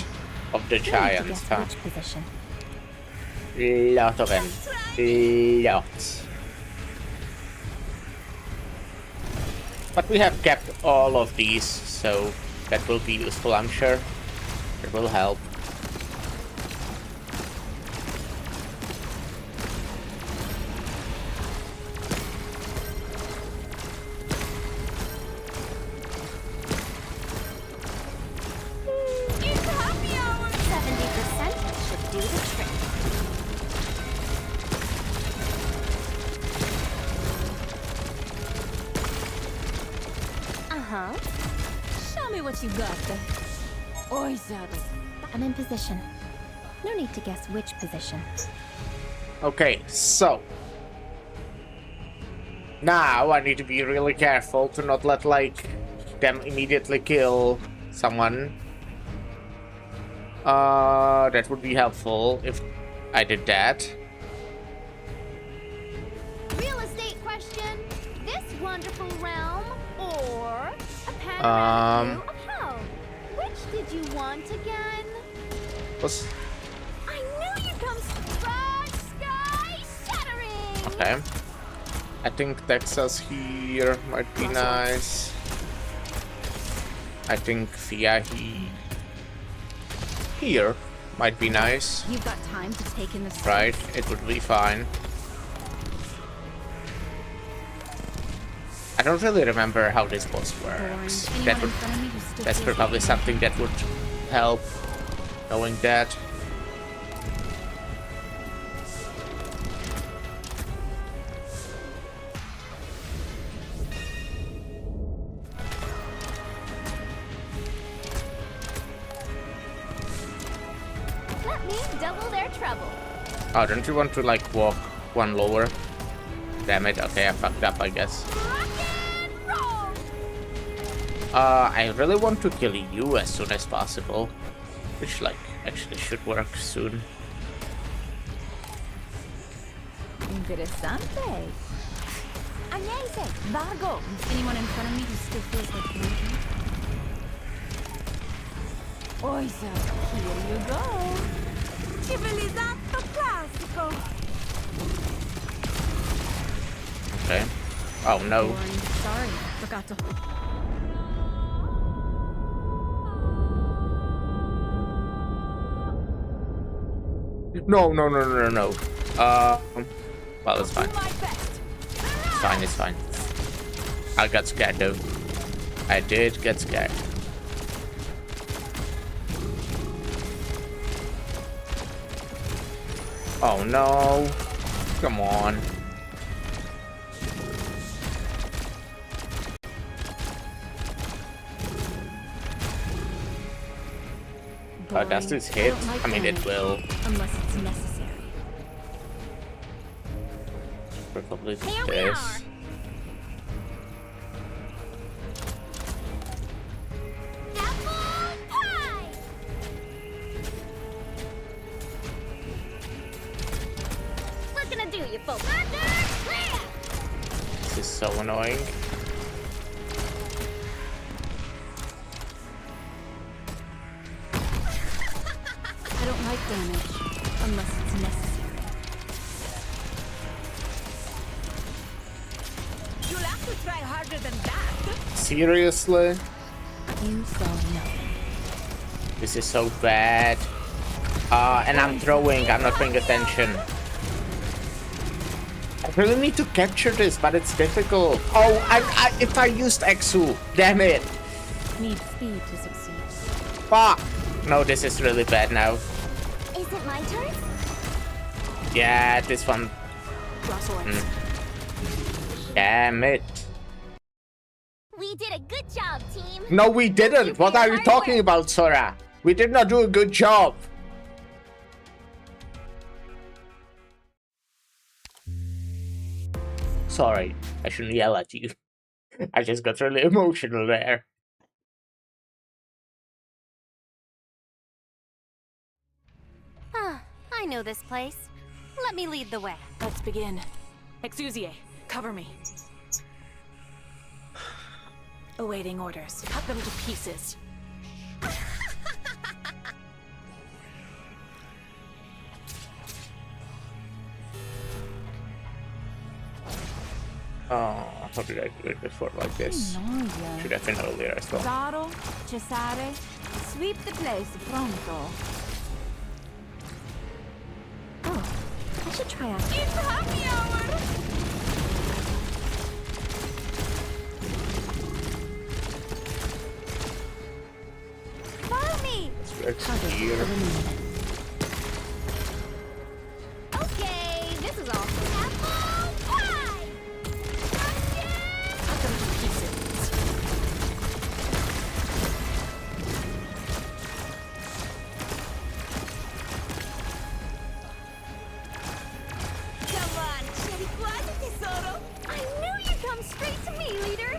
of the giants, huh? Which position? Lot of them. Lots. But we have kept all of these, so that will be useful, I'm sure. It will help. It's happy hour. 70% should do the trick. Uh-huh. Show me what you got. I'm in position. No need to guess which position. Okay, so now I need to be really careful to not let like them immediately kill someone. That would be helpful if I did that. Real estate question. This wonderful realm or a panoramic view of hell. Which did you want again? Was I knew you'd come. Broad sky shattering. okay. I think Texas here might be nice. I think Via here might be nice. You've got time to take in the Right, it would be fine. I don't really remember how this boss works. That's probably something that would help, knowing that. Let me double their trouble. Oh, don't you want to like walk one lower? Damn it, okay, I fucked up, I guess. I really want to kill you as soon as possible. Which, like, actually should work soon. Interessante. Agnese, Vargo. Anyone in front of me who still feels like drinking? Oisa, here you go. Civilizzato classico. Okay. Oh no. Boring. Sorry, forgot to. No. Well, it's fine. It's fine. I got scared though. I did get scared. Oh no. Come on. Does this hit? I mean, it will. Unless it's necessary. Probably this. Apple pie! We're gonna do you folks. This is so annoying. I don't like damage unless it's necessary. You'll have to try harder than that. Seriously? You saw nothing. This is so bad. And I'm throwing, I'm not paying attention. I really need to capture this, but it's difficult. Oh, if I used Exu, damn it. Need speed to succeed. Fuck. No, this is really bad now. Is it my turn? Yeah, this one. Damn it. We did a good job, team. No, we didn't. What are you talking about, Sora? We did not do a good job. Sorry, I shouldn't yell at you. I just got really emotional there. I know this place. Let me lead the way. Let's begin. Exusie, cover me. Awaiting orders. Cut them to pieces. Oh, how did I do it before like this? Should have been earlier as well. Zaro, Cesare, sweep the place pronto. Oh, I should try out. It's happy hour! Follow me! It's here. Okay, this is awesome. Apple pie! Cut them to pieces. Come on, Cherry Quasi Tesoro! I knew you'd come straight to me, leader!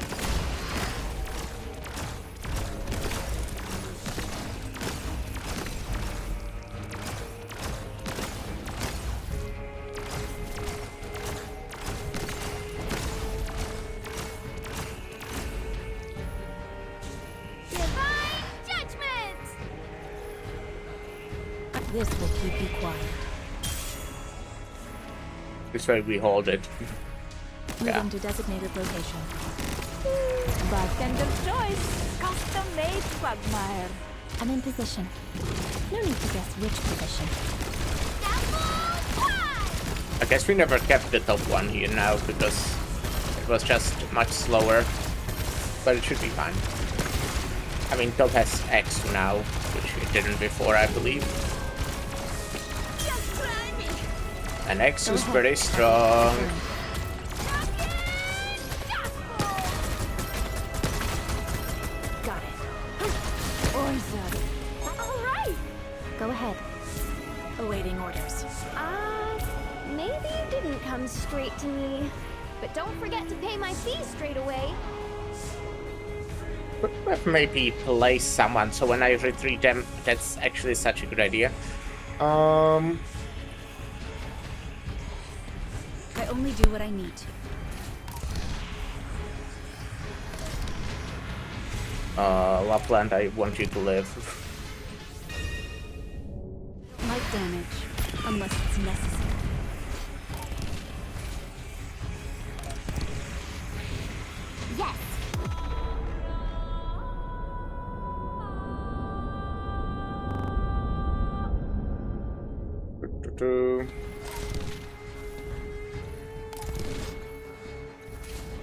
Divine judgment! This will keep you quiet. This way we hold it. Moving to designated location. Bartender's choice. Custom-made quagmire. I'm in position. No need to guess which position. I guess we never kept the top one here now because it was just much slower. But it should be fine. I mean, top has X now, which it didn't before, I believe. And X is pretty strong. Got it. All right. Go ahead. Awaiting orders. Maybe you didn't come straight to me. But don't forget to pay my fees straight away. Could have maybe place someone so when I retreat them, that's actually such a good idea. I only do what I need to. Lapland, I want you to live. Light damage, unless it's necessary. Yes.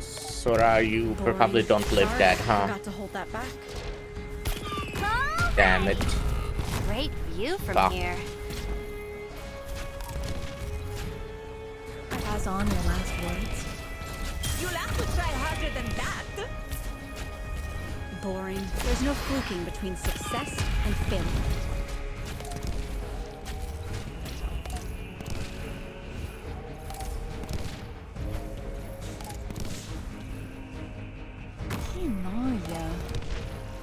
Sora, you probably don't live that, huh? Forgot to hold that back. Damn it. Great view from Fuck. here. Pass on your last words. You'll have to try harder than that. Boring. There's no fluking between success and failure.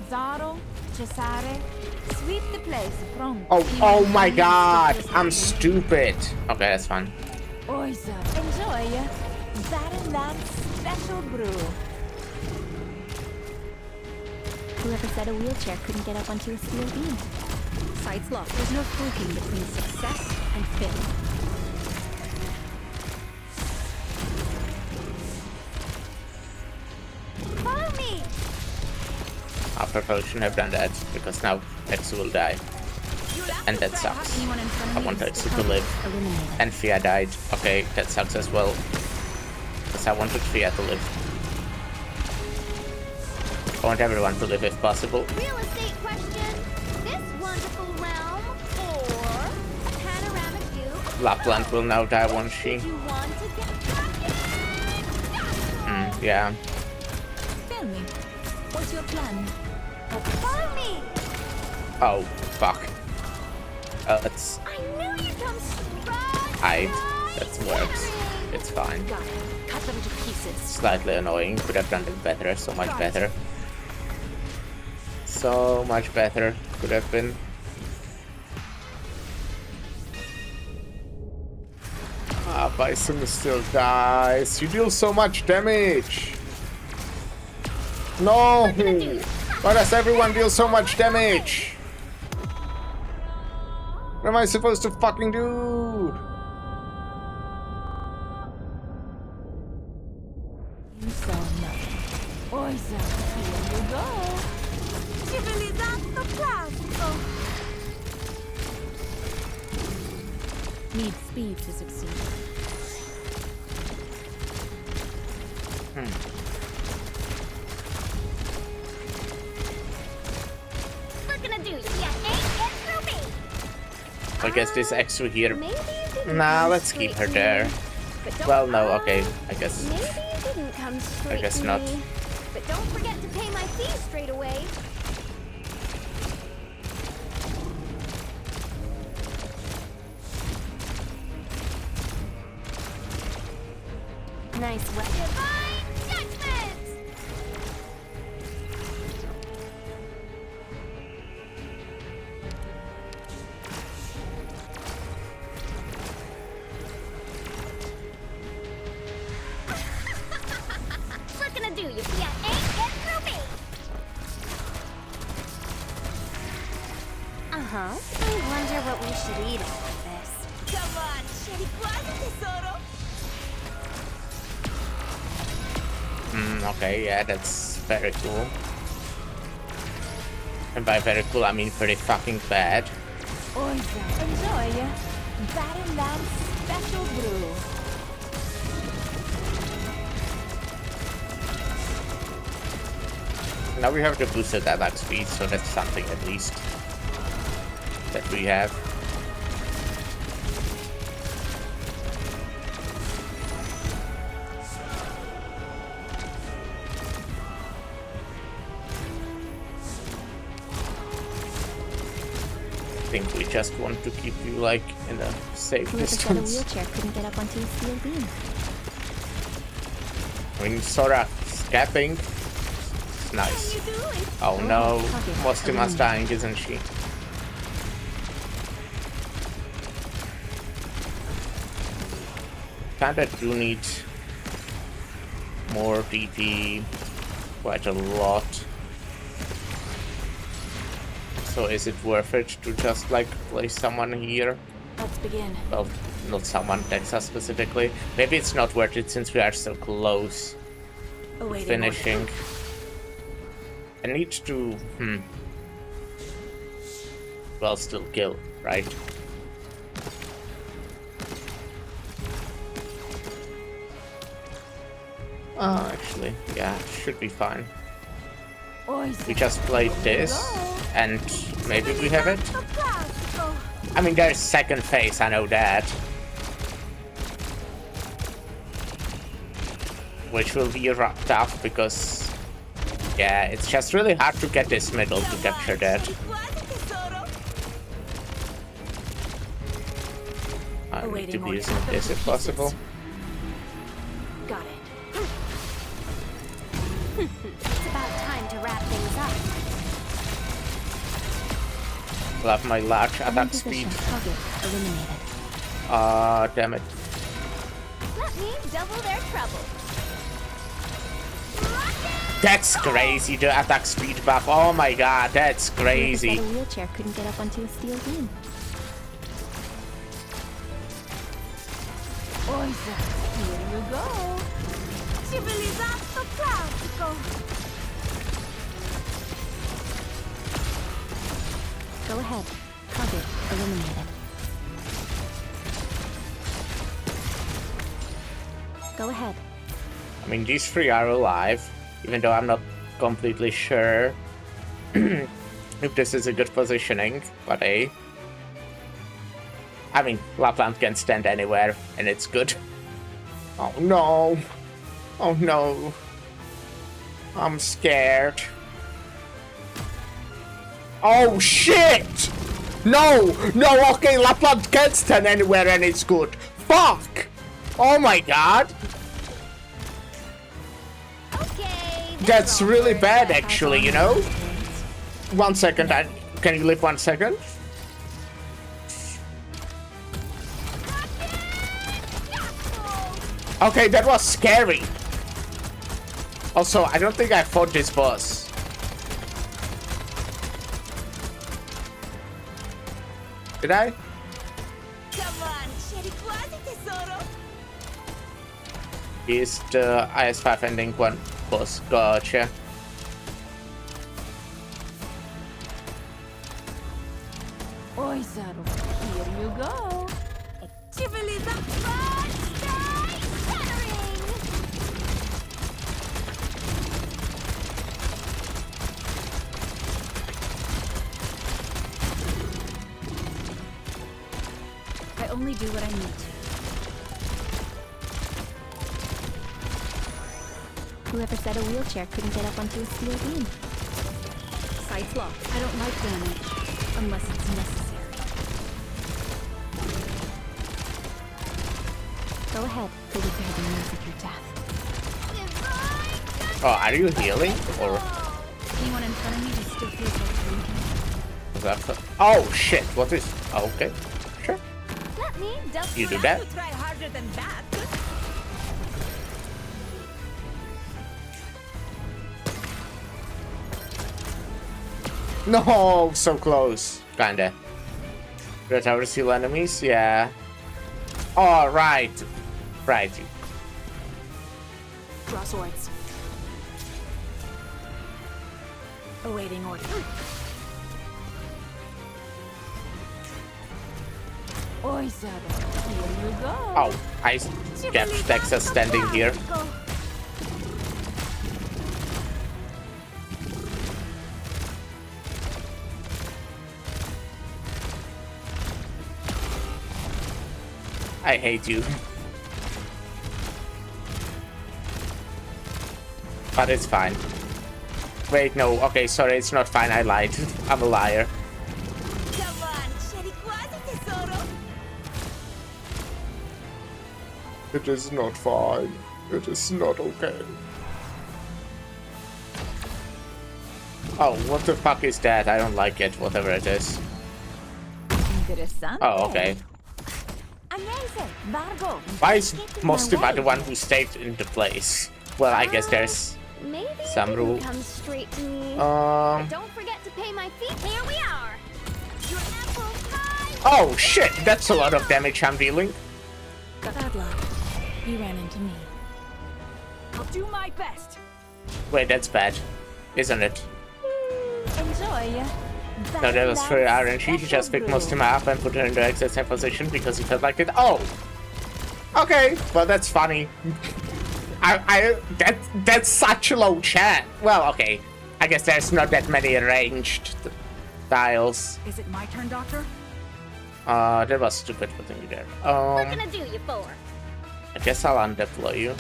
Zaro, Cesare, sweep the place from. Oh my god, I'm stupid. Okay, that's fine. Oisa, enjoy Zarenland's special brew. Whoever said a wheelchair couldn't get up onto a steel beam. Sights locked. There's no fluking between success and failure. Follow me. I probably shouldn't have done that because now Exu will die. And that sucks. Anyone in front of I me want is Exu to live. Eliminated. And Fia died. Okay, that sucks as well. Because I wanted Fia to live. I want everyone to live if possible. Real estate question. This wonderful realm or a panoramic view. Lapland will now die, won't she? You want to get back Yeah. Tell me, what's your plan? Follow me. Oh, fuck. Let's I knew you'd come strong. hide. That works. It's fine. Got it. Cut them to pieces. Slightly annoying. Could have done it better. So much better. So much better. Could have been. Bison still dies. You deal so much damage. No! Why does everyone deal so much damage? What am I supposed to fucking do? You saw nothing. Oisa, here you go. Civilizzato classico. Need speed to succeed. We're gonna do ya ain't get through me. I guess this Exu here. Maybe you didn't Nah, come let's keep her straight to there. me. But don't- Well, no, okay. I guess. Maybe you didn't come straight guess to not. me. But don't forget to pay my fees straight away. Nice weapon. Divine judgment! We're gonna do you, ya ain't get through me! Uh-huh. I wonder what we should eat after this. Come on, Sheriquazo tesoro. Okay, yeah, that's very cool. And by very cool, I mean pretty fucking bad. Enjoy Battle Special Brew. Now we have the boosted attack speed, so that's something at least that we have. I think we just want to keep you like in a safe Whoever said a distance. wheelchair couldn't get up onto a steel beam. I mean, Sora scapping. It's nice. Oh no, Mostima's dying, isn't she? Kinda do need more DP, quite a lot. So is it worth it to just like place someone here? Let's begin. Well, not someone, Texas specifically. Maybe it's not worth it since we are so close to finishing. I need to, well, still kill, right? Oh, actually, yeah, should be fine. We just played this, and maybe we have it? I mean, there's second phase, I know that. Which will be tough, because, yeah, it's just really hard to get this middle to capture that. I need to be using this if possible. Got it. It's about time to wrap things up. Love my large attack speed. Target eliminated. Damn it. Let me double their trouble. That's crazy, the attack speed buff. Oh my god, that's crazy. Whoever said a wheelchair couldn't get up onto a steel beam. Here you go. Civilizzato classico. Go ahead. Target eliminated. Go ahead. I mean, these three are alive, even though I'm not completely sure if this is a good positioning, but hey. I mean, Lapland can stand anywhere, and it's good. Oh no! Oh no! I'm scared. Oh shit! No! No, okay, Lapland can stand anywhere and it's good. Fuck! Oh my god! Okay. That's really bad, actually, you know? 1 second, can you live 1 second? Okay, that was scary. Also, I don't think I fought this boss. Did I? Come on, scegli quasi tesoro. Is the IS5 ending one boss. Gotcha. Oisaru, here you go. Civilizzato shattering. I only do what I need to. Whoever said a wheelchair couldn't get up onto a steel beam. Sight's locked. I don't like damage, unless it's necessary. Go ahead. Prepare the news of your death. Oh, are you healing? Or Anyone in front of me just still feels like drinking. is that oh shit, what is okay. Sure. Let me just You do that? try harder than that. No, so close. Kinda. Red Tower Seal enemies, yeah. Oh right. Right. Draw swords. Awaiting order. Oi, Zara. Here you go. Oh, I kept Texas standing here. I hate you. But it's fine. Wait, no. Okay, sorry, it's not fine. I lied. I'm a liar. Come on, scegli quasi tesoro. It is not fine. It is not okay. Oh, what the fuck is that? I don't like it, whatever it is. Interessante. Oh, okay. Agnese, Vargo. Why is Mostima the one who stayed in the place? Well, I guess there's Maybe some you rule. can come straight to me. But don't forget to pay my fee. Here we are. Your apple pie. Oh shit, that's a lot of damage I'm dealing. Bad luck. You ran into me. I'll do my best. Wait, that's bad, isn't it? Enjoy. No, that was for RNG. He just picked Mostima up and put her in the exit position because he felt like it. Oh! Okay, well that's funny. That's such a low chat. Well, okay. I guess there's not that many ranged tiles. Is it my turn, Doctor? That was stupid putting you there. What can I do you for? I guess I'll undeploy you.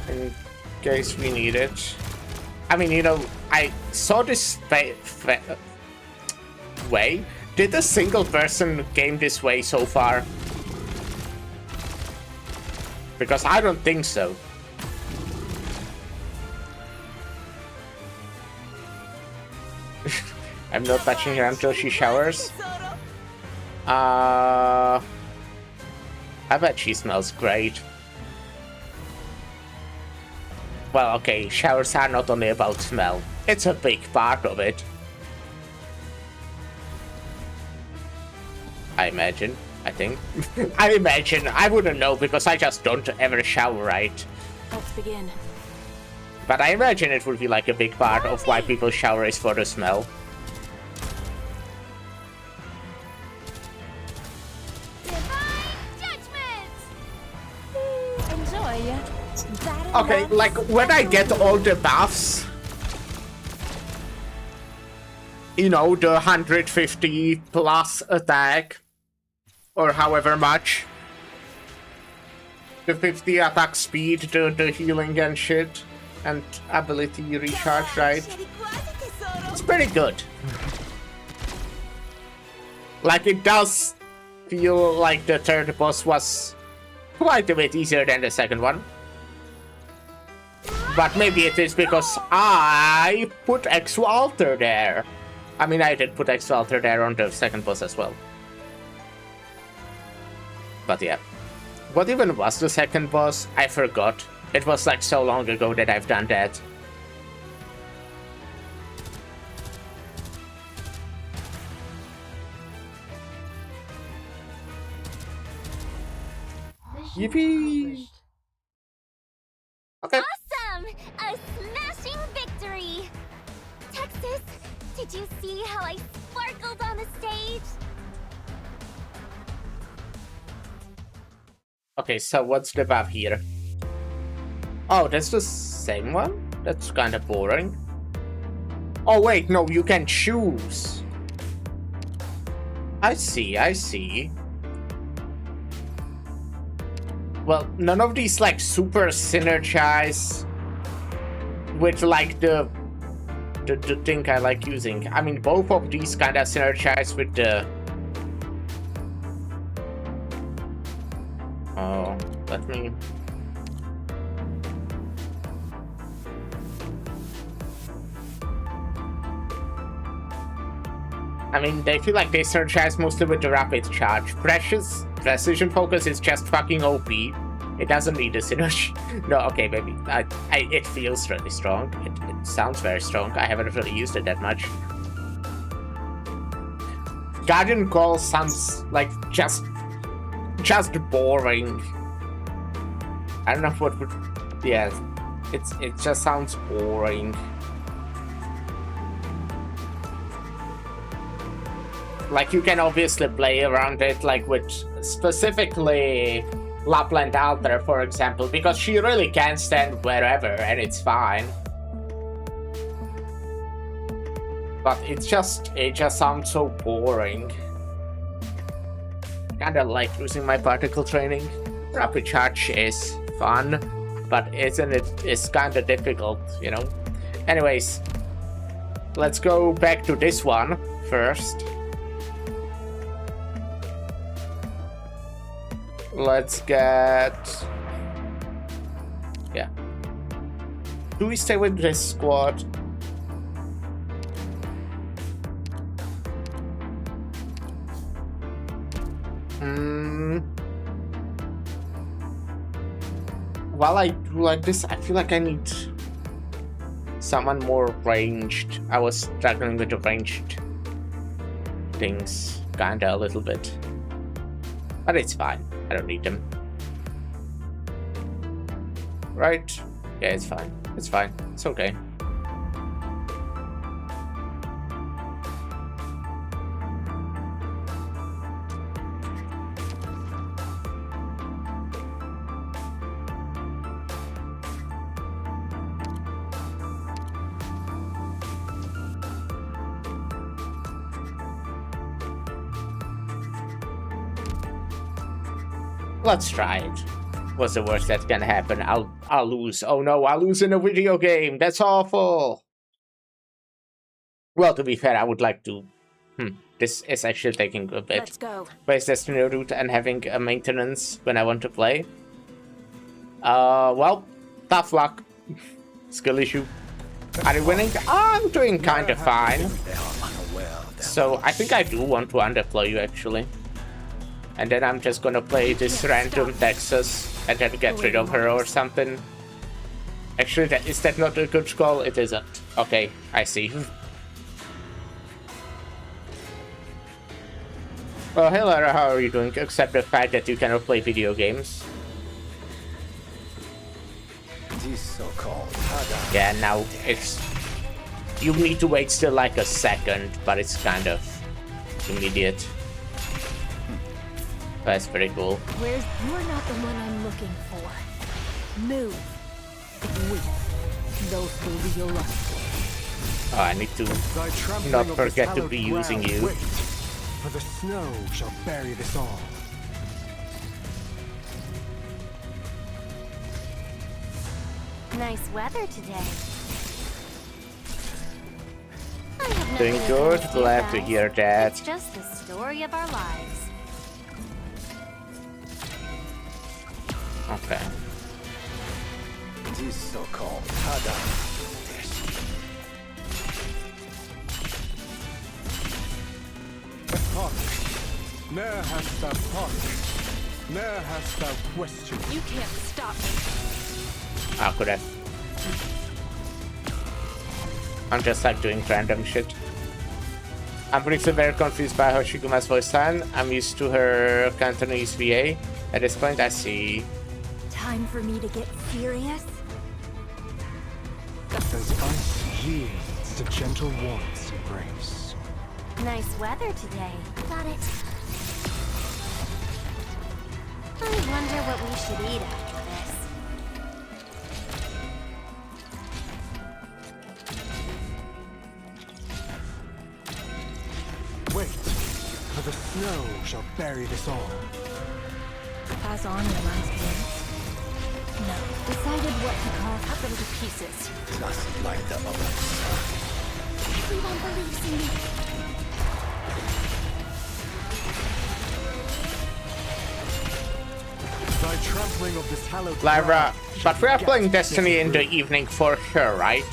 In case we need it. I mean, you know, I saw this way. Did a single person game this way so far? Because I don't think so. I'm not touching her until she showers. I bet she smells great. Well, okay, showers are not only about smell. It's a big part of it. I imagine. I think. I imagine. I wouldn't know because I just don't ever shower right. Let's begin. But I imagine it would be like a big part of why people shower is for the smell. Enjoy. Okay, like when I get all the buffs, you know, the 150 plus attack, or however much, the 50 attack speed, the healing and shit, and ability recharge, right? It's pretty good. Like, it does feel like the third boss was quite a bit easier than the second one. But maybe it is because I put Exo Alter there. I mean, I did put Exo Alter there on the second boss as well. But yeah. What even was the second boss? I forgot. It was like so long ago that I've done that. Yippee! Okay. Awesome! A smashing victory! Texas, did you see how I sparkled on the stage? Okay, so what's the buff here? Oh, that's the same one? That's kind of boring. Oh wait, no, you can choose. I see, I see. Well, none of these like super synergize with like the thing I like using. I mean, both of these kind of synergize with the... Oh, let me... I mean, they feel like they synergize mostly with the rapid charge. Precision focus is just fucking OP. It doesn't need a synergy. No, okay, maybe. It feels really strong. It sounds very strong. I haven't really used it that much. Guardian Call sounds like just boring. I don't know what would... Yeah, it just sounds boring. Like, you can obviously play around it, like, with specifically Lapland Alter, for example, because she really can stand wherever, and it's fine. But it just sounds so boring. Kinda like using my particle training. Rapid charge is fun, but isn't it? It's kinda difficult, you know? Anyways, let's go back to this one first. Let's get... yeah. Do we stay with this squad? While I do like this, I feel like I need someone more ranged. I was struggling with the ranged things kinda a little bit. But it's fine. I don't need them. Right? Yeah, it's fine. It's fine. It's okay. Let's try it. What's the worst that can happen? I'll lose. Oh no, I'll lose in a video game. That's awful. Well, to be fair, I would like to... This is actually taking a bit. Let's go. Base Destiny route and having a maintenance when I want to play. Well, tough luck. Skill issue. Are you winning? I'm doing kind of fine. So I think I do want to underplay you actually. And then I'm just gonna play this random Texas and then get rid of her or something. Actually, is that not a good call? It isn't. Okay, I see. Well, hey Lara, how are you doing? Except the fact that you cannot play video games. These so-called... Yeah, now it's... You need to wait still like a second, but it's kind of immediate. That's pretty cool. You're not the one I'm looking for. Move. Those will be your life. Oh, I need to not forget to be using you. Wait, for the snow shall bury this all. Nice weather today. Doing good. Glad to hear that. It's just the story of our lives. Okay. These so-called Talk. Ne'er hast thou talked. Ne'er hast thou questioned. You can't stop me. I could have. I'm just like doing random shit. I'm pretty very confused by Hoshiguma's voice line. I'm used to her Cantonese VA. At this point, I see. Time for me to get serious? As ice yields to gentle warmth's embrace. Nice weather today. Got it. I wonder what we should eat after this. Wait, for the snow shall bury this all. Pass on your last words. No. Decided what to call. Cut them to pieces. just like the others. Everyone believes in me. Thy trampling of this hallowed Lyra, ground but we are shall playing get Destiny in the bitter evening for sure, right?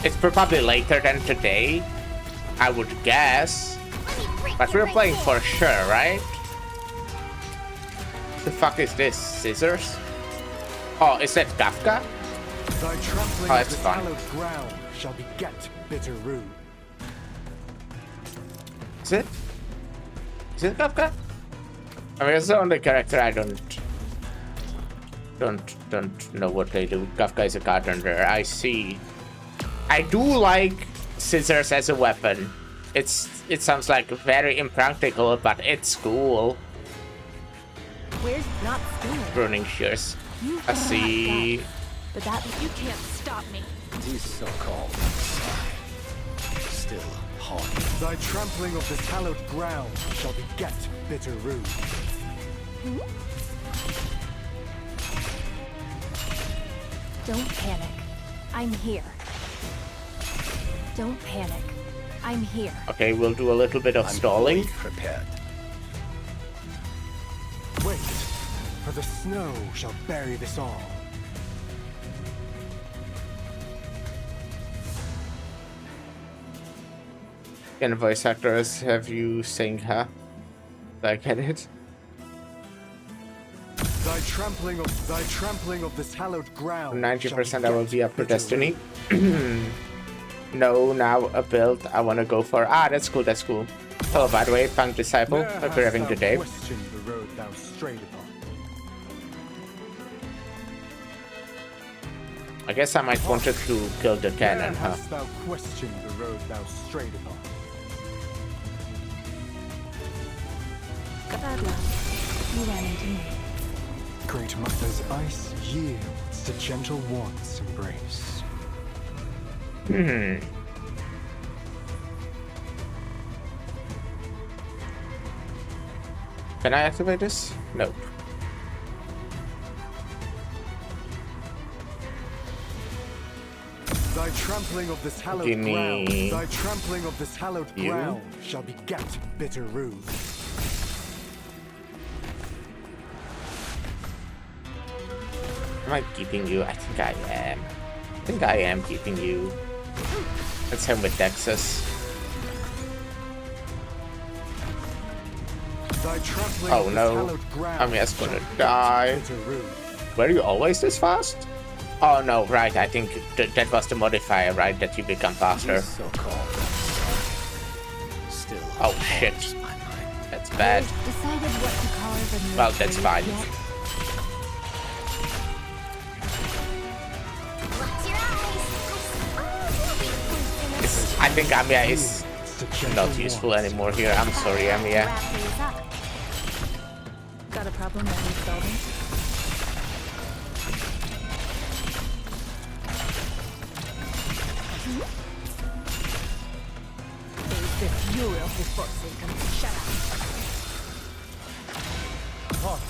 It's probably later than today, I would guess. But we're playing for sure, right? The fuck is this? Scissors? Oh, is that Kafka? Thy trampling Oh, of that's this fun. hallowed ground shall beget bitter rue. Is it? Is it Kafka? I mean, it's the only character I don't know what they do. Kafka is a carpenter. I see. I do like scissors as a weapon. it sounds like very impractical, but it's cool. Where's not school? Burning shears. You I see. But that you can't stop me. These so-called still haunt. Thy trampling of this hallowed ground shall beget bitter rue. Don't panic. I'm here. Don't panic. I'm here. Okay, we'll do a little bit of stalling. Prepared. Wait, for the snow shall bury this all. Can voice actors have you sing her? Do I get it? Thy trampling of this hallowed ground. 90% I will be up to Destiny. No, now a build I want to go for. Ah, that's cool, that's cool. Hello, by the way, Punk Disciple. Hope you're having a good day. The road thou strayed upon. I guess I might wanted to kill the cannon, huh? Hast thou questioned the road thou strayed upon? Bad luck. You ran into me. Great mother's ice yields to gentle warmth's embrace. Hmm. Can I activate this? Nope. Thy trampling of this hallowed Give me ground, thy trampling of this hallowed you. ground shall beget bitter rue. Am I keeping you? I think I am. I think I am keeping you. Let's him with Dexus. Oh no, Amiya's gonna die. Were you always this fast? Oh no, right, I think that was the modifier, right, that you become faster. Oh shit. That's bad. Well, that's fine. I think Amiya is not useful anymore here. I'm sorry, Amiya. Got a problem that needs solving? Face the fury of the Forsaken. Shut up. Hark!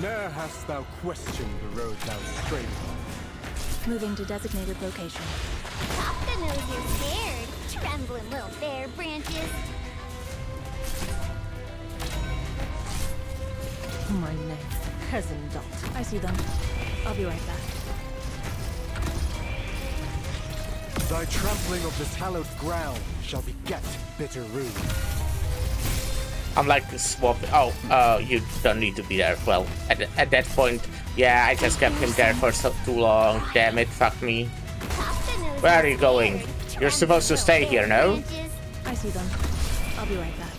Ne'er hast thou questioned the road thou strayed upon. Moving to designated location. Pop the nose, you're scared. Trembling little fair branches. My next cousin Dot. I see them. I'll be right back. Thy trampling of this hallowed ground shall beget bitter rue. I'm like swap. Oh, you don't need to be there. Well, at that point, yeah, I just kept him there for too long. Damn it, fuck me. Where are you going? You're supposed to stay here, no? I see them. I'll be right back.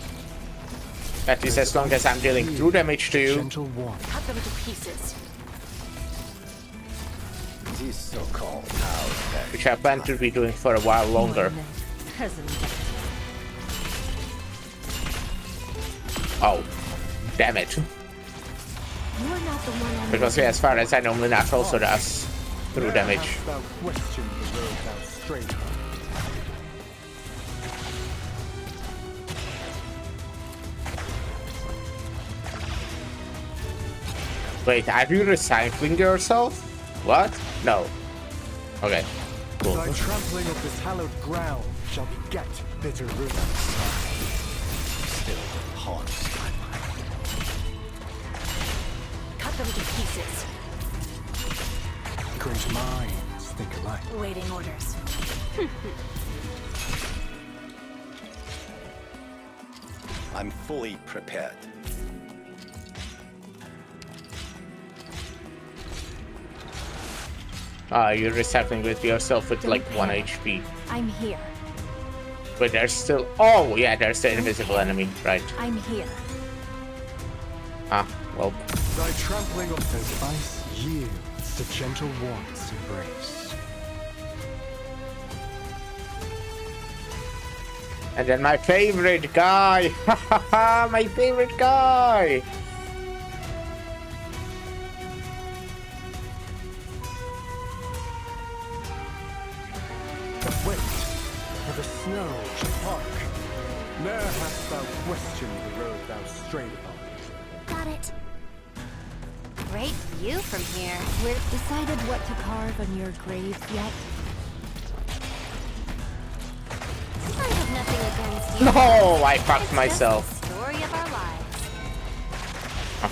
At least as long as I'm dealing true damage to you. Cut them to pieces. These so-called Which I plan to be doing for a while longer. Cousin Oh, damn it. You're not the one Because yeah, as far as I know, Minaj also does true damage. Hast thou questioned the road thou strayed upon? Wait, are you recycling yourself? What? No. Okay. Cool. Thy trampling of this hallowed ground shall beget bitter rue. still haunts my mind. Cut them to pieces. Great minds think alike. Awaiting orders. I'm fully prepared. You're recycling with yourself with like 1 HP. I'm here. But there's still... Oh, yeah, there's the invisible enemy, right. I'm here. Ah, well. Thy trampling of as ice yields to gentle warmth's embrace. And then my favorite guy! My favorite guy! But wait, for the snow shall park. Ne'er hast thou questioned the road thou strayed upon. Got it. Great view from here. We're decided what to carve on your grave yet? I have nothing against you. No, I fucked It's myself. just the story of our lives.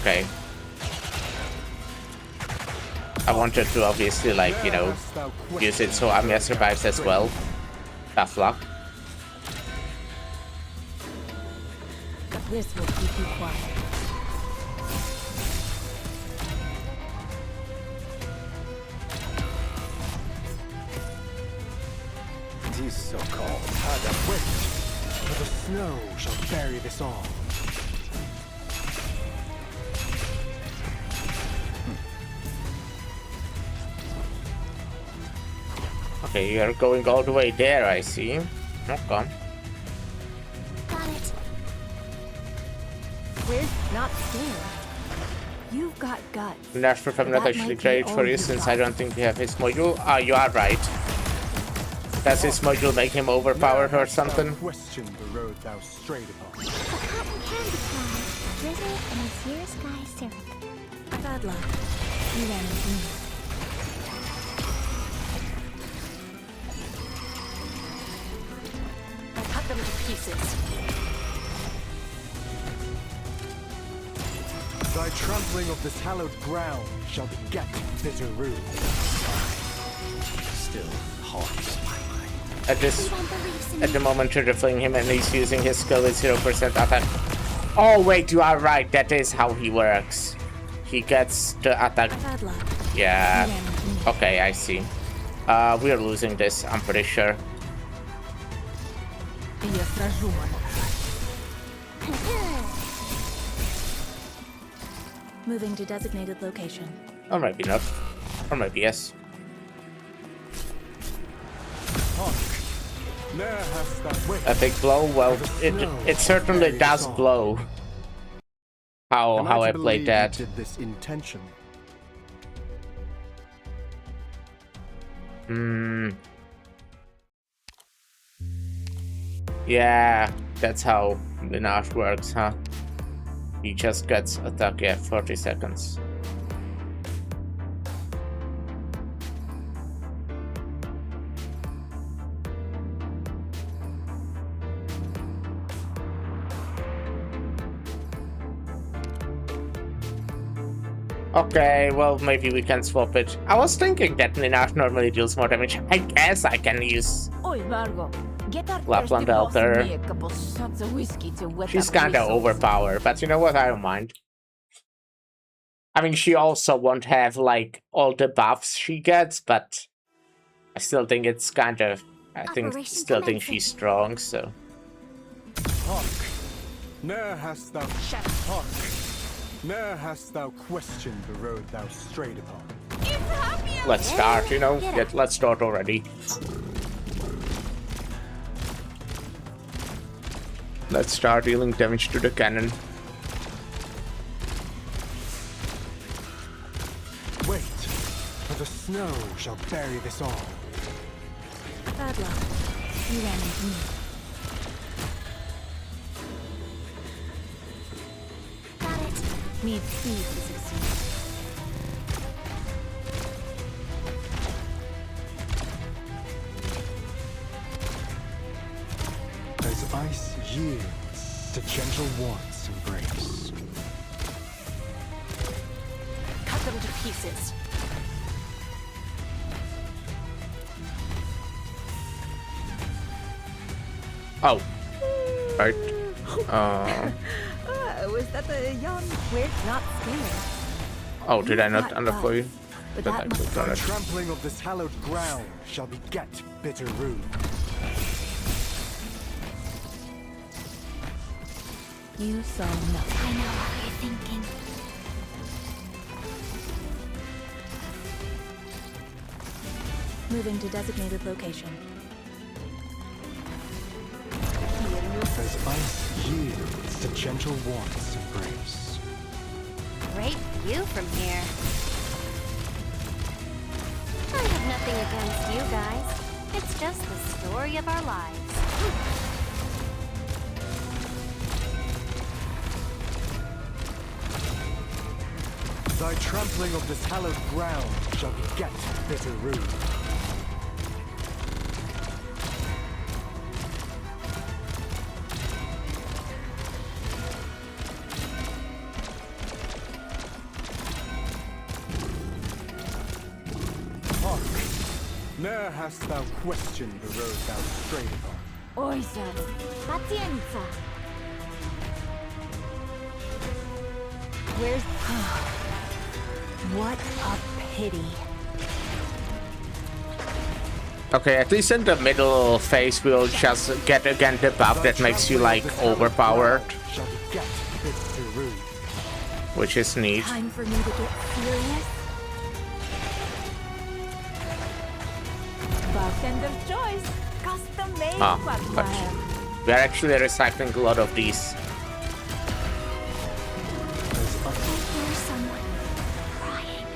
Okay. I wanted to obviously, like, you know, use it so Amiya survives as well. Tough luck. This will keep you quiet. These so-called Wait, for the snow shall bury this all. Okay, you're going all the way there, I see. Okay. Got it. We're not scared. You've got guts. Nashford, I'm not That actually might be great all for you you've since got. I don't think you have his module. Ah, you are right. Does his module make him overpowered or something? Question the road thou strayed upon. A cotton candy cloud. Drizzle and a clear sky syrup. Bad luck. You ran into me. I cut them to pieces. Thy trampling of this hallowed ground shall beget bitter rue. still haunts my mind. At this, Everyone believes in at the me. moment you're deflaying him and he's using his skill with 0% attack. Oh wait, you are right. That is how he works. He gets the attack. Bad luck. Yeah. You ran into me. Okay, I see. We're losing this. I'm pretty sure. Я сражу Moving to designated location. Or maybe not. Or maybe yes. Hark! Ne'er hast thou wit. A big blow. Well, it certainly does blow. Am How to I believe played you that. did this intentionally? Yeah, that's how Minaj works, huh? He just gets attack, yeah, 40 seconds. Okay, well, maybe we can swap it. I was thinking that Minaj normally deals more damage. I guess I can use... Oi, Margo. Get that Lapland thirsty boss Elder. me a couple shots of whiskey to wet She's up kinda whistles. overpowered, but you know what? I don't mind. I mean, she also won't have, like, all the buffs she gets, but I still think it's kind of... Operation still think commencing. she's strong, so... Hark! Ne'er hast thou hark! Ne'er hast thou questioned the road thou strayed upon. Let's start, you know? Let's start already. Let's start dealing damage to the cannon. Wait, for the snow shall bury this all. Bad luck. You ran into me. Got it. Need speed to succeed. As ice yields to gentle warmth's embrace. Cut them to pieces. Oh. Right. Was that a yawn? We're not scared. Oh, did I You've not got underflow you? guts, But But I that clicked on The it. trampling of this hallowed ground shall beget bitter rue. you saw nothing. I know how you're thinking. Moving to designated location. Here As ice yields to gentle warmth's embrace. Great view from here. I have nothing against you guys. It's just the story of our lives. Thy trampling of this hallowed ground shall beget bitter rue. Hark! Ne'er hast thou questioned the road thou strayed upon. Oizado. Pazienza. Where's... What a pity. Okay, at least in the middle phase we'll just get again the buff that makes you like overpowered, Shall beget bitter rue. which is neat. Time for me to get serious? Bartender's choice. Custom made Ah, but quagmire. we are actually recycling a lot of these. There's someone crying.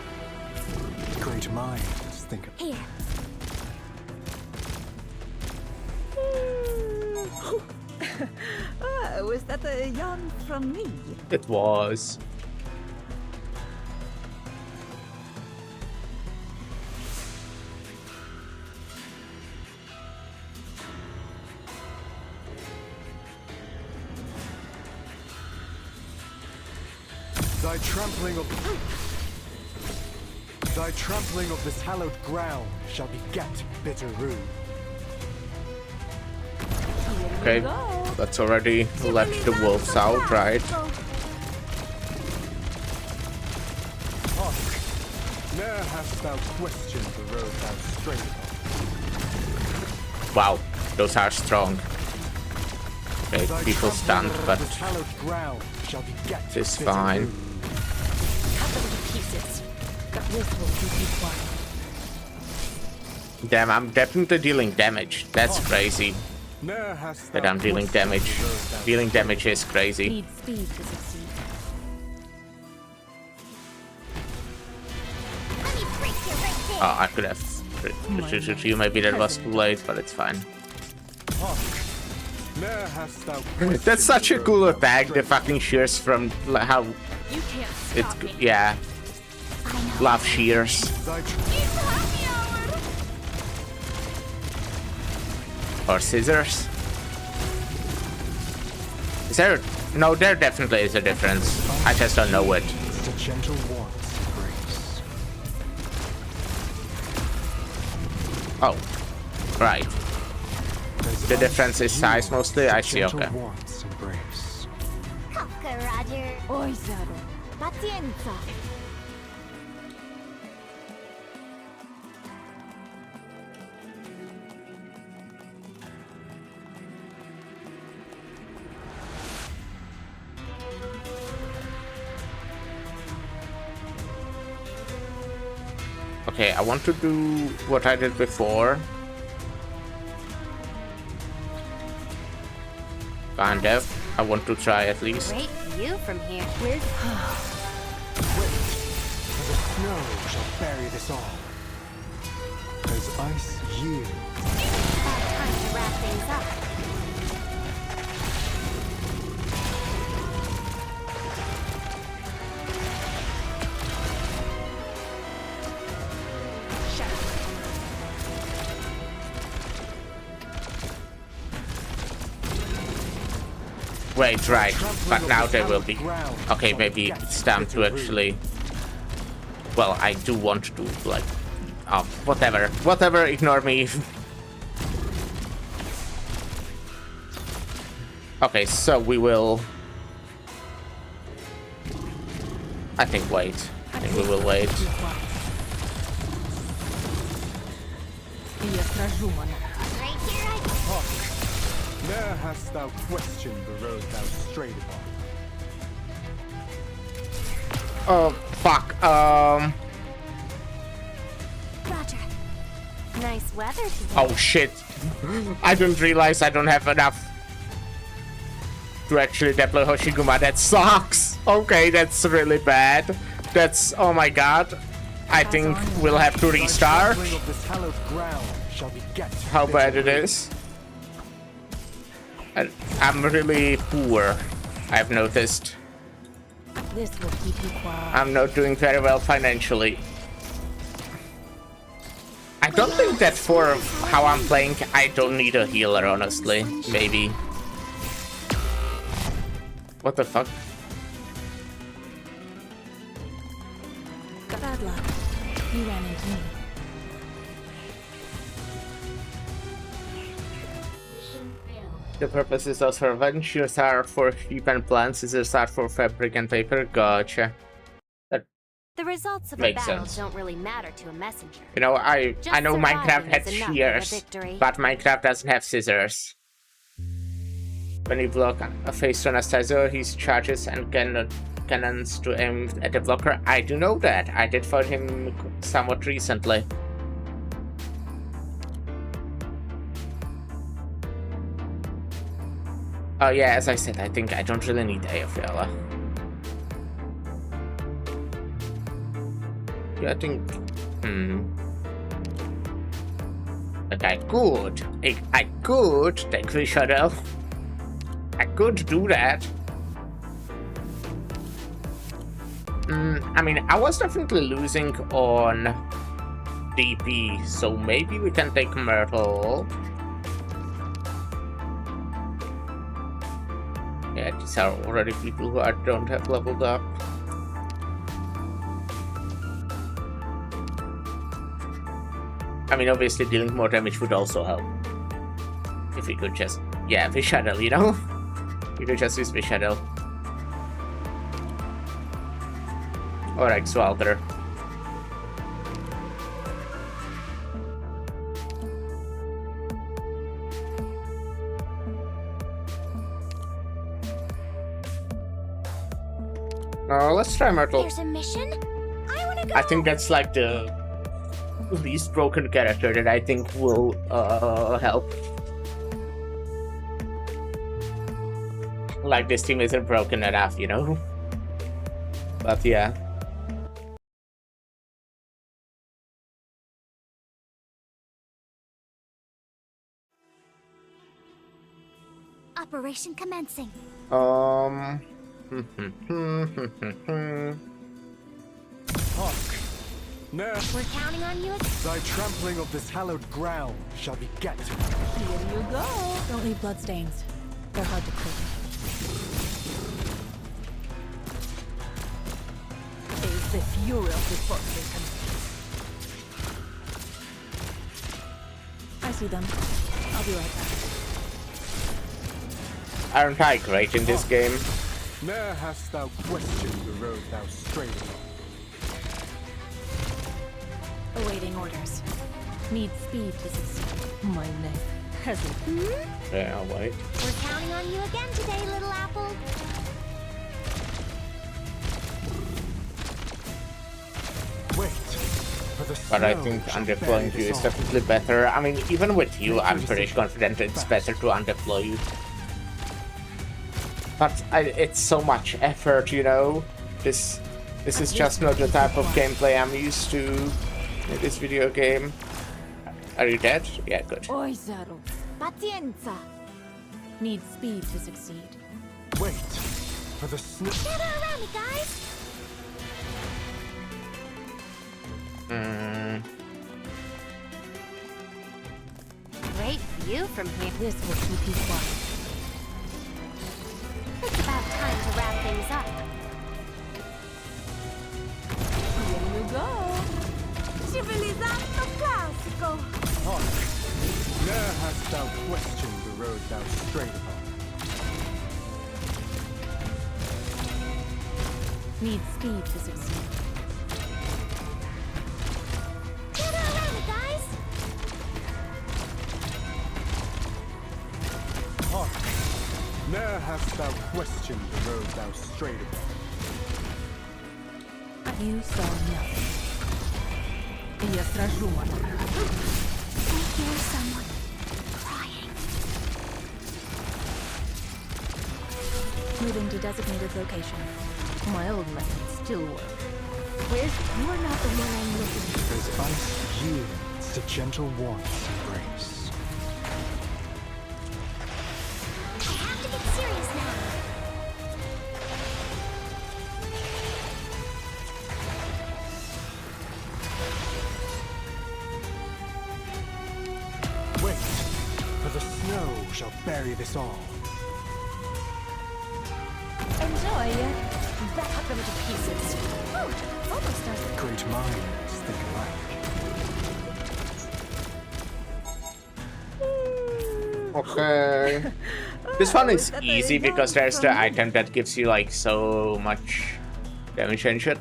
Great minds think of Here. Was that a yawn from me? It was. Thy trampling of this hallowed ground shall beget bitter rue. Okay, that's already left the wolves out, right? Hark! Ne'er hast thou questioned the road thou strayed upon. Wow, those are strong. Okay, Thy people trampling stunned, of but this hallowed ground shall beget it's bitter fine. rue. Cut them to pieces. But this will keep you quiet. Damn, I'm definitely dealing damage. That's crazy Ne'er hast that thou I'm dealing questioned damage. the road thou Dealing damage is crazy. Need speed to succeed. Let me break you right there. Oh, I could have shoot you. Maybe that was too late, but it's fine. Hark! Ne'er hast thou That's questioned such the a road cool thou effect. The strayed fucking shears from how You can't it's stop me. yeah. Love shears. Thy Or scissors. Is there? No, there definitely is a difference. I just don't know it. to gentle warmth's embrace. Oh, right. The difference is size mostly. I see. Okay. Warmth's embrace. Kafka, Roger. Oizado. Pazienza. Okay, I want to do what I did before. Kind of. I want to try at least. Great view from here. Where's... Wait, for the snow shall bury this all. As ice yields. About time to wrap things up. Wait, right. But now there will be. Okay, maybe it's time to actually. Well, I do want to do like. Oh, whatever. Whatever, ignore me. Okay, so we will. I think wait. I think we will wait. Я сражу монарха. Right here I go. Hark! Ne'er hast thou questioned the road thou strayed upon. Oh, fuck. Roger. Nice weather today. Oh shit. I didn't realize I don't have enough. to actually deploy Hoshiguma. That sucks. Okay, that's really bad. That's, oh my god. I think we'll have to restart. How bad it is. I'm really poor, I've noticed. This will keep you quiet. I'm not doing very well financially. I don't think that for how I'm playing, I don't need a healer, honestly. Maybe. What the fuck? Bad luck. You ran into me. The purposes of servants are for sheep and plants, scissors are for fabric and paper. Gotcha. That The results of a makes battle sense. don't really matter to a messenger. You know, I know Just Minecraft surviving has is enough for a shears, victory. but Minecraft doesn't have scissors. When you block a face to Anastasia, he charges and cannons to aim at the blocker. I do know that. I did fight him somewhat recently. Oh yeah, as I said, I think I don't really need AFL. Yeah, I think... But I could take the shuttle. I could do that. I mean, I was definitely losing on DP, so maybe we can take Myrtle. Yeah, these are already people who don't have leveled up. I mean, obviously dealing more damage would also help. If we could just... Yeah, fish shuttle, you know? We could just use fish shuttle. Or X-Walter. Let's try Myrtle. There's a mission? I wanna go. I think that's like the least broken character that I think will help. Like, this team isn't broken enough, you know? But yeah. Operation commencing. Hark! Now, We're counting on you. thy trampling of this hallowed ground shall be get. Here you go. Don't leave bloodstains. They're hard to clean. Is the fury of the forsaken. I see them. I'll be right back. Aren't I great in this game? Ne'er hast thou questioned the road thou strayed upon. Awaiting orders. Need speed to succeed. My neck hasn't. Yeah, I'll wait. We're counting on you again today, little apple. Wait, for the But I snow think shall undeploying bury you this is all. definitely better. I mean, even with you, I'm pretty confident it's better to undeploy you. But it's so much effort, you know? This is just not the type of gameplay I'm used to in this video game. Are you dead? Yeah, good. Oi, Zaro. Pazienza. Need speed to succeed. Wait, for the snow. Gather around me, guys. Great view from here. This will keep you quiet. It's about time to wrap things up. Here you go. Civilizando classico. Hark! Ne'er hast thou questioned the road thou strayed upon. Need speed to succeed. Gather around me, guys. Hark! Ne'er hast thou questioned the road thou strayed upon. You saw nothing. Я сражу, Марта. I hear someone crying. moving to designated location. My old methods still work. Where's... You are not the one I'm looking for. As ice yields to gentle warmth's embrace. I have to get serious now. Wait, for the snow shall bury this all. Enjoy. Cut them to pieces. Oh, almost done. Great minds think alike. Okay. This one is easy because there's the item that gives you like so much damage and shit.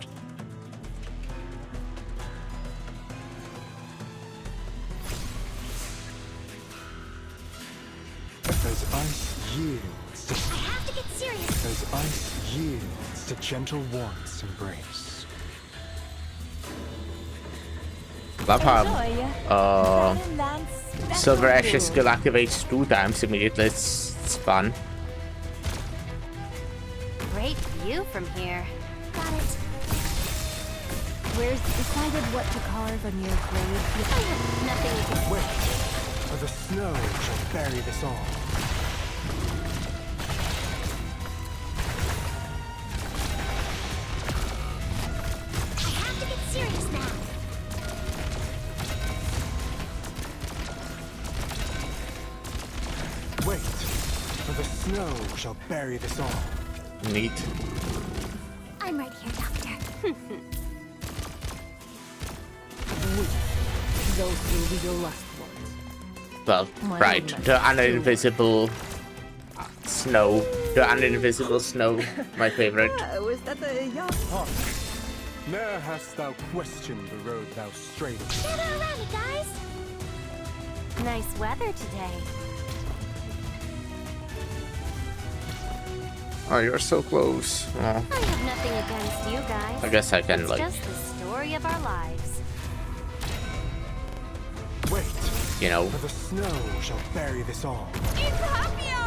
As ice yields to... I have to get serious. As ice yields to gentle warmth's embrace. Love how Enjoy. Silver Ashes skill activates 2 times immediately. It's fun. Great view from here. Got it. Where's decided what to carve on your grave? I have nothing against. Wait, for the snow shall bury this all. I have to get serious now. Wait, for the snow shall bury this all. Neat. I'm right here, Doctor. Those will be your last ones. Well, My right. own The method. uninvisible snow. The uninvisible snow. My favorite. Was that the yacht? Hark! Ne'er hast thou questioned the road thou strayed. Gather around me, guys. Nice weather today. Oh, you're so close. Oh, I have nothing against you guys. I guess I can It's like, just the story of our lives. Wait, you know. for the snow shall bury this all. It's happy hour.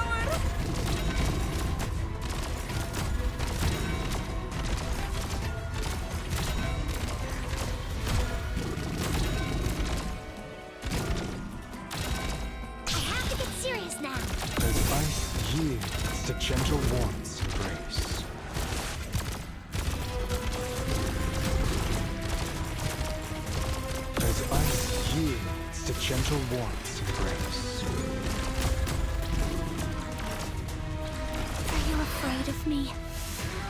I have to get serious now. As ice yields to gentle warmth's embrace. As ice yields to gentle warmth's embrace. Are you afraid of me?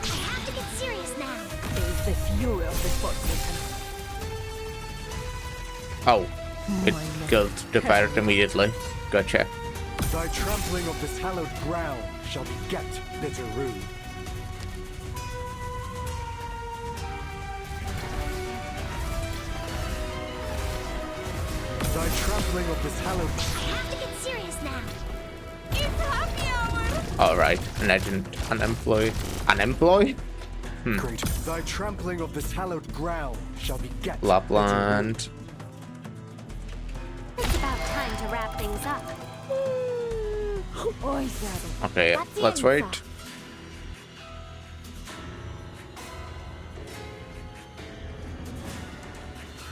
I have to get serious now. There's the fury of the Forsaken. Oh, it killed the pirate immediately. Gotcha. Thy trampling of this hallowed ground shall beget bitter rue. Thy trampling of this hallowed... I have to get serious now. It's happy hour. Alright, and I didn't unemploy. Unemploy? Great. Thy trampling of this hallowed ground shall beget Lapland. It's about time to wrap things up. Okay, That's the let's end wait. stop.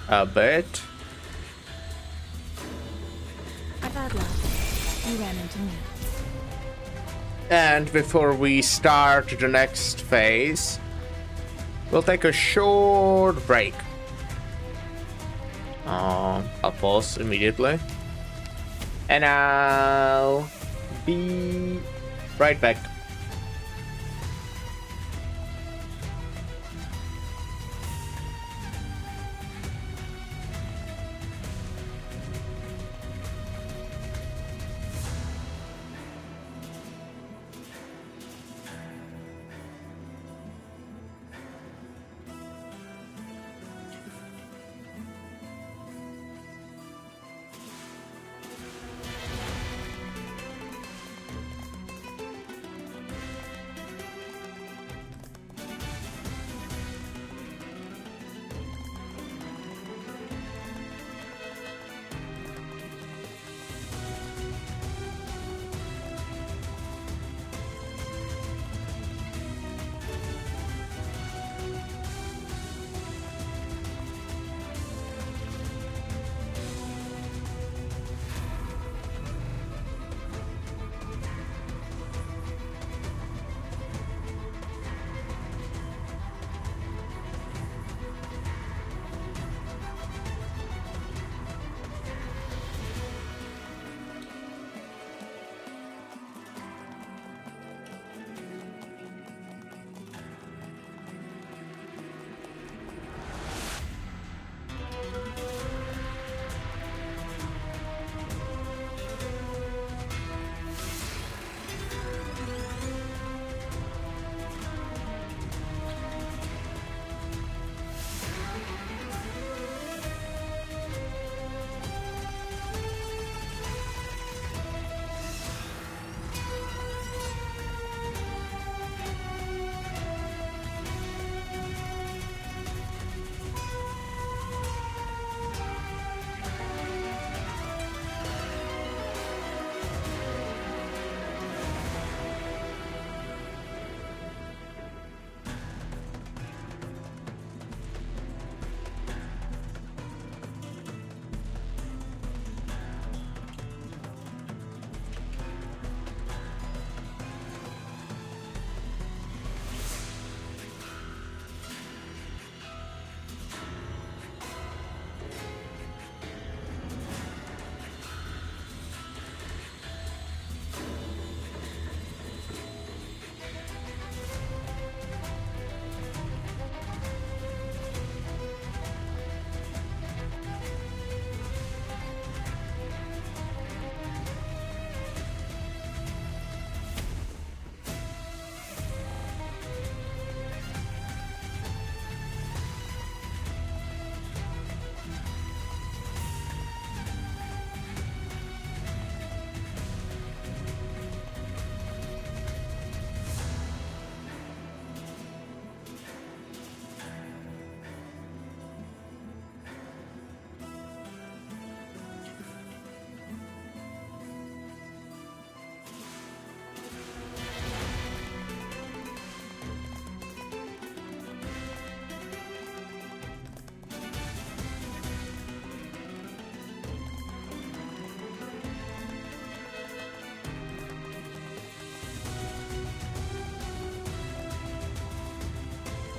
A bit. Bad luck. You ran into me. And before we start the next phase, we'll take a short break. I'll pause immediately. And I'll be right back.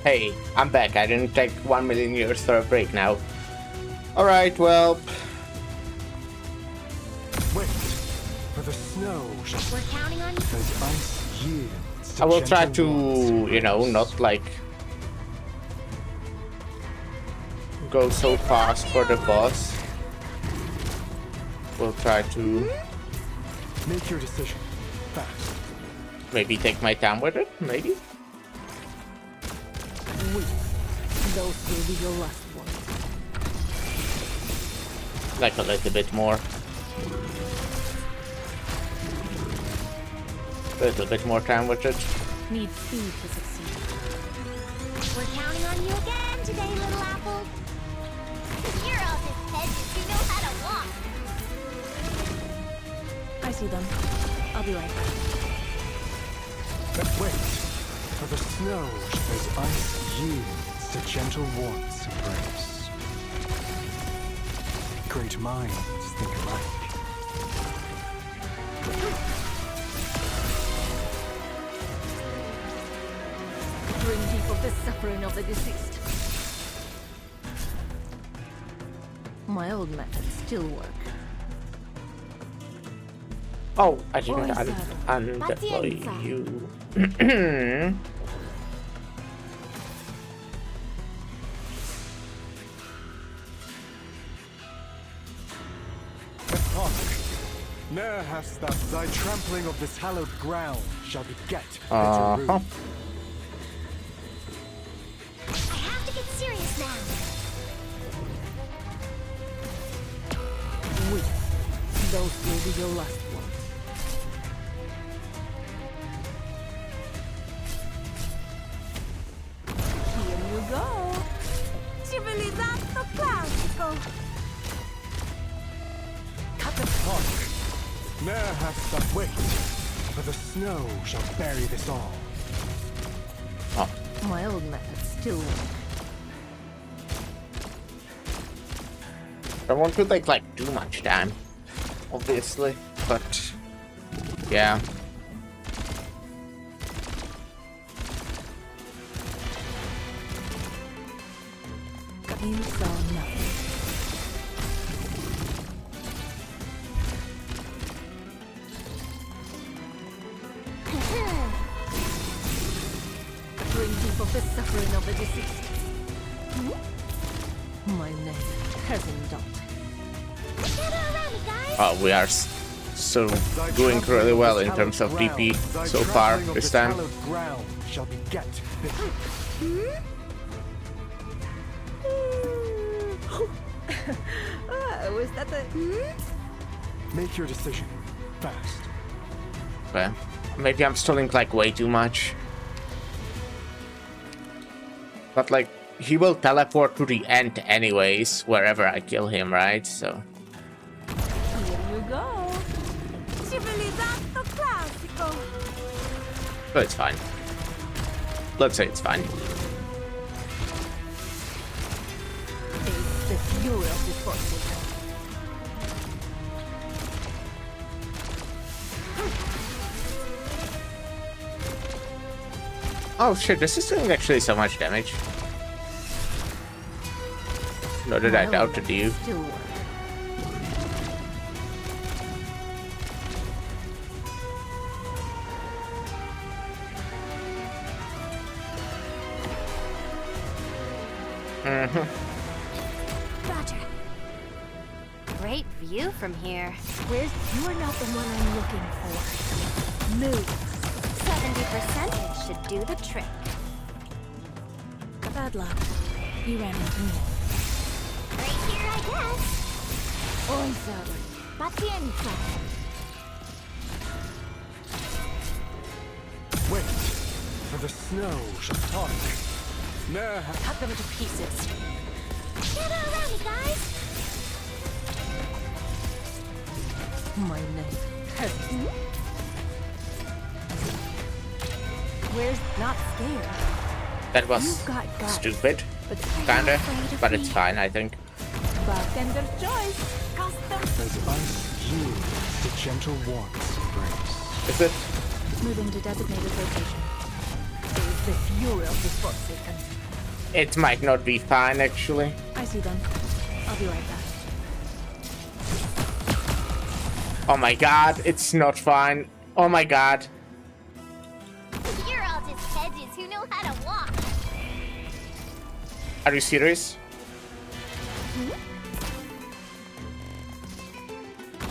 Hey, I'm back. I didn't take 1 million years for a break now. Alright, well... Wait, for the snow shall... We're counting on you. As ice yields to I will try gentle to, winds. you know, not like... go so fast for the boss. We'll try to... Make your decision fast. maybe take my time with it, maybe? Wait. Those will be your last ones. Like a little bit more. A little bit more time with it. Need speed to succeed. We're counting on you again today, little apple. You're all this hedges, you know how to walk. I see them. I'll be right back. But wait, for the snow as ice yields to gentle warmth's embrace. Great minds think alike. Bring people the suffering of the deceased. My old methods still work. Oh, I didn't Voice undeploy Pazienza. you. Hark! Ne'er hast thou thy trampling of this hallowed ground shall beget bitter Uh-huh. ruin. I have to get serious now. Wait. Those will be your last ones. Here you go. Civilizzato classico. Hark! Ne'er hast thou wait, for the snow shall bury this all. My old methods still work. I want to take like too much time, obviously, but yeah. You saw nothing. Bring people the suffering of the deceased. My name, peasant daughter. Gather around me, guys. We are so doing really well in terms of DP so far this time. Ground shall beget bitter. Was that the... Make your decision fast. Okay. Maybe I'm stalling like way too much. But like, he will teleport to the end anyways, wherever I kill him, right? So... Here you go. Civilizzato classico. but it's fine. Let's say it's fine. Face the fury of this force. Oh shit, this is doing actually so much damage. Not that I doubted you. Still work. Roger. Great view from here. Where's... You are not the one I'm looking for. Move. 70% should do the trick. Bad luck. You ran into me. Right here, I guess. Oi, sorry. Pazienza. Wait, for the snow shall talk. Ne'er hast Cut them to pieces. Gather around me, guys. My name, peasant. Where's... Not scared. That was You've got guts. stupid, But kinda, but it's fine, I think. bartender's choice. Custom. as ice yields to gentle warmth's embrace. Is it? Moving to designated location. Phase The fury of the Forsaken. It might not be fine, actually. I see them. I'll be right back. Oh my god, it's not fine. Oh my god. You're all just hedges who know how to walk. Are you serious?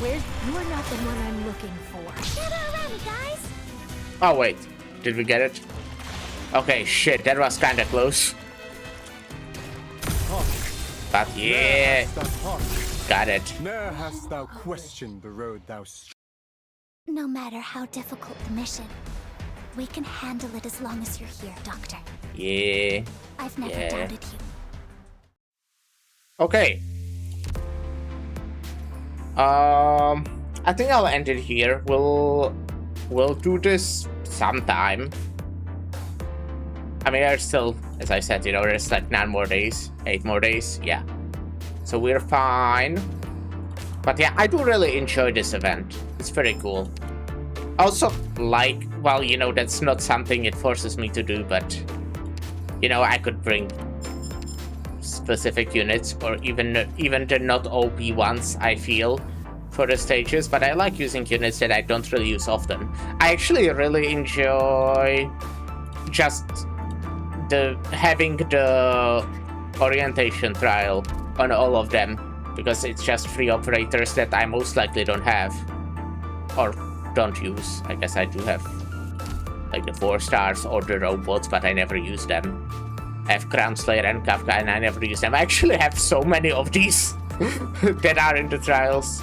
Where's... You are not the one I'm looking for. Gather around, guys. Oh wait, did we get it? Okay, shit, that was kinda close. But yeah, got it. Ne'er hast thou questioned the road thou No matter how difficult the mission, we can handle it as long as you're here, Doctor. Yeah. I've never Yeah. doubted you. Okay. I think I'll end it here. We'll do this sometime. I mean, there's still, as I said, you know, there's like 9 more days, 8 more days, yeah. So we're fine. But yeah, I do really enjoy this event. It's very cool. Also, like, well, you know, that's not something it forces me to do, but, you know, I could bring specific units or even the not OP ones, I feel, for the stages, but I like using units that I don't really use often. I actually really enjoy just having the orientation trial on all of them, because it's just 3 operators that I most likely don't have or don't use. I guess I do have like the 4 stars or the robots, but I never use them. I have Crown Slayer and Kafka and I never use them. I actually have so many of these that are in the trials.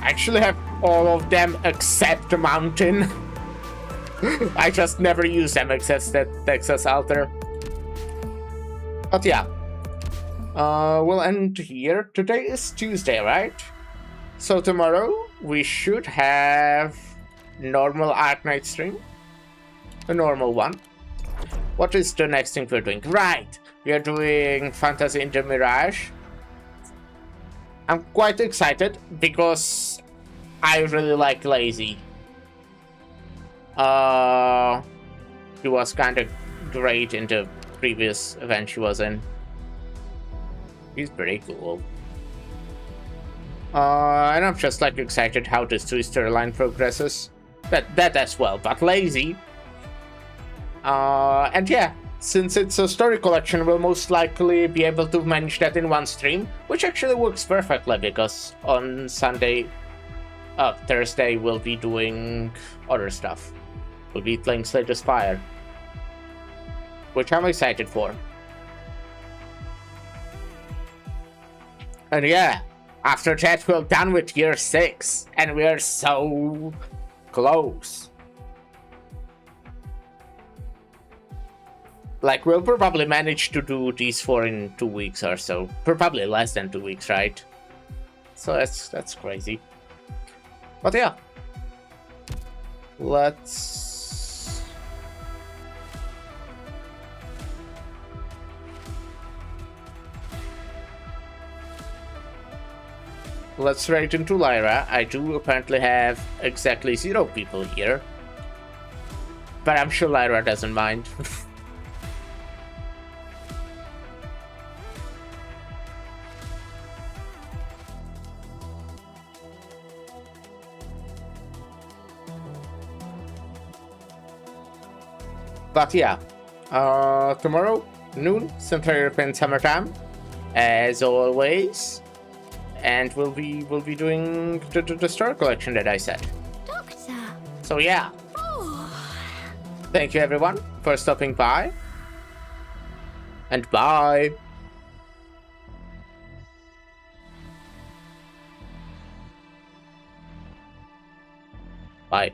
I actually have all of them except the Mountain. I just never use them except that Texas Altar. But yeah. We'll end here. Today is Tuesday, right? So tomorrow we should have normal Arknight stream. A normal one. What is the next thing we're doing? Right! We are doing Fantasy in the Mirage. I'm quite excited because I really like Lazy. He was kind of great in the previous event she was in. He's pretty cool. And I'm just like excited how this 2 storyline progresses. That as well, but Lazy. And yeah, since it's a story collection, we'll most likely be able to manage that in one stream, which actually works perfectly because on Thursday we'll be doing other stuff. We'll be playing Slay the Spire, which I'm excited for. And yeah, after that we're done with year 6, and we're so close. Like, we'll probably manage to do these 4 in 2 weeks or so. Probably less than 2 weeks, right? So that's crazy. But yeah. Let's raid into Lyra. I do apparently have exactly 0 people here. But I'm sure Lyra doesn't mind. But yeah, tomorrow, noon, Central European Summertime, as always. And we'll be doing the story collection that I said. Doctor. So yeah. Thank you everyone for stopping by. And bye. Bye.